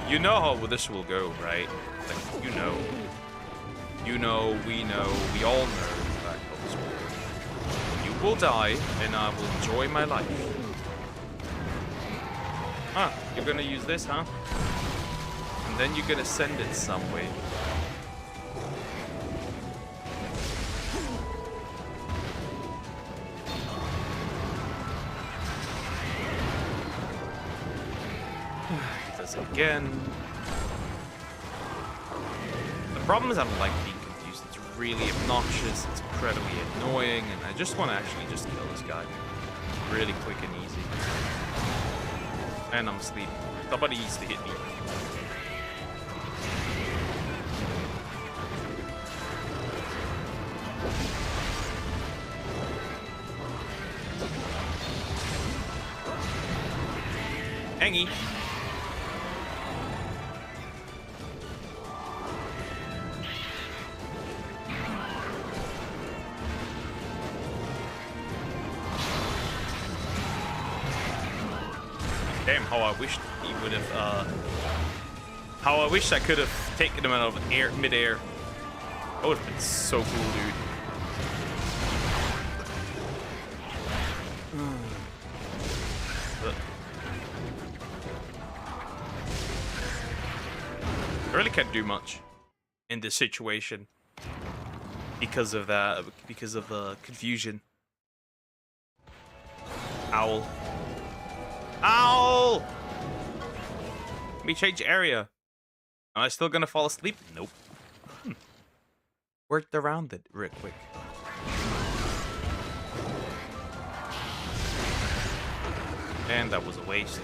You know how this will go, right? Like, you know, we know, we all know that how this will go. You will die, and I will enjoy my life. Huh, you're gonna use this, huh? And then you're gonna send it some way. This again. The problem is I don't like being confused. It's really obnoxious, it's incredibly annoying, and I just want to actually just kill this guy. Really quick and easy. And I'm asleep. Somebody needs to hit me. Hangy. Damn, how I wished he would have, how I wish I could have taken him out of mid-air. That would have been so cool, dude. I really can't do much in this situation because of that, because of confusion. Owl. Owl! Let me change area. Am I still gonna fall asleep? Nope. Worked around it real quick. And that was a waste.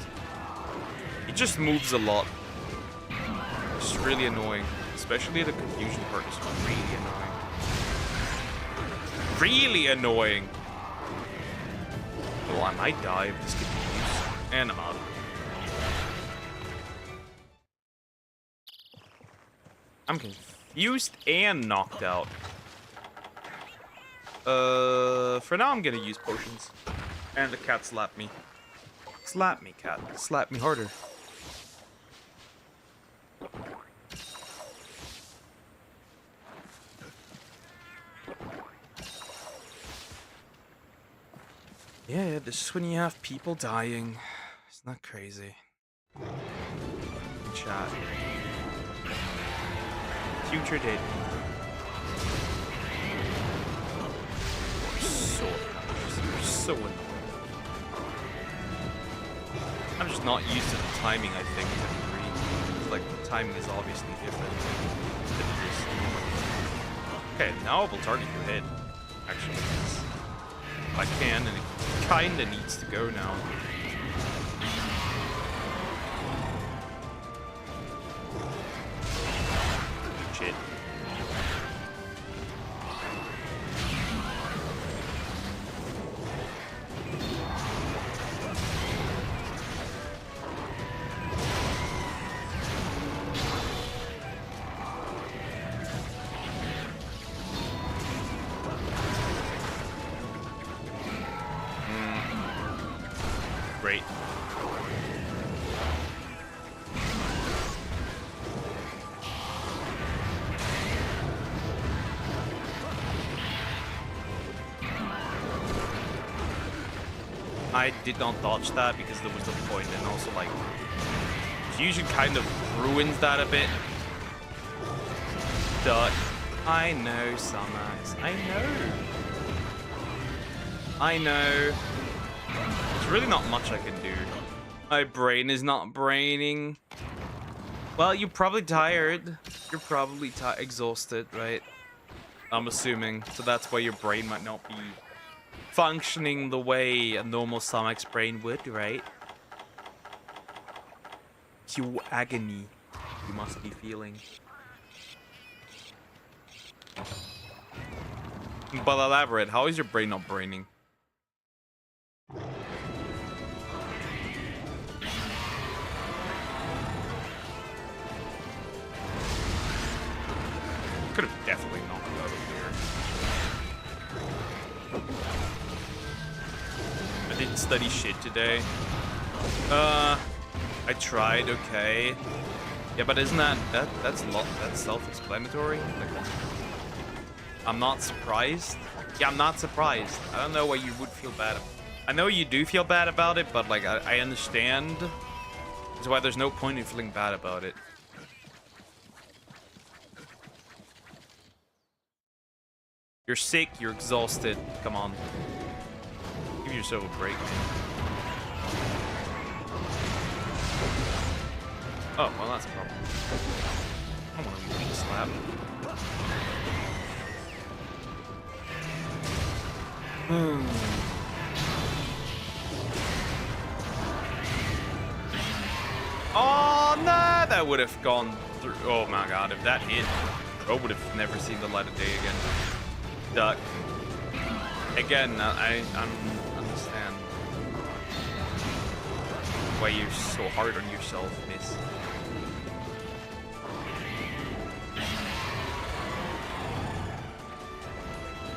It just moves a lot. It's really annoying. Especially the confusion part is really annoying. Really annoying! Well, I might die if this continues. And I'm out. I'm confused and knocked out. For now I'm gonna use potions. And the cat slapped me. Slap me, cat. Slap me harder. Yeah, this is when you have people dying. It's not crazy. Chat. Future did. You're so annoying. I'm just not used to the timing, I think, to a degree. Like, the timing is obviously different than it is normally. Okay, now I will target your head. Actually, if I can, and it kinda needs to go now. Shit. Great. I did not dodge that because there was no point, and also like fusion kind of ruins that a bit. Duck. I know, Sumax. I know. There's really not much I can do. My brain is not braining. Well, you're probably tired. You're probably exhausted, right? I'm assuming. So that's why your brain might not be functioning the way a normal Sonic's brain would, right? Pure agony you must be feeling. But elaborate, how is your brain not braining? Could have definitely knocked it out of here. I didn't study shit today. I tried, okay. Yeah, but isn't that's self-explanatory? Like, I'm not surprised. Yeah, I'm not surprised. I don't know why you would feel bad. I know you do feel bad about it, but like I understand. That's why there's no point in feeling bad about it. You're sick, you're exhausted. Come on. Give yourself a break, man. Oh, well, that's a problem. I want to weak slap. Oh, no! That would have gone through. Oh, my God. If that hit, I would have never seen the light of day again. Duck. Again, I understand why you're so hard on yourself, miss.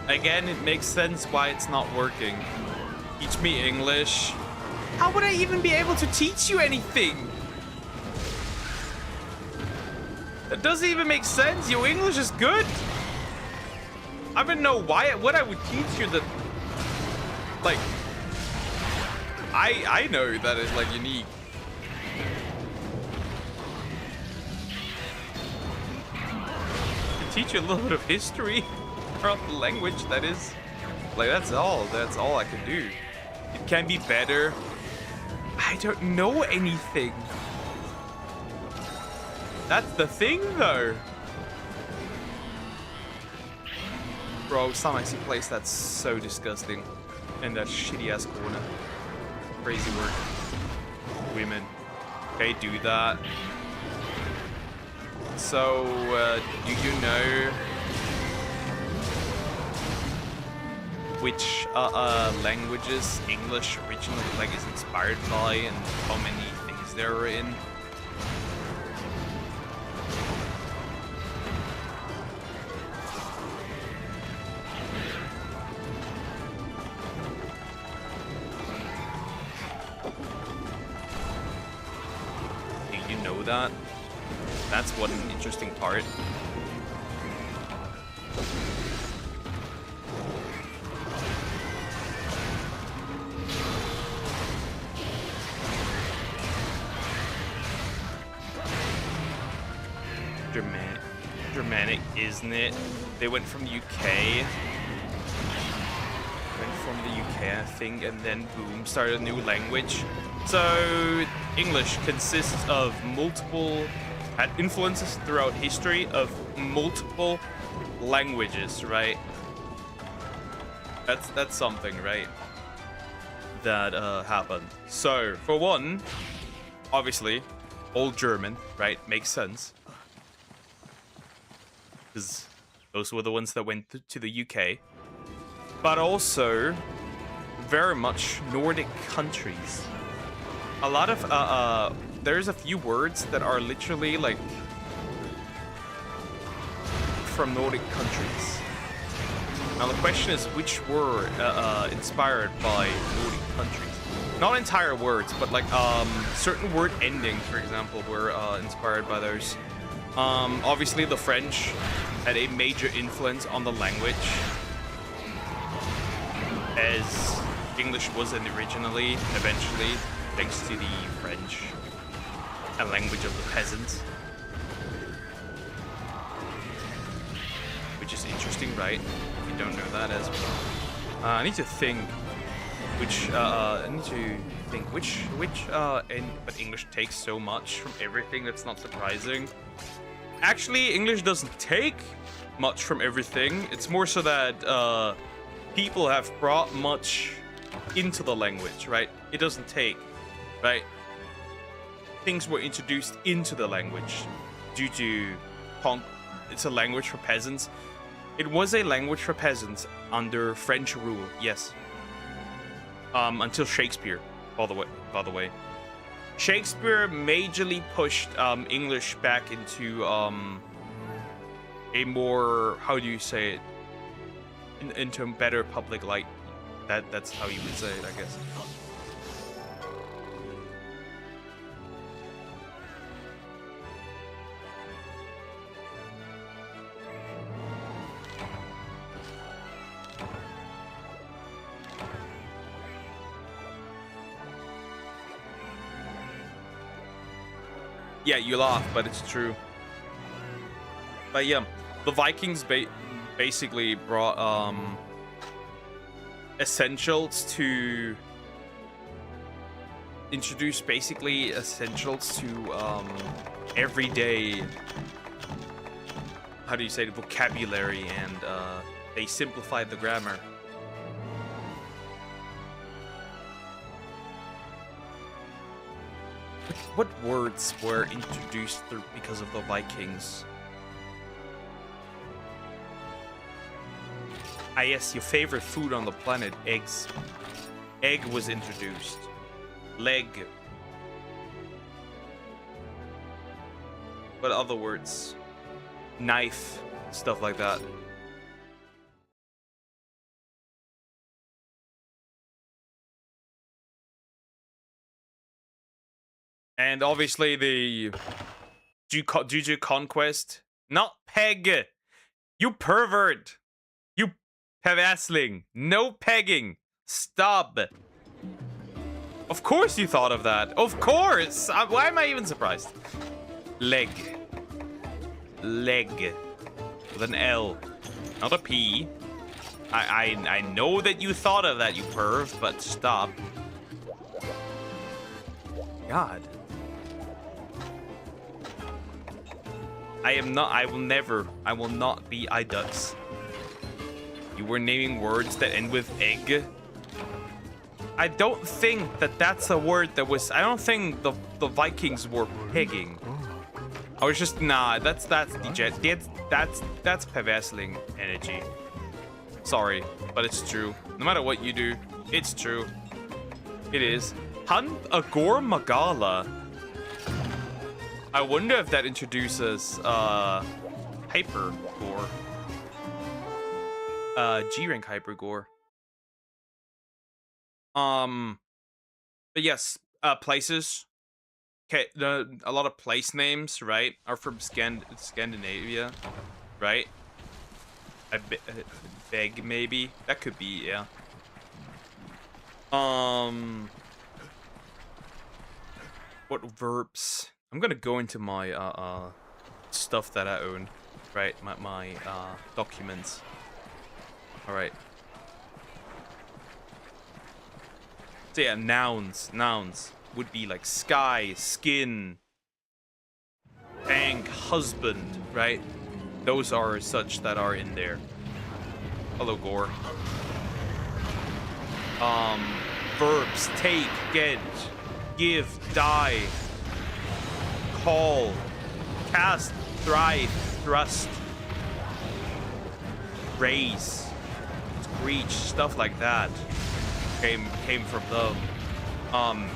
Again, it makes sense why it's not working. Teach me English. How would I even be able to teach you anything? That doesn't even make sense. Your English is good. I don't know what I would teach you that, like, I know that is like unique. I can teach you a little bit of history of the language, that is. Like, that's all I can do. It can be better. I don't know anything. That's the thing, though. Bro, Samaxi place that's so disgusting. In that shitty-ass corner. Crazy work. Women. Okay, do that. So, do you know which languages English originally like is inspired by and how many things there are in? Do you know that? That's one interesting part. Germanic, isn't it? They went from the UK. I think, and then boom, started a new language. So English consists of multiple, had influences throughout history of multiple languages, right? That's something, right? That happened. So for one, obviously, Old German, right? Makes sense. Because those were the ones that went to the UK. But also, very much Nordic countries. A lot of, there's a few words that are literally, like, from Nordic countries. Now the question is, which were inspired by Nordic countries? Not entire words, but like certain word endings, for example, were inspired by those. Obviously, the French had a major influence on the language, as English wasn't originally, eventually, thanks to the French, a language of the peasants. Which is interesting, right? If you don't know that as well. I need to think but English takes so much from everything, that's not surprising. Actually, English doesn't take much from everything. It's more so that people have brought much into the language, right? It doesn't take, right? Things were introduced into the language due to it's a language for peasants. It was a language for peasants under French rule, yes. Until Shakespeare, by the way. Shakespeare majorly pushed English back into a more, how do you say it? Into a better public light. That's how you would say it, I guess. Yeah, you laugh, but it's true. But yeah, the Vikings basically brought essentials to introduce essentials to everyday, how do you say, the vocabulary, and they simplified the grammar. What words were introduced because of the Vikings? Ah yes, your favorite food on the planet, eggs. Egg was introduced. Leg. What other words? Knife, stuff like that. And obviously the Juju Conquest. Not peg! You pervert! You perversling! No pegging! Stop! Of course you thought of that. Of course! Why am I even surprised? Leg. Leg. With an L. Not a P. I know that you thought of that, you perv, but stop. God. I will not be Idux. You were naming words that end with egg. I don't think that that's a word that was, I don't think the Vikings were pegging. I was just, nah, that's DJ, that's perversling energy. Sorry, but it's true. No matter what you do, it's true. It is. Agor Magala. I wonder if that introduces Hyper Gore. G-Rank Hyper Gore. But yes, places. Okay, a lot of place names, right, are from Scandinavia, right? I beg, maybe. That could be, yeah. What verbs? I'm gonna go into my stuff that I own. right? My documents. All right. So yeah, nouns would be like sky, skin, bank, husband, right? Those are such that are in there. Hello, Gore. Verbs: take, get, give, die, call, cast, thrive, thrust, raise, screech, stuff like that came from them.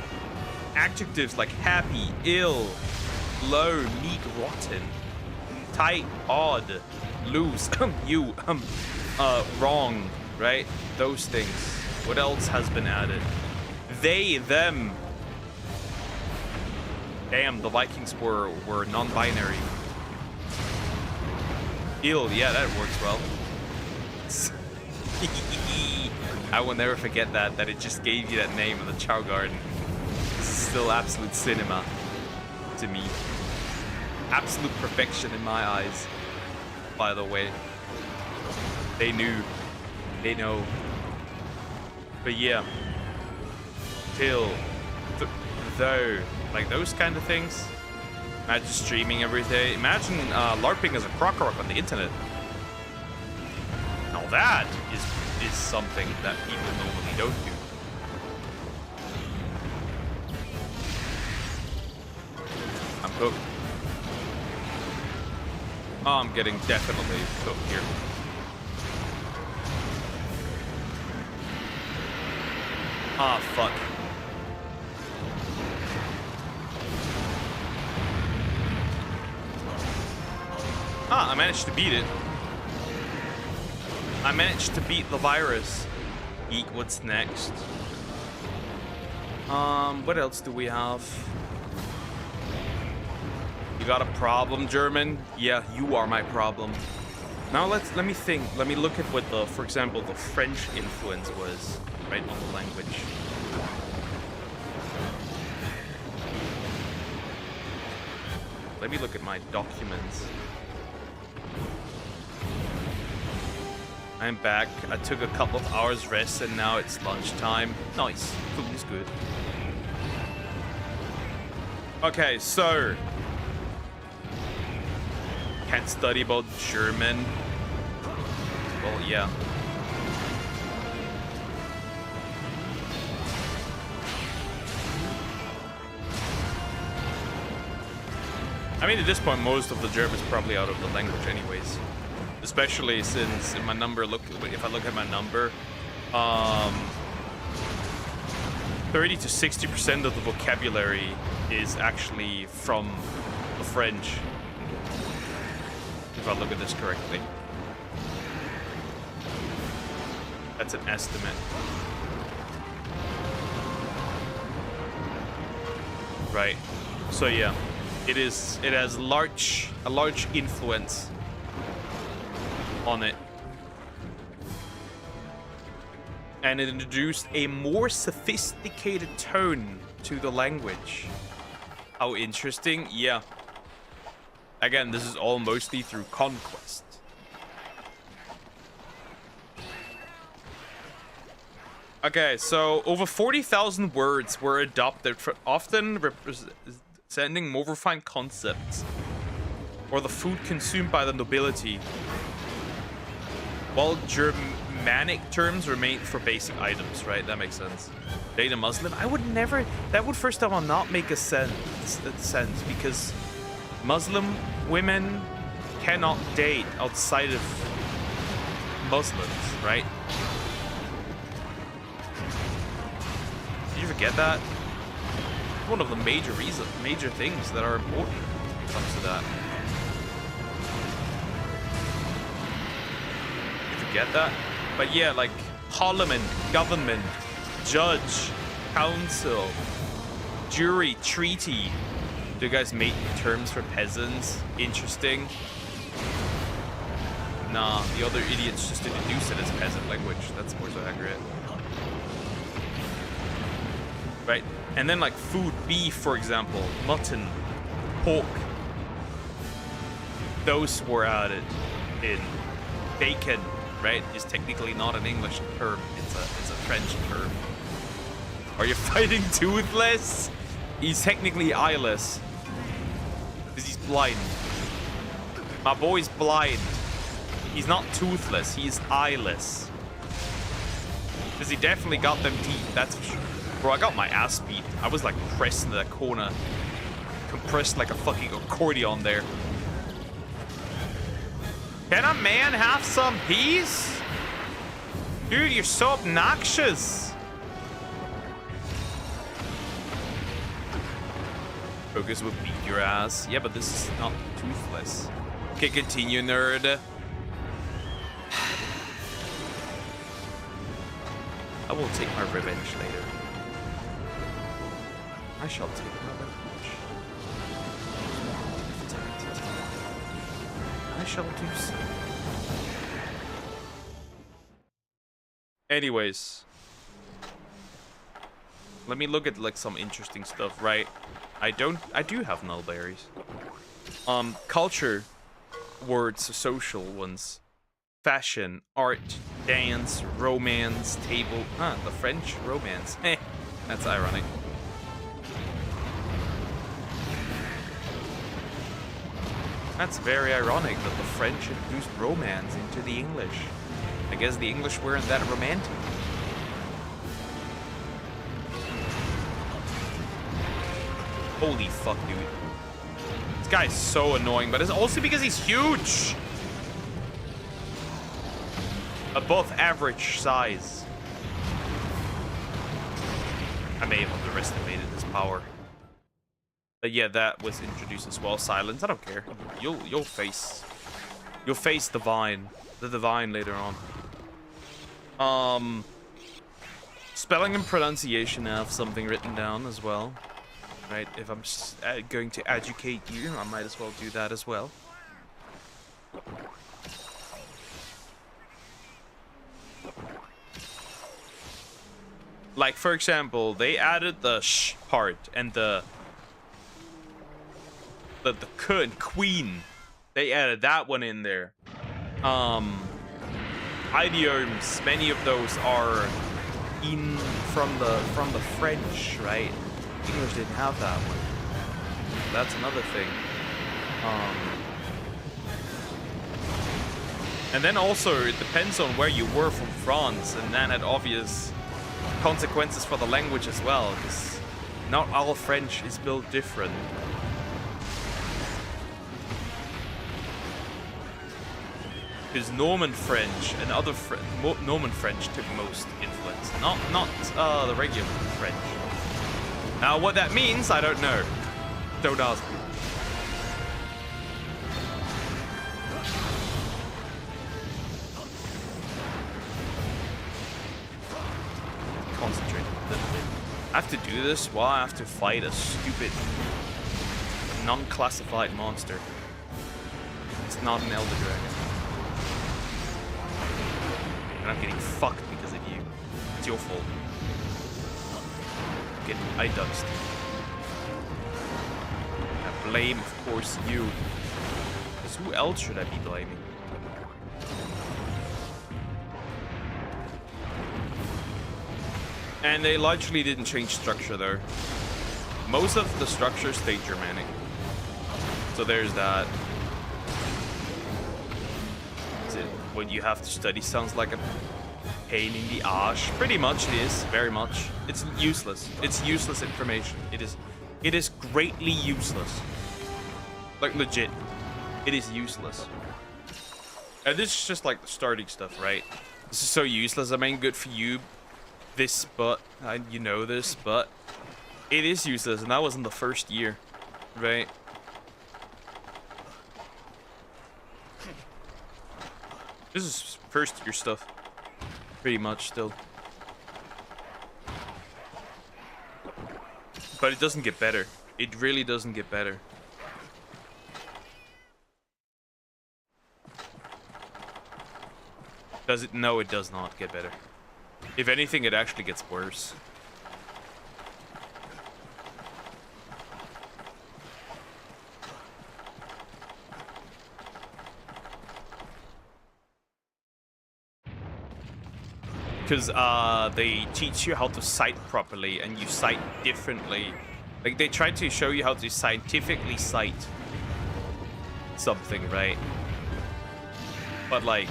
Adjectives like happy, ill, low, meek, rotten, tight, odd, loose, you, wrong, right? Those things. What else has been added? They, them. Damn, the Vikings were non-binary. Ill, yeah, that works well. I will never forget that it just gave you that name of the Chow Garden. This is still absolute cinema to me. Absolute perfection in my eyes, by the way. They knew. They know. But yeah. Till. Though. Like those kind of things. Imagine streaming every day. Imagine LARPing as a crock rock on the internet. Now that is something that people normally don't do. I'm cooked. Oh, I'm getting definitely cooked here. Ah, fuck. Ah, I managed to beat it. I managed to beat the virus. Eek, what's next? What else do we have? You got a problem, German? Yeah, you are my problem. Now let me think. Let me look at what the, for example, the French influence was, right, on the language. Let me look at my documents. I'm back. I took a couple of hours rest and now it's lunchtime. Nice. Food is good. Okay, so can't study about German. Well, yeah. I mean, at this point, most of the German is probably out of the language anyways. Especially since my number, if I look at my number, 30 to 60% of the vocabulary is actually from the French. If I look at this correctly. That's an estimate. Right. So yeah, it has a large influence on it. And it introduced a more sophisticated tone to the language. How interesting. Yeah. Again, this is all mostly through conquest. Okay, so over 40,000 words were adopted, for often representing more refined concepts or the food consumed by the nobility, while Germanic terms remain for basic items, right? That makes sense. Date a Muslim? I would never... That would first of all not make a sense because Muslim women cannot date outside of Muslims, right? Did you forget that? One of the major things that are important when it comes to that. Get that? But yeah, like parliament, government, judge, council, jury, treaty. Do you guys make terms for peasants? Interesting. Nah, the other idiots just introduced it as peasant language. That's more so accurate. Right, and then like food, beef, for example, mutton, pork. those were added in bacon, right? Is technically not an English term. It's a French term. Are you fighting Toothless? He's technically eyeless. Because he's blind. My boy's blind. He's not toothless, he's eyeless. Because he definitely got them teeth, that's for sure. Bro, I got my ass beat. I was like pressed into that corner. Compressed like a fucking accordion there. Can a man have some peace? Dude, you're so obnoxious. Focus would beat your ass. Yeah, but this is not Toothless. Okay, continue, nerd. I will take my revenge later. I shall take my revenge. I shall do so. Anyways. Let me look at like some interesting stuff, right? I do have nullberries. Culture words, social ones. Fashion, art, dance, romance, table. The French romance. Heh, that's ironic. That's very ironic that the French introduced romance into the English. I guess the English weren't that romantic. Holy fuck, dude. This guy is so annoying, but it's also because he's huge. Above average size. I may have underestimated his power. But yeah, that was introduced as well. Silence, I don't care. You'll face the divine later on. Spelling and pronunciation, I have something written down as well. Right, if I'm going to educate you, I might as well do that as well. Like, for example, they added the sh part and the k and queen. They added that one in there. Idioms, many of those are in from the French, right? English didn't have that one. That's another thing. And then also, it depends on where you were from France, and that had obvious consequences for the language as well, because not all French is built different. Because Norman French and other Norman French took most influence, not the regular French. Now, what that means, I don't know. Don't ask me. Concentrate a little bit. I have to do this while I have to fight a stupid, non-classified monster. It's not an Elder Dragon. And I'm getting fucked because of you. It's your fault. Get eye-dusted. I blame, of course, you. Because who else should I be blaming? And they largely didn't change structure, though. Most of the structure stayed Germanic. So there's that. Is it what you have to study sounds like a pain in the arse? Pretty much it is, very much. It's useless. It's useless information. It is greatly useless. Like, legit. It is useless. And this is just like the starting stuff, right? This is so useless. I mean, good for you. This, but you know this, but it is useless, and that was in the first year, right? This is first year stuff, pretty much still. But it doesn't get better. It really doesn't get better. Does it? No, it does not get better. If anything, it actually gets worse. because they teach you how to cite properly, and you cite differently. Like, they try to show you how to scientifically cite something, right? But, like,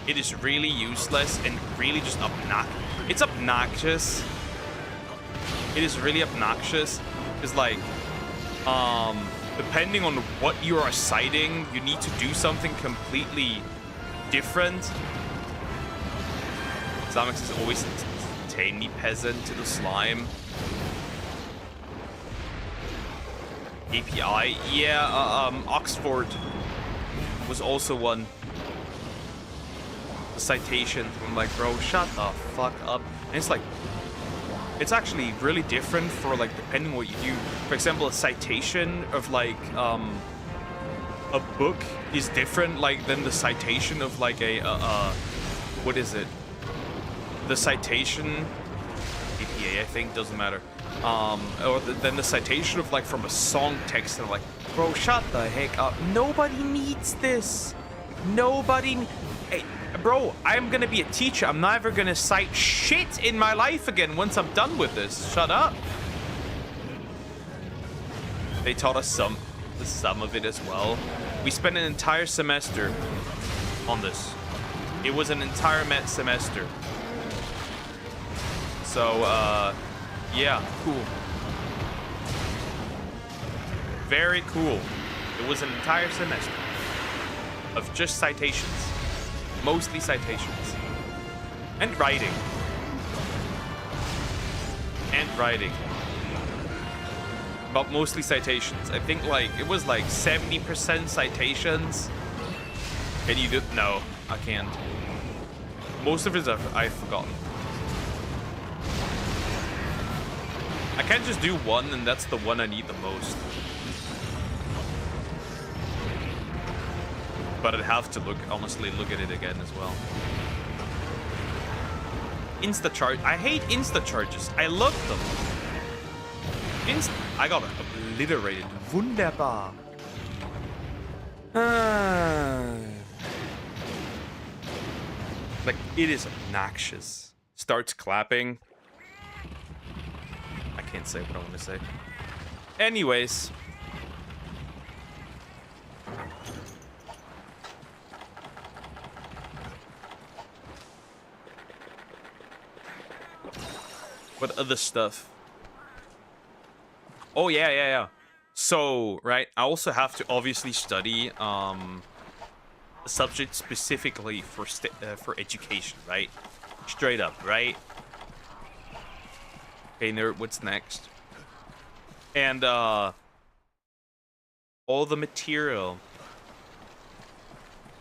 it is really useless and really just obnoxious. It's obnoxious. It is really obnoxious because, like, depending on what you are citing, you need to do something completely different. Zamex is always a tiny peasant to the slime. API, yeah, Oxford was also one. The citation, I'm like, bro, shut the fuck up. And it's like, it's actually really different for, like, depending on what you do. For example, a citation of, like, a book is different, like, than the citation of, like, what is it? The citation, APA, I think, doesn't matter. Or then the citation of, like, from a song text, and I'm like, bro, shut the heck up. Nobody needs this. Nobody. Hey, bro, I'm gonna be a teacher. I'm never gonna cite shit in my life again once I'm done with this. Shut up. They taught us some of it as well. We spent an entire semester on this. It was an entire semester. So, yeah, cool. Very cool. It was an entire semester of just citations. Mostly citations. And writing. And writing. But mostly citations. I think, like, it was like 70% citations. Can you do? No, I can't. Most of it I've forgotten. I can't just do one, and that's the one I need the most. But I'd have to honestly look at it again as well. Insta-charge. I hate insta-charges. I love them. I got obliterated. Wunderbar. Like, it is obnoxious. Starts clapping. I can't say what I want to say. Anyways. What other stuff? Oh, yeah. So, right, I also have to obviously study a subject specifically for education, right? Straight up, right? Okay, nerd, what's next? And all the material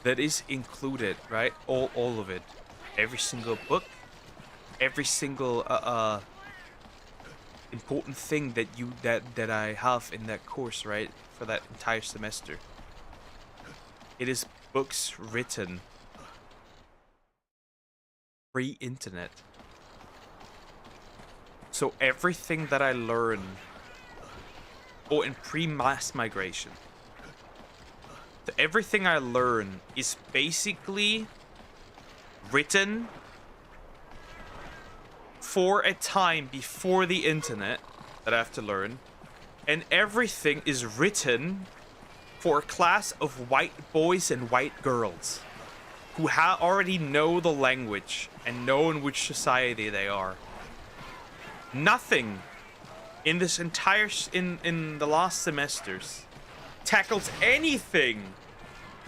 that is included, right? All of it. Every single book, every single important thing that I have in that course, right? For that entire semester. It is books written pre-internet. So everything that I learn, in pre-mass migration. So everything I learn is basically written for a time before the internet that I have to learn. And everything is written for a class of white boys and white girls who already know the language and know in which society they are. Nothing in this entire in the last semesters tackles anything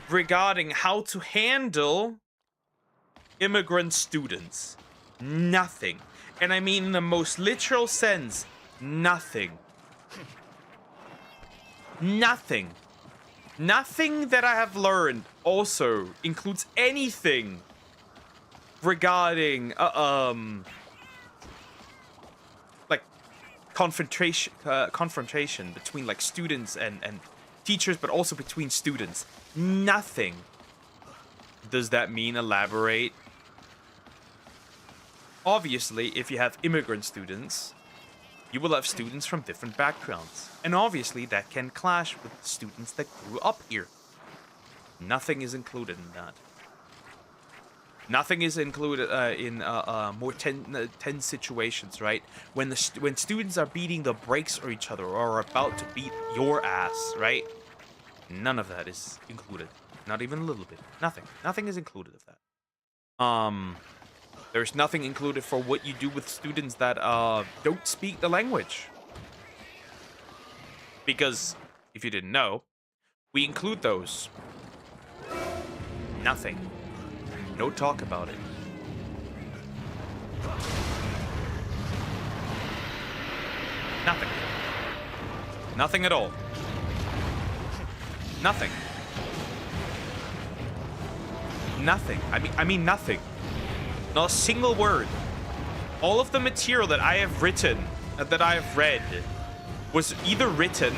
regarding how to handle immigrant students. Nothing. And I mean in the most literal sense, nothing. Nothing. Nothing that I have learned also includes anything regarding like confrontation between like students and teachers, but also between students. Nothing. Does that mean elaborate? Obviously, if you have immigrant students, you will have students from different backgrounds. And obviously, that can clash with students that grew up here. Nothing is included in that. Nothing is included in more tense situations, right? When when students are beating the brakes on each other or are about to beat your ass, right? None of that is included. Not even a little bit. Nothing. Nothing is included of that. There's nothing included for what you do with students that don't speak the language. Because if you didn't know, we include those. Nothing. No talk about it. Nothing. Nothing at all. Nothing. Nothing. I mean nothing. Not a single word. All of the material that I have written, that I have read, was either written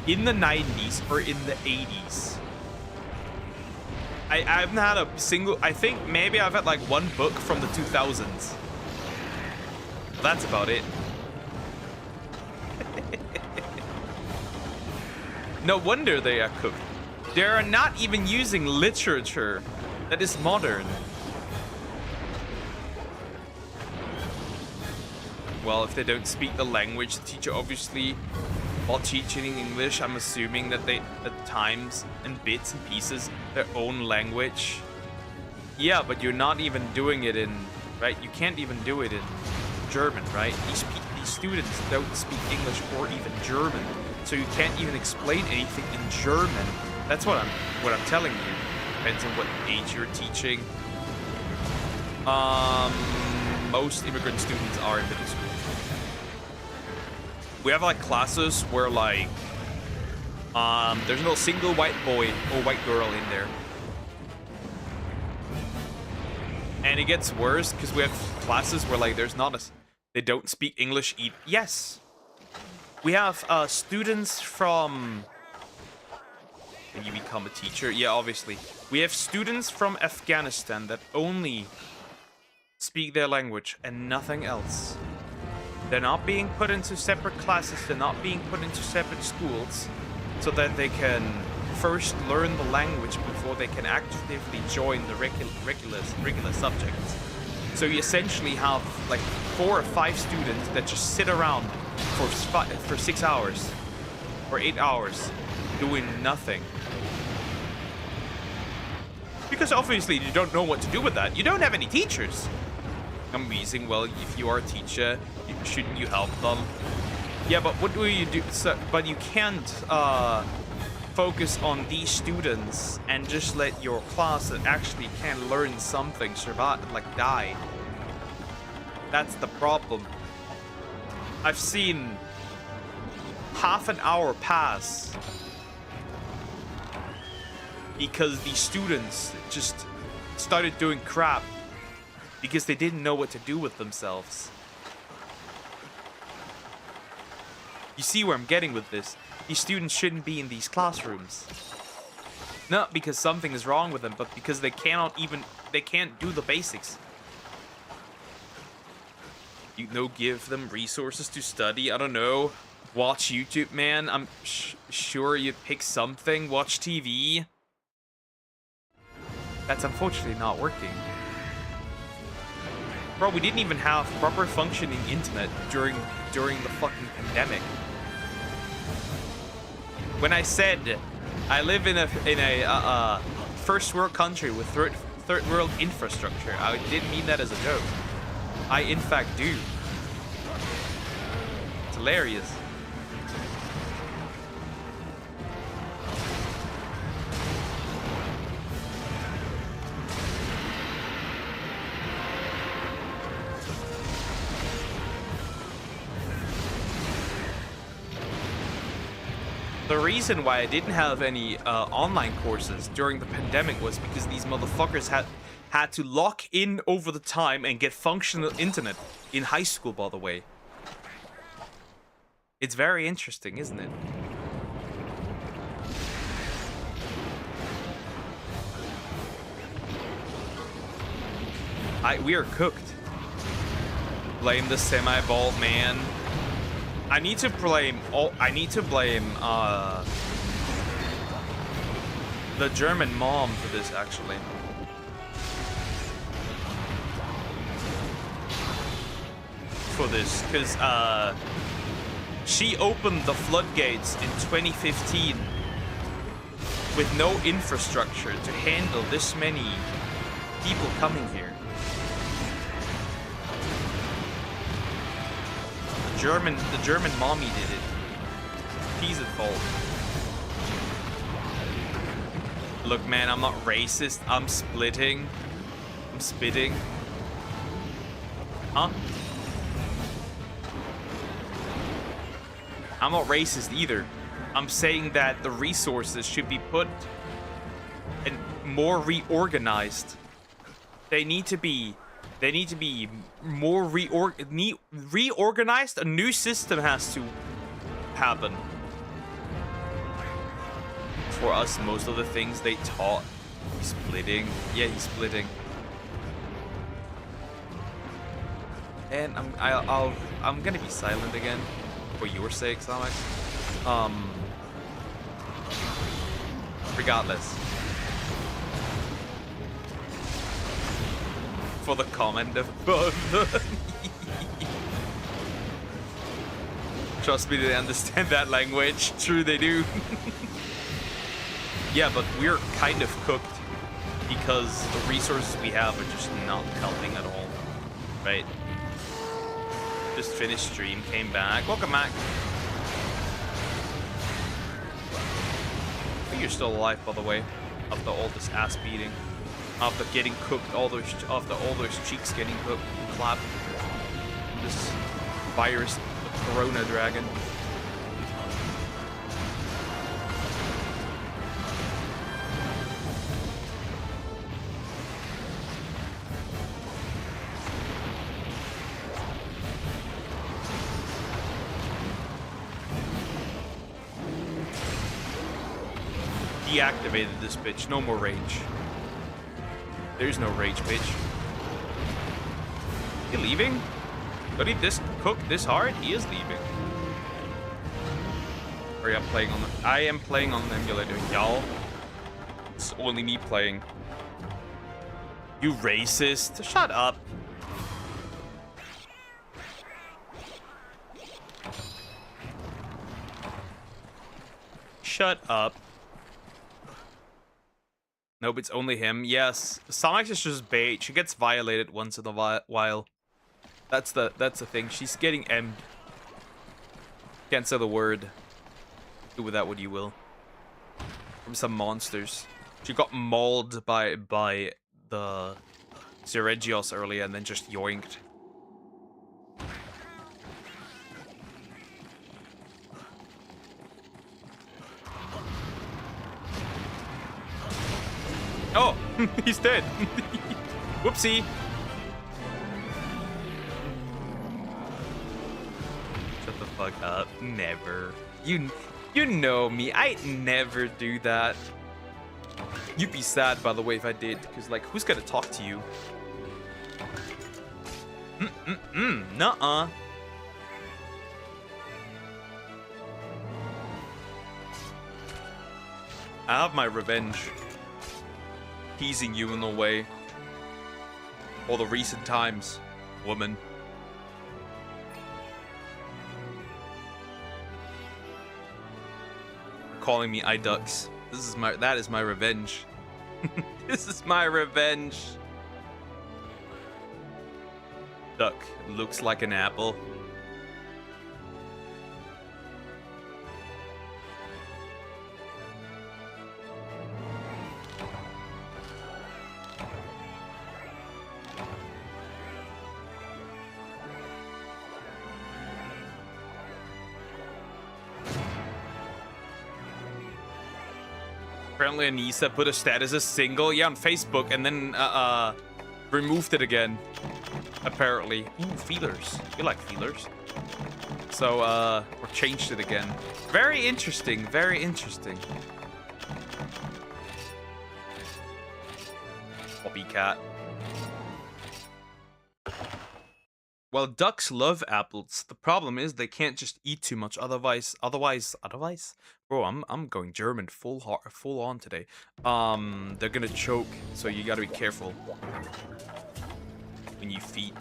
in the 90s or in the 80s. I haven't had a single... I think maybe I've had like one book from the 2000s. That's about it. No wonder they are cooked. They are not even using literature that is modern. Well, if they don't speak the language, the teacher obviously, while teaching English, I'm assuming that they, at times and bits and pieces, their own language. Yeah, but you're not even doing it in, right? You can't even do it in German, right? These students don't speak English or even German, so you can't even explain anything in German. That's what I'm telling you. Depends on what age you're teaching. Most immigrant students are in middle school. We have like classes where like there's no single white boy or white girl in there. And it gets worse because we have classes where like there's not a... They don't speak English either. Yes. We have students from... When you become a teacher. Yeah, obviously. We have students from Afghanistan that only speak their language and nothing else. They're not being put into separate classes. They're not being put into separate schools so that they can first learn the language before they can actively join the regular subjects. So you essentially have like 4 or 5 students that just sit around for 6 hours or 8 hours doing nothing. Because obviously you don't know what to do with that. You don't have any teachers. Amazing. Well, if you are a teacher, shouldn't you help them? Yeah, but what do you do? So, but you can't focus on these students and just let your class that actually can learn something survive, like die. That's the problem. I've seen half an hour pass because these students just started doing crap because they didn't know what to do with themselves. You see where I'm getting with this? These students shouldn't be in these classrooms. Not because something is wrong with them, but because they can't do the basics. You know, give them resources to study. I don't know. Watch YouTube, man. I'm sure you'd pick something. Watch TV. That's unfortunately not working. Bro, we didn't even have proper functioning internet during the fucking pandemic. When I said I live in a first world country with third world infrastructure, I didn't mean that as a joke. I in fact do. It's hilarious. The reason why I didn't have any online courses during the pandemic was because these motherfuckers had to lock in over the time and get functional internet in high school, by the way. It's very interesting, isn't it? We are cooked. Blame the semi-bald man. I need to blame the German mom for this, actually. for this, because she opened the floodgates in 2015 with no infrastructure to handle this many people coming here. The German mommy did it. She's at fault. Look, man, I'm not racist. I'm splitting. I'm spitting. Huh? I'm not racist either. I'm saying that the resources should be put and more reorganized. They need to be more reorganized. A new system has to happen. For us, most of the things they taught. He's splitting. Yeah, he's splitting. And I'm gonna be silent again. For your sake, Sonic. Regardless. For the comment above. Trust me, they understand that language. True, they do. Yeah, but we're kind of cooked because the resources we have are just not helping at all. Right? Just finished stream, came back. Welcome back. I think you're still alive, by the way, after all this ass beating. After getting cooked, after all those cheeks getting cooked, clapped. This virus, the Corona Dragon. Deactivated this bitch. No more rage. There's no rage, bitch. He leaving? Did he cook this hard? He is leaving. Hurry up, playing on the. I am playing on the emulator, y'all. It's only me playing. You racist! Shut up. Shut up. Nope, it's only him. Yes, Sonic is just bait. She gets violated once in a while. That's the thing. She's getting M'd. Can't say the word. Do with that what you will. From some monsters. She got mauled by the Zeregios earlier and then just yoinked. Oh, he's dead. Whoopsie. Shut the fuck up. Never. You know me. I never do that. You'd be sad, by the way, if I did. Because, like, who's gonna talk to you? Nuh-uh. I have my revenge. Teasing you in a way. All the recent times, woman. Calling me iDucks. That is my revenge. This is my revenge. Duck looks like an apple. Apparently Anissa put a status as single, yeah, on Facebook, and then removed it again. Apparently. Ooh, feelers. You like feelers. So or changed it again. Very interesting, very interesting. Copycat. Well, ducks love apples. The problem is they can't just eat too much. Otherwise, bro, I'm going German full on today. They're gonna choke, so you gotta be careful. when you feed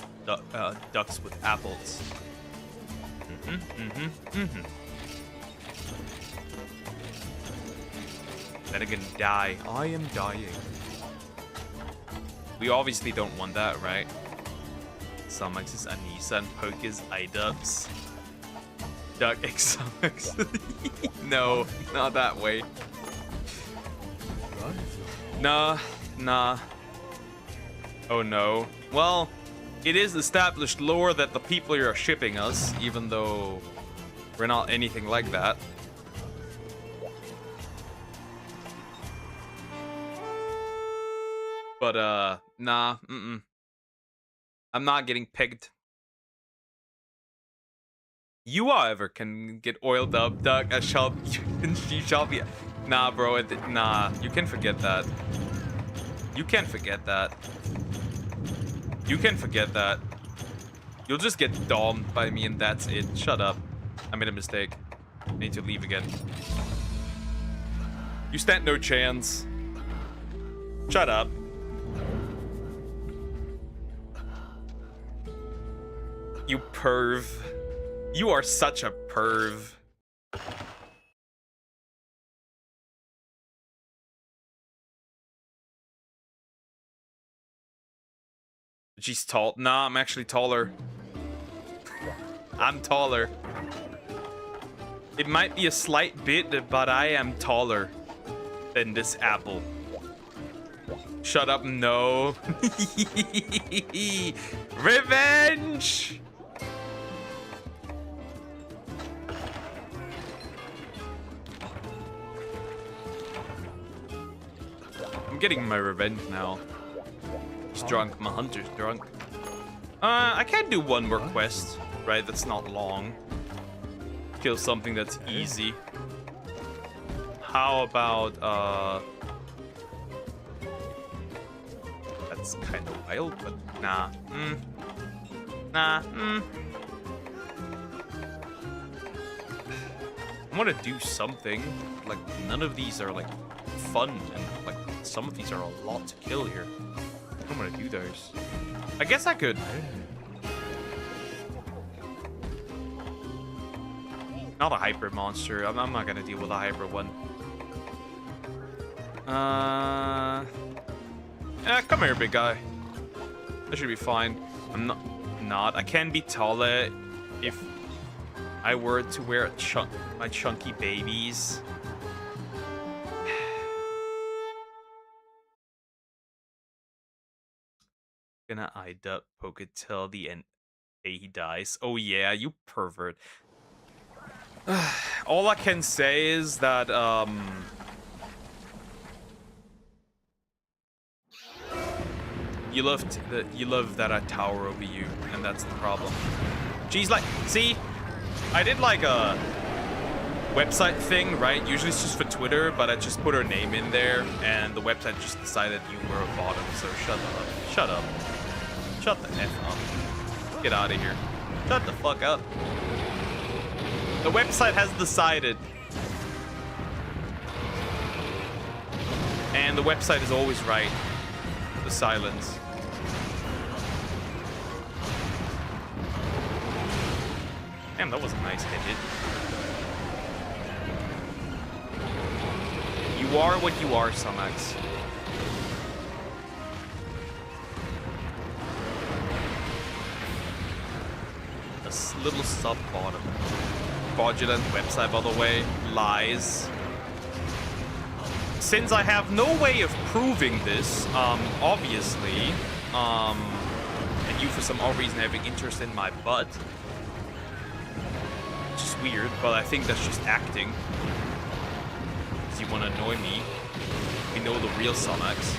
ducks with apples. Then again, die. I am dying. We obviously don't want that, right? Summexes, Anissa, and Poke's iDubbbz. Duck X Summex. No, not that way. Nah. Oh no. Well, it is established lore that the people here are shipping us, even though we're not anything like that. But, nah, I'm not getting pegged. You, however, can get oiled up, Duck. You shall be. Nah, bro. Nah, you can forget that. You can forget that. You can forget that. You'll just get domed by me and that's it. Shut up. I made a mistake. I need to leave again. You stand no chance. Shut up. You perv. You are such a perv. She's tall. Nah, I'm actually taller. I'm taller. It might be a slight bit, but I am taller than this apple. Shut up, no. Revenge! I'm getting my revenge now. He's drunk. My hunter's drunk. I can do one more quest, right? That's not long. Kill something that's easy. How about, that's kind of wild, but nah. I want to do something. Like, none of these are, like, fun, and, like, some of these are a lot to kill here. I'm gonna do those. I guess I could. Not a hyper monster. I'm not gonna deal with a hyper one. Come here, big guy. That should be fine. I'm not. I can be taller if I were to wear my chunky babies. Gonna iDubbbz poke till the end. Hey, he dies. Oh yeah, you pervert. All I can say is that you love that I tower over you, and that's the problem. She's like, see, I did like a website thing, right? Usually it's just for Twitter, but I just put her name in there, and the website just decided you were a bottom. So shut up. Shut up. Shut the F up. Get out of here. Shut the fuck up. The website has decided. And the website is always right. The silence. Damn, that was a nice hit. You are what you are, Sumax. Little sub bottom. Fraudulent website, by the way. Lies. Since I have no way of proving this, obviously, and you for some odd reason having interest in my butt, which is weird, but I think that's just acting. Because you want to annoy me. We know the real Sumax.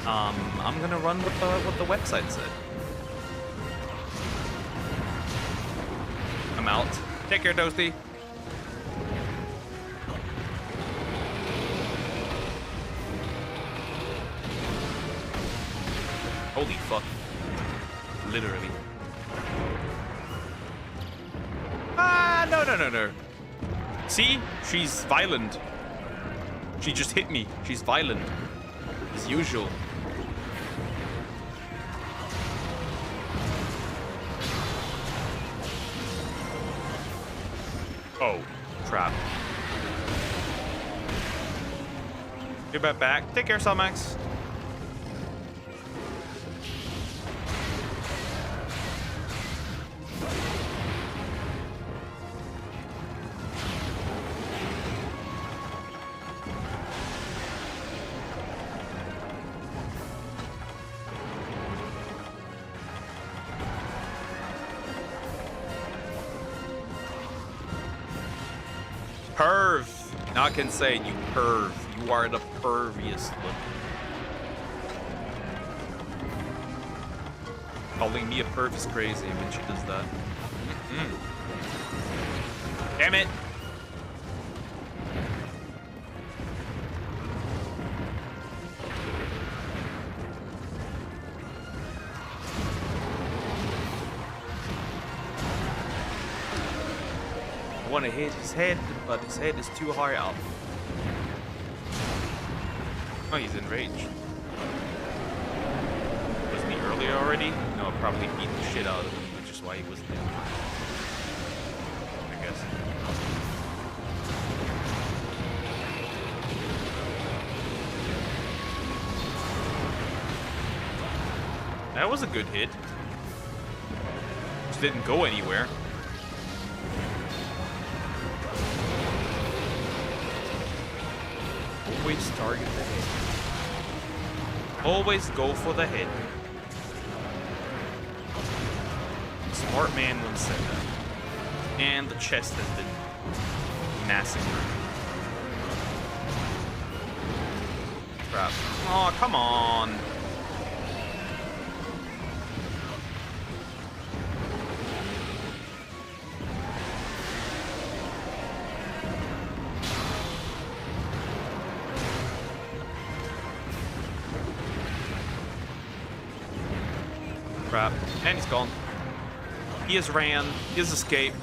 I'm gonna run with what the website said. I'm out. Take care, Toasty. Holy fuck. Literally. Ah, no. See? She's violent. She just hit me. She's violent. As usual. Oh, crap. Get back. Take care, Salmax. Perv. Not insane, you perv. You are the perviest look. Calling me a perv is crazy when she does that. Damn it. I want to hit his head, but his head is too high up. Oh, he's enraged. Wasn't he earlier already? No, I probably beat the shit out of him, which is why he wasn't in. I guess. That was a good hit. Just didn't go anywhere. Always target the head. Always go for the head. Smart man once said that. And the chest has been massacred. Crap. Oh, come on. Crap. And he's gone. He has ran. He has escaped.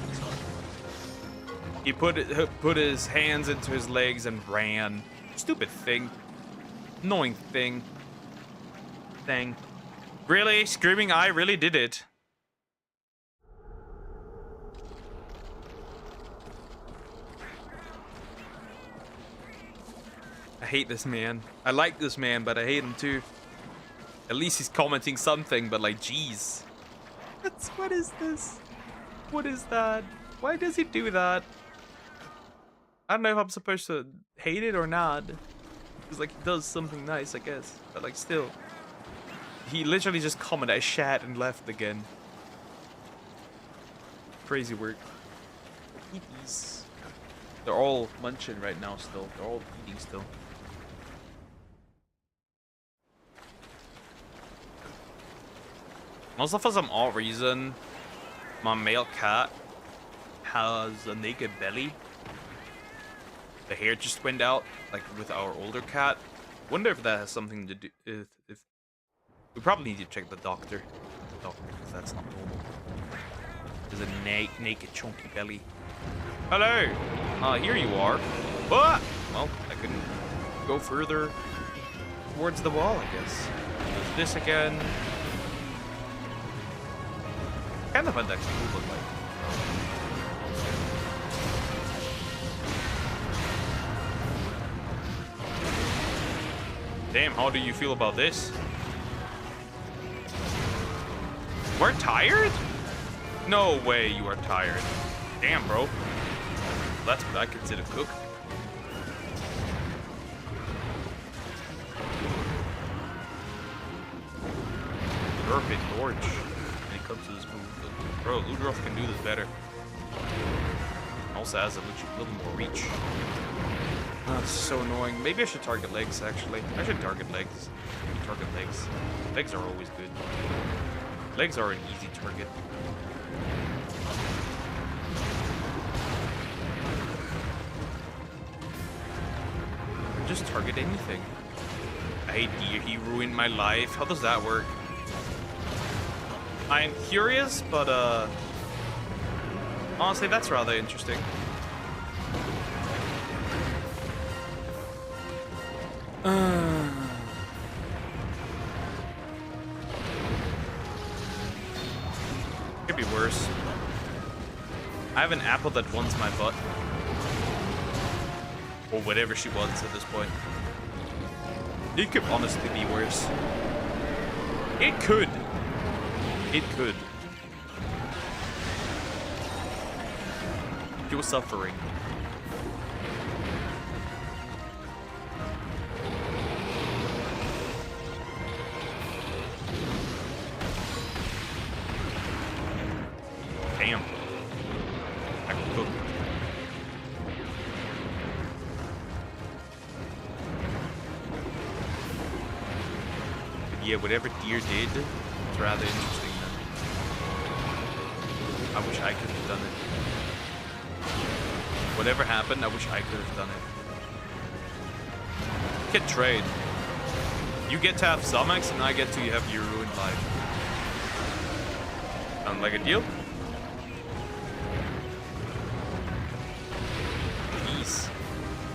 He put his hands into his legs and ran. Stupid thing. Annoying thing. Really? Screaming I really did it. I hate this man. I like this man, but I hate him too. At least he's commenting something, but like, jeez. What is this? What is that? Why does he do that? I don't know if I'm supposed to hate it or not. Because like, he does something nice, I guess. But like, still. He literally just commented, I shat and left again. Crazy work. Eat these. They're all munching right now still. They're all eating still. Also, for some odd reason, my male cat has a naked belly. The hair just went out, like with our older cat. Wonder if that has something to do if we probably need to check the doctor. Because that's not normal. There's a naked chunky belly. Hello! Here you are. But well, I couldn't go further towards the wall, I guess. There's this again. Kind of index would look like. Damn, how do you feel about this? We're tired? No way you are tired. Damn, bro. That's what I consider cook. Perfect torch when it comes to this move. Bro, Ludroth can do this better. Also has a little more reach. Oh, it's so annoying. Maybe I should target legs, actually. I should target legs. Target legs. Legs are always good. Legs are an easy target. Just target anything. I hate deer. He ruined my life. How does that work? I'm curious, but honestly, that's rather interesting. Could be worse. I have an apple that wants my butt. Or whatever she wants at this point. It could honestly be worse. It could. It could. You're suffering. Damn. I can cook. But yeah, whatever deer did, it's rather interesting then. I wish I could have done it. Whatever happened, I wish I could have done it. Get trade. You get to have Zomax and I get to have your ruined life. Sound like a deal? Peace.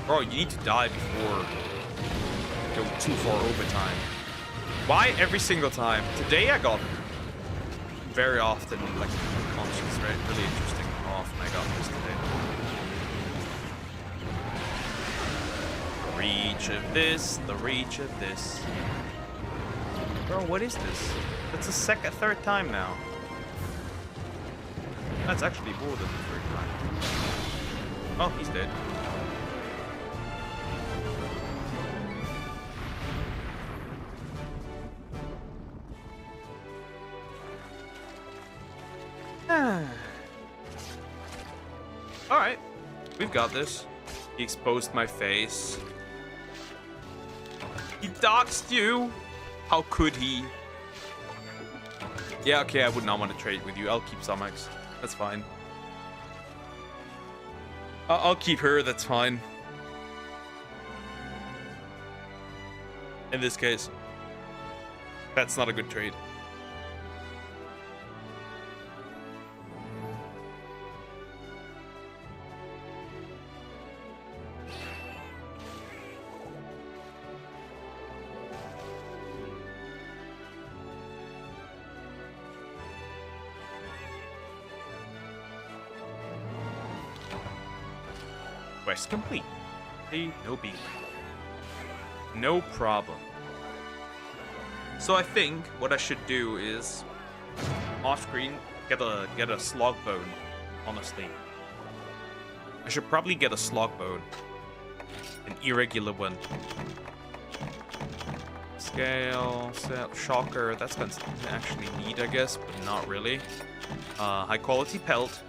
Bro, you need to die before you go too far overtime. Why every single time? Today I got very often like conscious, right? Really interesting how often I got this today. The reach of this, the reach of this. Bro, what is this? That's a third time now. That's actually more than the third time. Oh, he's dead. Alright, we've got this. He exposed my face. He doxed you! How could he? Yeah, okay, I would not want to trade with you. I'll keep Zomax. That's fine. I'll keep her, that's fine. In this case. That's not a good trade. Quest complete. A no beat. No problem. So I think what I should do is off screen get a slog bone, honestly. I should probably get a slog bone. An irregular one. Scale, shocker, that's gonna actually need, I guess, but not really. High quality pelt.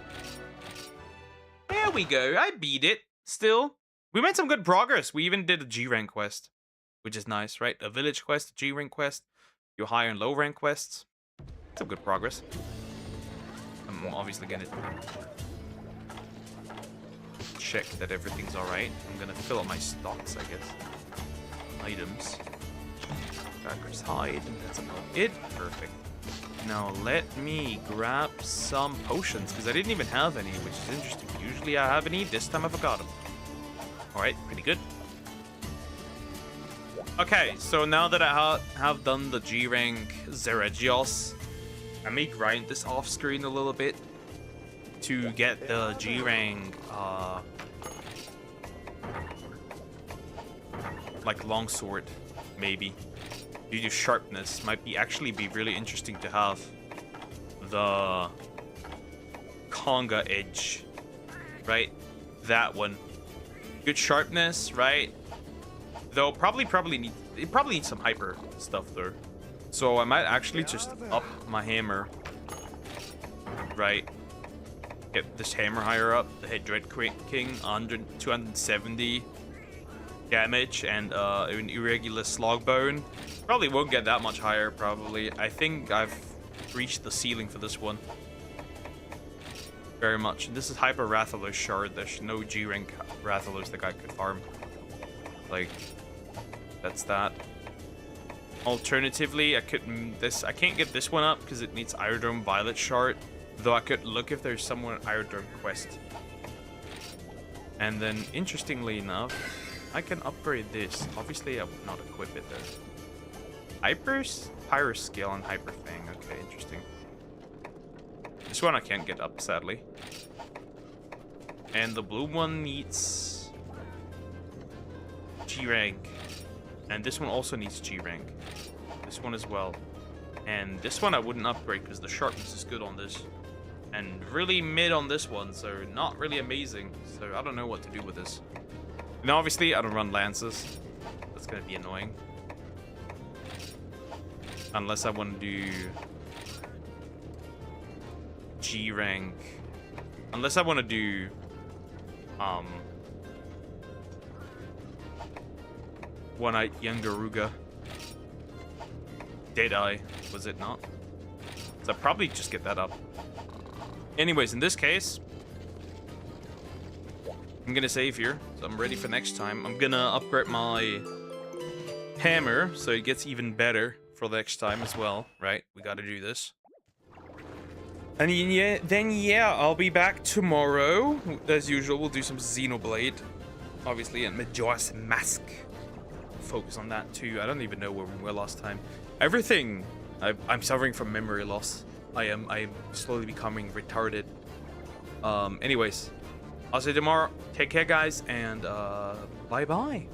There we go, I beat it. Still, we made some good progress. We even did a G rank quest, which is nice, right? A village quest, a G rank quest, your high and low rank quests. Some good progress. I'm obviously gonna check that everything's alright. I'm gonna fill up my stocks, I guess. Items. Cracker's hide, and that's about it. Perfect. Now let me grab some potions, because I didn't even have any, which is interesting. Usually I have any, this time I forgot them. Alright, pretty good. Okay, so now that I have done the G rank Zeregios, I may grind this off screen a little bit to get the G rank like longsword, maybe. Due to sharpness, might actually be really interesting to have the Conga edge, right? That one. Good sharpness, right? Though probably needs some hyper stuff though. So I might actually just up my hammer, right? Get this hammer higher up. The Head Dread King 270 damage and an irregular slog bone. Probably won't get that much higher. Probably. I think I've reached the ceiling for this one. Very much. And this is Hyper Rathalos Shard. There's no G rank Rathalos that I could farm. Like, that's that. Alternatively, I can't get this one up because it needs Irodome Violet Shard. Though I could look if there's somewhere Irodome quest. And then, interestingly enough, I can upgrade this. Obviously, I would not equip it though. Pyro Scale and Hyper Fang. Okay, interesting. This one I can't get up, sadly. And the blue one needs G rank. And this one also needs G rank. This one as well. And this one I wouldn't upgrade because the sharpness is good on this. And really mid on this one, so not really amazing. So I don't know what to do with this. And obviously I don't run lances. That's gonna be annoying. Unless I want to do G rank. Unless I want to do One-Eyed Youngaruga. Deadeye, was it not? So I'll probably just get that up. Anyways, in this case, I'm gonna save here, so I'm ready for next time. I'm gonna upgrade my hammer so it gets even better for the next time as well, right? We gotta do this. And yeah, I'll be back tomorrow. As usual, we'll do some Xenoblade, obviously, and Majora's Mask. Focus on that too. I don't even know where we were last time. Everything. I'm suffering from memory loss. I am slowly becoming retarded. Anyways, I'll see you tomorrow. Take care, guys, and bye bye.